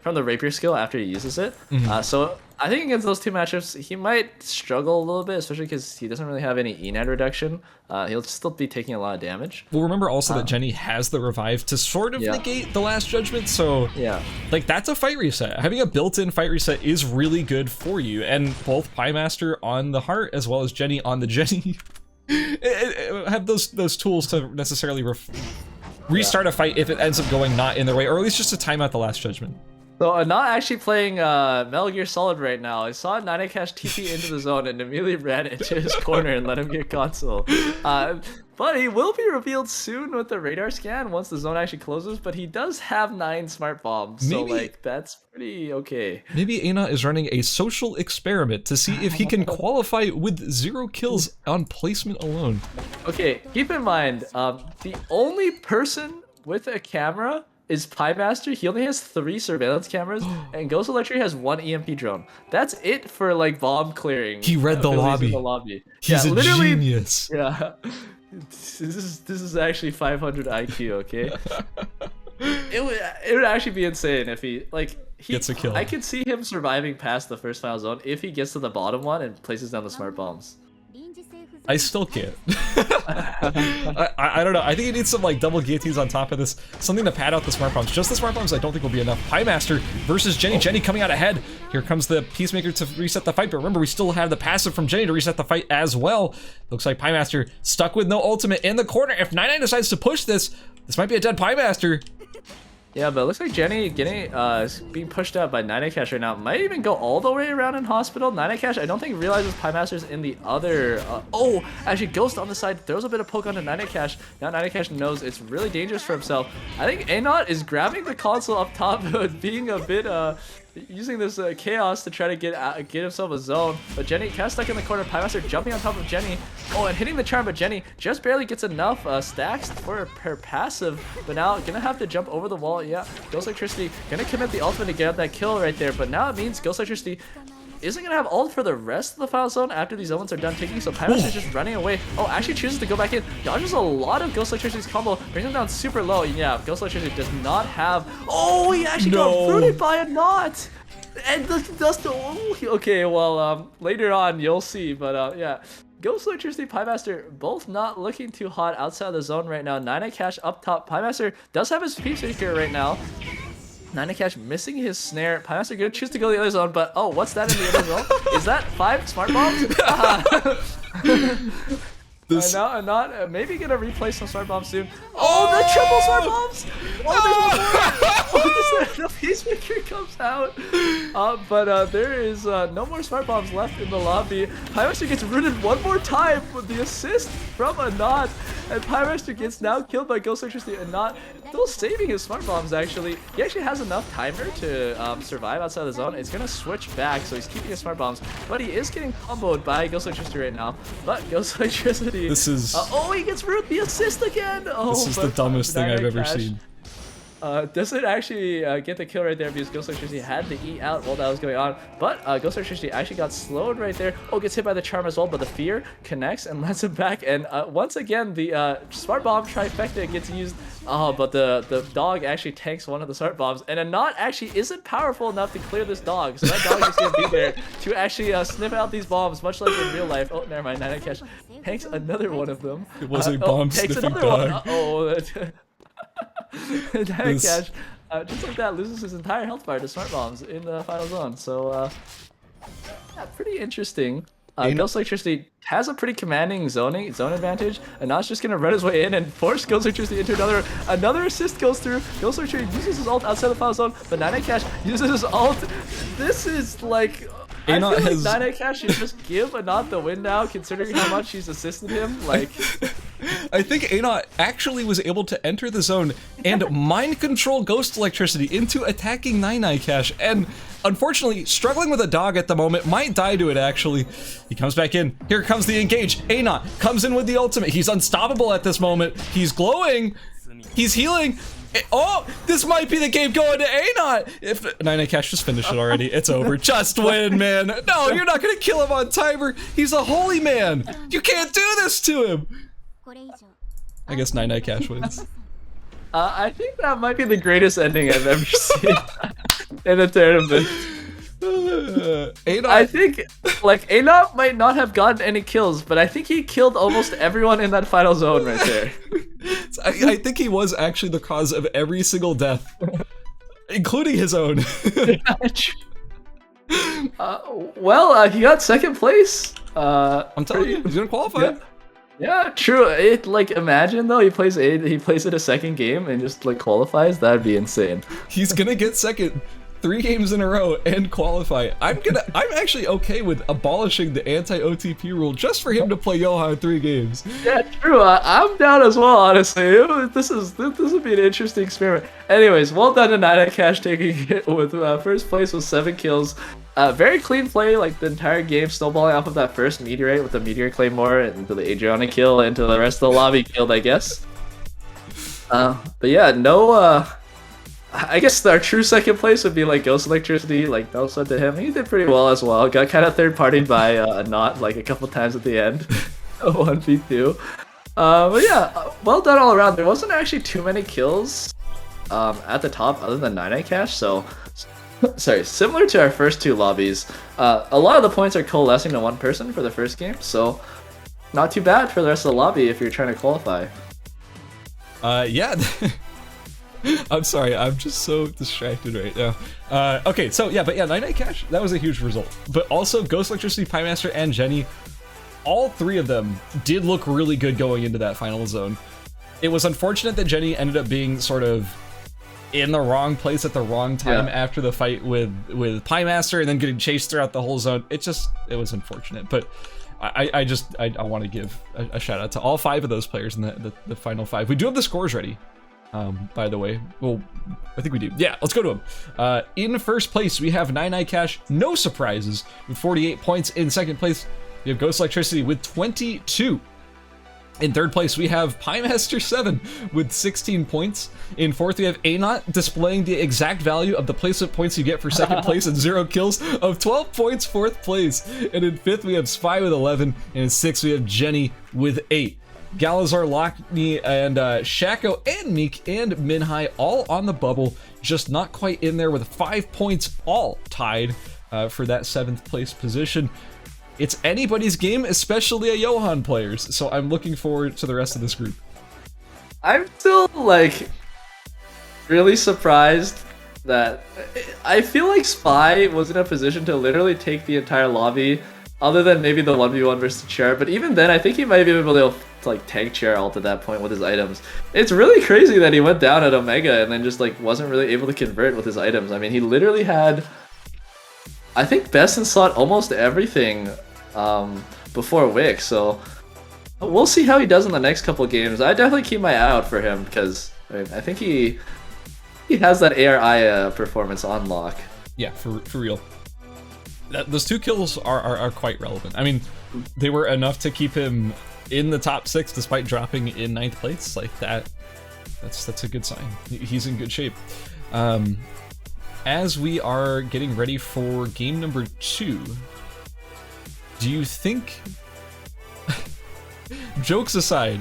from the rapier skill after he uses it. So I think against those two matchups, he might struggle a little bit, especially because he doesn't really have any ENAD reduction. He'll still be taking a lot of damage. Well, remember also that Jenny has the revive to sort of negate the last judgment, so like that's a fight reset. Having a built-in fight reset is really good for you, and both Pie Master on the heart as well as Jenny on the Jenny have those tools to necessarily restart a fight if it ends up going not in their way, or at least just to time out the last judgment. So I'm not actually playing Metal Gear Solid right now. I saw 9 Cash TP into the zone and immediately ran into his corner and let him get console. But he will be revealed soon with the radar scan once the zone actually closes, but he does have 9 smart bombs, so like that's pretty okay. Maybe A-Not is running a social experiment to see if he can qualify with 0 kills on placement alone. Okay, keep in mind, the only person with a camera is Pie Master. He only has 3 surveillance cameras, and Ghost Electric has 1 EMP drone. That's it for like bomb clearing. He read the lobby. He's a genius. Yeah, this is actually 500 IQ. Okay, it would actually be insane if he gets a kill. I could see him surviving past the first final zone if he gets to the bottom one and places down the smart bombs. I still can't. I don't know. I think he needs some like double guillotines on top of this. Something to pad out the smart bombs. Just the smart bombs I don't think will be enough. Pie Master versus Jenny. Jenny coming out ahead. Here comes the Peacemaker to reset the fight. But remember, we still have the passive from Jenny to reset the fight as well. Looks like Pie Master stuck with no ultimate in the corner. If 99 decides to push this might be a dead Pie Master. Yeah, but it looks like Jenny being pushed out by 9 Cash right now. Might even go all the way around in hospital. 9 Cash, I don't think realizes Pie Master's in the other. Oh, actually, Ghost on the side throws a bit of poke onto 9 Cash. Now 9 Cash knows it's really dangerous for himself. I think A-Not is grabbing the console up top, being a bit using this chaos to try to get himself a zone. But Jenny kind of stuck in the corner. Pie Master jumping on top of Jenny. Oh, and hitting the charm, but Jenny just barely gets enough stacks for her passive. But now gonna have to jump over the wall. Yeah, Ghost Electricity gonna commit the ultimate to get out that kill right there. But now it means Ghost Electricity isn't gonna have ult for the rest of the final zone after these elements are done ticking, so Pie Master's just running away. Oh, actually chooses to go back in. Dodges a lot of Ghost Electricity's combo, brings him down super low. Yeah, Ghost Electricity does not have. Oh, he actually got rooted by a knot. And okay, well, later on you'll see, but yeah. Ghost Electricity, Piemaster, both not looking too hot outside the zone right now. 9 cash up top. Piemaster does have his peep seeker right now. 9 cash missing his snare. Piemaster gonna choose to go the other zone, but oh, what's that in the other zone? Is that 5 smart bombs? Not maybe gonna replace some smart bombs soon. Oh, the triple smart bombs! Oh, the peacemaker comes out. But there is no more smart bombs left in the lobby. Piemaster gets rooted one more time with the assist from Anat, and Piemaster gets now killed by Ghost Electricity. Anat still saving his smart bombs. Actually, he actually has enough timer to survive outside the zone. It's gonna switch back, so he's keeping his smart bombs, but he is getting comboed by Ghost Electricity right now. But Ghost Electricity. This is. Oh, he gets root the assist again. Oh, this is the dumbest thing I've ever seen. Doesn't actually get the kill right there because Ghost Electricity had the E out while that was going on. But Ghost Electricity actually got slowed right there. Oh, gets hit by the charm as well, but the fear connects and lets him back. And once again, the smart bomb trifecta gets used. Oh, but the dog actually tanks one of the smart bombs. And Anat actually isn't powerful enough to clear this dog. So that dog is going to be there to actually sniff out these bombs, much like in real life. Oh, never mind. 9 cash tanks another one of them. It was a bomb sniffing dog. Uh-oh. Cash, just like that, loses his entire health bar to smart bombs in the final zone. So, yeah, pretty interesting. Ghost Electricity has a pretty commanding zone advantage, and now it's just gonna run his way in and force Ghost Electricity into another assist goes through. Ghost Electricity uses his ult outside the final zone, but 9 cash uses his ult. This is like. I feel like 9 cash should just give Anat the win now, considering how much he's assisted him. Like, I think Anat actually was able to enter the zone and mind control Ghost Electricity into attacking 9 cash, and unfortunately struggling with a dog at the moment, might die to it actually. He comes back in. Here comes the engage. Anat comes in with the ultimate. He's unstoppable at this moment. He's glowing. He's healing. Oh, this might be the game going to Anat. If 9 cash just finished it already, it's over. Just win, man. No, you're not gonna kill him on timer. He's a holy man. You can't do this to him. I guess 9 cash wins. I think that might be the greatest ending I've ever seen in a tournament. I think, like, Anat might not have gotten any kills, but I think he killed almost everyone in that final zone right there. I think he was actually the cause of every single death, including his own. Well, he got second place. I'm telling you, he's gonna qualify. Yeah, true. Imagine though he plays it a second game and just like qualifies. That'd be insane. He's gonna get second 3 games in a row and qualify. I'm actually okay with abolishing the anti-OTP rule just for him to play Johan 3 games. Yeah, true. I'm down as well, honestly. This would be an interesting experiment. Anyways, well done to 9 cash taking it with first place with 7 kills. Very clean play, like the entire game, snowballing off of that first meteorite with the meteor claymore into the Adriana kill into the rest of the lobby killed, I guess. But yeah, no. I guess our true second place would be like Ghost Electricity, like no sweat to him. He did pretty well as well. Got kind of third partied by Anat like a couple times at the end. 1v2. But yeah, well done all around. There wasn't actually too many kills at the top other than 9 cash, so sorry, similar to our first 2 lobbies. A lot of the points are coalescing to one person for the first game, so not too bad for the rest of the lobby if you're trying to qualify. Yeah. I'm sorry, I'm just so distracted right now. Okay, so yeah, but yeah, 9 cash, that was a huge result. But also, Ghost Electricity, Piemaster, and Jenny, all 3 of them did look really good going into that final zone. It was unfortunate that Jenny ended up being sort of in the wrong place at the wrong time after the fight with Piemaster and then getting chased throughout the whole zone. It was unfortunate, but I want to give a shout out to all 5 of those players in the final 5. We do have the scores ready. By the way, well, I think we do. Yeah, let's go to them. In first place, we have 9 cash, no surprises, with 48 points. In second place, we have Ghost Electricity with 22. In third place, we have Piemaster 7 with 16 points. In fourth, we have Anat displaying the exact value of the placement points you get for second place and 0 kills of 12 points, fourth place. And in fifth, we have Spy with 11. And in sixth, we have Jenny with 8. Galazar, Lockney, and Shaco, and Meek, and Minhai all on the bubble, just not quite in there with 5 points, all tied for that 7th place position. It's anybody's game, especially a Johan players, so I'm looking forward to the rest of this group. I'm still, like, really surprised that I feel like Spy was in a position to literally take the entire lobby, other than maybe the 1v1 versus Chair, but even then I think he might be able to like tank Chair ult at that point with his items. It's really crazy that he went down at Omega and then just like wasn't really able to convert with his items. I mean, he literally had, I think, best in slot almost everything before Wick, so we'll see how he does in the next couple games. I definitely keep my eye out for him because I think he has that AR performance on lock. Yeah, for real. Those 2 kills are quite relevant. I mean, they were enough to keep him in the top 6 despite dropping in 9th place. Like that's a good sign. He's in good shape. As we are getting ready for game number 2, do you think, jokes aside,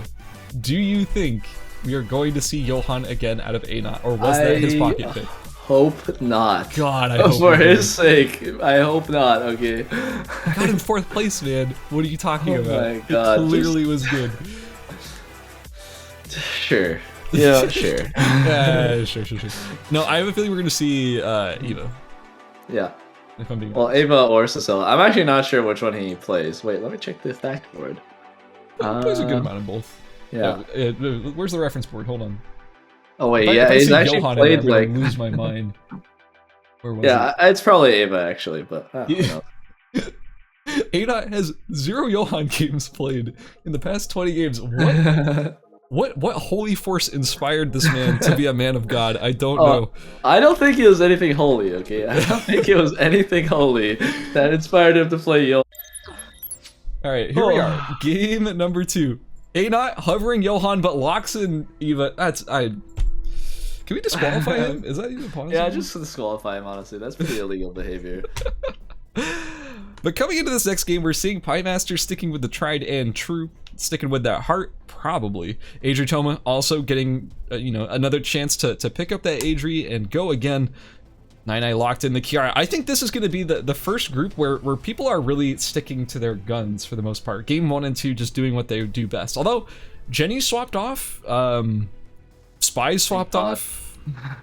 do you think we are going to see Johan again out of A0, or was that his pocket pick? Hope not. God, I hope for his sake, I hope not. Okay. Got in 4th place, man. What are you talking about? My God, it clearly was good. Sure. Yeah, sure. Sure. No, I have a feeling we're gonna see Eva. Yeah. If I'm being honest. Eva or Cecil. I'm actually not sure which one he plays. Wait, let me check the fact board. He plays a good amount of both. Yeah. Where's the reference board? Hold on. Oh wait, yeah, he's actually Johan played like. Lose my mind. Where was it's probably Ava actually, but A0 has 0 Johan games played in the past 20 games. What holy force inspired this man to be a man of God? I don't know. I don't think it was anything holy, okay? I don't think it was anything holy that inspired him to play Johan. Alright, here we are. Game number 2. A0 hovering Johan, but locks in Eva. Can we disqualify him? Is that even possible? Yeah, just disqualify him, honestly. That's pretty illegal behavior. But coming into this next game, we're seeing Piemaster sticking with the tried and true, sticking with that heart, probably. Adri Toma also getting, another chance to pick up that Adri and go again. 9i locked in the Kiara. I think this is going to be the first group where people are really sticking to their guns for the most part. Game 1 and 2 just doing what they do best. Although, Jenny swapped off. Spy swapped off.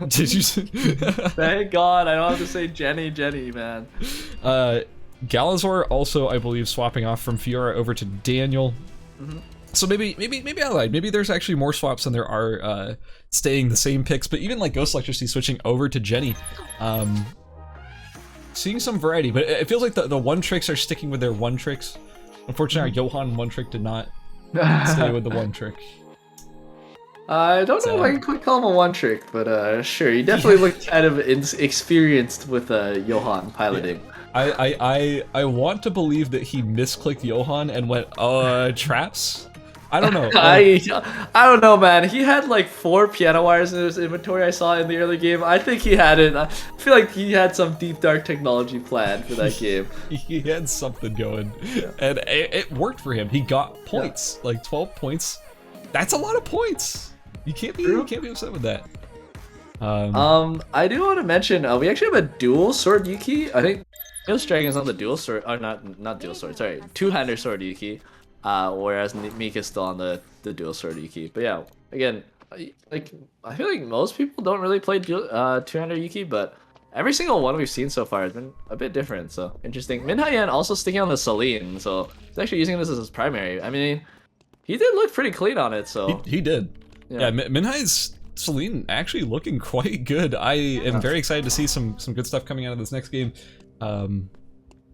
Did you? Thank God, I don't have to say Jenny, man. Galazar also, I believe, swapping off from Fiora over to Daniel. So maybe I lied. Maybe there's actually more swaps than there are staying the same picks. But even like Ghost Electricity switching over to Jenny, seeing some variety. But it feels like the one tricks are sticking with their one tricks. Unfortunately, our Johan one trick did not stay with the one trick. I don't know if I can quite call him a one trick, but sure, he definitely looked kind of experienced with Johan piloting. Yeah. I want to believe that he misclicked Johan and went, traps? I don't know. I don't know, man. He had like 4 piano wires in his inventory I saw in the early game. I think he had it. I feel like he had some deep dark technology planned for that game. He had something going. Yeah. And it worked for him. He got points, like 12 points. That's a lot of points. You can't be upset with that. I do want to mention we actually have a dual sword Yuki. I think Ghost Dragon is on the dual sword, or not dual sword. Sorry, two-hander sword Yuki. Whereas Meek is still on the dual sword Yuki. But yeah, again, like I feel like most people don't really play two-hander Yuki, but every single one we've seen so far has been a bit different. So interesting. Minhai also sticking on the Celine, so he's actually using this as his primary. I mean, he did look pretty clean on it. So he did. Yeah, Minhai's Celine actually looking quite good. I am very excited to see some good stuff coming out of this next game.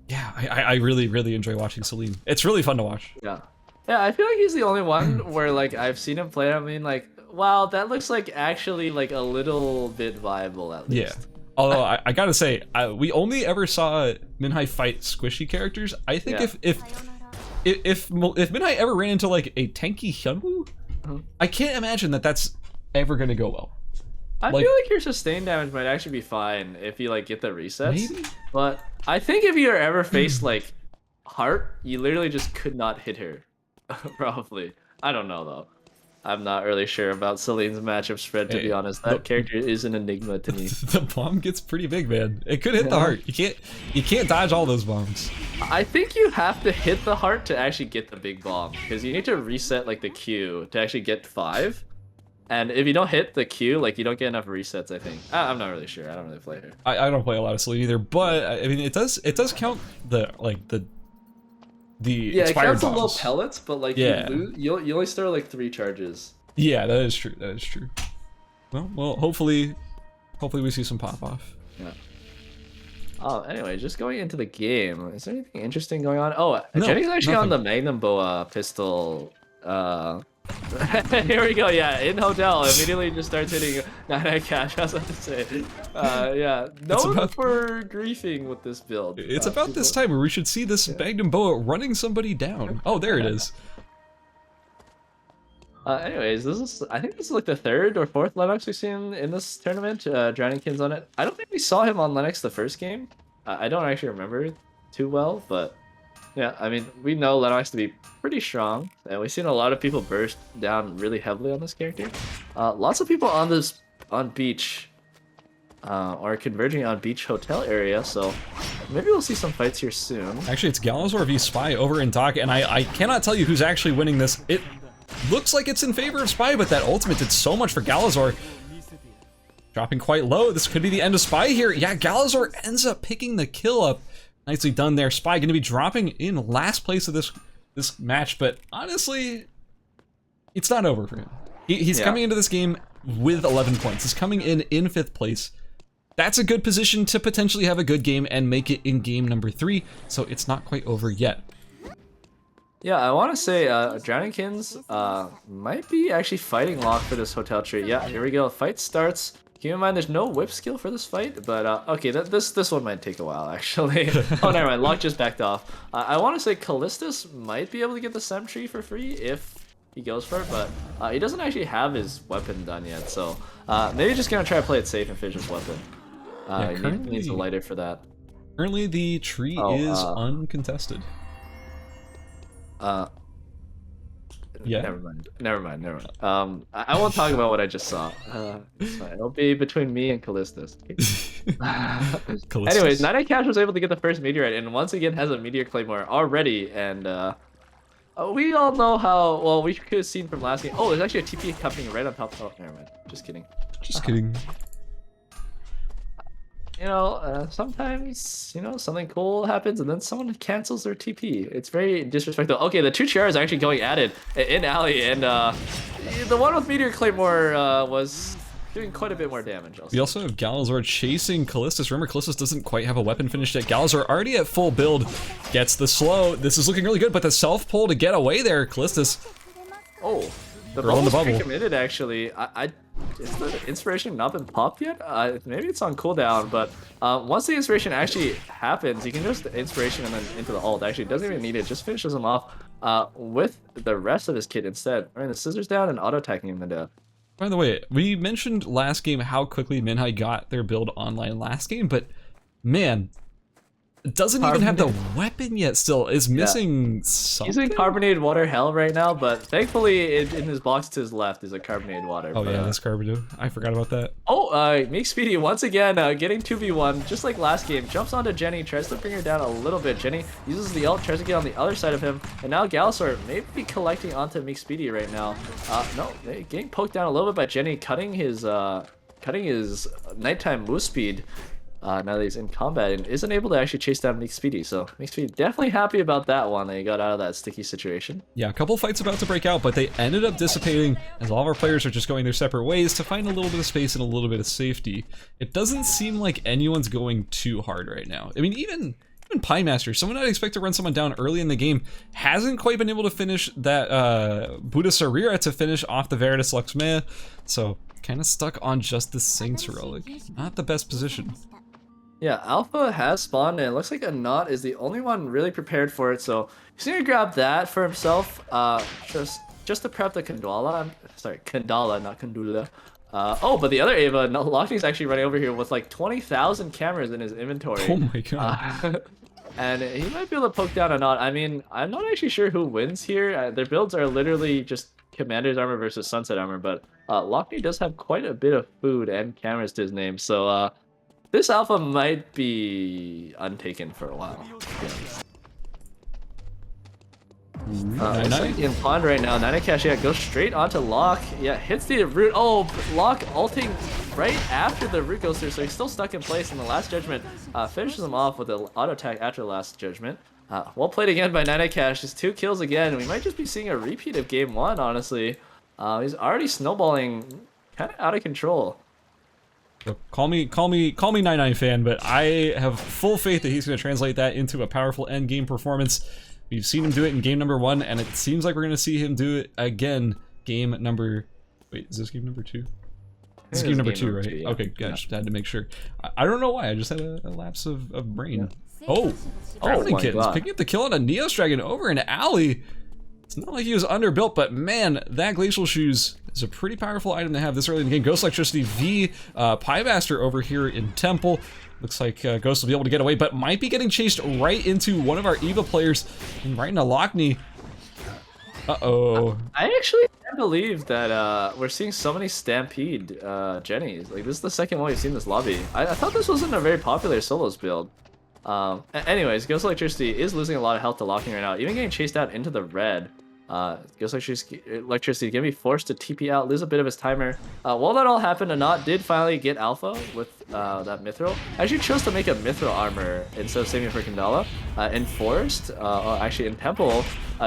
Yeah, I really enjoy watching Celine. It's really fun to watch. Yeah, I feel like he's the only one where like I've seen him play. I mean, like, wow, that looks like actually like a little bit viable at least. Yeah. Although I gotta say, we only ever saw Minhai fight squishy characters. I think if Minhai ever ran into like a tanky Hyunwoo, I can't imagine that's ever gonna go well. I feel like your sustain damage might actually be fine if you like get the resets. Maybe? But I think if you ever faced like Heart, you literally just could not hit her. Probably. I don't know though. I'm not really sure about Celine's matchup spread, to be honest. That character is an enigma to me. The bomb gets pretty big, man. It could hit the heart. You can't dodge all those bombs. I think you have to hit the heart to actually get the big bomb, because you need to reset like the Q to actually get 5. And if you don't hit the Q, like you don't get enough resets, I think. I'm not really sure. I don't really play her. I don't play a lot of Celine either, but I mean it does count the yeah, it counts the low pellets, but like yeah. you only store like 3 charges. Yeah, that is true. That is true. Well, hopefully we see some pop off. Yeah. Oh, anyway, just going into the game. Is there anything interesting going on? Oh, no, Jenny's actually on the Magnum Boa pistol. Here we go. Yeah, in hotel, immediately just starts hitting 9 cash. I was about to say. Yeah, known for griefing with this build. It's about this time where we should see this Magnum Boa running somebody down. Oh, there it is. Anyways, I think this is like the 3rd or 4th Lennox we've seen in this tournament. Drowningkin's on it. I don't think we saw him on Lennox the first game. I don't actually remember too well, but yeah, I mean, we know Lennox to be pretty strong, and we've seen a lot of people burst down really heavily on this character. Lots of people on beach are converging on beach hotel area, so maybe we'll see some fights here soon. Actually, it's Galazor v Spy over in dock, and I cannot tell you who's actually winning this. It looks like it's in favor of Spy, but that ultimate did so much for Galazor. Dropping quite low. This could be the end of Spy here. Yeah, Galazor ends up picking the kill up. Nicely done there. Spy going to be dropping in last place of this match, but honestly, it's not over for him. He's coming into this game with 11 points. He's coming in 5th place. That's a good position to potentially have a good game and make it in game number 3, so it's not quite over yet. Yeah, I want to say Drowningkins might be actually fighting lock for this hotel tree. Yeah, here we go. Fight starts. Keep in mind, there's no whip skill for this fight, but okay, this one might take a while, actually. Oh, never mind, Locke just backed off. I want to say Callistus might be able to get the Sem tree for free if he goes for it, but he doesn't actually have his weapon done yet, so maybe just gonna try to play it safe and finish his weapon. He needs a lighter for that. Currently, the tree is uncontested. Yeah. Never mind. I won't talk about what I just saw. It's fine. It'll be between me and Callistus. Anyways, 9 Cash was able to get the first meteorite, and once again has a meteor claymore already. And we all know how well we could have seen from last game. Oh, there's actually a TP coming right on top. Oh, never mind. Just kidding. Just kidding. You know, sometimes, you know, something cool happens and then someone cancels their TP. It's very disrespectful. Okay, the 2 chairs are actually going at it in alley, and the one with Meteor Claymore was doing quite a bit more damage. We also have Galazor chasing Callistus. Remember, Callistus doesn't quite have a weapon finished yet. Galazor already at full build, gets the slow. This is looking really good, but the self-pull to get away there, Callistus. Oh, the bubble's pre-committed, actually. Is the inspiration not been popped yet? Maybe it's on cooldown, but once the inspiration actually happens, you can just inspiration and then into the ult. Actually, doesn't even need it. Just finishes him off with the rest of his kit instead. Running the scissors down and auto-attacking him to death. By the way, we mentioned last game how quickly Minhai got their build online last game, but man, doesn't even have the weapon yet still. Is missing something? He's in carbonated water hell right now, but thankfully in his box to his left is a carbonated water. Oh, yeah, that's carbonated. I forgot about that. Oh, Meek Speedy once again getting 2v1, just like last game. Jumps onto Jenny, tries to bring her down a little bit. Jenny uses the ult, tries to get on the other side of him, and now Galazor may be collecting onto Meek Speedy right now. No, getting poked down a little bit by Jenny, cutting his nighttime move speed. Now that he's in combat and isn't able to actually chase down Meek Speedy, so Meek Speedy definitely happy about that one, that he got out of that sticky situation. Yeah, a couple fights about to break out, but they ended up dissipating as all of our players are just going their separate ways to find a little bit of space and a little bit of safety. It doesn't seem like anyone's going too hard right now. I mean, even Pinemaster, someone I'd expect to run someone down early in the game, hasn't quite been able to finish that Buddha Sarira to finish off the Veritas Luxmea, so kind of stuck on just the Saints Heroic. Not the best position. Yeah, Alpha has spawned, and it looks like a Knot is the only one really prepared for it, so he's gonna grab that for himself, just to prep the Kandala. Sorry, Kandala, not Kandula. Oh, but the other Ava, Lockney's actually running over here with like 20,000 cameras in his inventory. Oh my god. And he might be able to poke down a Not. I mean, I'm not actually sure who wins here. Their builds are literally just Commander's Armor versus Sunset Armor, but Lockney does have quite a bit of food and cameras to his name, so this alpha might be untaken for a while. Looks like in pond right now, Nanacash, yeah, goes straight onto Lock. Yeah, hits the root. Oh, Lock ulting right after the root goes through, so he's still stuck in place. And the last judgment finishes him off with an auto attack after the last judgment. Well played again by Nanacash. Just 2 kills again. We might just be seeing a repeat of game 1, honestly. He's already snowballing kind of out of control. Call me 99 fan, but I have full faith that he's going to translate that into a powerful end game performance. We've seen him do it in game number 1, and it seems like we're going to see him do it again game number... Wait, is this game number 2? This is game number 2, right? 2, yeah. Okay, gosh, had to make sure. I don't know why, I just had a lapse of brain. Yeah. Oh, Drowning Kittens picking up the kill on a Neos Dragon over an alley. It's not like he was underbuilt, but man, that Glacial Shoes is a pretty powerful item to have this early in the game. Ghost Electricity v Piemaster over here in Temple. Looks like Ghost will be able to get away, but might be getting chased right into one of our EVA players and right into Lockney. Uh-oh. I actually can't believe that we're seeing so many Stampede Jennies. Like, this is the second one we've seen in this lobby. I thought this wasn't a very popular solos build. Anyways, Ghost Electricity is losing a lot of health to Lockney right now, even getting chased out into the red. Ghost Electricity gonna be forced to TP out, lose a bit of his timer. While that all happened, Anat did finally get alpha with that Mithril. Actually chose to make a Mithril armor instead of saving it for Kandala. In Forest, actually in Temple,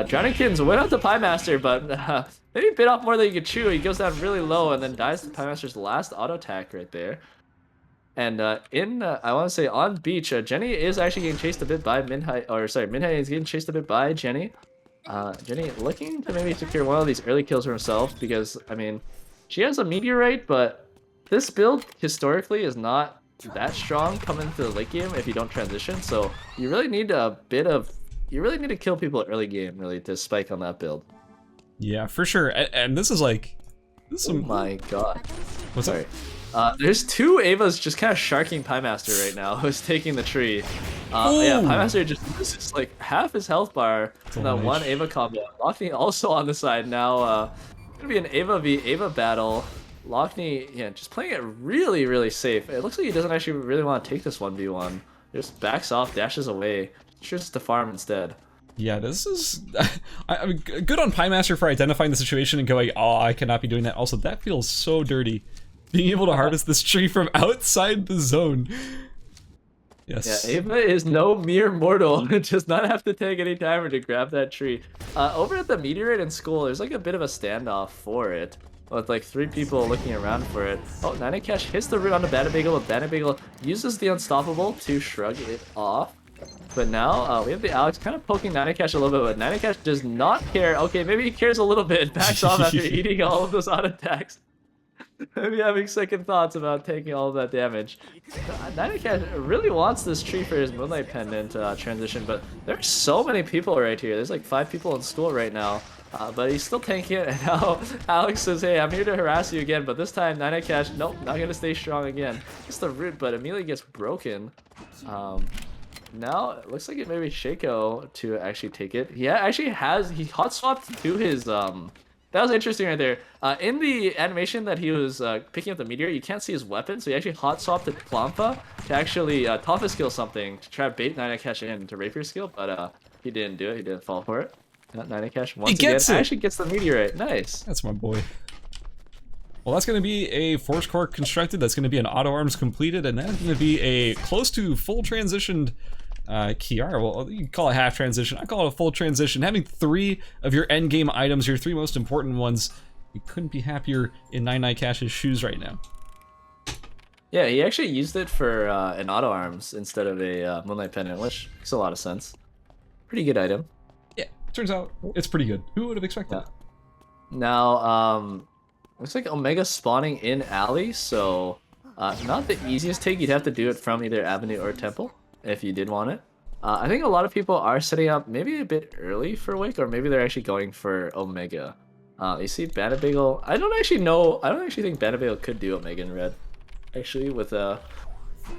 Drowning Kittens went out to Piemaster, but maybe bit off more than he could chew. He goes down really low and then dies to Piemaster's last auto attack right there. And I want to say on beach, Jenny is actually getting chased a bit by Minhai, or sorry, Minhai is getting chased a bit by Jenny. Jenny looking to maybe secure one of these early kills for herself because, I mean, she has a Meteorite, but this build historically is not that strong coming into the late game if you don't transition. So you really need you really need to kill people early game really to spike on that build. Yeah, for sure. And this is like, oh my god. What's sorry? There's 2 Avas just kind of sharking Piemaster right now, who's taking the tree. Yeah, Piemaster just loses like half his health bar in that one Ava combo. Lockney also on the side now. Gonna be an Ava v Ava battle. Lockney, yeah, just playing it really, really safe. It looks like he doesn't actually really want to take this 1v1. Just backs off, dashes away, chooses to farm instead. Yeah, this is I mean, good on Piemaster for identifying the situation and going, oh, I cannot be doing that. Also, that feels so dirty. Being able to harvest this tree from outside the zone. Yes. Yeah, Ava is no mere mortal. It does not have to take any timer to grab that tree. Over at the Meteorite in school, there's like a bit of a standoff for it. With like 3 people looking around for it. Oh, Nanacash hits the root on the Banabagel, but Banabagel uses the Unstoppable to shrug it off. But now, we have the Alex kind of poking Nanacash a little bit, but Nanacash does not care. Okay, maybe he cares a little bit. Backs off after eating all of those auto attacks. Maybe having second thoughts about taking all of that damage. Nanacash really wants this tree for his Moonlight Pendant transition, but there's so many people right here. There's like 5 people in school right now, but he's still tanking it. And now Alex says, hey, I'm here to harass you again, but this time Nanacash, nope, not gonna stay strong again. It's the root, but immediately gets broken. Now it looks like it may be Shaco to actually take it. He actually has, he hot swapped to his that was interesting right there. In the animation that he was picking up the meteor, you can't see his weapon, so he actually hot swapped to Clampa to actually Topha skill something to try to bait Nanacash in to Rapier skill, but he didn't do it. He didn't fall for it. Nanacash once again actually gets the meteorite. Nice. That's my boy. Well, that's going to be a Force Core constructed. That's going to be an auto arms completed, and that's going to be a close to full transitioned Kiara. Well, you can call it half transition. I call it a full transition. Having 3 of your end game items, your 3 most important ones, you couldn't be happier in 99 Cash's shoes right now. Yeah, he actually used it for an auto arms instead of a Moonlight Pendant, which makes a lot of sense. Pretty good item. Yeah, turns out it's pretty good. Who would have expected? Yeah. Now, looks like Omega spawning in alley, so not the easiest take. You'd have to do it from either Avenue or Temple if you did want it. I think a lot of people are setting up maybe a bit early for Wake, or maybe they're actually going for Omega. You see Banabagel. I don't actually think Banabagel could do Omega in red. Actually, with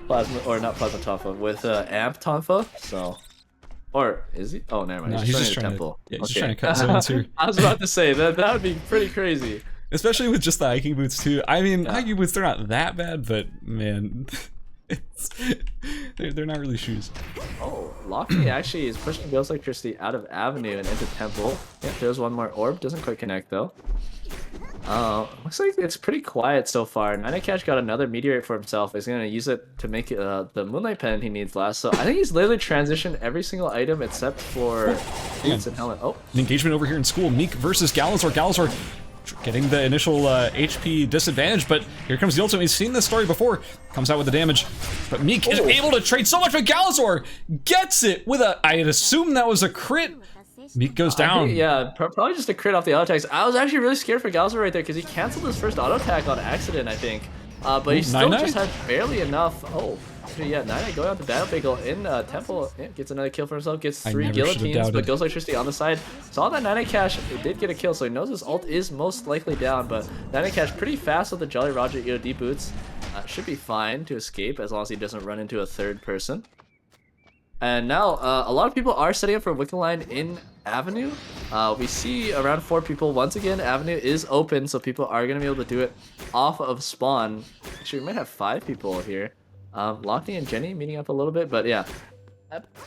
Plasma, or not Plasma Tonfa, with Amp Tonfa. So Or is he? Oh, never mind. No, he's just trying to temple. Yeah, he's just trying to cut zones here. I was about to say that would be pretty crazy. Especially with just the hiking boots too. I mean, hiking boots, they're not that bad, but man, they're not really shoes. Oh, Lockie actually is pushing Ghost Electricity out of Avenue and into Temple. Yeah, there's one more orb. Doesn't quite connect though. Looks like it's pretty quiet so far. Ninekash got another meteorite for himself. He's gonna use it to make the Moonlight Pen he needs last. So I think he's literally transitioned every single item except for boots and helmet. Oh, an engagement over here in school. Meek versus Galazor. Galazor getting the initial HP disadvantage, but here comes the ultimate. We've seen this story before. Comes out with the damage, but Meek is able to trade so much, but Galazor gets it with a, I'd assume that was a crit. Meek goes down. Yeah, probably just a crit off the auto attacks. I was actually really scared for Galazor right there because he canceled his first auto attack on accident, I think. But he still just had barely enough. Oh, yeah, Nine going out to Battle Bagel in Temple. Yeah, gets another kill for himself, gets 3 guillotines, but Ghost Electricity on the side. Saw that Ninekash did get a kill, so he knows his ult is most likely down, but Ninekash pretty fast with the Jolly Roger EOD boots. Should be fine to escape as long as he doesn't run into a third person. And now, a lot of people are setting up for Wickline in Avenue. We see around 4 people. Once again, Avenue is open, so people are going to be able to do it off of spawn. Actually, we might have 5 people here. Lockie and Jenny meeting up a little bit, but yeah.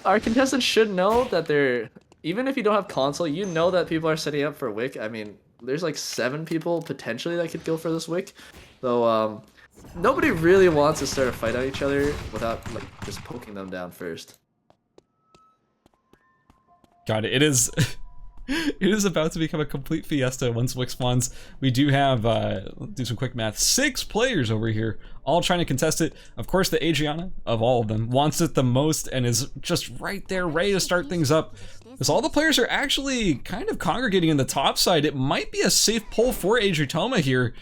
Our contestants should know that they're... Even if you don't have console, you know that people are setting up for Wick. I mean, there's like 7 people potentially that could go for this Wick. So, nobody really wants to start a fight on each other without like just poking them down first. Got it. It is it is about to become a complete fiesta once Wick spawns. We do have do some quick math. 6 players over here, all trying to contest it. Of course, the Adriana of all of them wants it the most and is just right there, ready to start things up. Because all the players are actually kind of congregating in the top side. It might be a safe pull for Adriatoma here.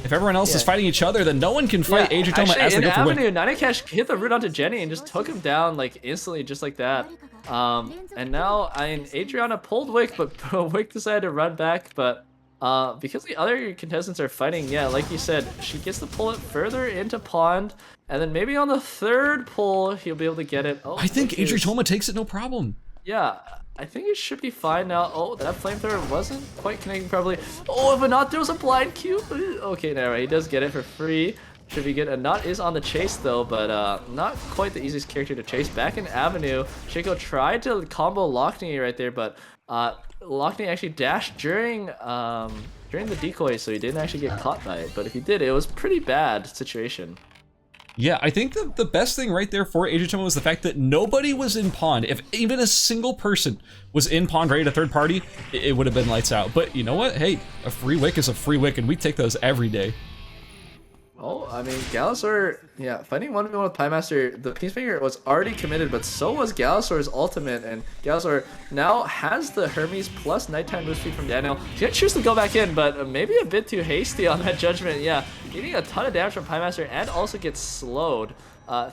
If everyone else is fighting each other, then no one can fight Adriatoma as they go for Wick. Ninekash hit the root onto Jenny and just took him down like instantly, just like that. And now, Adriana pulled Wick, but Wick decided to run back. But because the other contestants are fighting, yeah, like you said, she gets to pull it further into Pond, and then maybe on the 3rd pull, he'll be able to get it. Oh, I think Adriatoma takes it no problem. Yeah, I think it should be fine now. Oh, that flamethrower wasn't quite connecting properly. Oh, if not, there was a blind cube. Okay, now he does get it for free. Should be good. Not is on the chase though, but not quite the easiest character to chase. Back in Avenue, Shaco tried to combo Lockney right there, but Lockney actually dashed during the decoy, so he didn't actually get caught by it. But if he did, it was pretty bad situation. Yeah, I think the best thing right there for Adriatoma was the fact that nobody was in Pond. If even a single person was in Pond ready to third party, it would have been lights out. But you know what? Hey, a free Wick is a free Wick, and we take those every day. Oh, I mean, Galazor, yeah, fighting 1v1 with Piemaster, the Peacemaker was already committed, but so was Galazor's ultimate, and Galazor now has the Hermes plus nighttime move speed from Daniel. He's gonna choose to go back in, but maybe a bit too hasty on that judgment. Yeah, getting a ton of damage from Piemaster and also gets slowed.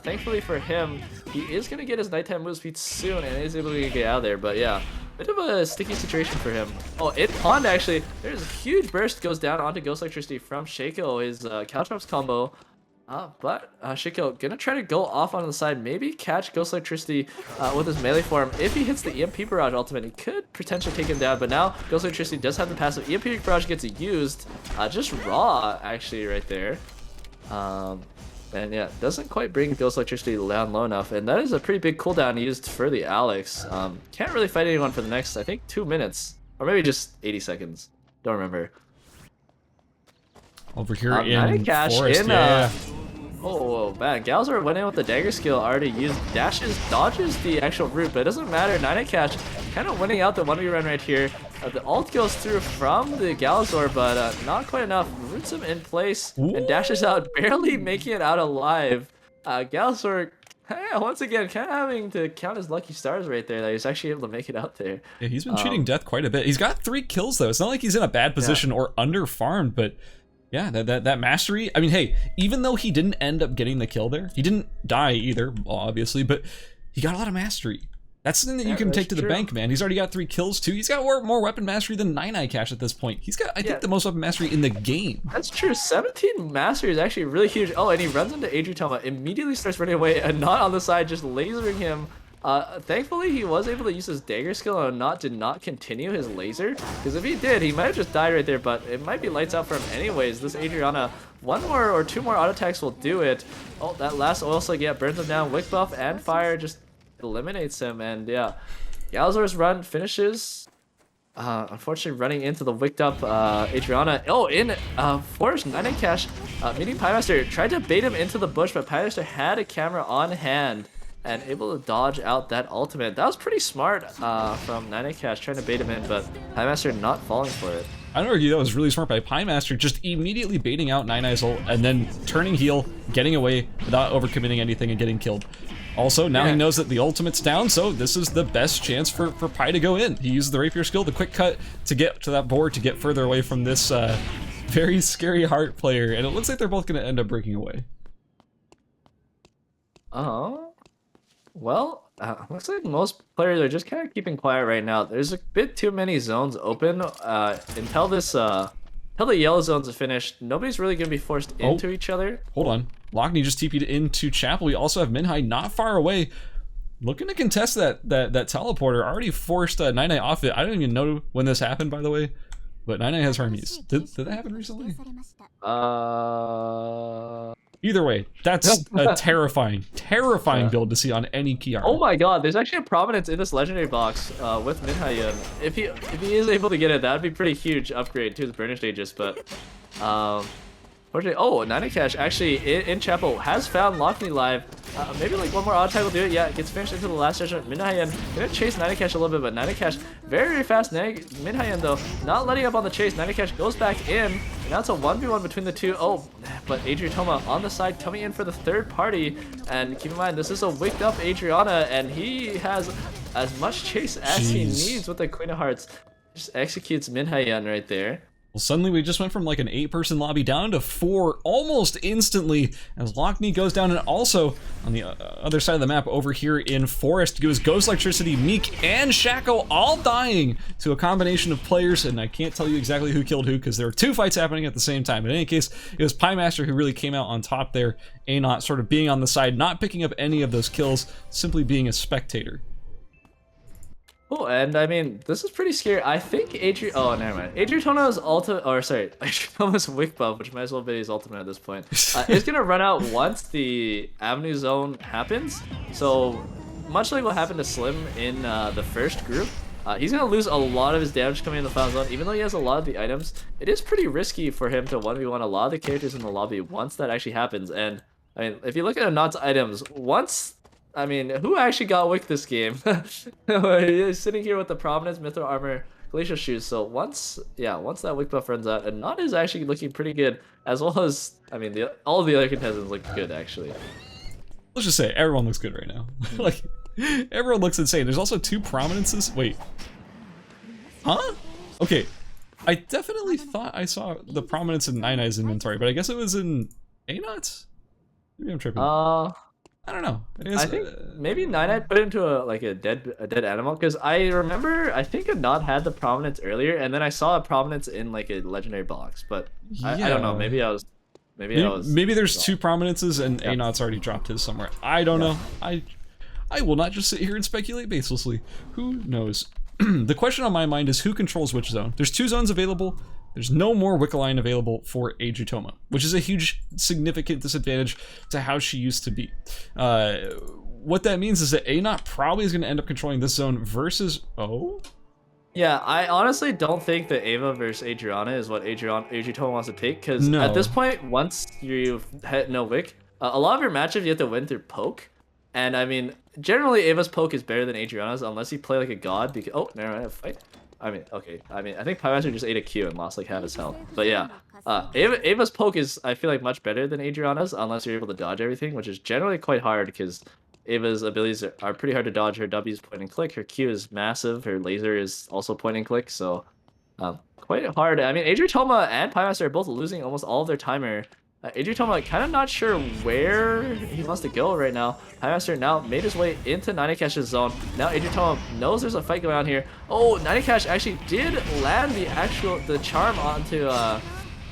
Thankfully for him, he is gonna get his nighttime move speed soon and is able to get out of there, but yeah. Bit of a sticky situation for him. Oh, in Pond actually, there's a huge burst goes down onto Ghost Electricity from Shaco, his Caltrops combo. But Shaco gonna try to go off on the side, maybe catch Ghost Electricity with his melee form. If he hits the EMP Barrage ultimate, he could potentially take him down, but now Ghost Electricity does have the passive. EMP Barrage gets used, just raw actually right there. And yeah, doesn't quite bring Ghost Electricity down low enough, and that is a pretty big cooldown used for the Alex. Can't really fight anyone for the next, I think, 2 minutes, or maybe just 80 seconds. Don't remember. Over here in Forest, Oh man, Galazor went in with the dagger skill, already used dashes, dodges the actual root, but it doesn't matter. Ninekash kind of winning out the 1v run right here. The ult goes through from the Galazor, but not quite enough. Roots him in place and dashes out, barely making it out alive. Galazor, once again, kind of having to count his lucky stars right there that he's actually able to make it out there. Yeah, he's been cheating death quite a bit. He's got 3 kills though. It's not like he's in a bad position or under farmed, but yeah, that mastery. I mean, hey, even though he didn't end up getting the kill there, he didn't die either, obviously, but he got a lot of mastery. That's something that you can take to the bank, man. He's already got 3 kills too. He's got more weapon mastery than Ninekash at this point. He's got, I think, the most weapon mastery in the game. That's true. 17 mastery is actually really huge. Oh, and he runs into Adriatoma, immediately starts running away, and not on the side, just lasering him Thankfully, he was able to use his dagger skill and did not continue his laser. Because if he did, he might have just died right there. But it might be lights out for him anyways. This Adriana, one more or two more auto attacks will do it. Oh, that last oil slick, yeah, burns him down. Wick buff and fire just eliminates him. And yeah, Galzor's run finishes. Unfortunately, running into the wicked up Adriana. Oh, in Forest, 9 cash. Meeting Piemaster tried to bait him into the bush, but Piemaster had a camera on hand and able to dodge out that ultimate. That was pretty smart from 9 cash trying to bait him in, but Piemaster not falling for it. I'd argue that was really smart by Piemaster, just immediately baiting out 9's ult and then turning heel, getting away without overcommitting anything and getting killed. Also, now he knows that the ultimate's down, so this is the best chance for Pi to go in. He uses the rapier skill, the quick cut, to get to that board, to get further away from this very scary heart player, and it looks like they're both going to end up breaking away. Well, looks like most players are just kind of keeping quiet right now. There's a bit too many zones open. Until the yellow zones are finished, nobody's really going to be forced into each other. Hold on. Lockney just TP'd into Chapel. We also have Minhai not far away, looking to contest that teleporter. Already forced 9 off it. I don't even know when this happened, by the way, but 9 has Hermes. Did that happen recently? Either way, that's a terrifying build to see on any key art. Oh my god, there's actually a prominence in this legendary box with Minhai. If he is able to get it, that'd be pretty huge upgrade to his burnish Aegis, but oh, 9 cash actually in Chapel has found Lockney live. Maybe like one more auto attack will do it. Yeah, it gets finished into the last judgment. Minhai gonna chase 9 cash a little bit, but 9 cash very fast. Minhai though not letting up on the chase. 9 cash goes back in. And now it's a 1v1 between the two. Oh, but Adriana on the side coming in for the third party. And keep in mind, this is a wicked up Adriana, and he has as much chase as he needs with the Queen of Hearts. Just executes Minhai right there. Well, suddenly we just went from like an 8-person lobby down to 4 almost instantly as Lockney goes down, and also on the other side of the map over here in Forest, it was Ghost Electricity, Meek, and Shaco all dying to a combination of players, and I can't tell you exactly who killed who because there were 2 fights happening at the same time. In any case, it was Piemaster who really came out on top there, Anot sort of being on the side, not picking up any of those kills, simply being a spectator. Oh, and I mean, this is pretty scary. I think oh, never mind. Adriano's Adriano's wick buff, which might as well be his ultimate at this point, is gonna run out once the Avenue Zone happens. So, much like what happened to Slim in the first group, he's gonna lose a lot of his damage coming in the final zone. Even though he has a lot of the items, it is pretty risky for him to 1v1 a lot of the characters in the lobby once that actually happens. And, I mean, if you look at Anot's items, I mean, who actually got wick this game? He's sitting here with the Prominence, Mithril Armor, Glacial Shoes. So once that wick buff runs out, Anot is actually looking pretty good, as well as, I mean, all of the other contestants look good, actually. Let's just say, everyone looks good right now. Like, everyone looks insane. There's also 2 Prominences. Wait. Huh? Okay. I definitely thought I saw the Prominence in 9's inventory, but I guess it was in Anot's? Maybe I'm tripping. I don't know. I think maybe 9 put it into a dead animal, because I remember I think Anot had the Prominence earlier, and then I saw a Prominence in like a legendary box, but yeah. I don't know. Maybe there's 2 Prominences and Anot's already dropped his somewhere. I don't know. I will not just sit here and speculate baselessly. Who knows? The question on my mind is who controls which zone. There's 2 zones available. There's no more Wickline available for Adriana, which is a huge, significant disadvantage to how she used to be. What that means is that Anot probably is going to end up controlling this zone versus... Oh? Yeah, I honestly don't think that Ava versus Adriana is what Adriana wants to take, because at this point, once you've hit no wick, a lot of your matchups you have to win through poke. And I mean, generally Ava's poke is better than Adriana's unless you play like a god, because... Oh, never mind, I have a fight. I mean, okay. I think Piemaster just ate a Q and lost like half his health. But yeah, Ava's poke is, I feel like, much better than Adriana's unless you're able to dodge everything, which is generally quite hard because Ava's abilities are pretty hard to dodge. Her W is point and click. Her Q is massive. Her laser is also point and click. So quite hard. I mean, Adriana and Piemaster are both losing almost all of their timer. Adriana kind of not sure where he wants to go right now. Piemaster now made his way into 9 Cash's zone. Now Adriana knows there's a fight going on here. Oh, 9 Cash actually did land the charm onto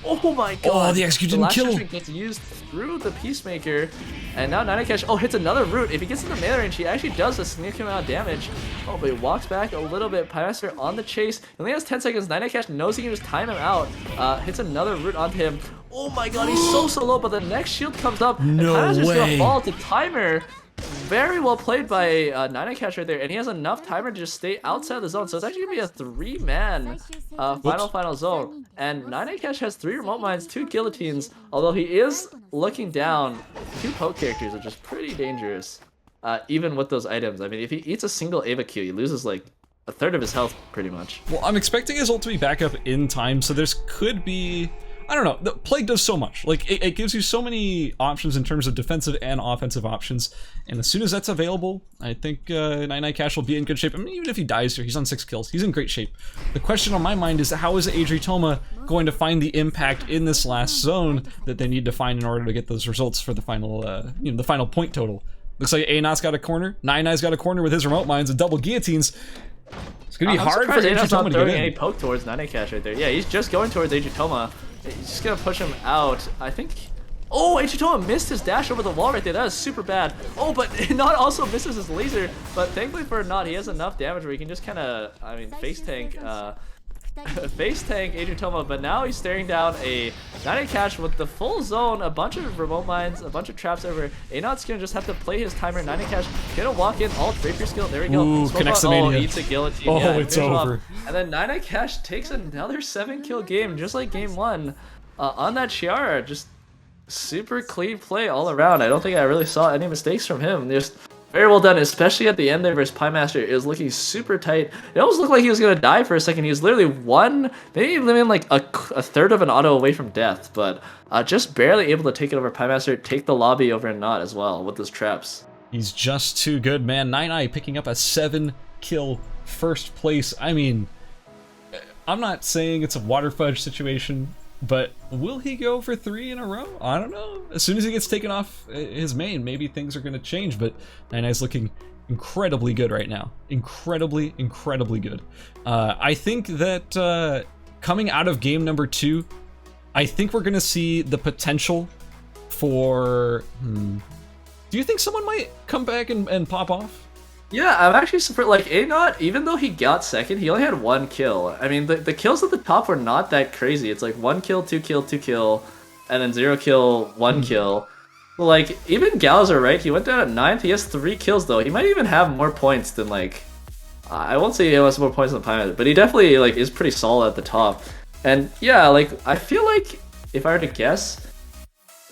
Oh my god! Oh, the execute didn't kill. The last gets used through the Peacemaker, and now Ninakash, hits another root. If he gets in the melee range, he actually does a significant amount of damage. Oh, but he walks back a little bit. Pymaster on the chase. He only has 10 seconds. Ninakash knows he can just time him out. Hits another root onto him. Oh my god, he's so low, but the next shield comes up, and Pymaster's gonna fall to timer. Very well played by Ninakash right there, and he has enough timer to just stay outside the zone. So it's actually gonna be a 3-man final zone. And Ninakash has 3 remote mines, 2 guillotines, although he is looking down 2 poke characters, which is pretty dangerous. Even with those items. I mean, if he eats a single Ava Q, he loses like a third of his health pretty much. Well, I'm expecting his ult to be back up in time, so there's could be, I don't know, the Plague does so much. Like, it gives you so many options in terms of defensive and offensive options, and as soon as that's available, I think Ninakash will be in good shape. I mean, even if he dies here, he's on 6 kills. He's in great shape. The question on my mind is, how is Adritoma going to find the impact in this last zone that they need to find in order to get those results for the final, the final point total? Looks like Anot's got a corner. Nineye's got a corner with his remote mines and double guillotines. It's gonna be hard for Adritoma to get in. Any poke towards Ninakash right there. Yeah, he's just going towards Adritoma. He's just gonna push him out. I think. Oh, Adritoma missed his dash over the wall right there. That is super bad. Oh, but Not also misses his laser. But thankfully for Not, he has enough damage where he can just kind of, face tank. Face tank Adritoma, but now he's staring down a Ninakash with the full zone, a bunch of remote mines, a bunch of traps over. Anot's gonna just have to play his timer. Ninakash gonna walk in, all Drapier skill. There we go. Ooh, connects the mania. Eats a guillotine. Oh, yeah, it's over. And then Ninakash takes another 7-kill game, just like game 1, on that Chiara. Just super clean play all around. I don't think I really saw any mistakes from him. Just very well done, especially at the end there versus Pymaster. It was looking super tight. It almost looked like he was gonna die for a second. He was literally maybe even like a third of an auto away from death, but just barely able to take it over Pymaster, take the lobby over and Not as well with his traps. He's just too good, man. Nineye picking up a 7-kill first place. I mean, I'm not saying it's a water fudge situation, but will he go for 3 in a row? I don't know. As soon as he gets taken off his main, maybe things are going to change, but Nineye's looking incredibly good right now. Incredibly good. I think that coming out of game number 2, I think we're going to see the potential for... Do you think someone might come back and pop off? Yeah, I'm actually surprised. Like, Anot, even though he got second, he only had 1 kill. I mean, the kills at the top were not that crazy. It's like 1 kill, 2 kill, 2 kill, and then 0 kill, 1 kill. Like, even Galzer, right? He went down at 9th. He has 3 kills, though. He might even have more points than, like... I won't say he has more points than Pymaster, but he definitely, like, is pretty solid at the top. And, yeah, like, I feel like, if I were to guess...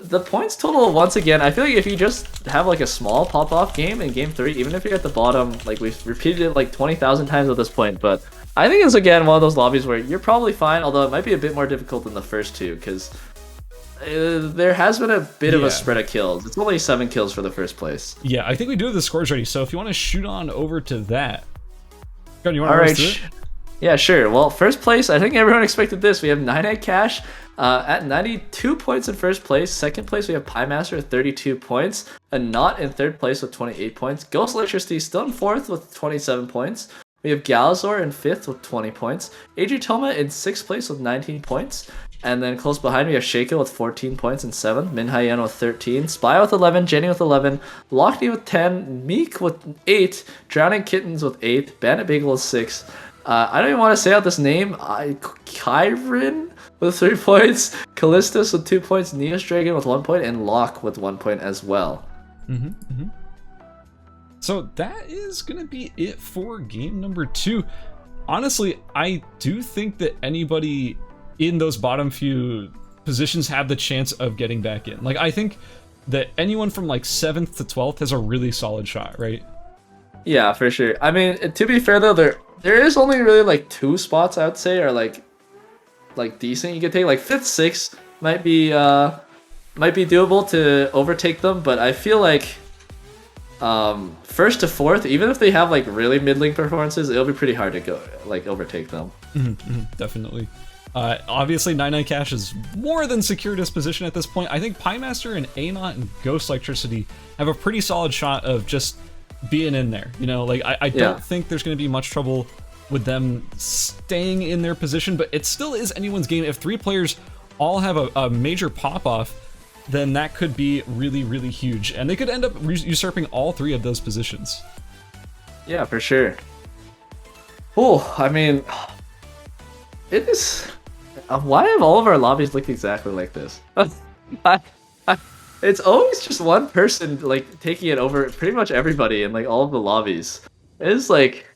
The points total, once again, I feel like if you just have like a small pop-off game in game 3, even if you're at the bottom, like we've repeated it like 20,000 times at this point, but I think it's again one of those lobbies where you're probably fine, although it might be a bit more difficult than the first 2, because there has been a bit of a spread of kills. It's only 7 kills for the first place. Yeah, I think we do have the scores ready, so if you want to shoot on over to that. Gun, you want to Alright, it? Yeah, sure. Well, first place, I think everyone expected this. We have Ninakash at 92 points in first place. Second place, we have Pymaster at 32 points. And Not in third place with 28 points. Ghost Electricity still in fourth with 27 points. We have Galazor in fifth with 20 points. Adritoma in sixth place with 19 points. And then close behind, we have Sheikah with 14 points in 7th, Minhyeon with 13, Spy with 11, Jenny with 11, Lockney with 10, Meek with 8, Drowning Kittens with 8, Bandit Bagel with 6. I don't even want to say out this name. Kyrin with 3 points, Callistus with 2 points, Neos Dragon with 1 point, and Locke with 1 point as well. So that is going to be it for game number 2. Honestly, I do think that anybody in those bottom few positions have the chance of getting back in. Like, I think that anyone from like 7th to 12th has a really solid shot, right? Yeah, for sure. I mean, to be fair though, there is only really like 2 spots I would say are like decent you could take. Like 5th, 6th might be doable to overtake them, but I feel like 1st to 4th, even if they have like really middling performances, it'll be pretty hard to go like overtake them. Definitely. Obviously, Ninekash is more than secured his position at this point. I think Pymaster and Anot and Ghost Electricity have a pretty solid shot of just being in there. You know, like I don't think there's going to be much trouble with them staying in their position, but it still is anyone's game. If 3 players all have a major pop-off, then that could be really, really huge. And they could end up usurping all 3 of those positions. Yeah, for sure. Oh, I mean, it is... why have all of our lobbies looked exactly like this? It's always just one person like taking it over pretty much everybody in like all of the lobbies. It's like,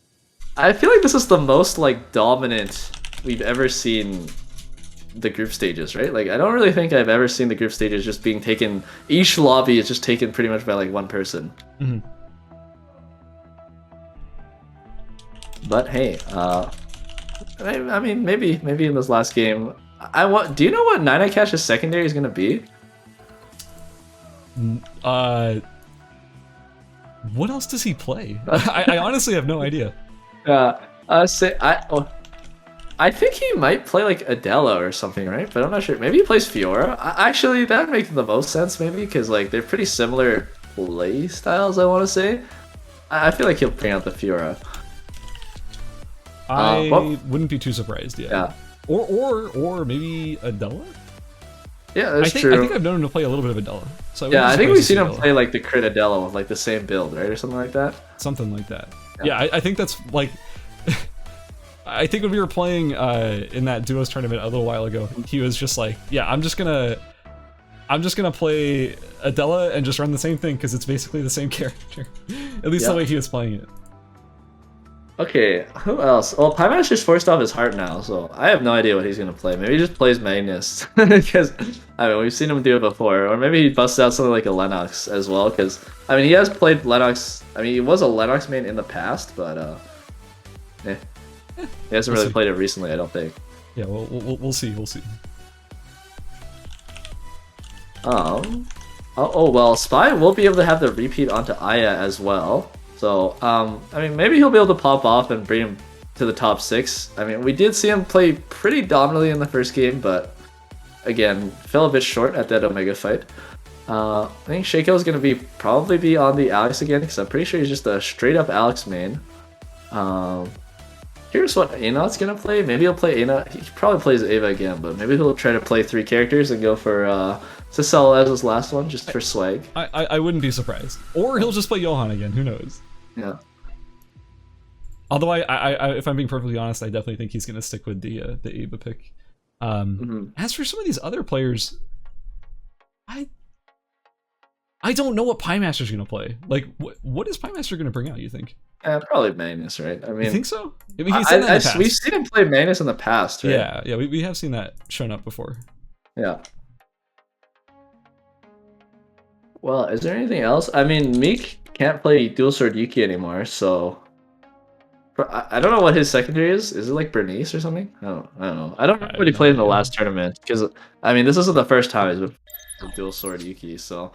I feel like this is the most like dominant we've ever seen the group stages, right? Like I don't really think I've ever seen the group stages just being taken. Each lobby is just taken pretty much by like one person. Mm-hmm. But hey, I mean, maybe in this last game, do you know what Nine Cash's secondary is gonna be? What else does he play? I honestly have no idea. I think he might play like Adela or something, right? But I'm not sure. Maybe he plays Fiora. Actually, that makes the most sense, maybe, because like they're pretty similar play styles. I want to say. I feel like he'll bring out the Fiora. I wouldn't be too surprised. Yeah. Or maybe Adela. Yeah, that's true. I think I've known him to play a little bit of Adela. So yeah, I think we've seen him play like the crit Adela with like the same build, right, or something like that. Something like that. Yeah, I think that's like. I think when we were playing in that duos tournament a little while ago, he was just like, "Yeah, I'm just gonna play Adela and just run the same thing because it's basically the same character." At least the way he was playing it. Okay, who else? Well, Pymash just forced off his heart now, so I have no idea what he's gonna play. Maybe he just plays Magnus, because I mean we've seen him do it before, or maybe he busts out something like a Lennox as well. Because I mean he has played Lennox. I mean he was a Lennox main in the past, but he hasn't really played it recently, I don't think. Yeah, we'll see. We'll see. Oh well, Spy will be able to have the repeat onto Aya as well. So, I mean, maybe he'll be able to pop off and bring him to the top 6. I mean, we did see him play pretty dominantly in the first game, but again, fell a bit short at that Omega fight. I think Shaco is going to probably be on the Alex again, because I'm pretty sure he's just a straight-up Alex main. Here's what Anot's going to play. Maybe he'll play Anot. He probably plays Ava again, but maybe he'll try to play 3 characters and go for Cicel as his last one, just for swag. I wouldn't be surprised. Or he'll just play Johan again, who knows? Yeah. Although if I'm being perfectly honest, I definitely think he's going to stick with the Ava pick. As for some of these other players, I don't know what Pymaster's going to play. Like, what is Pymaster going to bring out, you think? Probably Magnus, right? I mean, you think so? I mean, he's in that in the past. We've seen him play Magnus in the past, right? Yeah, we have seen that shown up before. Yeah. Well, is there anything else? I mean, Meek can't play Dual Sword Yuki anymore, so I don't know what his secondary is. Is it like Bernice or something? I don't know. I don't remember what he played in the last tournament, because I mean, this isn't the first time he's been Dual Sword Yuki, so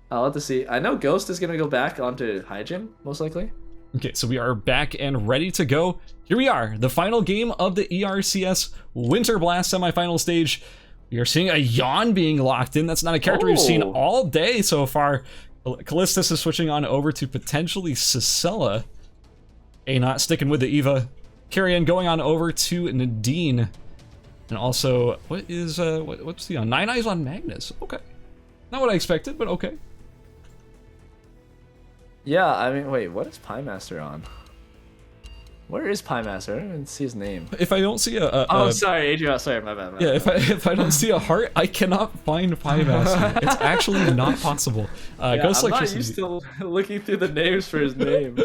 I'll have to see. I know Ghost is gonna go back onto Hyjin, most likely. Okay, so we are back and ready to go. Here we are, the final game of the ERCS Winter Blast semifinal stage. We are seeing a Yawn being locked in. That's not a character we've seen all day so far. Callistus is switching on over to potentially Cicella. Not sticking with the Eva. Carrion going on over to Nadine. And also, what's the on? Nine Eyes on Magnus. Okay. Not what I expected, but okay. Yeah, I mean, wait, what is Pymaster on? Where is Pymaster? I don't even see his name. If I don't see sorry, Adrian. Sorry, my bad. Yeah, if I don't see a heart, I cannot find Pymaster. It's actually not possible. Ghost Electricity. I'm not used to looking through the names for his name.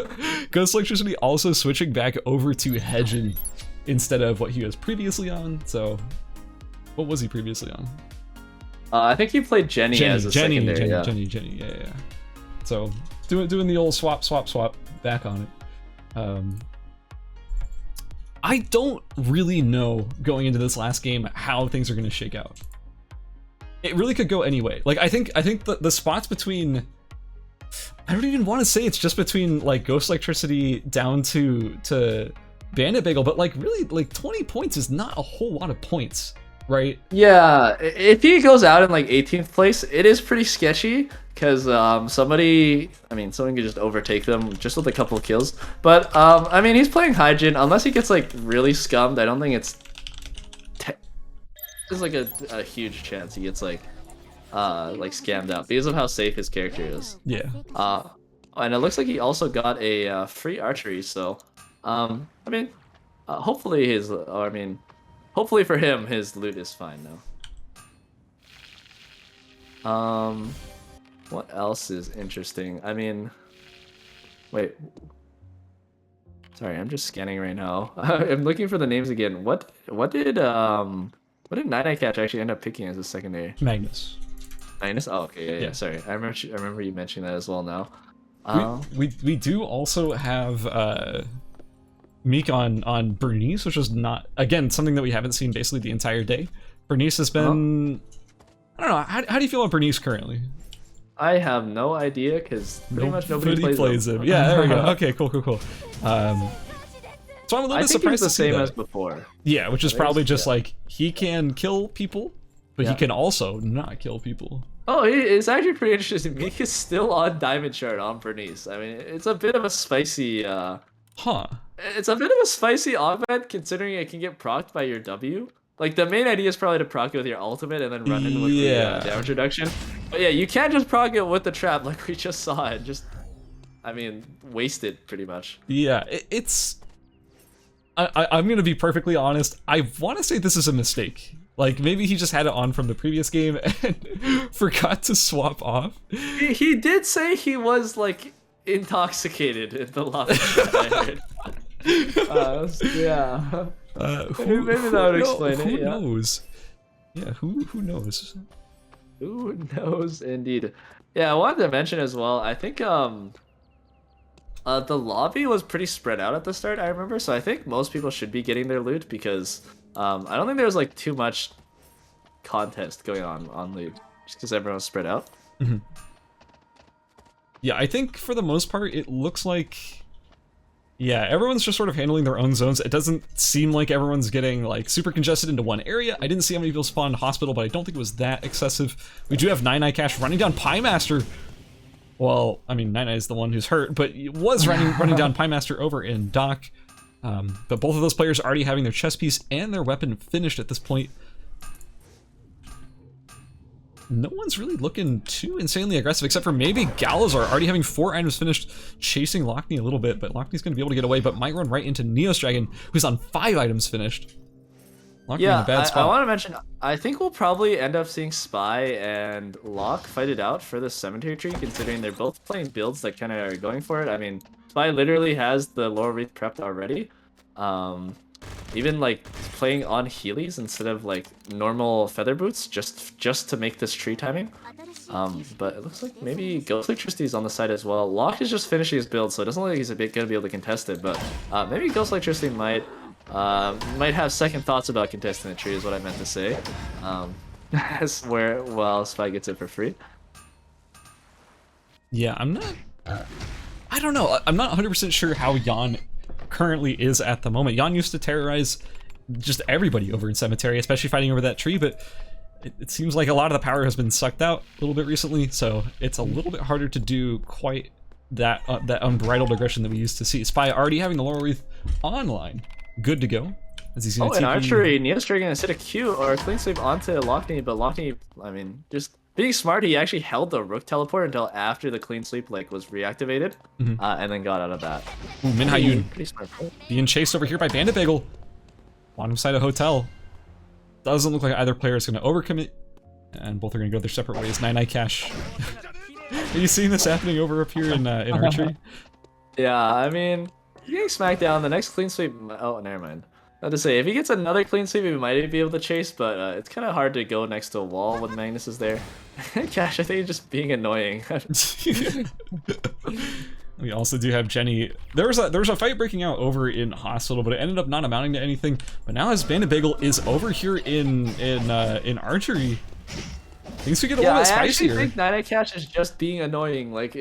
Ghost Electricity also switching back over to Hedgen instead of what he was previously on. So, what was he previously on? I think he played Jenny as a secondary. Jenny. Yeah. So, doing the old swap back on it. I don't really know going into this last game how things are going to shake out. It really could go any way. Like I think the spots between, I don't even want to say it's just between like Ghost Electricity down to Bandit Bagel, but like really like 20 points is not a whole lot of points, right? Yeah, if he goes out in like 18th place, it is pretty sketchy. Because someone could just overtake them just with a couple of kills. But, I mean, he's playing Hyjin. Unless he gets, like, really scummed, I don't think it's there's like a huge chance he gets like scammed out because of how safe his character is. Yeah. And it looks like he also got a free archery. So, I mean, hopefully hopefully for him his loot is fine now. What else is interesting? I mean, wait. Sorry, I'm just scanning right now. I'm looking for the names again. What did Nine Catch actually end up picking as a secondary? Magnus. Magnus? Oh, okay, yeah. Sorry, I remember you mentioning that as well now. We do also have Meek on Bernice, which was not, again, something that we haven't seen basically the entire day. Bernice has been, I don't know, how do you feel about Bernice currently? I have no idea because pretty much nobody plays him. Yeah, there we go. Okay, cool. So I'm a little bit surprised the same as before. Yeah, which is probably just like he can kill people, but he can also not kill people. Oh, it's actually pretty interesting. Meek is still on Diamond Shard on Bernice. I mean, it's a bit of a spicy. It's a bit of a spicy augment considering it can get procced by your W. Like, the main idea is probably to proc it with your ultimate and then run in with the damage reduction. But yeah, you can't just proc it with the trap like we just saw and just, I mean, waste it pretty much. Yeah, it's... I'm going to be perfectly honest. I want to say this is a mistake. Like, maybe he just had it on from the previous game and forgot to swap off. He did say he was, like, intoxicated in the lobby. Yeah. Maybe that would explain it. Who knows? Yeah, who knows? Who knows, indeed. Yeah, I wanted to mention as well, I think the lobby was pretty spread out at the start, I remember, so I think most people should be getting their loot because I don't think there was like too much contest going on loot, just because everyone was spread out. Mm-hmm. Yeah, I think for the most part it looks like, yeah, everyone's just sort of handling their own zones. It doesn't seem like everyone's getting like super congested into one area. I didn't see how many people spawned in hospital, but I don't think it was that excessive. We do have Nine Cash running down Pie Master. Well, I mean, Nine is the one who's hurt, but it was running down Pie Master over in Doc. But both of those players already having their chess piece and their weapon finished at this point. No one's really looking too insanely aggressive, except for maybe Galazar already having 4 items finished, chasing Lockney a little bit, but Lockney's going to be able to get away, but might run right into Neos Dragon, who's on 5 items finished. Lockney in a bad spot. I want to mention, I think we'll probably end up seeing Spy and Locke fight it out for the Cemetery Tree, considering they're both playing builds that kind of are going for it. I mean, Spy literally has the Laurel Wreath prepped already. Even like playing on Heelys instead of like normal feather boots just to make this tree timing. But it looks like maybe Ghost Electricity's on the side as well. Locke is just finishing his build, so it doesn't look like he's gonna be able to contest it, but maybe Ghost Electricity might have second thoughts about contesting the tree is what I meant to say. That's where Spy gets it for free. Yeah, I don't know. I'm not 100% sure how Jan currently is at the moment. Jan used to terrorize just everybody over in Cemetery, especially fighting over that tree, but it seems like a lot of the power has been sucked out a little bit recently, so it's a little bit harder to do quite that unbridled aggression that we used to see. Spy already having the Laurel Wreath online, good to go. As he's and archery, Neos Dragon instead of Q or clean sweep onto Lockney, but Lockney, I mean, just being smart, he actually held the Rook teleport until after the clean sweep like was reactivated, and then got out of that. Ooh, Min Hyun pretty smart. being chased over here by Bandit Bagel. Bottom side of Hotel. Doesn't look like either player is going to overcommit, and both are going to go their separate ways. Nine Cash. Are you seeing this happening over up here in archery? Yeah, I mean, getting smacked down. The next clean sweep. Oh, never mind. Not to say, if he gets another clean sweep, he might be able to chase, but it's kind of hard to go next to a wall when Magnus is there. Cash, I think he's just being annoying. We also do have Jenny. There was a fight breaking out over in Hospital, but it ended up not amounting to anything. But now as Bandit Bagel is over here in archery, things could get a little bit spicier. I actually think Nine Cash is just being annoying. Like,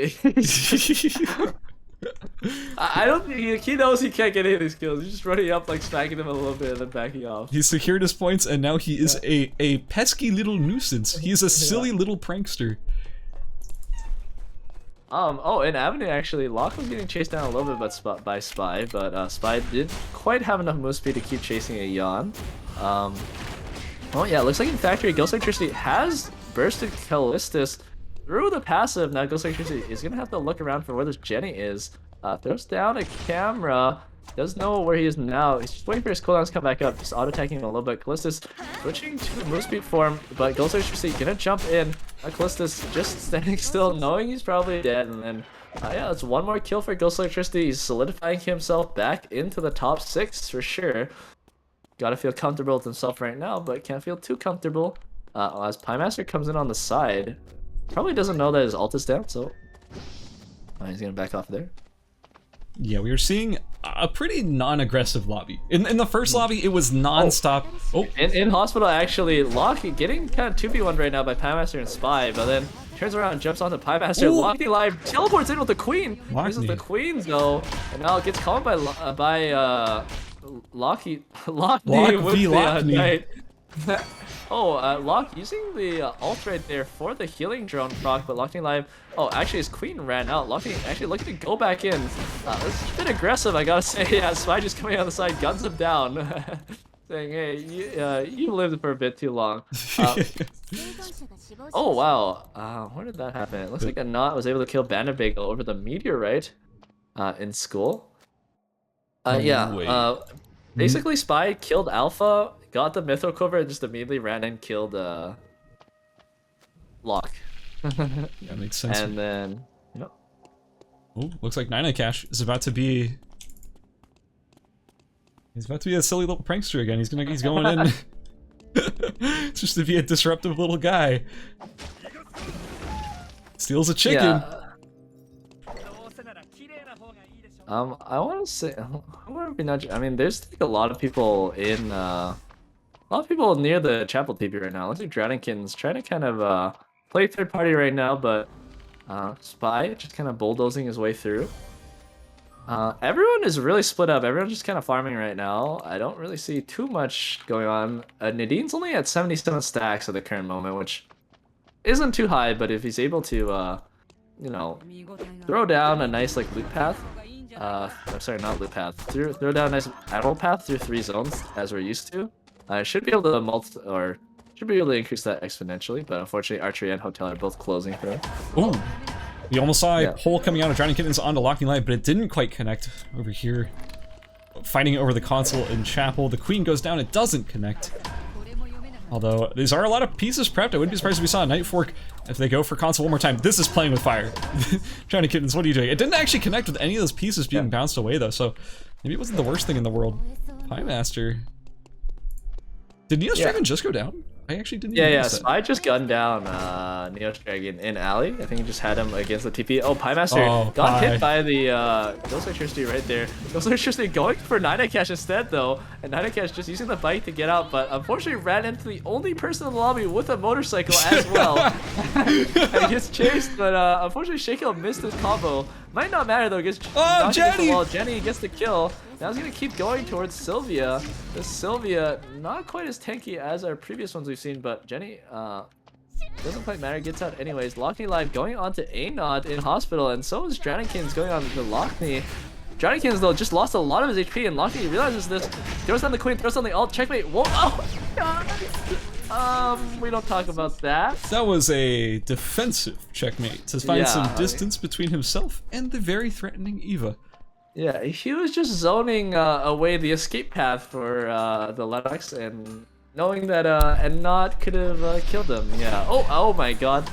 I don't think he knows he can't get any of these kills. He's just running up, like smacking them a little bit and then backing off. He's secured his points, and now he is a pesky little nuisance. He's a silly little prankster. Oh, in Avenue actually, Locke was getting chased down a little bit by Spy, but Spy didn't quite have enough move speed to keep chasing a Yawn. Oh yeah, looks like in Factory, Ghost Electricity has bursted Callistus through the passive. Now Ghost Electricity is gonna have to look around for where this Jenny is. Throws down a camera. Doesn't know where he is now. He's just waiting for his cooldowns to come back up. Just auto-attacking him a little bit. Callistus switching to move speed form, but Ghost Electricity gonna jump in. Callistus just standing still, knowing he's probably dead. And then, yeah, that's one more kill for Ghost Electricity. He's solidifying himself back into the top 6 for sure. Gotta feel comfortable with himself right now, but can't feel too comfortable. As Piemaster comes in on the side, probably doesn't know that his ult is down, so he's gonna back off there. Yeah, we were seeing a pretty non-aggressive lobby. In the first lobby, it was non-stop. Oh. In Hospital, actually, Locky getting kind of 2v1 right now by Piemaster and Spy, but then turns around and jumps onto Piemaster. Locky live teleports in with the Queen. Uses the Queen though, and now it gets called by Locky with the Knight. Lock using the ult right there for the healing drone proc, but Locky live. Oh, actually his Queen ran out. Locky actually looking to go back in. This is a bit aggressive, I gotta say. Yeah, Spy just coming on the side, guns him down. Saying, hey, you lived for a bit too long. Oh wow, where did that happen? It looks like Anat was able to kill Banderbagel over the meteorite in school. Basically Spy killed Alpha, got the Mythril cover, and just immediately ran and killed Lock. That makes sense. And then, oh, looks like Nine Cash is about to be. He's about to be a silly little prankster again. He's going in just to be a disruptive little guy. Steals a chicken. Yeah. I want to say, I mean, there's like a lot of people in, a lot of people near the Chapel TP right now. Looks like Dragonkin's trying to kind of play third party right now, but Spy just kind of bulldozing his way through. Everyone is really split up. Everyone's just kind of farming right now. I don't really see too much going on. Nadine's only at 77 stacks at the current moment, which isn't too high, but if he's able to, you know, throw down a nice like loot path. I'm sorry, not loop path. Throw down a nice admiral path through 3 zones as we're used to. Should be able to should be able to increase that exponentially, but unfortunately Archery and Hotel are both closing for him. Oh, we almost saw a pole coming out of Drowning Kittens onto Locking Light, but it didn't quite connect over here. Fighting over the console in Chapel, the Queen goes down, it doesn't connect. Although, these are a lot of pieces prepped. I wouldn't be surprised if we saw a Night Fork if they go for console one more time. This is playing with fire. Drowning Kittens, what are you doing? It didn't actually connect with any of those pieces being bounced away, though, so maybe it wasn't the worst thing in the world. Piemaster. Did Neos Dragon just go down? I actually didn't even notice that. I just gunned down Neos Dragon in alley. I think he just had him against the TP. Oh, Piemaster got hit by the Ghost Electricity right there. Ghost Electricity going for Nine Cash instead though, and Nine Cash just using the bike to get out, but unfortunately ran into the only person in the lobby with a motorcycle as well. And he gets chased, but unfortunately Shakel missed his combo. Might not matter though, gets Jenny! Jenny gets the kill. Now he's gonna keep going towards Sylvia. This Sylvia, not quite as tanky as our previous ones we've seen, but Jenny, doesn't quite matter, gets out anyways. Lockney live going on to Anod in hospital, and so is Drownikins going on to Lockney. Drownikins though just lost a lot of his HP, and Lockney realizes this, throws down the Queen, throws down the ult, checkmate, whoa, oh god! We don't talk about that. That was a defensive checkmate to find some distance between himself and the very threatening Eva. Yeah, he was just zoning away the escape path for the Lennox, and knowing that Anot could have killed him. Yeah. Oh my god.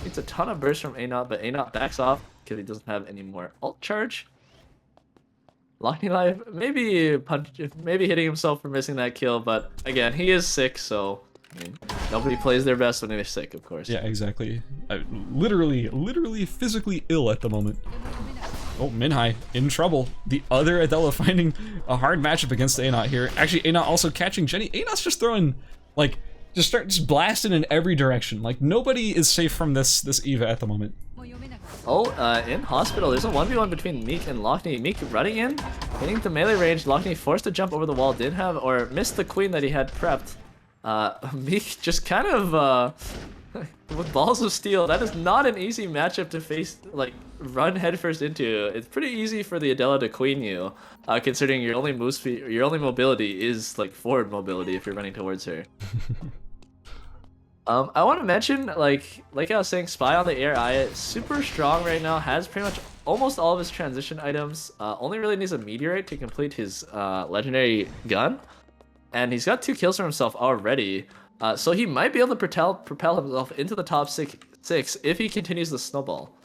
It's a ton of burst from Anot, but Anot backs off because he doesn't have any more ult charge. Lockney live, maybe hitting himself for missing that kill, but again, he is sick, so I mean, nobody plays their best when they're sick, of course. Yeah, exactly. Literally physically ill at the moment. Oh, Minhai in trouble. The other Adela finding a hard matchup against Anot here. Actually, Anot also catching Jenny. Anot's just throwing, like, just blasting in every direction. Like, nobody is safe from this Eva at the moment. Oh, in hospital, there's a 1v1 between Meek and Lockney. Meek running in, hitting the melee range. Lockney forced to jump over the wall, didn't have, or missed the Queen that he had prepped. Meek just kind of, with balls of steel. That is not an easy matchup to face, like, run headfirst into. It's pretty easy for the Adela to queen you, considering your only move speed, your only mobility is, like, forward mobility if you're running towards her. I want to mention, like I was saying, Spy on the air, super strong right now. Has pretty much almost all of his transition items. Only really needs a meteorite to complete his legendary gun, and he's got 2 kills for himself already. So he might be able to propel himself into the top six if he continues the snowball.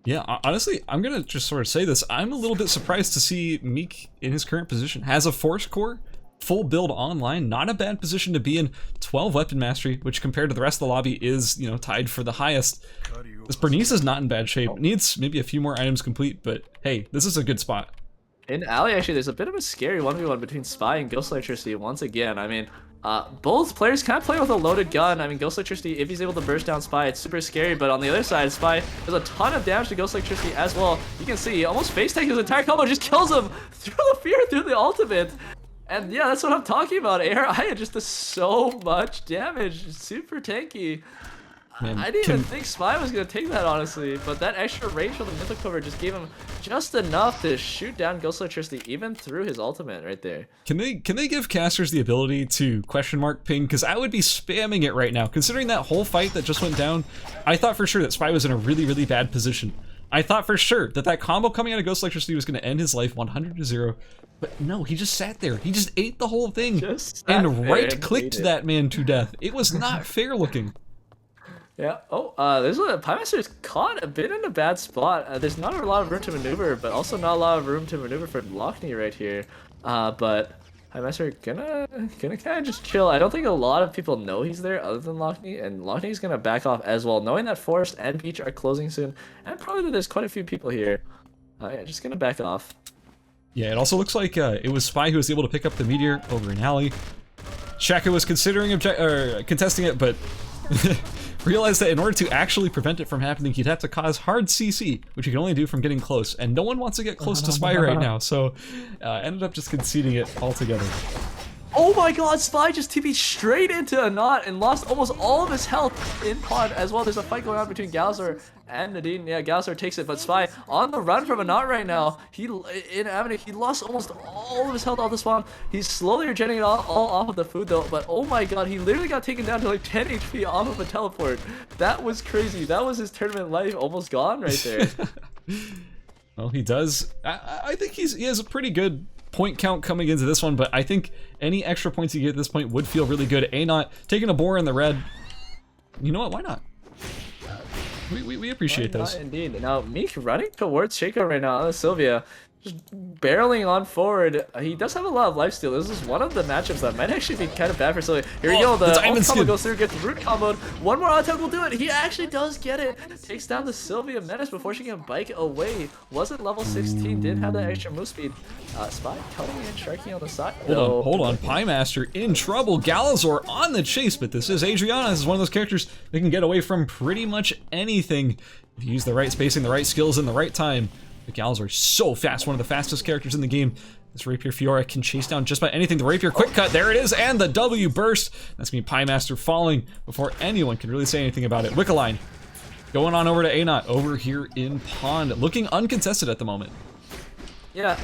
Yeah, honestly, I'm gonna just sort of say this. I'm a little bit surprised to see Meek in his current position. Has a Force Core, full build online, not a bad position to be in. 12 weapon mastery, which compared to the rest of the lobby is, you know, tied for the highest. This Bernice is not in bad shape. Needs maybe a few more items complete, but hey, this is a good spot. In Alley, actually, there's a bit of a scary 1v1 between Spy and Ghost Electricity once again. I mean, both players kind of play with a loaded gun. I mean, Ghost Electricity, if he's able to burst down Spy, it's super scary. But on the other side, Spy does a ton of damage to Ghost Electricity as well. You can see, he almost face tanks his entire combo, just kills him through the fear, through the ultimate. And yeah, that's what I'm talking about. ARI just does so much damage. Super tanky. Man, I didn't even think Spy was going to take that, honestly. But that extra range from the Mythic cover just gave him just enough to shoot down Ghost Electricity, even through his ultimate right there. Can they give casters the ability to question mark ping? Because I would be spamming it right now. Considering that whole fight that just went down, I thought for sure that Spy was in a really, really bad position. I thought for sure that that combo coming out of Ghost Electricity was going to end his life 100-0. But no, he just sat there. He just ate the whole thing and right-clicked that man to death. It was not fair looking. Yeah. Oh, there's Pymaster's caught a bit in a bad spot. There's not a lot of room to maneuver, but also not a lot of room to maneuver for Lockney right here. But Pymaster gonna kind of just chill. I don't think a lot of people know he's there other than Lockney, and Lockney's gonna back off as well, knowing that Forest and Beach are closing soon, and probably that there's quite a few people here. Yeah, just gonna back off. Yeah, it also looks like it was Spy who was able to pick up the meteor over in Alley. Shaka was considering contesting it, but realized that in order to actually prevent it from happening, he'd have to cause hard CC, which he can only do from getting close, and no one wants to get close to Spy right now, so ended up just conceding it altogether. Oh my god, Spy just TP'd straight into a knot and lost almost all of his health in pod as well. There's a fight going on between Galzor and Nadine. Yeah, Galzor takes it, but Spy on the run from a knot right now. In Avenue, he lost almost all of his health off the spawn. He's slowly regenerating it all off of the food though, but oh my god, he literally got taken down to like 10 HP off of a teleport. That was crazy. That was his tournament life almost gone right there. Well, he does. I think he has a pretty good point count coming into this one, but I think any extra points you get at this point would feel really good. A-Not taking a boar in the red. You know what? Why not? We appreciate those. Indeed. Now, Meek running towards Shaco right now. Sylvia just barreling on forward. He does have a lot of lifesteal. This is one of the matchups that might actually be kind of bad for Sylvia. Here we go. The ult combo goes through, gets root comboed. One more attack will do it. He actually does get it. Takes down the Sylvia Menace before she can bike away. Wasn't level 16. Did have that extra move speed. Spy cutting and striking on the side. Hold on. Pymaster in trouble. Galazor on the chase, but this is Adriana. This is one of those characters that can get away from pretty much anything if you use the right spacing, the right skills, and the right time. The Galazor is so fast, one of the fastest characters in the game. This Rapier Fiora can chase down just about anything. The Rapier quick cut, there it is, and the W burst. That's gonna be Pymaster falling before anyone can really say anything about it. Wickline going on over to A-Not over here in Pond, looking uncontested at the moment. Yeah,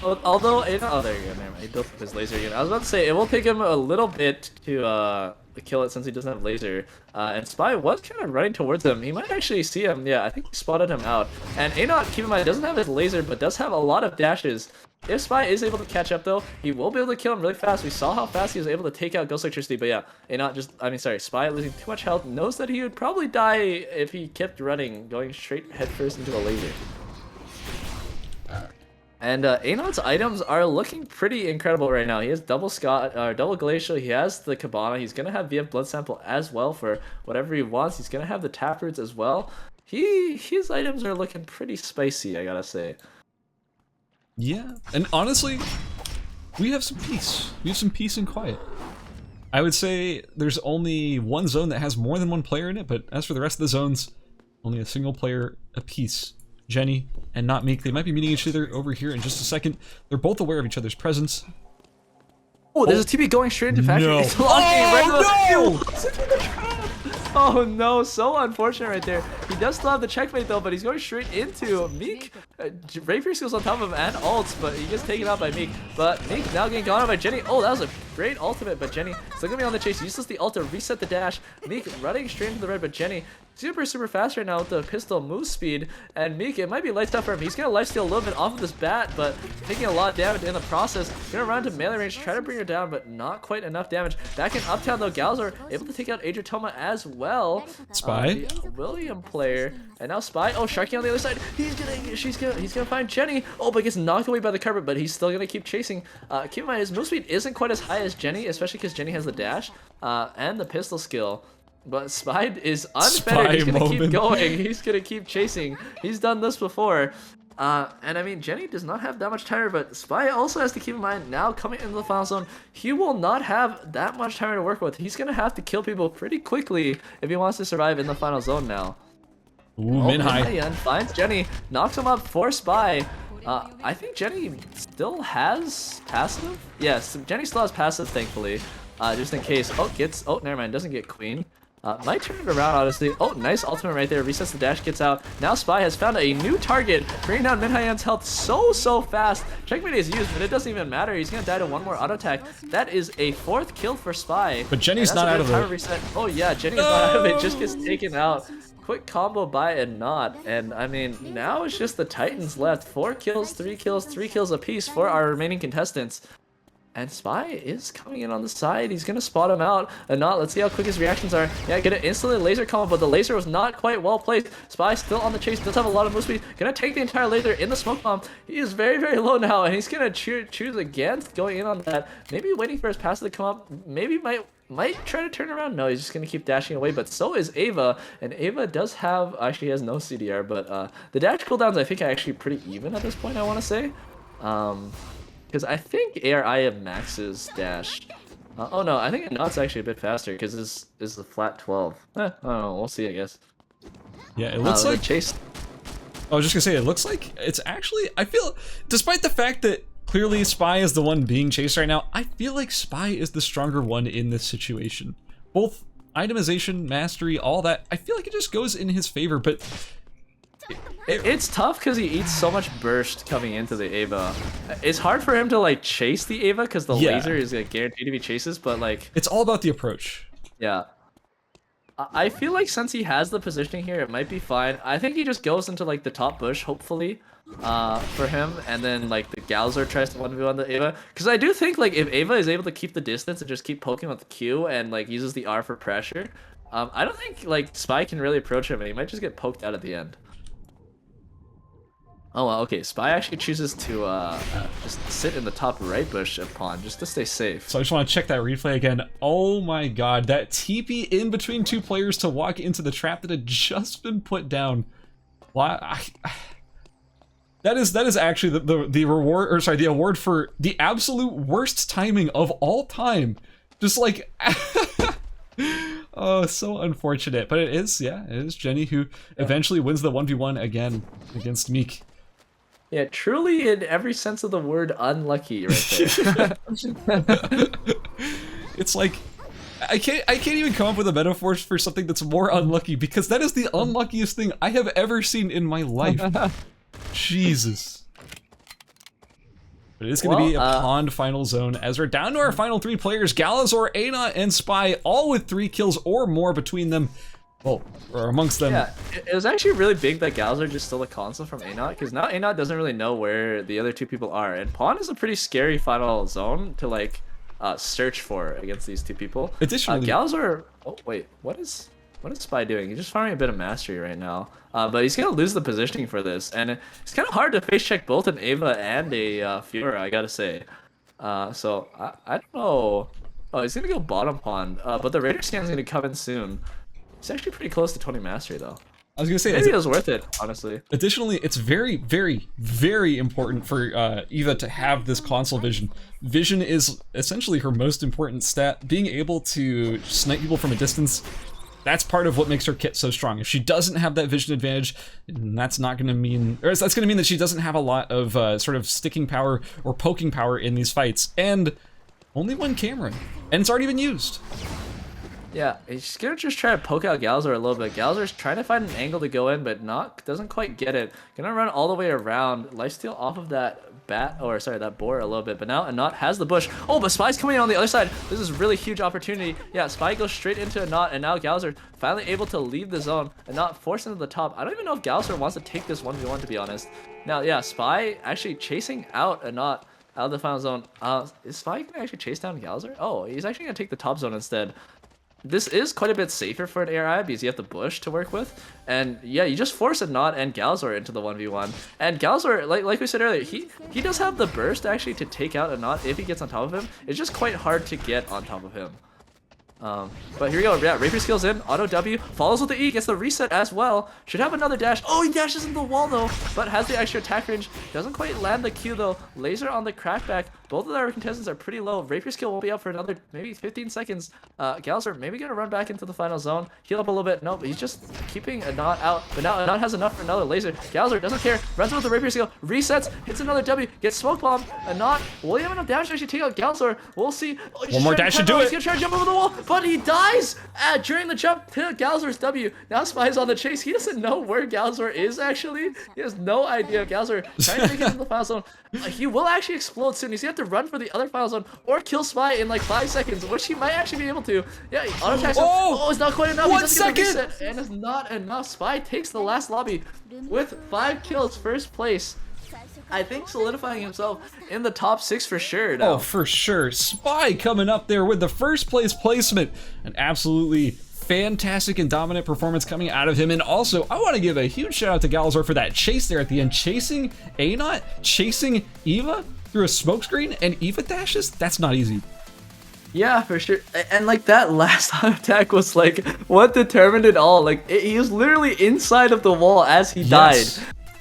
although oh, there you go. Never mind. He built up his laser again. I was about to say it will take him a little bit to kill it since he doesn't have laser. And Spy was kind of running towards him. He might actually see him. Yeah, I think he spotted him out. And A-Not, keep in mind, doesn't have his laser, but does have a lot of dashes. If Spy is able to catch up though, he will be able to kill him really fast. We saw how fast he was able to take out Ghost Electricity, but yeah, Spy losing too much health, knows that he would probably die if he kept running, going straight headfirst into a laser. And A-Not's items are looking pretty incredible right now. He has double glacial, he has the Cabana, he's gonna have VF blood sample as well for whatever he wants. He's gonna have the taproots as well. His items are looking pretty spicy, I gotta say. Yeah, and honestly, we have some peace. We have some peace and quiet. I would say there's only one zone that has more than one player in it, but as for the rest of the zones, only a single player apiece. Jenny and not Meek, they might be meeting each other over here in just a second. They're both aware of each other's presence. Oh, there's a TP going straight into factory. No. It's oh no, so unfortunate right there. He does still have the checkmate though, but he's going straight into Meek. Rapier skills on top of him and ults, but he gets taken out by Meek. But Meek now getting gone out by Jenny. Oh, that was a great ultimate, but Jenny still gonna be on the chase. Uses the ult to reset the dash. Meek running straight into the red, but Jenny super fast right now with the pistol move speed. And Meek, it might be light stuff for him. He's gonna lifesteal a little bit off of this bat, but taking a lot of damage in the process. Gonna run to melee range, try to bring her down, but not quite enough damage. Back in Uptown though, Gals are able to take out Adriatoma as well. Spy, the William player, and now Spy. Oh, Sharky on the other side. He's gonna find Jenny. Oh, but gets knocked away by the carpet, but he's still gonna keep chasing. Keep in mind his move speed isn't quite as high as Jenny, especially because Jenny has the dash and the pistol skill. But Spy is unfettered. He's gonna keep going. He's gonna keep chasing. He's done this before. And I mean, Jenny does not have that much timer, but Spy also has to keep in mind now coming into the final zone, he will not have that much timer to work with. He's gonna have to kill people pretty quickly if he wants to survive in the final zone now. Ooh, Min-High finds Jenny, knocks him up for Spy. I think Jenny still has passive? Yes, Jenny still has passive, thankfully. Just in case. Oh, never mind, doesn't get Queen. Might turn it around, honestly. Oh, nice ultimate right there. Resets the dash, gets out. Now Spy has found a new target, bringing down Min-High health so fast. Checkmate is used, but it doesn't even matter. He's gonna die to one more auto attack. That is a 4th kill for Spy. But Jenny's not out of it. Reset. Oh yeah, Jenny's not out of it. Just gets taken out. Quick combo by a not, and I mean, now it's just the Titans left. 4 kills, 3 kills, 3 kills apiece for our remaining contestants. And Spy is coming in on the side. He's gonna spot him out. And not, let's see how quick his reactions are. Yeah, gonna instantly laser combo, but the laser was not quite well placed. Spy still on the chase, does have a lot of move speed. Gonna take the entire laser in the smoke bomb. He is very low now, and he's gonna choose against going in on that. Maybe waiting for his passive to come up. Maybe might try to turn around. No, he's just gonna keep dashing away, but so is Ava, and Ava does have, actually has no CDR, but the dash cooldowns I think are actually pretty even at this point, I want to say. Because I think ARI of Max's dash. Oh no, I think Not's actually a bit faster because this is the flat 12. I don't know, we'll see, I guess. Yeah, it looks like chase. I was just gonna say, it looks like it's actually, I feel, despite the fact that clearly Spy is the one being chased right now, I feel like Spy is the stronger one in this situation. Both itemization, mastery, all that, I feel like it just goes in his favor, but it's tough because he eats so much burst coming into the Ava. It's hard for him to like chase the Ava because the laser is like guaranteed to be chases, but like it's all about the approach. Yeah. I feel like since he has the positioning here, it might be fine. I think he just goes into like the top bush, hopefully, for him, and then like the Galzer tries to 1v1 the Ava. Because I do think like if Ava is able to keep the distance and just keep poking with Q and like uses the R for pressure, I don't think like Spy can really approach him, and he might just get poked out at the end. Oh, well, okay. Spy actually chooses to just sit in the top right bush of pawn just to stay safe. So I just want to check that replay again. Oh my god, that TP in between two players to walk into the trap that had just been put down. Why? That is actually the reward, or sorry, the award for the absolute worst timing of all time. Just like. Oh, so unfortunate. But it is Jenny who eventually wins the 1v1 again against Meek. Yeah, truly in every sense of the word unlucky right there. It's like I can't even come up with a metaphor for something that's more unlucky, because that is the unluckiest thing I have ever seen in my life. Jesus. But it is going to be a pond final zone as we're down to our final 3 players, Galazor, Ana, and Spy, all with 3 kills or more between them. Well, or amongst them. Yeah, it was actually really big that Galazor just stole a console from Ana, because now Ana doesn't really know where the other 2 people are, and Pawn is a pretty scary final zone to like search for against these 2 people. Additionally, Galazor. Oh wait, what is Spy doing? He's just farming a bit of mastery right now, but he's gonna lose the positioning for this, and it's kind of hard to face check both an Ava and a Fiora, I gotta say. So I don't know. Oh, he's gonna go bottom pawn, but the Raider scan's gonna come in soon. It's actually pretty close to 20 mastery though. I was gonna say maybe it was worth it, honestly. Additionally, it's very important for Eva to have this console vision. Vision is essentially her most important stat. Being able to snipe people from a distance, that's part of what makes her kit so strong. If she doesn't have that vision advantage, that's not gonna mean, or that's gonna mean that she doesn't have a lot of sort of sticking power or poking power in these fights. And only 1 camera, and it's already been used. Yeah, he's gonna just try to poke out Galzor a little bit. Galzor's trying to find an angle to go in, but doesn't quite get it. Gonna run all the way around. Lifesteal off of that that boar a little bit, but now Anat has the bush. Oh, but Spy's coming in on the other side. This is a really huge opportunity. Yeah, Spy goes straight into Anat, and now Galzor finally able to leave the zone and not forced into the top. I don't even know if Galzor wants to take this 1v1, to be honest. Now, yeah, Spy actually chasing out Anat out of the final zone. Is Spy gonna actually chase down Galzor? Oh, he's actually gonna take the top zone instead. This is quite a bit safer for an ARI because you have the bush to work with, and yeah, you just force Anat and Galzor into the 1v1. And Galzor, like we said earlier, he does have the burst actually to take out Anat if he gets on top of him. It's just quite hard to get on top of him. But here we go. Yeah, Rapier skills in. Auto W. Follows with the E. Gets the reset as well. Should have another dash. Oh, he dashes into the wall though. But has the extra attack range. Doesn't quite land the Q though. Laser on the crackback. Both of our contestants are pretty low. Rapier skill won't be up for another maybe 15 seconds. Galzor maybe gonna run back into the final zone. Heal up a little bit. Nope, he's just keeping Anat out. But now Anat has enough for another laser. Galzor doesn't care. Runs with the Rapier skill. Resets. Hits another W. Gets smoke bomb. Anat will he have enough damage to actually take out Galzor? We'll see. Oh, one more dash should do it. He's gonna try to jump over the wall, but he dies during the jump to Galzor's W. Now Spy's on the chase. He doesn't know where Galzor is actually. He has no idea. Galzor trying to make it into the final zone. He will actually explode soon. He's gonna have to run for the other final zone or kill Spy in like 5 seconds, which he might actually be able to. Yeah, he auto attacks him. Oh, it's not quite enough. 1 second. And it's not enough. Spy takes the last lobby with 5 kills, first place. I think solidifying himself in the top 6 for sure now. Oh, for sure. Spy coming up there with the first place placement. An absolutely fantastic and dominant performance coming out of him. And also, I want to give a huge shout out to Galzor for that chase there at the end. Chasing Anat, chasing Eva through a smokescreen, and Eva dashes? That's not easy. Yeah, for sure. And like that last attack was like what determined it all. Like he was literally inside of the wall as he died.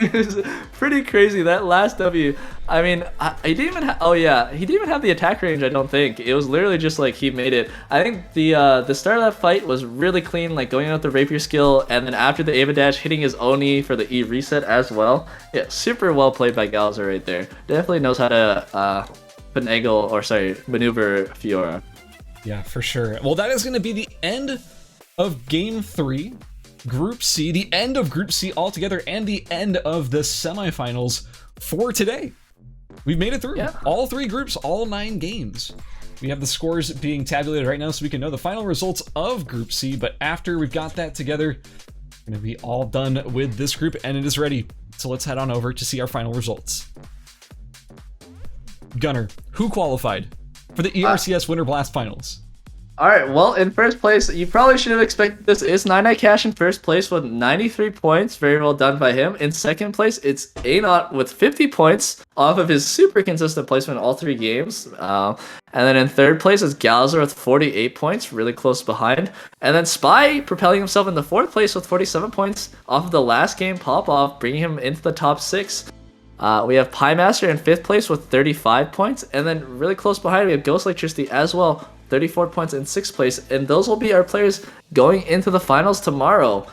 It was pretty crazy. That last W, I mean, he didn't even have, oh yeah, he didn't even have the attack range, I don't think. It was literally just like he made it. I think the start of that fight was really clean, like going out the Rapier skill, and then after the Ava dash, hitting his Oni for the E reset as well. Yeah, super well played by Galzor right there. Definitely knows how to finagle, or sorry, maneuver Fiora. Yeah, for sure. Well, that is going to be the end of Game 3. Group C, the end of Group C altogether, and the end of the semifinals for today. We've made it through all 3 groups, all 9 games. We have the scores being tabulated right now so we can know the final results of Group C, but after we've got that together, we're going to be all done with this group, and it is ready. So let's head on over to see our final results. Gunner, who qualified for the ERCS Winter Blast Finals? Alright, well, in first place, you probably should have expected this. It's 9night in first place with 93 points. Very well done by him. In second place, it's Anat with 50 points off of his super consistent placement in all 3 games. And then in third place is Galzor with 48 points, really close behind. And then Spy propelling himself into fourth place with 47 points off of the last game pop-off, bringing him into the top 6. We have Pie Master in 5th place with 35 points. And then really close behind, we have Ghost Electricity as well, 34 points in 6th place, and those will be our players going into the finals tomorrow.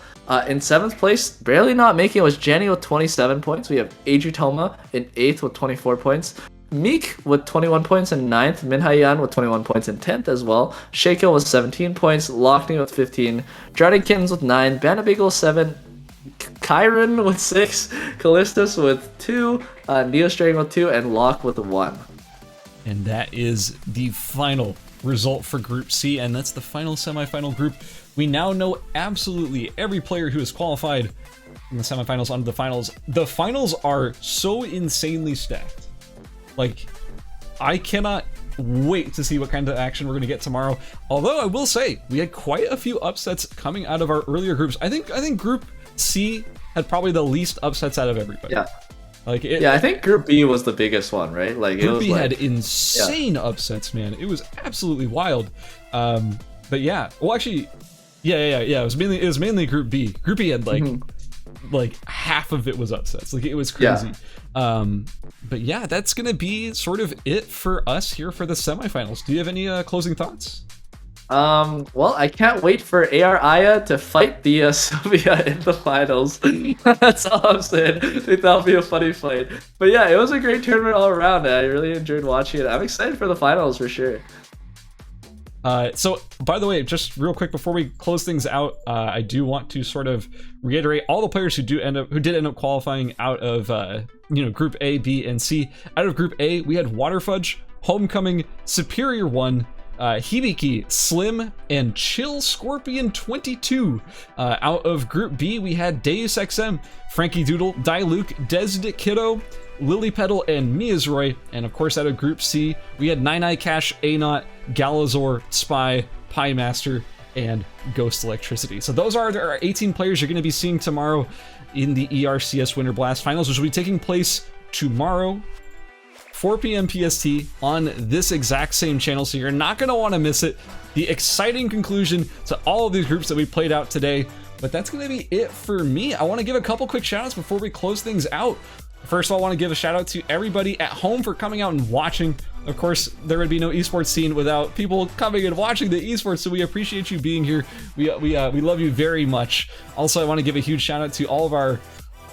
In 7th place, barely not making it, was Jenny with 27 points. We have Adriutoma in 8th with 24 points. Meek with 21 points in 9th. Minhaiyan with 21 points in 10th as well. Shakel with 17 points. Lockney with 15. Drowning Kittens with 9. Banabigel 7. Kyron with 6. Callistus with 2. Neostrain with 2. And Locke with 1. And that is the final result for Group C, and that's the final semifinal group. We now know absolutely every player who has qualified from the semifinals onto the finals. The finals are so insanely stacked. Like, I cannot wait to see what kind of action we're going to get tomorrow. Although I will say, we had quite a few upsets coming out of our earlier groups. I think Group C had probably the least upsets out of everybody. Yeah. I think Group B was the biggest one, right? Like Group B had insane upsets, man. It was absolutely wild. But yeah, well, actually, yeah. It was mainly Group B. Group B had like half of it was upsets. Like it was crazy. But yeah, that's gonna be sort of it for us here for the semifinals. Do you have any closing thoughts? Well, I can't wait for AR Aya to fight the Sylvia in the finals. That's all I'm saying. I think that'll be a funny fight. But yeah, it was a great tournament all around. I really enjoyed watching it. I'm excited for the finals for sure. So, by the way, just real quick before we close things out, I do want to sort of reiterate all the players who did end up qualifying out of Group A, B, and C. Out of Group A, we had Waterfudge, Homecoming, Superior One, Hibiki, Slim, and Chill Scorpion 22. Out of Group B, we had Deus XM, Frankie Doodle, Diluke, Desdit Kiddo, Lily Petal, and Miazroy. And of course, out of Group C, we had Nine Eye Cash, Anot, Galazor, Spy, Pie Master, and Ghost Electricity. So those are our 18 players you're going to be seeing tomorrow in the ERCS Winter Blast Finals, which will be taking place tomorrow, 4 p.m. PST on this exact same channel, so you're not going to want to miss it. The exciting conclusion to all of these groups that we played out today. But that's going to be it for me. I want to give a couple quick shout outs before we close things out. First of all, I want to give a shout out to everybody at home for coming out and watching. Of course, there would be no esports scene without people coming and watching the esports, so we appreciate you being here. We love you very much. Also, I want to give a huge shout out to all of our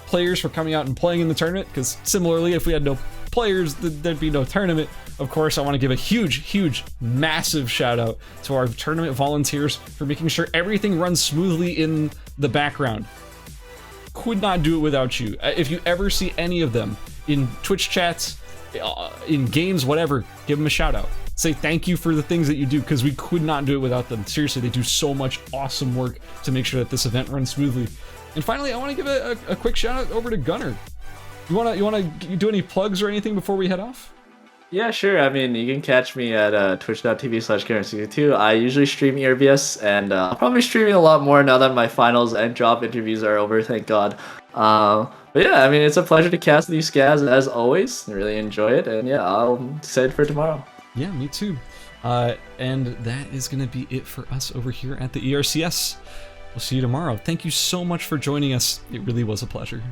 players for coming out and playing in the tournament, because similarly, if we had no players, there'd be no tournament. Of course, I want to give a huge, massive shout out to our tournament volunteers for making sure everything runs smoothly in the background. Could not do it without you. If you ever see any of them in Twitch chats, in games, whatever, give them a shout out. Say thank you for the things that you do, because we could not do it without them. Seriously, they do so much awesome work to make sure that this event runs smoothly. And finally, I want to give a quick shout out over to Gunnar. You want to do any plugs or anything before we head off? Yeah, sure. I mean, you can catch me at twitch.tv/Karen62. I usually stream ERBS, and I'll probably be streaming a lot more now that my finals and job interviews are over, thank God. But yeah, I mean, it's a pleasure to cast these scaz as always. I really enjoy it, and yeah, I'm excited for tomorrow. Yeah, me too. And that is going to be it for us over here at the ERCS. We'll see you tomorrow. Thank you so much for joining us. It really was a pleasure.